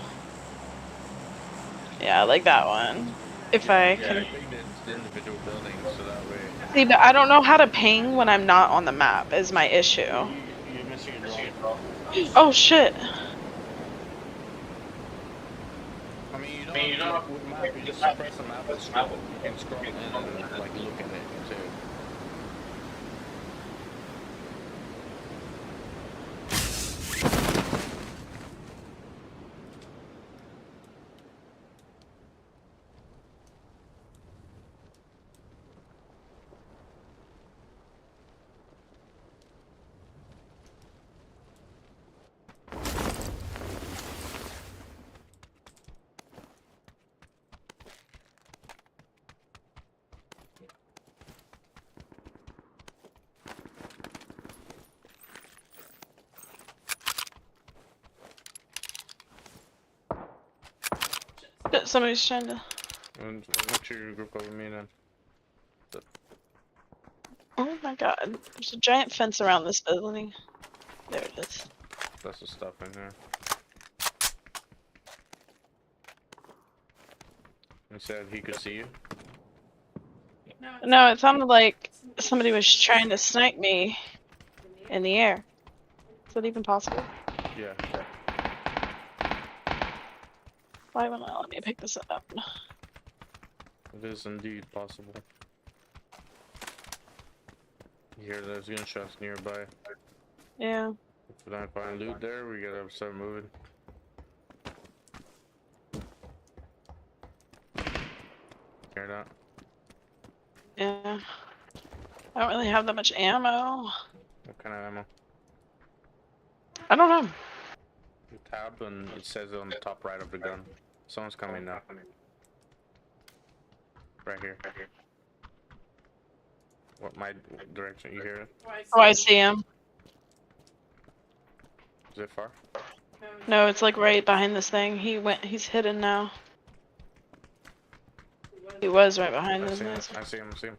Yeah, like that one. If I can. Yeah, ping the individual buildings so that way. See, but I don't know how to ping when I'm not on the map. Is my issue. You're missing your draw. Oh shit. I mean, you don't with the map, you just press the map and scroll. You can scroll in and like look at it too. Somebody's trying to. And make sure you group over me then. Oh my god. There's a giant fence around this building. There it is. That's the stuff in here. He said he could see you. No, it sounded like somebody was trying to snipe me in the air. Is that even possible? Yeah. Why won't it let me pick this up? It is indeed possible. You hear there's gunshots nearby. Yeah. If we don't find loot there, we gotta start moving. Hear that? Yeah. I don't really have that much ammo. What kind of ammo? I don't know. You tab and it says it on the top right of the gun. Someone's coming now. Right here. What my direction? You hear it? Oh, I see him. Is it far? No, it's like right behind this thing. He's hidden now. He was right behind I this. see him. I see him. I see him.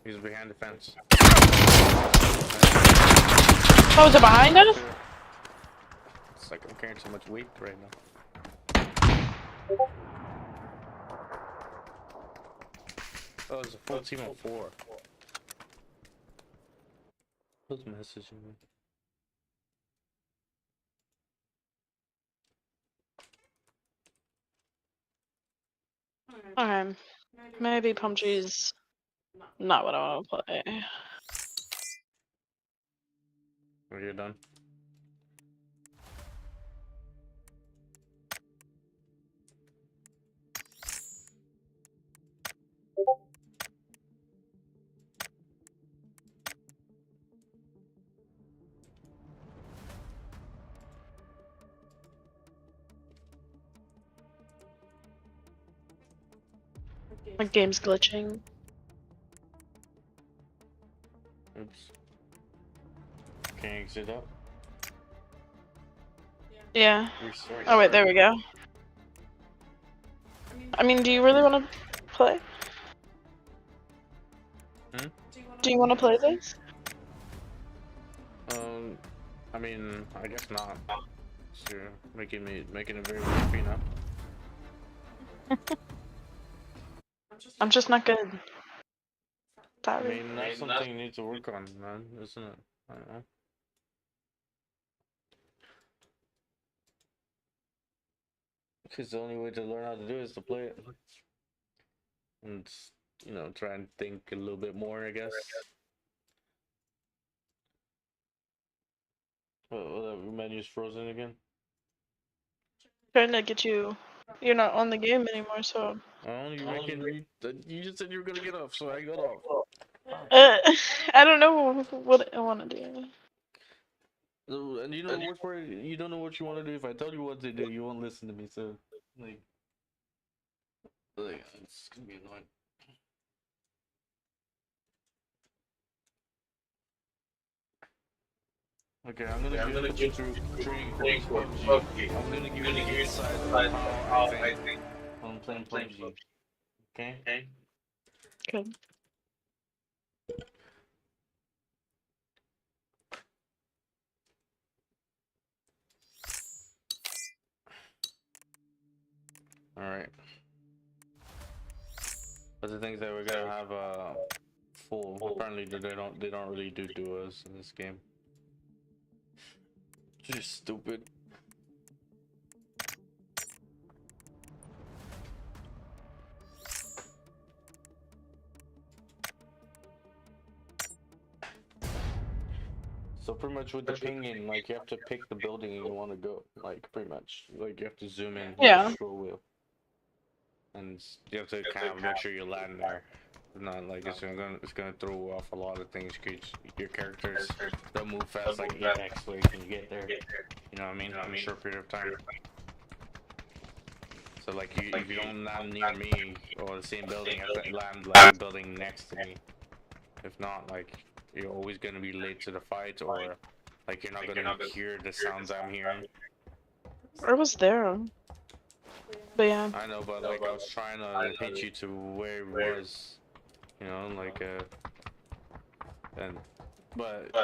He's behind the fence. Oh, is it behind us? It's like I'm carrying so much weight right now. Oh, there's a full team of 4. Who's messaging me? Okay. Maybe PUBG's not what I want to play. Are you done? My game's glitching. Oops. Can you exit up? Yeah. Restart. Oh wait, there we go. I mean, do you really want to play? Hmm? Do you want to play this? I mean, I guess not. So you're making it very rough, you know? I'm just not good. I Sorry. mean, that's something you need to work on, man, isn't it? I don't know. Because the only way to learn how to do it is to play it. And, you know, try and think a little bit more, I guess. Oh, the menu's frozen again? Trying to get you. You're not on the game anymore, so. I only reckon you just said you were gonna get off, so I got off. I don't know what I want to do. And you know what for you don't know what you want to do. If I tell you what to do, you won't listen to me. So, like it's gonna be annoying. Okay, I'm gonna get you through training course PUBG. I'm gonna give you the insight of how I think when I'm playing PUBG. Okay? Okay. Alright. But the thing is that we're gonna have a full. Apparently, they don't really do duos in this game. It's just stupid. So pretty much with the pinging, like you have to pick the building you want to go. Like pretty much, like you have to zoom in. Yeah. With the scroll wheel. And you have to kind of make sure you land there. If not, like it's gonna throw off a lot of things. Your characters, they'll move fast like Apex, where you get there. You know what I mean? In a short period of time. So like if you don't land near me or the same building, you have to land like building next to me. If not, like you're always gonna be late to the fight, or like you're not gonna hear the sounds I'm hearing. I was there. But yeah. I know, but like I was trying to hit you to where it was, you know, like but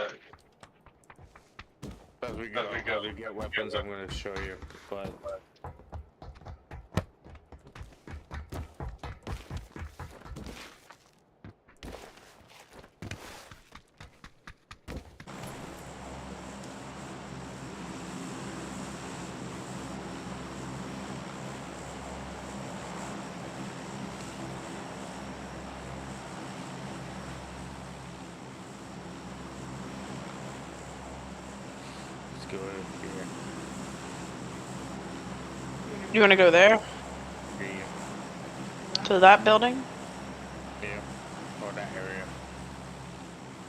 as we go to get weapons, I'm gonna show you, but. Go over here. You want to go there? Yeah. To that building? Yeah. Or that area.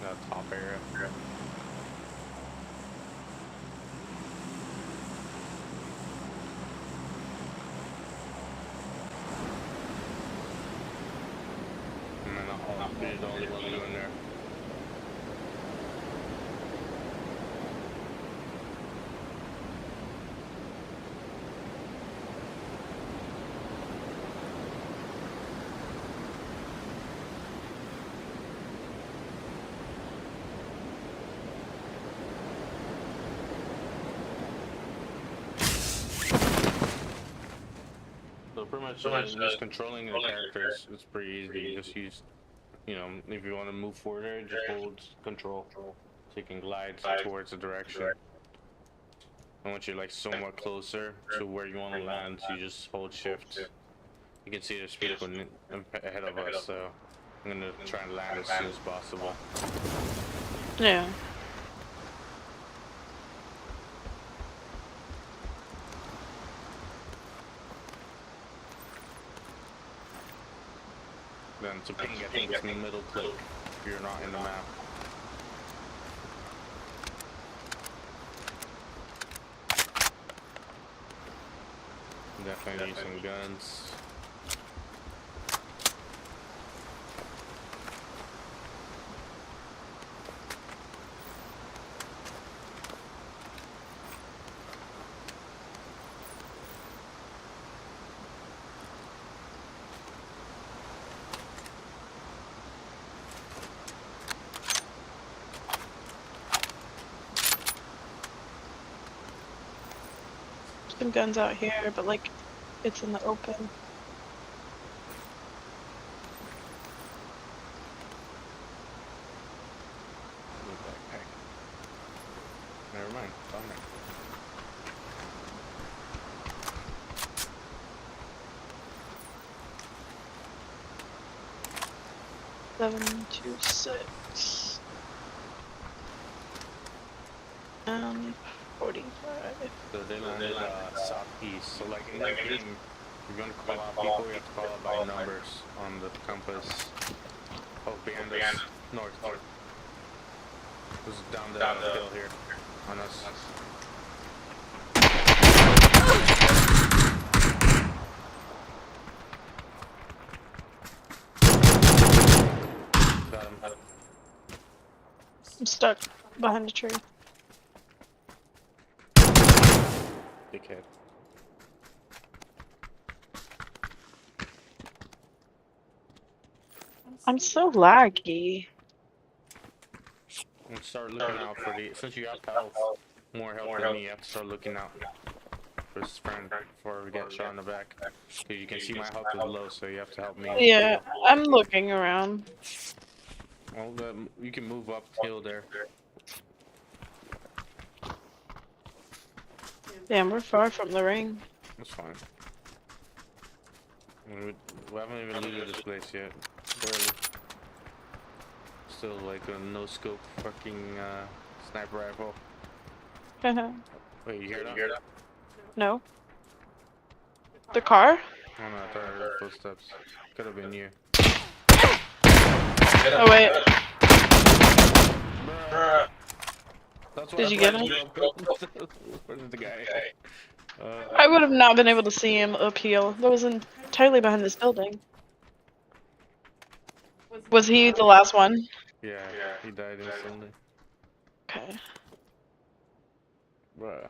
That top area. And then I'll be the only one doing there. So pretty much just controlling the characters is pretty easy. Just use, you know, if you want to move forward, just hold control so you can glide towards the direction. And once you're like somewhat closer to where you want to land, you just hold shift. You can see there's people ahead of us, so I'm gonna try and land as soon as possible. Yeah. Then to ping, I think it's middle click if you're not in the map. Definitely need some guns. Some guns out here, but like, it's in the open. 726. 45. So they landed southeast. So like in the game, if you're gonna call out people, you have to call out by numbers on the compass. Oh, behind us, north. This is down the hill here on us. Got him. I'm stuck behind a tree. Dickhead. I'm so laggy. And start looking out for the. Since you have health, more health than me, you have to start looking out for his friend before we get shot in the back. Cause you can see my health is low, so you have to help me. Yeah, I'm looking around. Well, you can move uphill there. Damn, we're far from the ring. That's fine. We haven't even looted this place yet. Barely. Still like a no scope fucking sniper rifle. Wait, you hear that? No. The car? Oh no, I thought I heard footsteps. Could have been you. Oh wait. That's Did you get him? Where's the guy? I would have not been able to see him uphill. That was entirely behind this building. Was he the last one? Yeah, he died instantly. Okay. Bruh.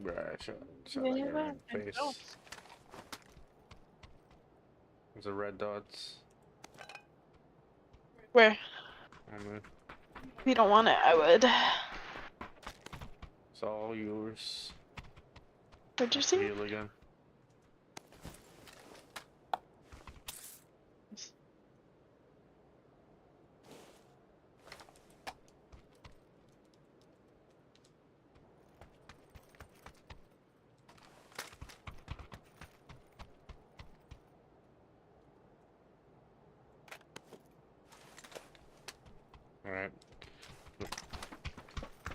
Bruh, shot like in the face. There's a red dots. Where? On If you don't want it, I would. It's all yours. What'd you see? Heal again. Alright.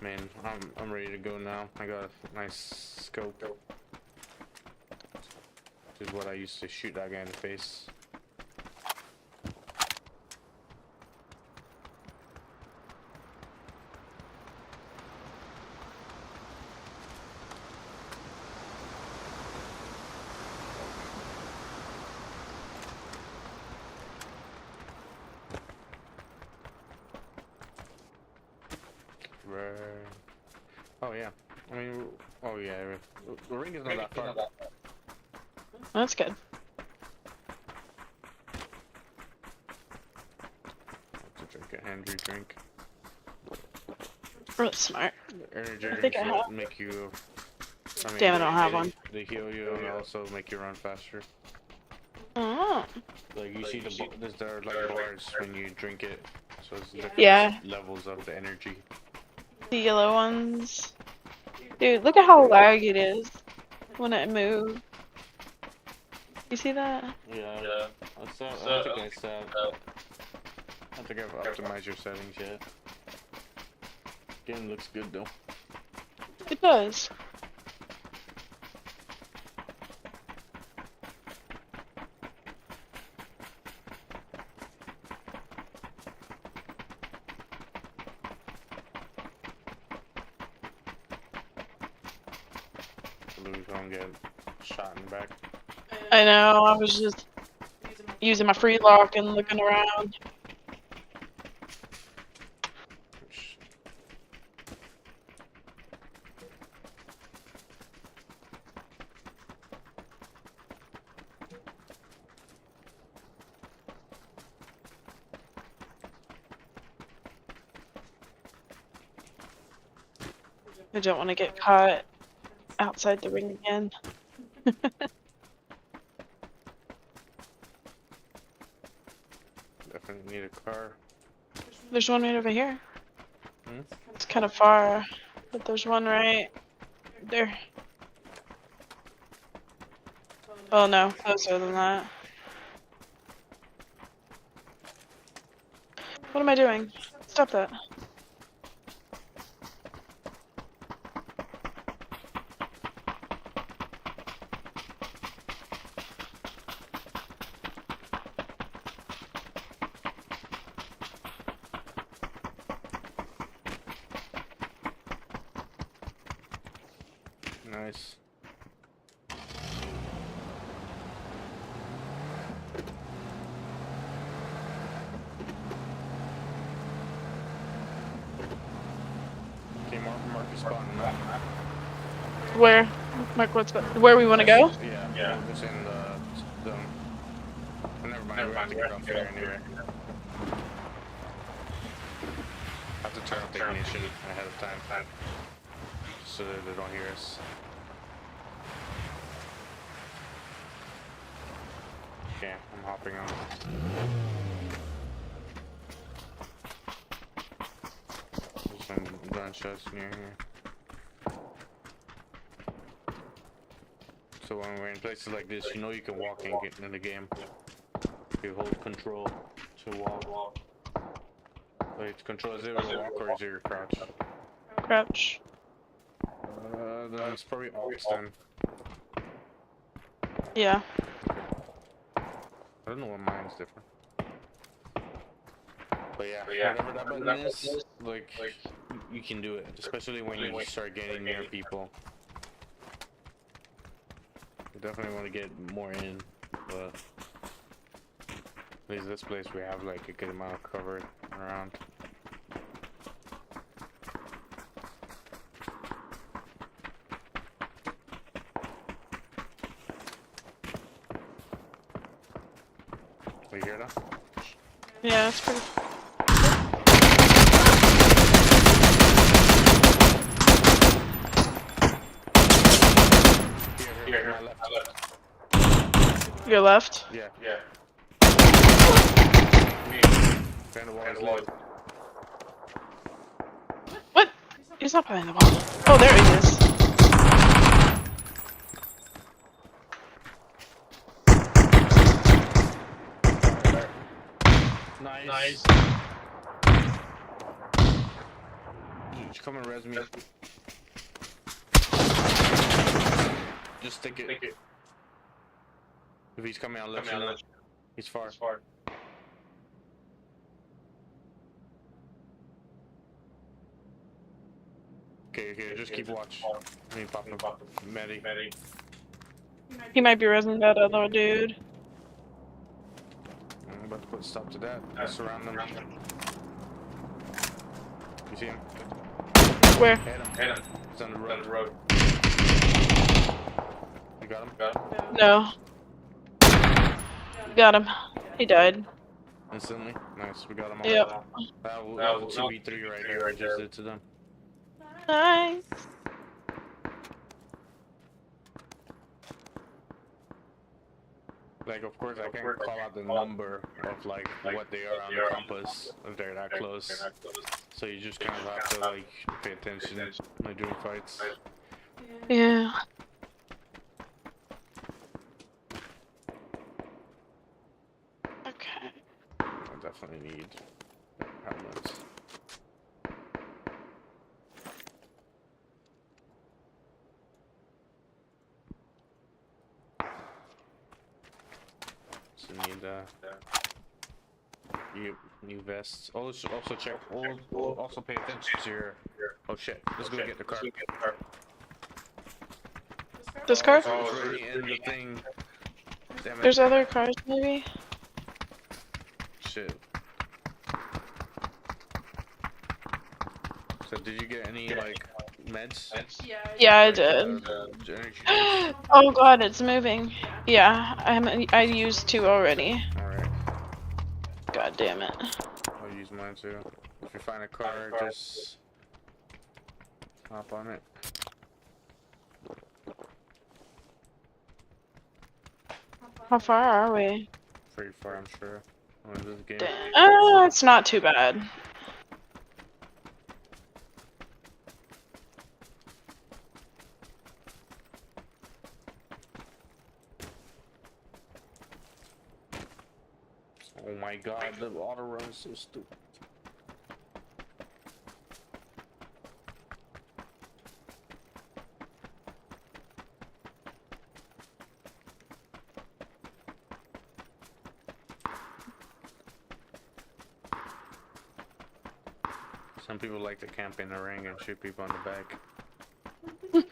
Man, I'm ready to go now. I got a nice scope. This is what I used to shoot that guy in the face. Oh yeah, I mean, oh yeah, the ring is not that far. That's good. To drink a Henry drink. Really smart. Energy I think I drinks have. make you. I mean, Damn, I don't have one. They heal you and also make you run faster. Oh. Like you see there are like bars when you drink it, so it's different levels of the energy. The yellow ones. Dude, look at how lag it is when it moves. You see that? Yeah. I think I said. I don't think I've optimized your settings yet. Game looks good though. It does. Louis gonna get shot in the back. I know, I was just using my free lock and looking around. I don't want to get caught outside the ring again. Definitely need a car. There's one right over here. Hmm? It's kind of far, but there's one right There. Oh no, closer than that. What am I doing? Stop that. Nice. Okay, mark your spot on the map. Where? Mark what's where we want to go? Yeah, we're just in the zone. Oh, never mind, we have to get up here anyway. I have to turn off the ignition ahead of time, so that they don't hear us. Okay, I'm hopping on. There's some gunshots near here. So when we're in places like this, you know you can walk and get in the game. You hold control to walk. Wait, control is it with a walk or is it your crouch? Crouch. Then it's probably alt then. Yeah. I don't know what mine's different. But yeah, whatever that button is, like, you can do it. Especially when you start getting near people. You definitely want to get more in, but at least this place we have like a good amount of cover around. We hear that? Yeah, that's pretty. Here, my left. Your left? Yeah. What? He's not behind the wall. Oh, there he is. Nice. Just come and res me. Just stick it. If he's coming, I'll let you know. He's far. Okay, just keep watch. I mean, pop him. Medi. He might be resing that other dude. I'm about to put a stop to that. Let's surround them. You see him? Where? Hit him. He's on the road. You got him? No. Got him. He died. Instantly? Nice, we got him all. Yep. That was a 2v3 right here, I just did to them. Nice. Like, of course, I can't call out the number of, like, what they are on the compass if they're that close. So you just kind of have to, like, pay attention when doing fights. Yeah. Okay. I definitely need helmets. So need new vests. Also check. Also pay attention to your. Oh shit! Let's go get the car. This car? It's already in the thing. Damn it. There's other cars, maybe? Shit. So did you get any like meds? Yeah, I did. Oh god, it's moving. Yeah, I used 2 already. Alright. God damn it. I'll use mine too. If you find a car, just hop on it. How far are we? Pretty far, I'm sure. Oh, in this game. It's not too bad. Oh my god, the auto run is so stupid. Some people like to camp in the ring and shoot people in the back. You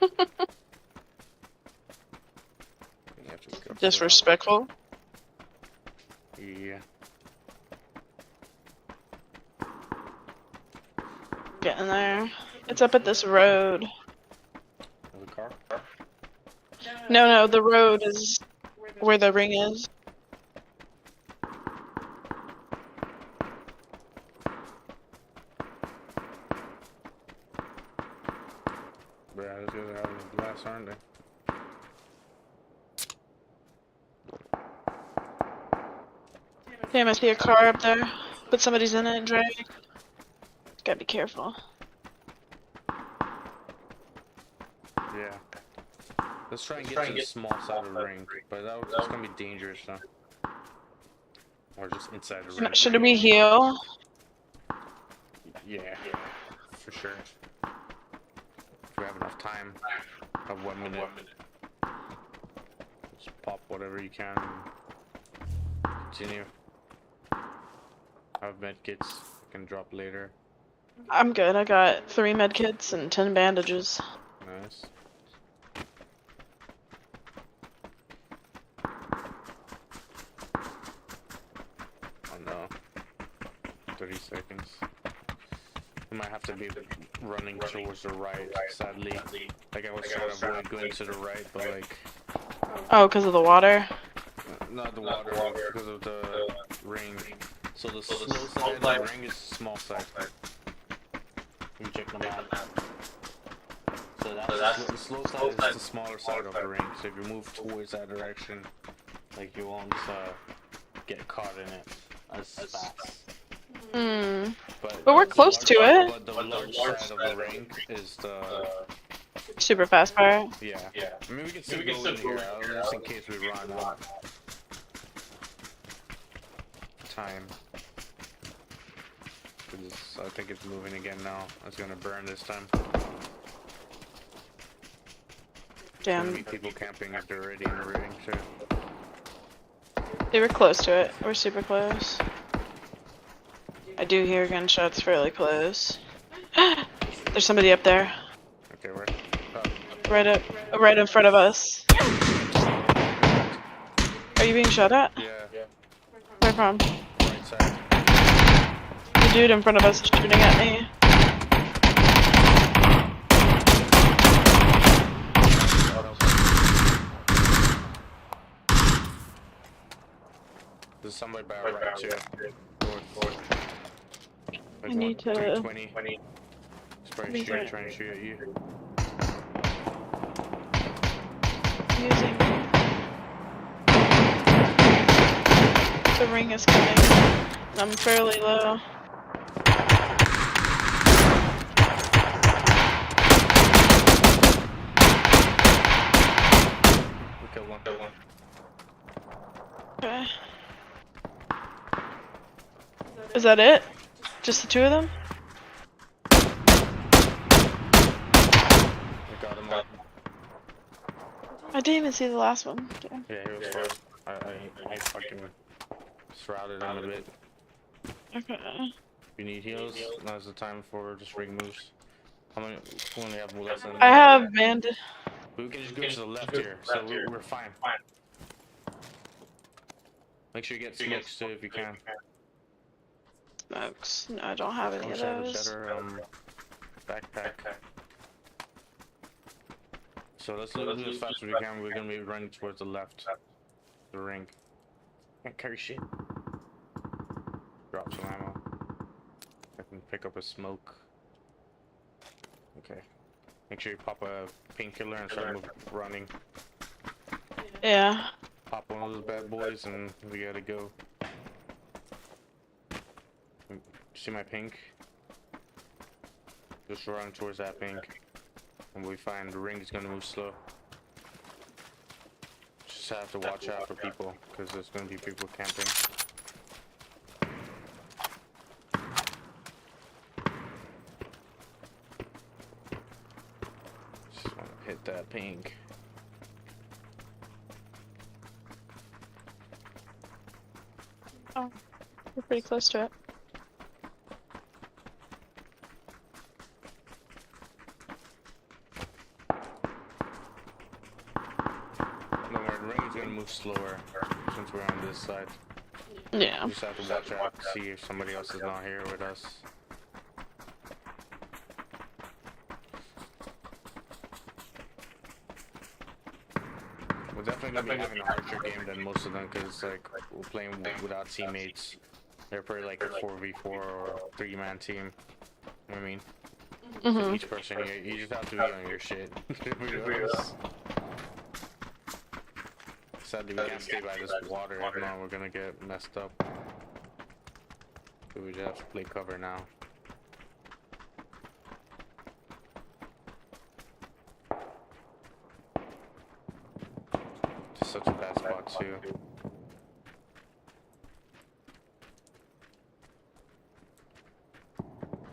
have to be careful. Disrespectful. Yeah. Getting there. It's up at this road. The car? No, the road is where the ring is. Yeah, those guys are having a blast, aren't they? Damn, I see a car up there, but somebody's in it driving. Gotta be careful. Yeah. Let's try and get to the small side of the ring, but that's gonna be dangerous though. Or just inside the ring. Should we heal? Yeah, for sure. If we have enough time, have 1 minute. Just pop whatever you can. Continue. Have medkits. I can drop later. I'm good. I got 3 medkits and 10 bandages. Nice. Oh no. 30 seconds. We might have to be running towards the right, sadly. Like I was trying to avoid going to the right, but like... Oh, because of the water? Not the water, because of the ring. So the slow side of the ring is small side. You can check them out. So that's the slow side is the smaller side of the ring. So if you move towards that direction, like you won't get caught in it as fast. Hmm. But we're close to it. But the large side of the ring is the super fast part. Yeah. I mean, we can still go in here just in case we run out time. I think it's moving again now. It's gonna burn this time. Damn. Be people camping if they're already in the ring, too. They were close to it. We're super close. I do hear gunshots fairly close. There's somebody up there. Okay, where? Right in front of us. Are you being shot at? Yeah. Where from? Right side. The dude in front of us is shooting at me. There's somebody by our right too. North. I need to... 320. He's probably trying to shoot at you. Using... The ring is coming. I'm fairly low. We killed one. Okay. Is that it? Just the 2 of them? We got him up. I didn't even see the last one. Damn. Yeah, he was first. I fucking shrouded him a bit. Okay. If you need heals, now's the time for just ring moves. How many? We only have less than... I have banded. We can just go to the left here, so we're fine. Make sure you get smokes too if you can. Smokes? No, I don't have any of those. Backpack. So let's do as fast as we can. We're gonna be running towards the left. The ring. Can't carry shit. Drop some ammo. I can pick up a smoke. Okay. Make sure you pop a painkiller and start running. Yeah. Pop one of those bad boys and we gotta go. See my pink? Just run towards that pink. And we find the ring is gonna move slow. Just have to watch out for people, because there's gonna be people camping. hit that pink. Oh, we're pretty close to it. No, our ring is gonna move slower since we're on this side. Yeah. We just have to watch out to see if somebody else is not here with us. We're definitely gonna be having a harsher game than most of them because like we're playing without teammates. They're pretty like a 4v4 or 3-man team. You know what I mean? So each person, you just have to be on your shit. Sadly, we can't stay by this water. If not, we're gonna get messed up. So we just have to play cover now. Just such a bad spot too.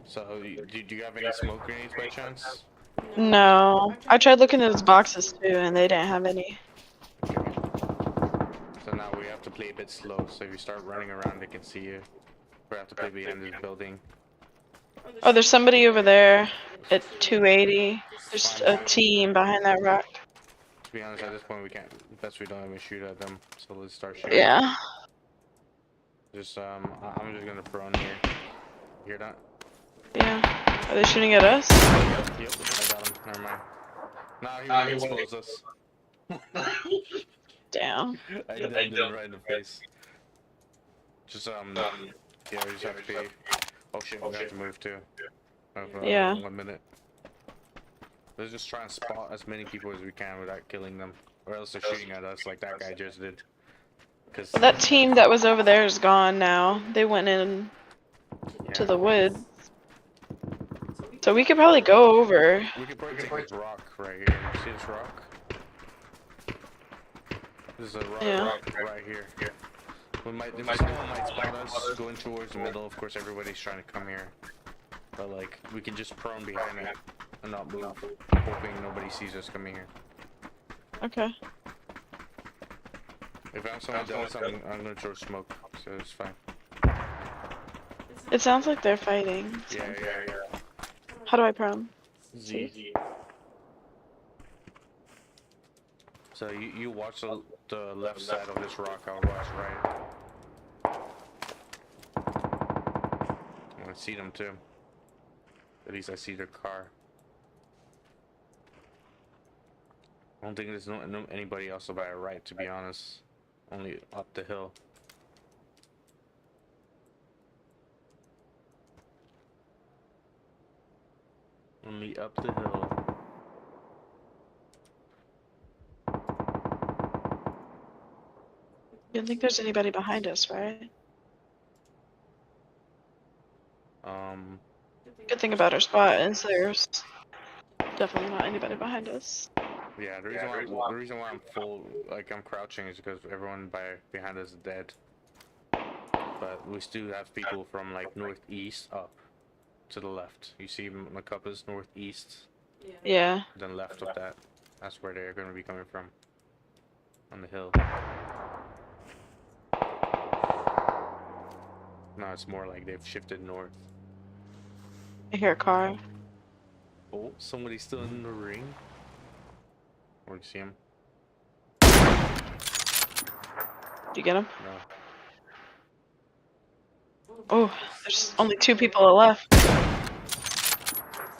So, do you have any smoke grenades by chance? No. I tried looking at his boxes too, and they didn't have any. So now we have to play a bit slow, so if you start running around they can see you. We have to play behind this building. Oh, there's somebody over there at 280. There's a team behind that rock. To be honest, at this point we can't, best we don't even shoot at them, so let's start shooting. Yeah. Just, I'm just gonna prone here. You hear that? Yeah. Are they shooting at us? Yep, I got him, never mind. Nah, he won't expose us. Damn. I did him right in the face. Just, yeah, we just have to be... Oh shit, we have to move too. Yeah. 1 minute. Let's just try and spot as many people as we can without killing them. Or else they're shooting at us like that guy just did. Cause Well, that team that was over there is gone now. They went in to the woods. So we could probably go over. we could probably take this rock right here. See this rock? This is a rock right here. Someone might spot us going towards the middle. Of course, everybody's trying to come here. But like, we can just prone behind it and not move, hoping nobody sees us coming here. Okay. If I'm someone else, I'm gonna throw smoke, so it's fine. It sounds like they're fighting. Yeah. How do I prone? Z. So you watch the left side of this rock, I'll watch right. I see them too. At least I see their car. I don't think there's no anybody else by our right, to be honest. Only up the hill. Only up the hill. You don't think there's anybody behind us, right? Good thing about our spot is there's definitely not anybody behind us. Yeah, the reason why I'm I'm crouching is because everyone behind us is dead. But we still have people from like northeast up to the left. You see my compass northeast. Yeah. Then left of that. That's where they're going to be coming from. On the hill. No, it's more like they've shifted north. I hear a car. Oh, somebody's still in the ring. Or you see him? Did you get him? No. Oh, there's only 2 people left.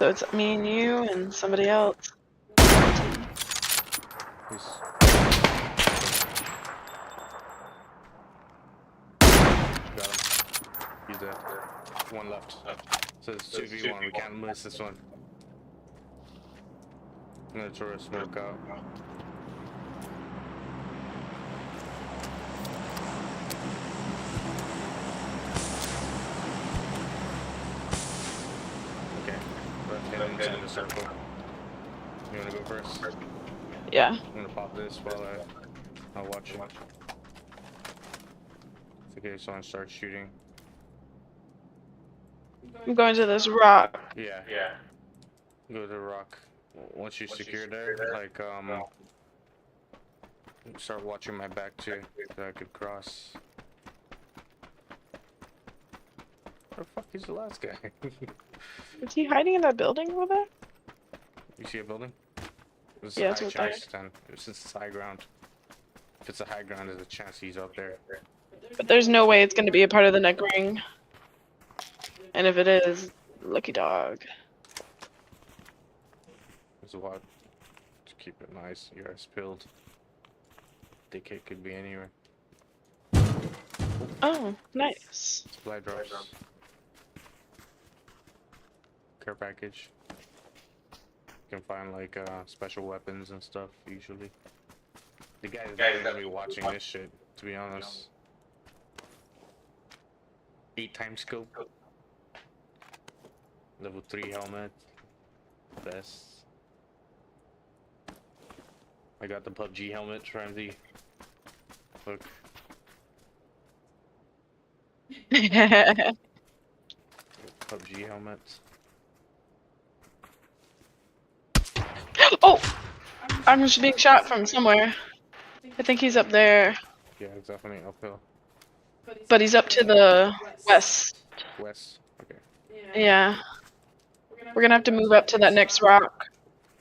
So it's me and you and somebody else. He's... Got him. He's dead. 1 left. So it's 2v1. We can't miss this one. I'm gonna throw a smoke out. Okay, let's get inside the circle. You wanna go first? Yeah. I'm gonna pop this while I'll watch it. It's okay, someone starts shooting. I'm going to this rock. Yeah. Go to the rock. once you secure there, like start watching my back too, so I could cross. Where the fuck is the last guy? Is he hiding in that building over there? You see a building? There's Yeah, a it's high right there. chance then. Since it's high ground. If it's a high ground, there's a chance he's up there. But there's no way it's gonna be a part of the neck ring. And if it is, lucky dog. There's a lot. To keep it nice. You guys spilled. Dickhead could be anywhere. Oh, nice. Supply drops. Care package. You can find like special weapons and stuff usually. The guys are gonna be watching this shit, to be honest. 8x scope. Level 3 helmet. Vest. I got the PUBG helmet, Ramsey. Look. PUBG helmet. Oh! I'm just being shot from somewhere. I think he's up there. Yeah, it's definitely uphill. But he's up to the west. West. Okay. Yeah. We're gonna have to move up to that next rock.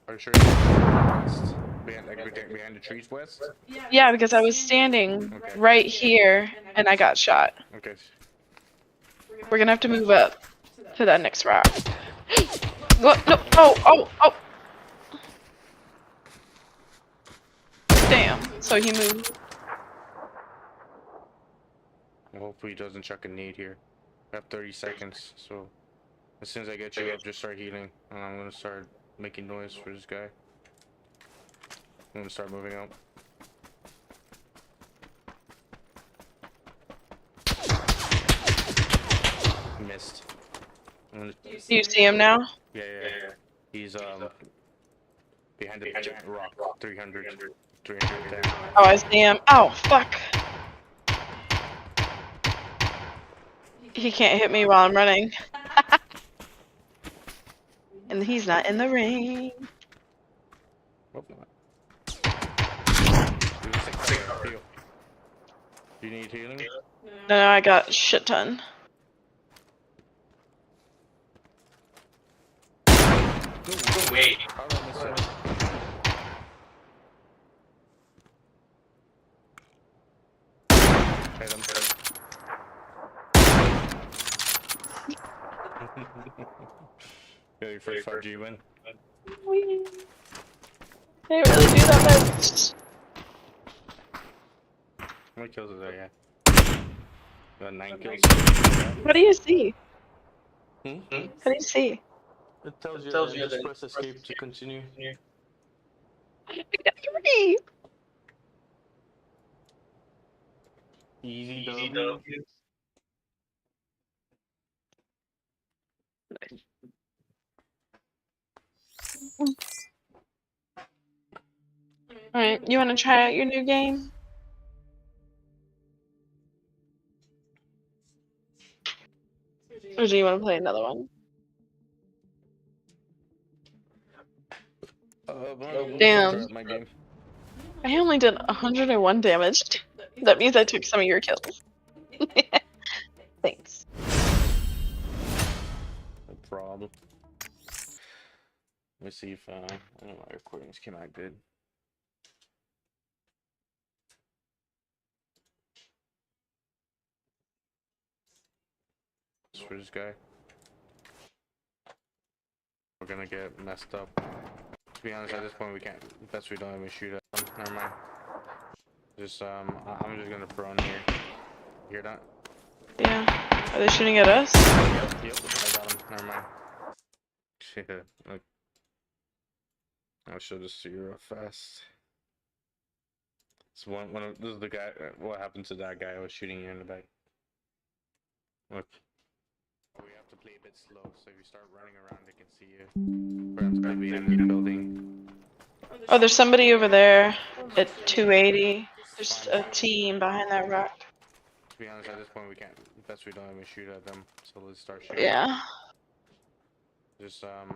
Are you sure? West? Behind the trees west? Yeah, because I was standing right here and I got shot. Okay. We're gonna have to move up to that next rock. What? No! Oh! Oh! Oh! Damn. So he moved. Hopefully he doesn't chuck a nade here. I have 30 seconds, so as soon as I get you up, just start healing. And I'm gonna start making noise for this guy. I'm gonna start moving up. Missed. Do you see him now? Yeah. He's behind the giant rock. 310. Oh, I see him. Oh, fuck. He can't hit me while I'm running. And he's not in the ring. Hope not. Do you need healing? No, I got a shit ton. Wait. How did I miss it? Hit him. Yeah, your first 5G win. Whee. I didn't really do that much. How many kills is there? Yeah. You got 9 kills. What do you see? Hmm? What do you see? It tells you that you press escape to continue. I got 3. Easy W. Alright, you wanna try out your new game? Or do you wanna play another one? Damn. My game. I only did 101 damage. That means I took some of your kills. Thanks. No problem. Let me see if I know my recordings came out good. For this guy, we're gonna get messed up. To be honest, at this point we can't. Best we don't even shoot at them. Never mind. Just I'm just gonna prone here. You hear that? Yeah. Are they shooting at us? Yep, I got him. Never mind. Shit. Look. I'll show this to you real fast. So this is the guy. What happened to that guy I was shooting you in the back? Look. We have to play a bit slow, so if you start running around, they can see you. We're going to be in the building. Oh, there's somebody over there at 280. There's a team behind that rock. To be honest, at this point we can't. Best we don't even shoot at them. So let's start shooting. Yeah. Just I'm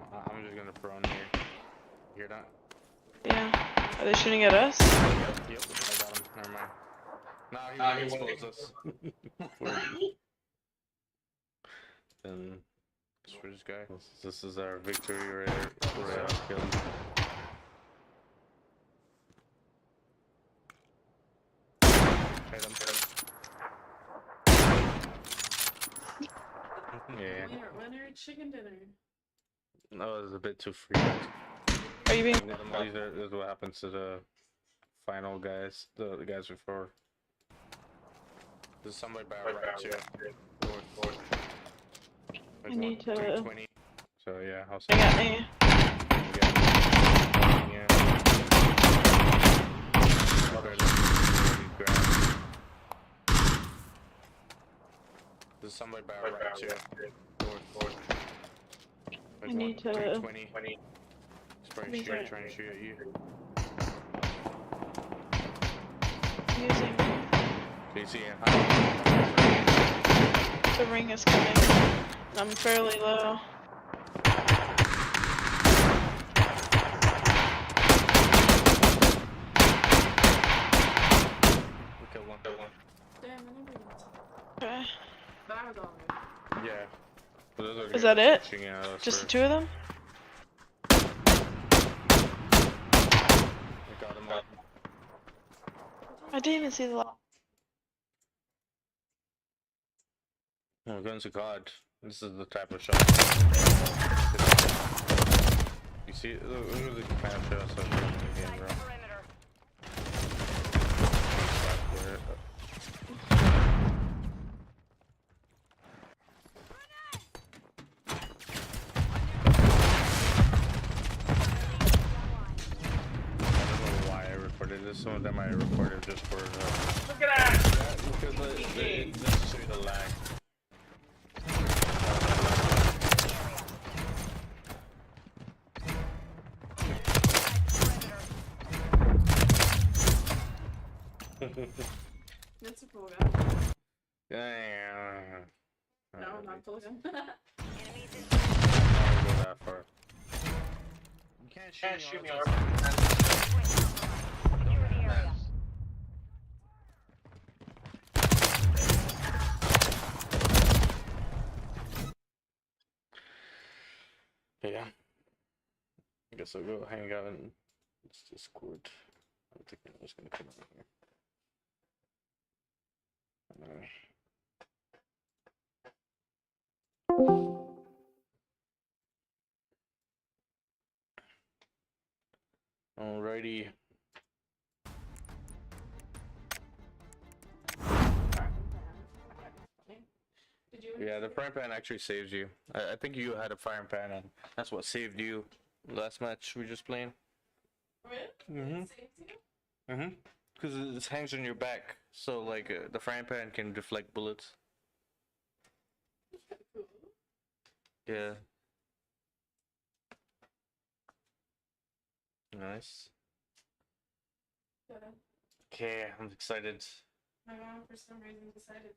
just gonna prone here. hear that? Yeah. Are they shooting at us? Yep, I got him. Never mind. Nah, he won't expose us. Then, for this guy. This is our victory royale kill. Hit him. Yeah. Winner chicken dinner. No, it was a bit too free. Are you being? This is what happens to the final guys, the guys before. There's somebody by our right too. North. I need to. 220. So yeah, I'll I got me. Yeah. There's somebody by our right too. North. I need to. 220. Trying to shoot at you. Using. Do you see it? The ring is coming. I'm fairly low. We killed one. Damn, okay. Yeah. Those are Is that it? shooting at us Just the first. two of them? We got him up. I didn't even see the lock. Oh, guns to God. This is the type of shot. You see, look at the kind of shots I'm doing in the game, bro. This some of them I recorded just for Look at that! because let's show you the lag. That's a cool guy. Yeah. No, I'm not close. Go that far. You can't shoot me over. Yeah. I guess I'll go hang out in this Discord. I don't think anyone's gonna come out here. Alrighty. Yeah, the frying pan actually saves you. I think you had a frying pan and that's what saved you last match we just playing. Really? Because it hangs on your back, so like the frying pan can deflect bullets. Yeah. Nice. Okay, I'm excited. My mom for some reason decided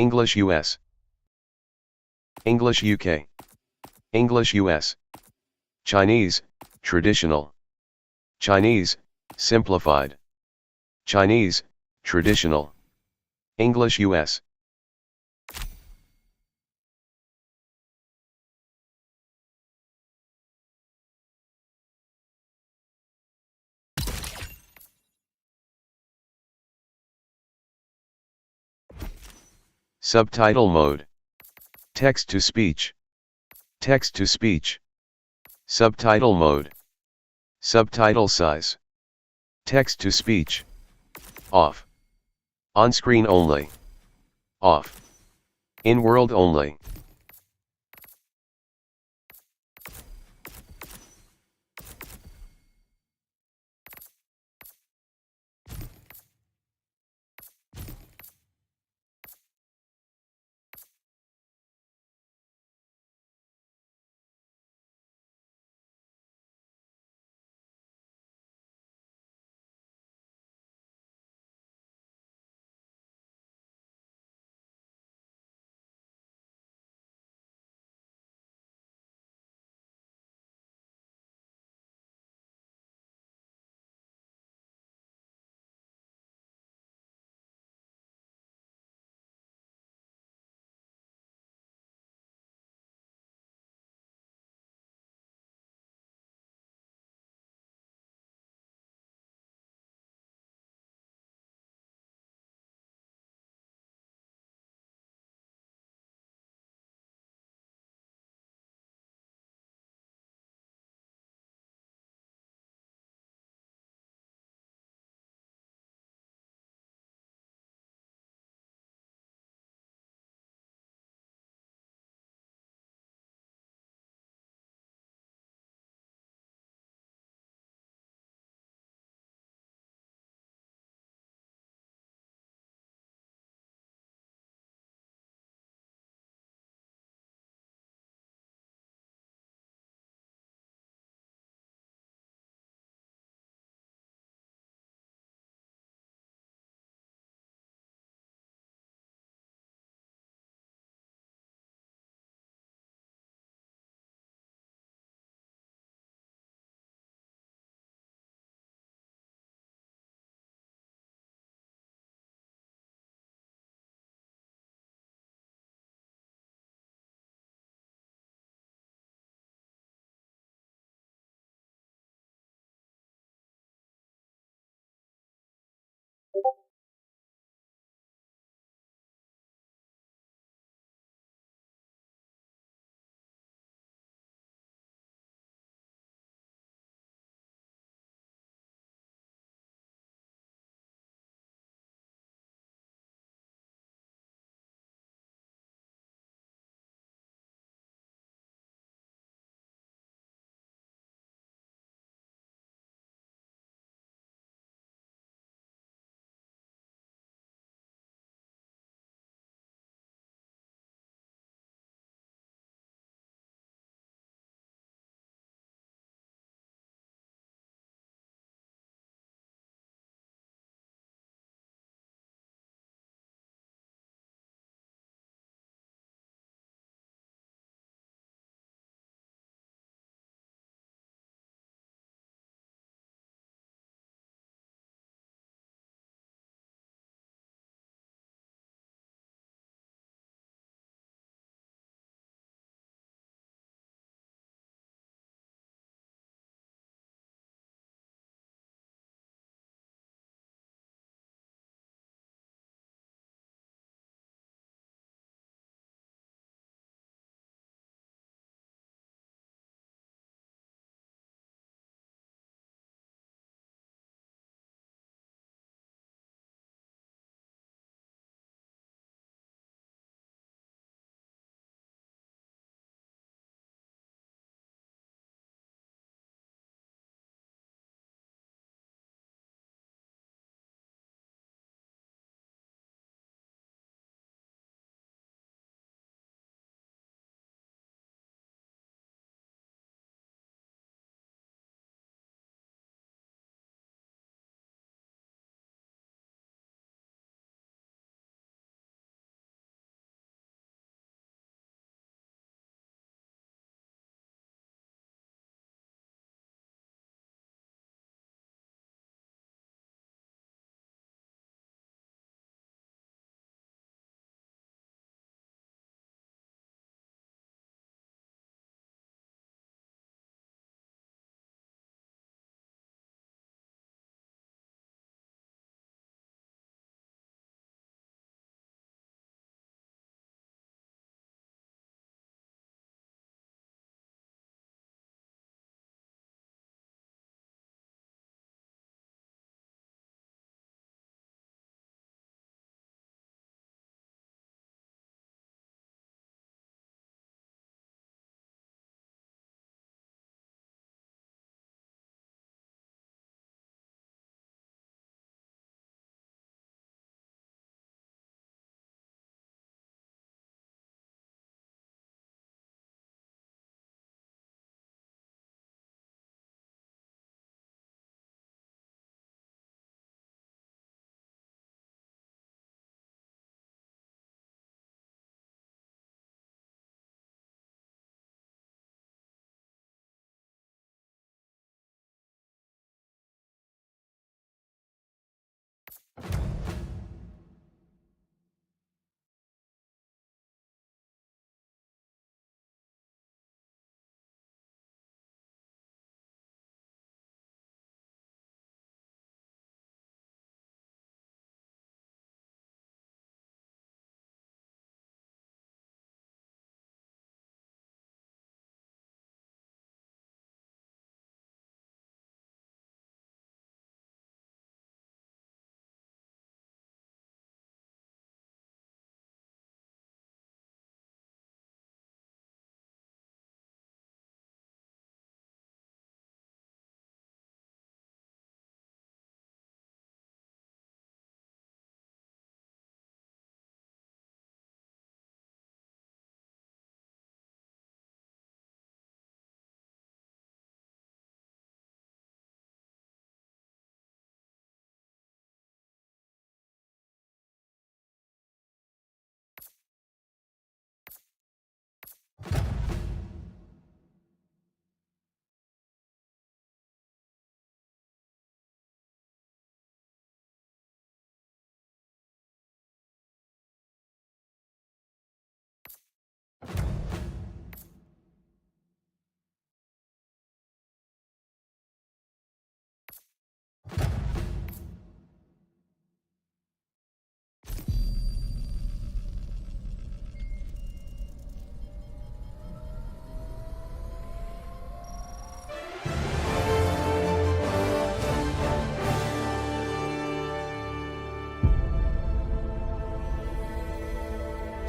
English US. English UK. English US. Chinese, traditional. Chinese, simplified. Chinese, traditional. English US. Subtitle mode. Text to speech. Text to speech. Subtitle mode. Subtitle size. Text to speech. Off. On screen only. Off. In world only.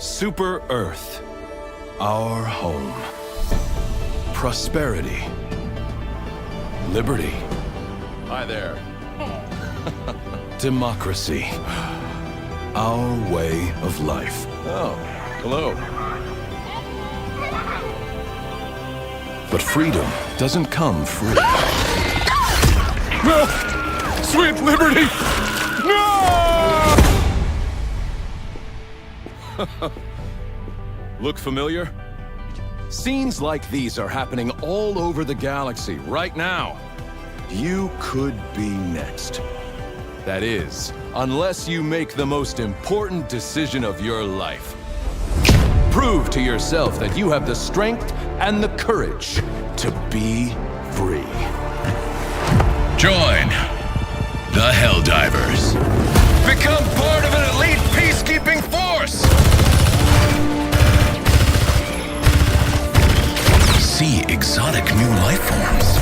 Super Earth, our home. Prosperity. Liberty. Hi there. Democracy. Our way of life. Oh, hello. But freedom doesn't come free. No! Sweet liberty! No! Look familiar? Scenes like these are happening all over the galaxy right now. You could be next. That is, unless you make the most important decision of your life. Prove to yourself that you have the strength and the courage to be free. Join the Helldivers. Become part of an elite peacekeeping force! See exotic new life forms.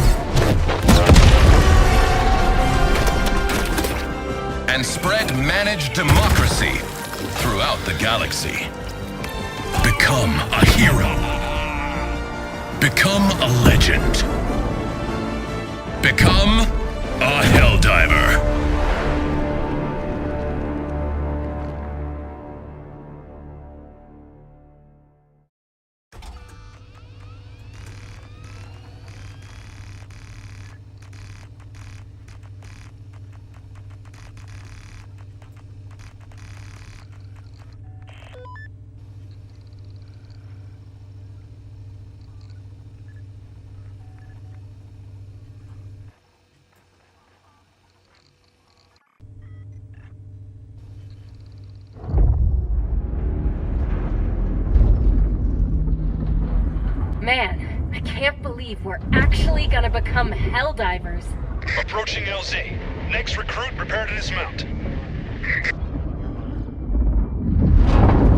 And spread managed democracy throughout the galaxy. Become a hero. Become a legend. Become a Helldiver. Man, I can't believe we're actually gonna become Helldivers. Approaching LZ. Next recruit, prepare to dismount.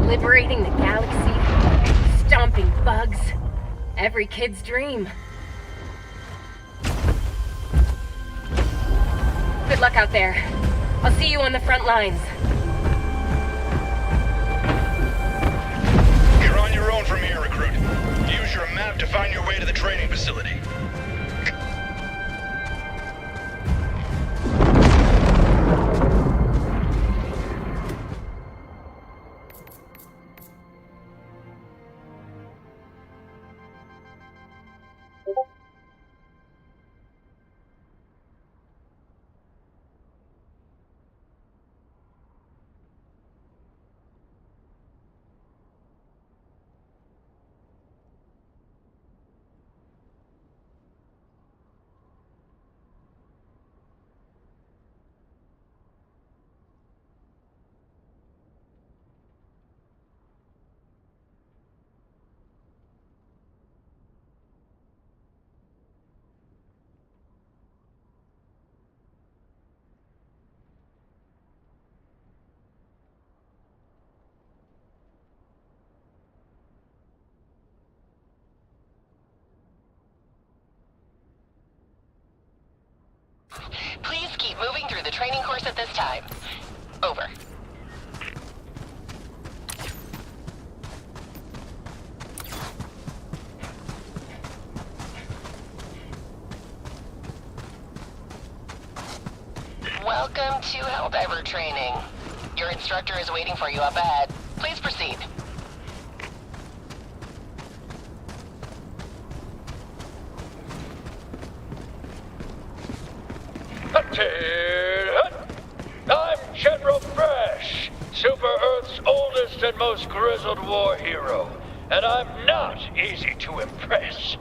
Liberating the galaxy, stomping bugs. Every kid's dream. Good luck out there. I'll see you on the front lines. You're on your own from here, recruit. Use your map to find your way to the training facility. Please keep moving through the training course at this time. Over. Welcome to Helldiver training. Your instructor is waiting for you up ahead. Please proceed. I'm General Fresh, Super Earth's oldest and most grizzled war hero, and I'm not easy to impress.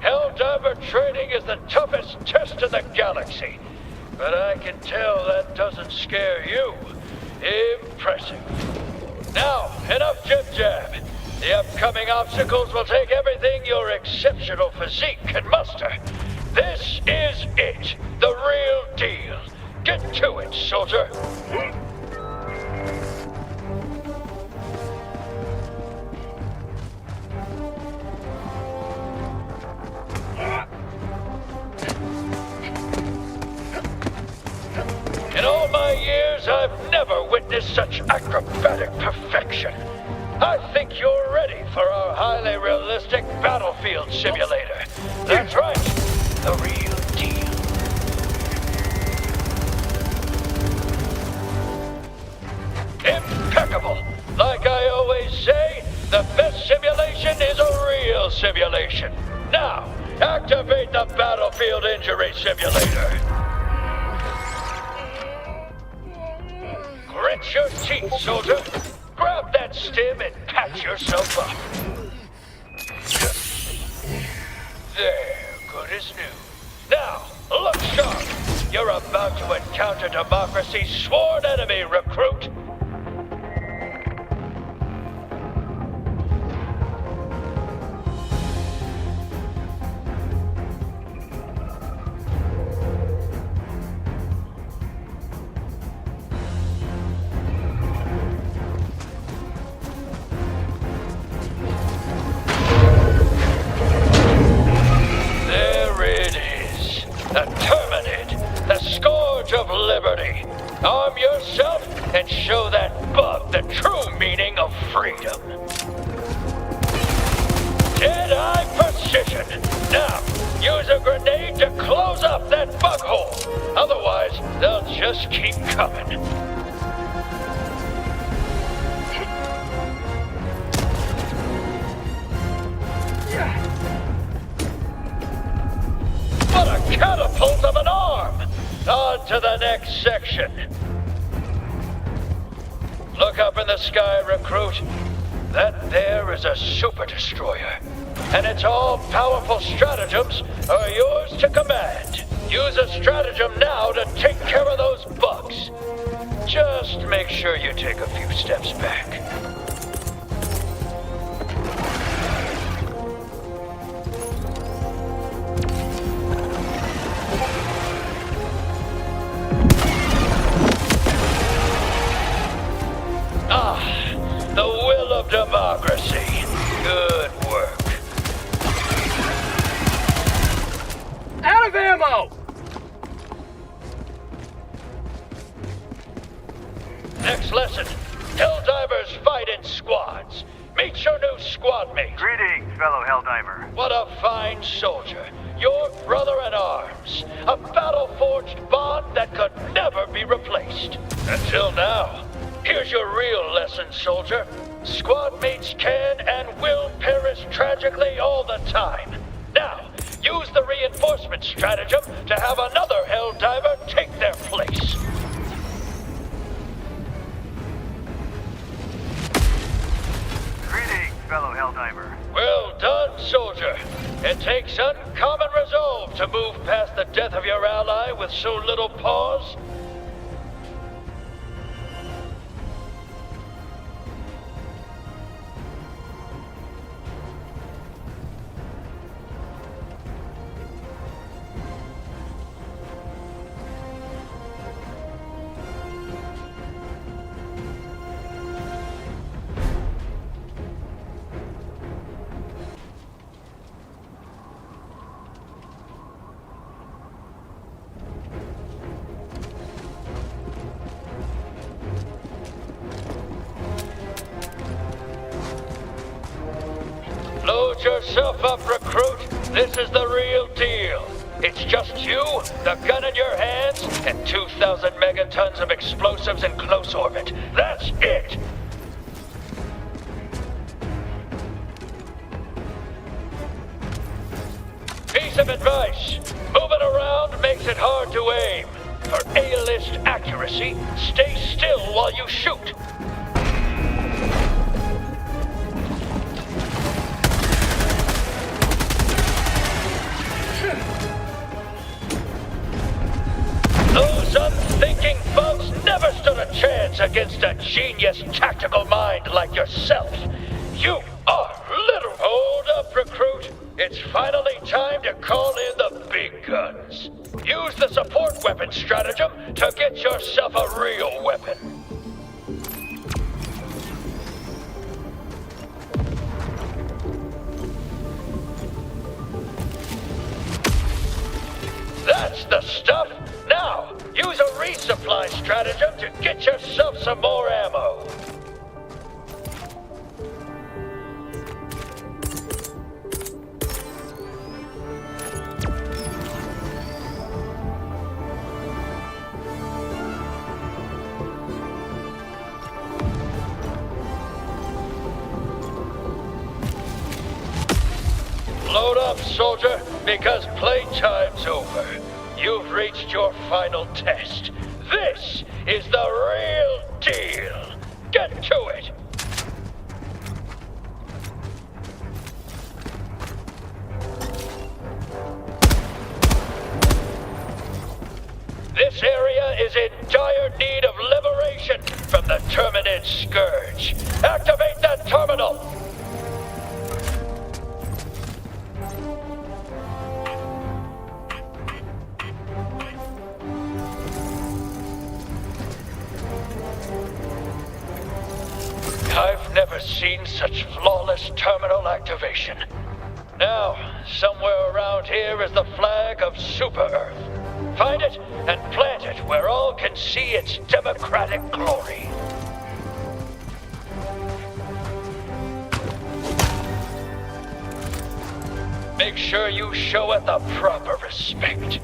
Helldiver training is the toughest test in the galaxy, but I can tell that doesn't scare you. Impressive. Now, enough jib-jab. The upcoming obstacles will take everything your exceptional physique can muster. This is it, the real deal. Get to it, soldier. In all my years, I've never witnessed such acrobatic perfection. I think you're ready for our highly realistic battlefield simulator. That's right, the real deal. Impeccable. Like I always say, the best simulation is a real simulation. Now, activate the battlefield injury simulator. Grit your teeth, soldier. Grab that stim and patch yourself up. There, good as new. Now, look sharp. You're about to encounter democracy's sworn enemy, recruit. Arm yourself and show that bug the true meaning of freedom. Dead-eye precision. Now, use a grenade to close up that bug hole. Otherwise, they'll just keep coming. What a catapult of an arm! On to the next section. Look up in the sky, recruit. That there is a super destroyer. And its all-powerful stratagems are yours to command. Use a stratagem now to take care of those bugs. Just make sure you take a few steps back. The will of democracy. Good work. Out of ammo! Next lesson. Helldivers fight in squads. Meet your new squad mate. Greetings, fellow Helldiver. What a fine soldier. Your brother in arms. A battle-forged bond that could never be replaced. Until now. Here's your real lesson, soldier. Squad mates can and will perish tragically all the time. Now, use the reinforcement stratagem to have another Helldiver take their place. Greetings, fellow Helldiver. Well done, soldier. It takes uncommon resolve to move past the death of your ally with so little pause. Load yourself up, recruit. This is the real deal. It's just you, the gun in your hands, and 2,000 megatons of explosives in close orbit. That's it! Piece of advice. Moving around makes it hard to aim. For A-list accuracy, stay still while you shoot. Those unthinking bugs never stood a chance against a genius tactical mind like yourself. You are little. Hold up, recruit. It's finally time to call in the big guns. Use the support weapon stratagem to get yourself a real weapon. That's the stuff. Now, use a resupply stratagem to get yourself some more ammo. up, soldier, because playtime's over. You've reached your final test. This is the real deal. Get to it! This area is in dire need of liberation from the Terminid Scourge. Activate that terminal! I've never seen such flawless terminal activation. Now, somewhere around here is the flag of Super Earth. Find it and plant it where all can see its democratic glory. Make sure you show it the proper respect.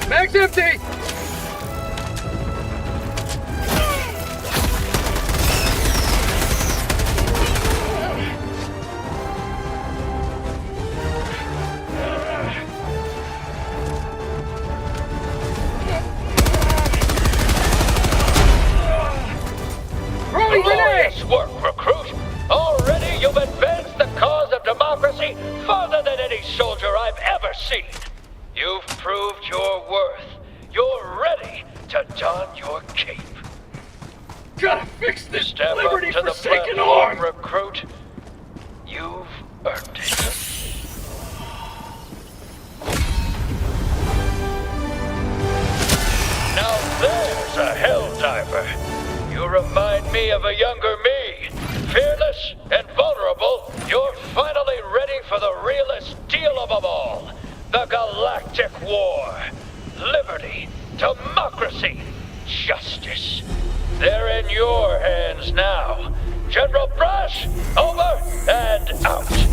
Mag's empty! Glorious work, recruit! Already you've advanced the cause of democracy farther than any soldier I've ever seen. You've proved your worth. You're ready to don your cape. Gotta fix this Step up to the platform, recruit. You've earned it. Now there's a Helldiver. You remind me of a younger me. Fearless and vulnerable, you're finally ready for the realest deal of them all. The Galactic War. Liberty, democracy, justice. They're in your hands now. General Brash, over and out.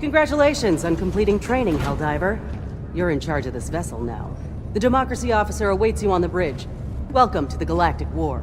Congratulations on completing training, Helldiver. You're in charge of this vessel now. The Democracy Officer awaits you on the bridge. Welcome to the Galactic War.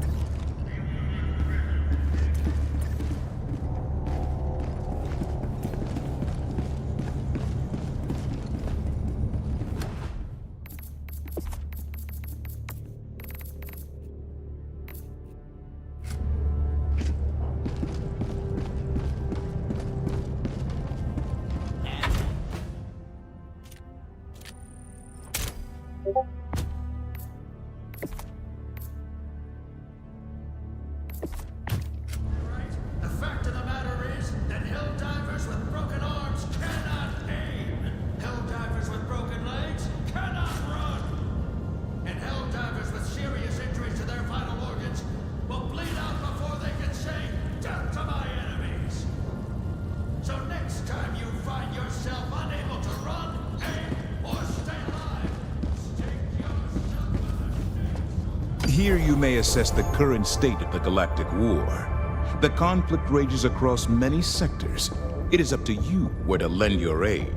Here you may assess the current state of the Galactic War. The conflict rages across many sectors. It is up to you where to lend your aid.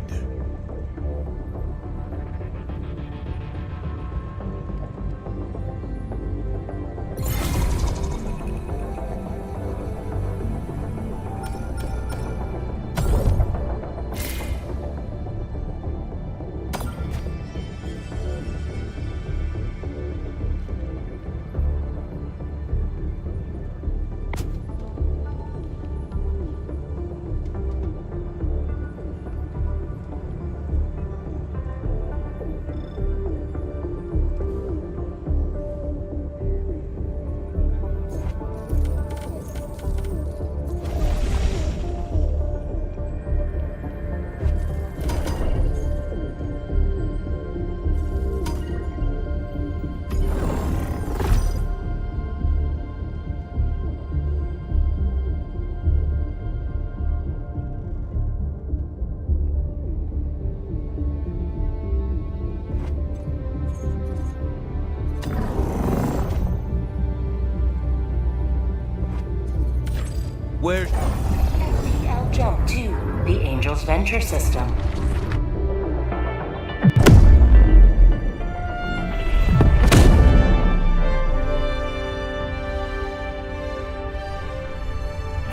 Where's... FTL jump to the Angel's Venture System.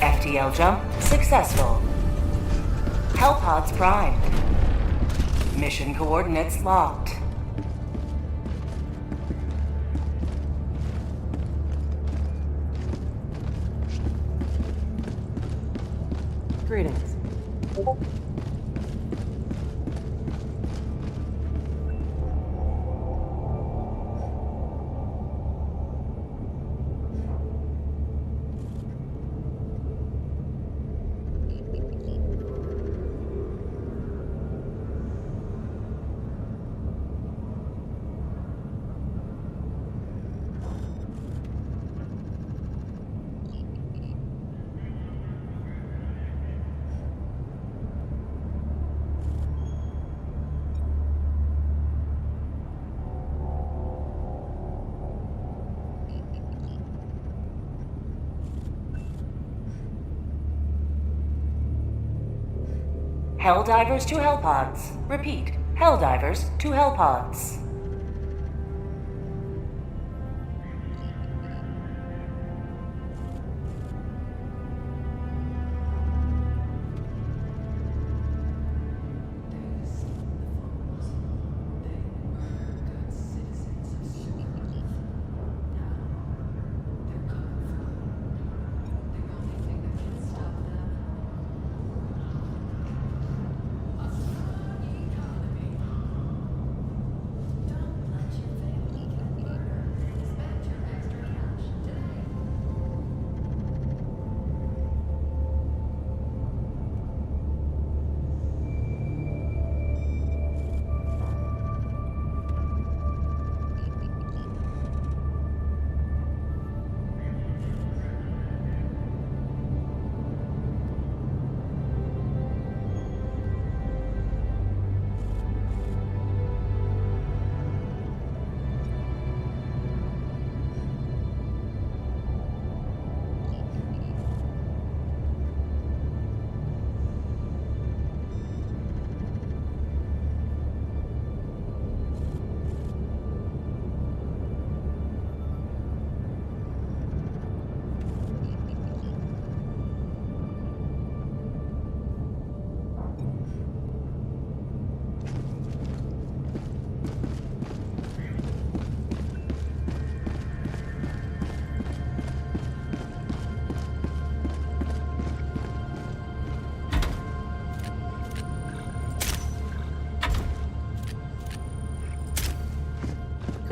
FTL jump successful. Hellpods primed. Mission coordinates locked. Greetings. Helldivers to Hellpods. Repeat, Helldivers to Hellpods.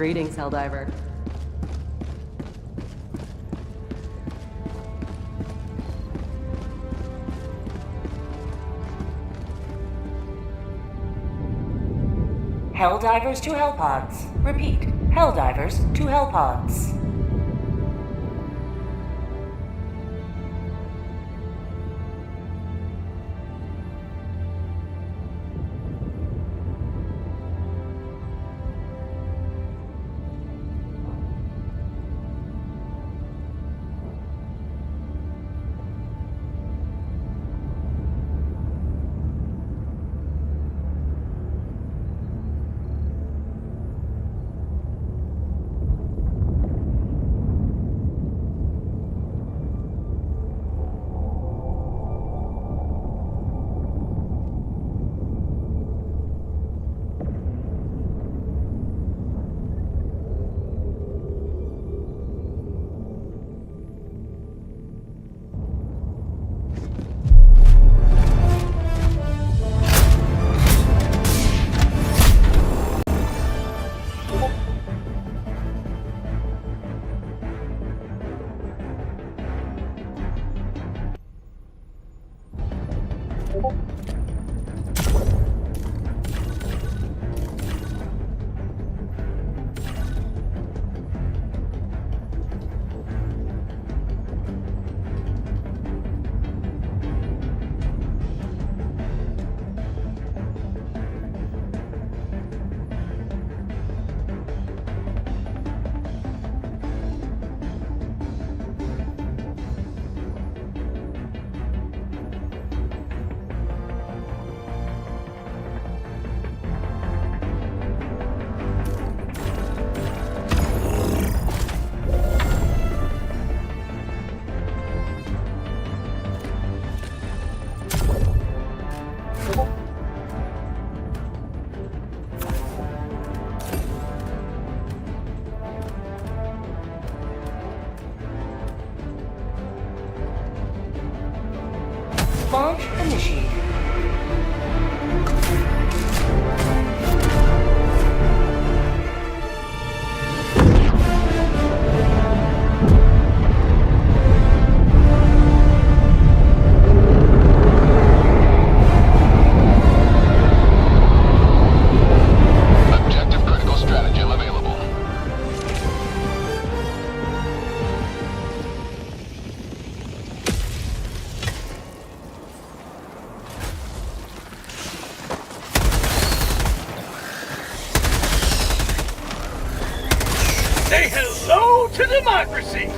Greetings, Helldiver. Helldivers to Hellpods. Repeat, Helldivers to Hellpods. Launch initiated. Objective critical stratagem available. Say hello to democracy!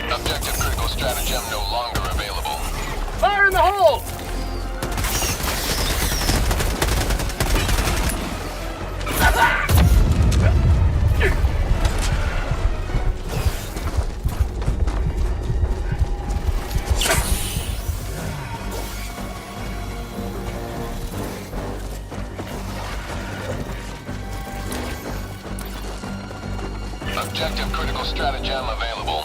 Objective critical stratagem no longer available. Fire in the hole! Objective critical stratagem available.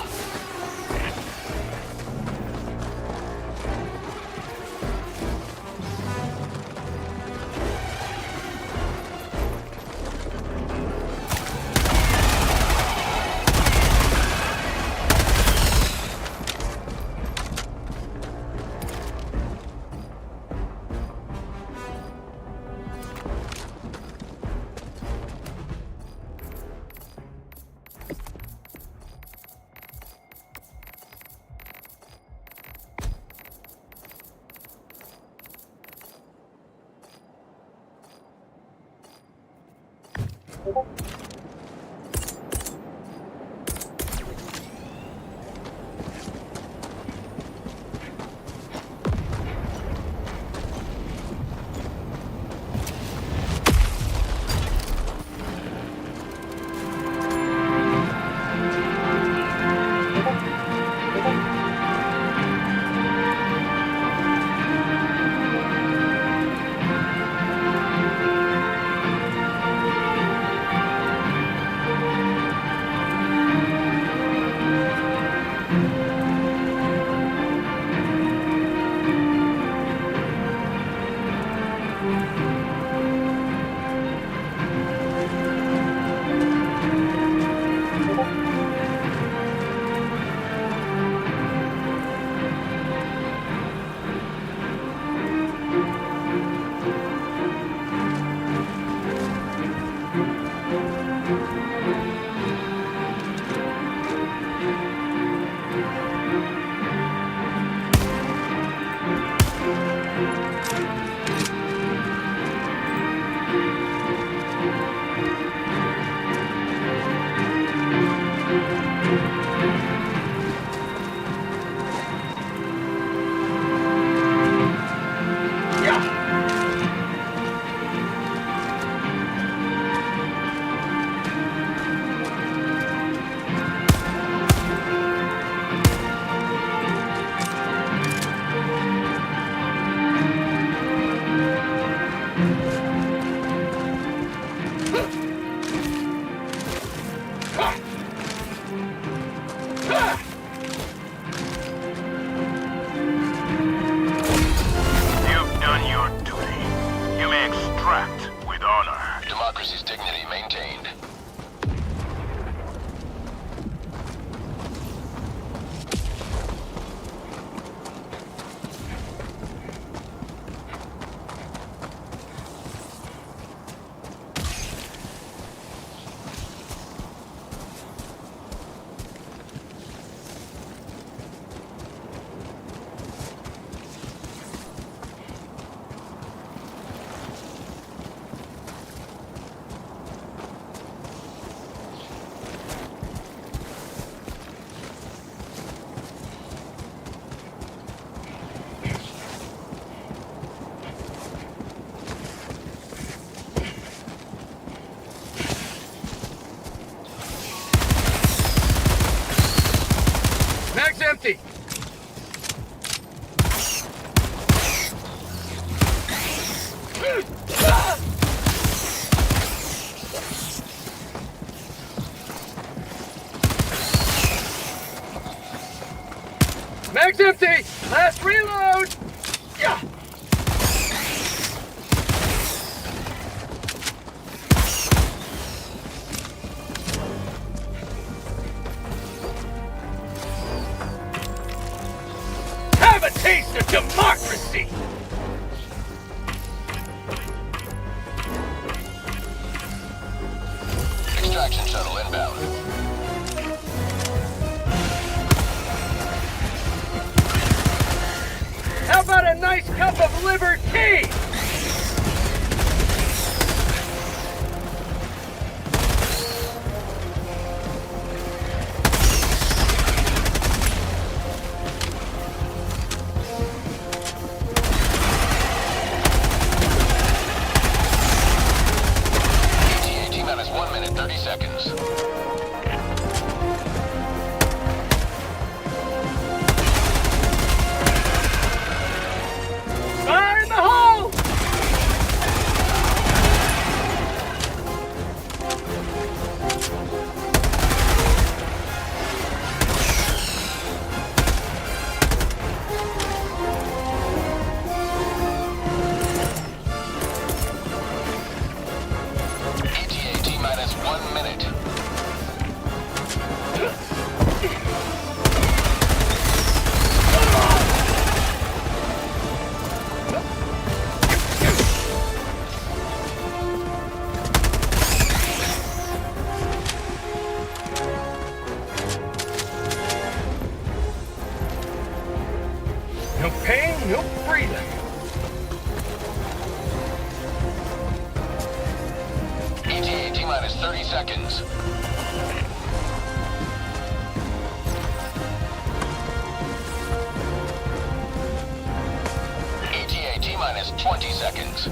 empty! Mag's empty! Last reload! Yeah. Have a taste of democracy! Extraction shuttle inbound. How about a nice cup of liver tea? ETA T-minus 1 minute, 30 seconds. Fire in the hole! ETA T-minus 1 minute. No pain, no freedom. ETA T-minus 30 seconds. ETA T-minus 20 seconds.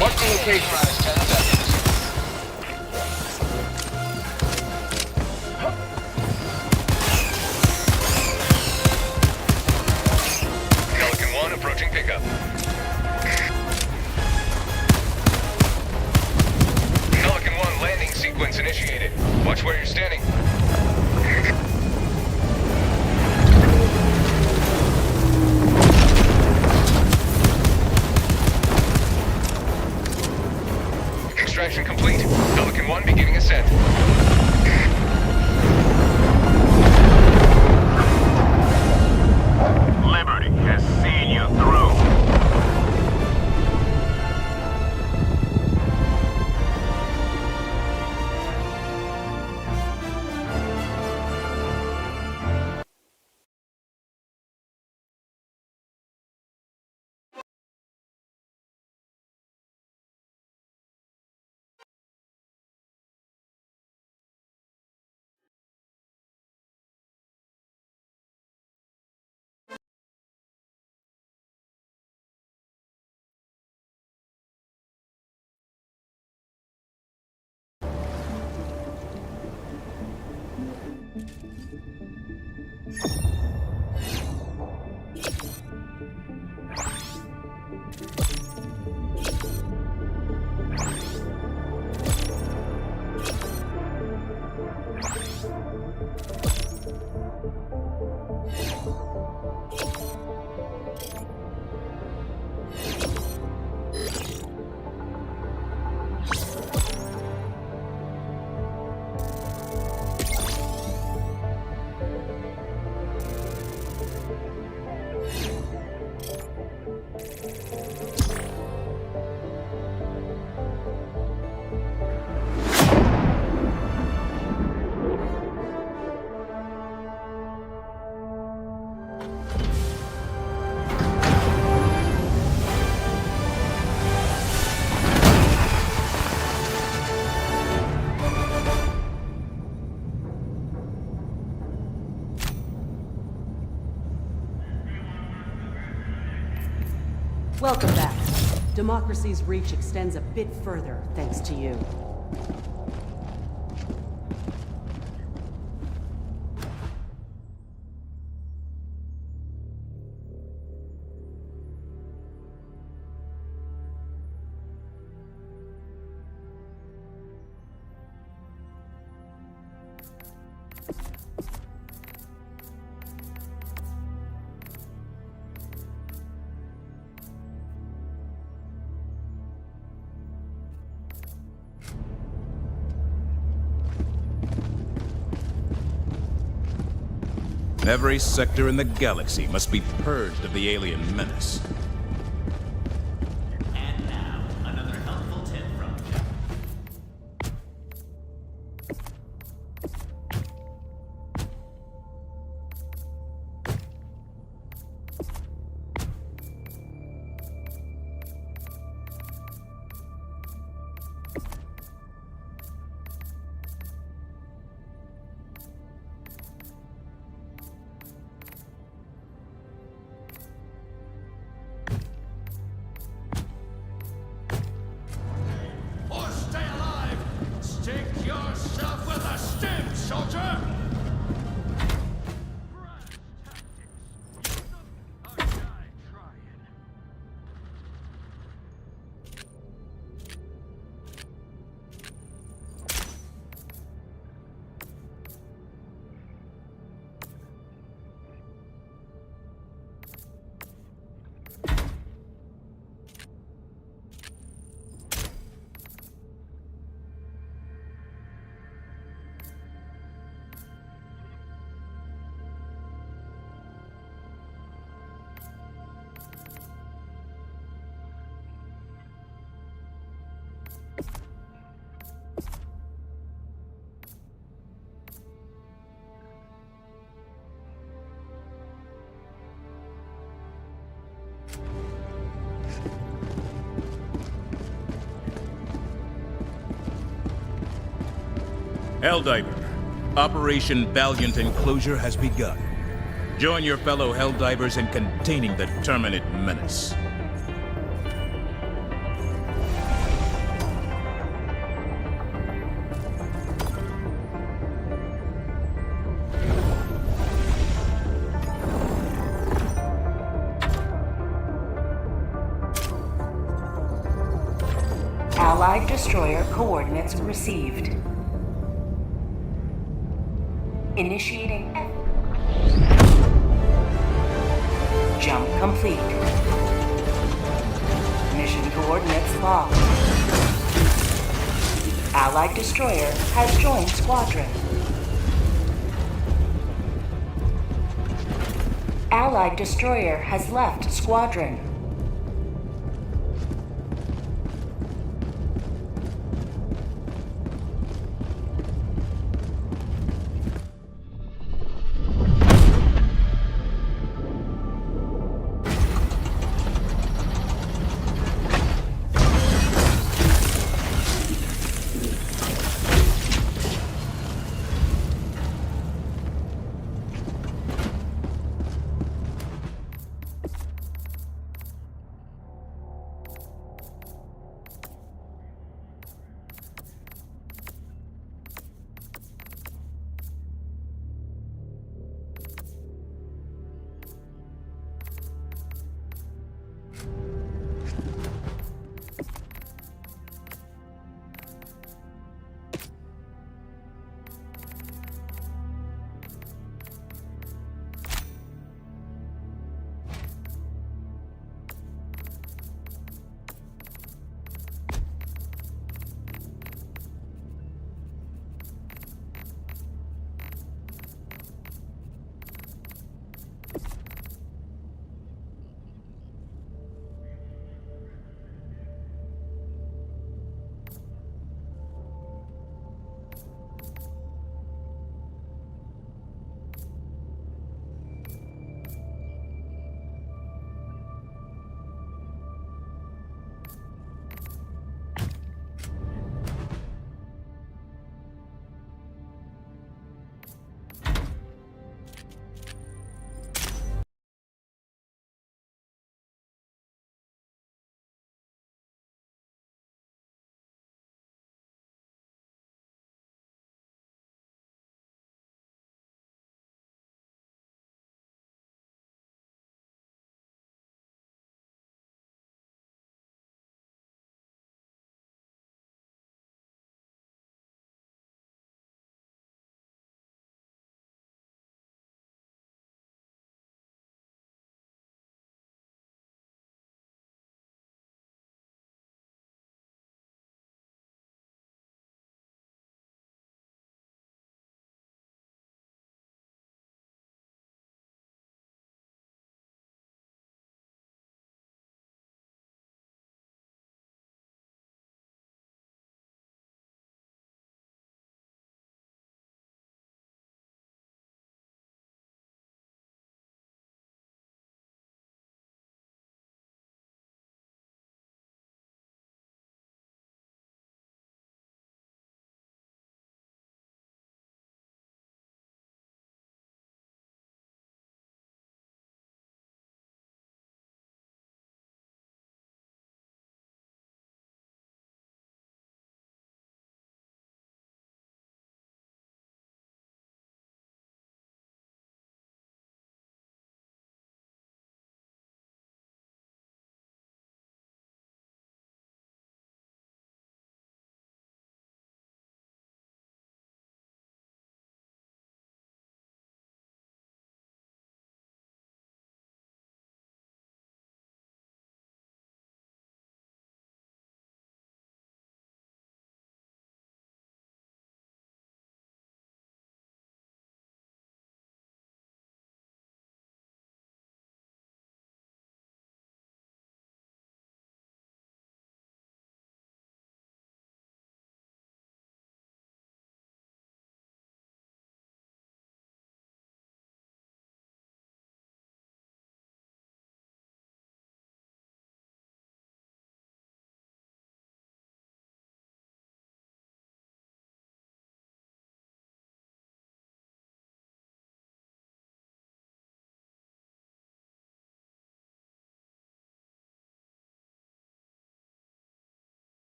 What's the location? T-minus 10 seconds. Pelican 1 approaching pickup. Pelican 1 landing sequence initiated. Watch where you're standing. Extraction complete. Pelican 1 beginning ascent. Liberty has seen you through. Welcome back. Democracy's reach extends a bit further thanks to you. Every sector in the galaxy must be purged of the alien menace. And now, another helpful tip from Jeff. Or stay alive! Stick yourself with a stem, soldier! Helldiver, Operation Valiant Enclosure has begun. Join your fellow Helldivers in containing the Terminate menace. Allied destroyer coordinates received. Initiating jump complete. Mission coordinates locked. Allied destroyer has joined squadron. Allied destroyer has left squadron.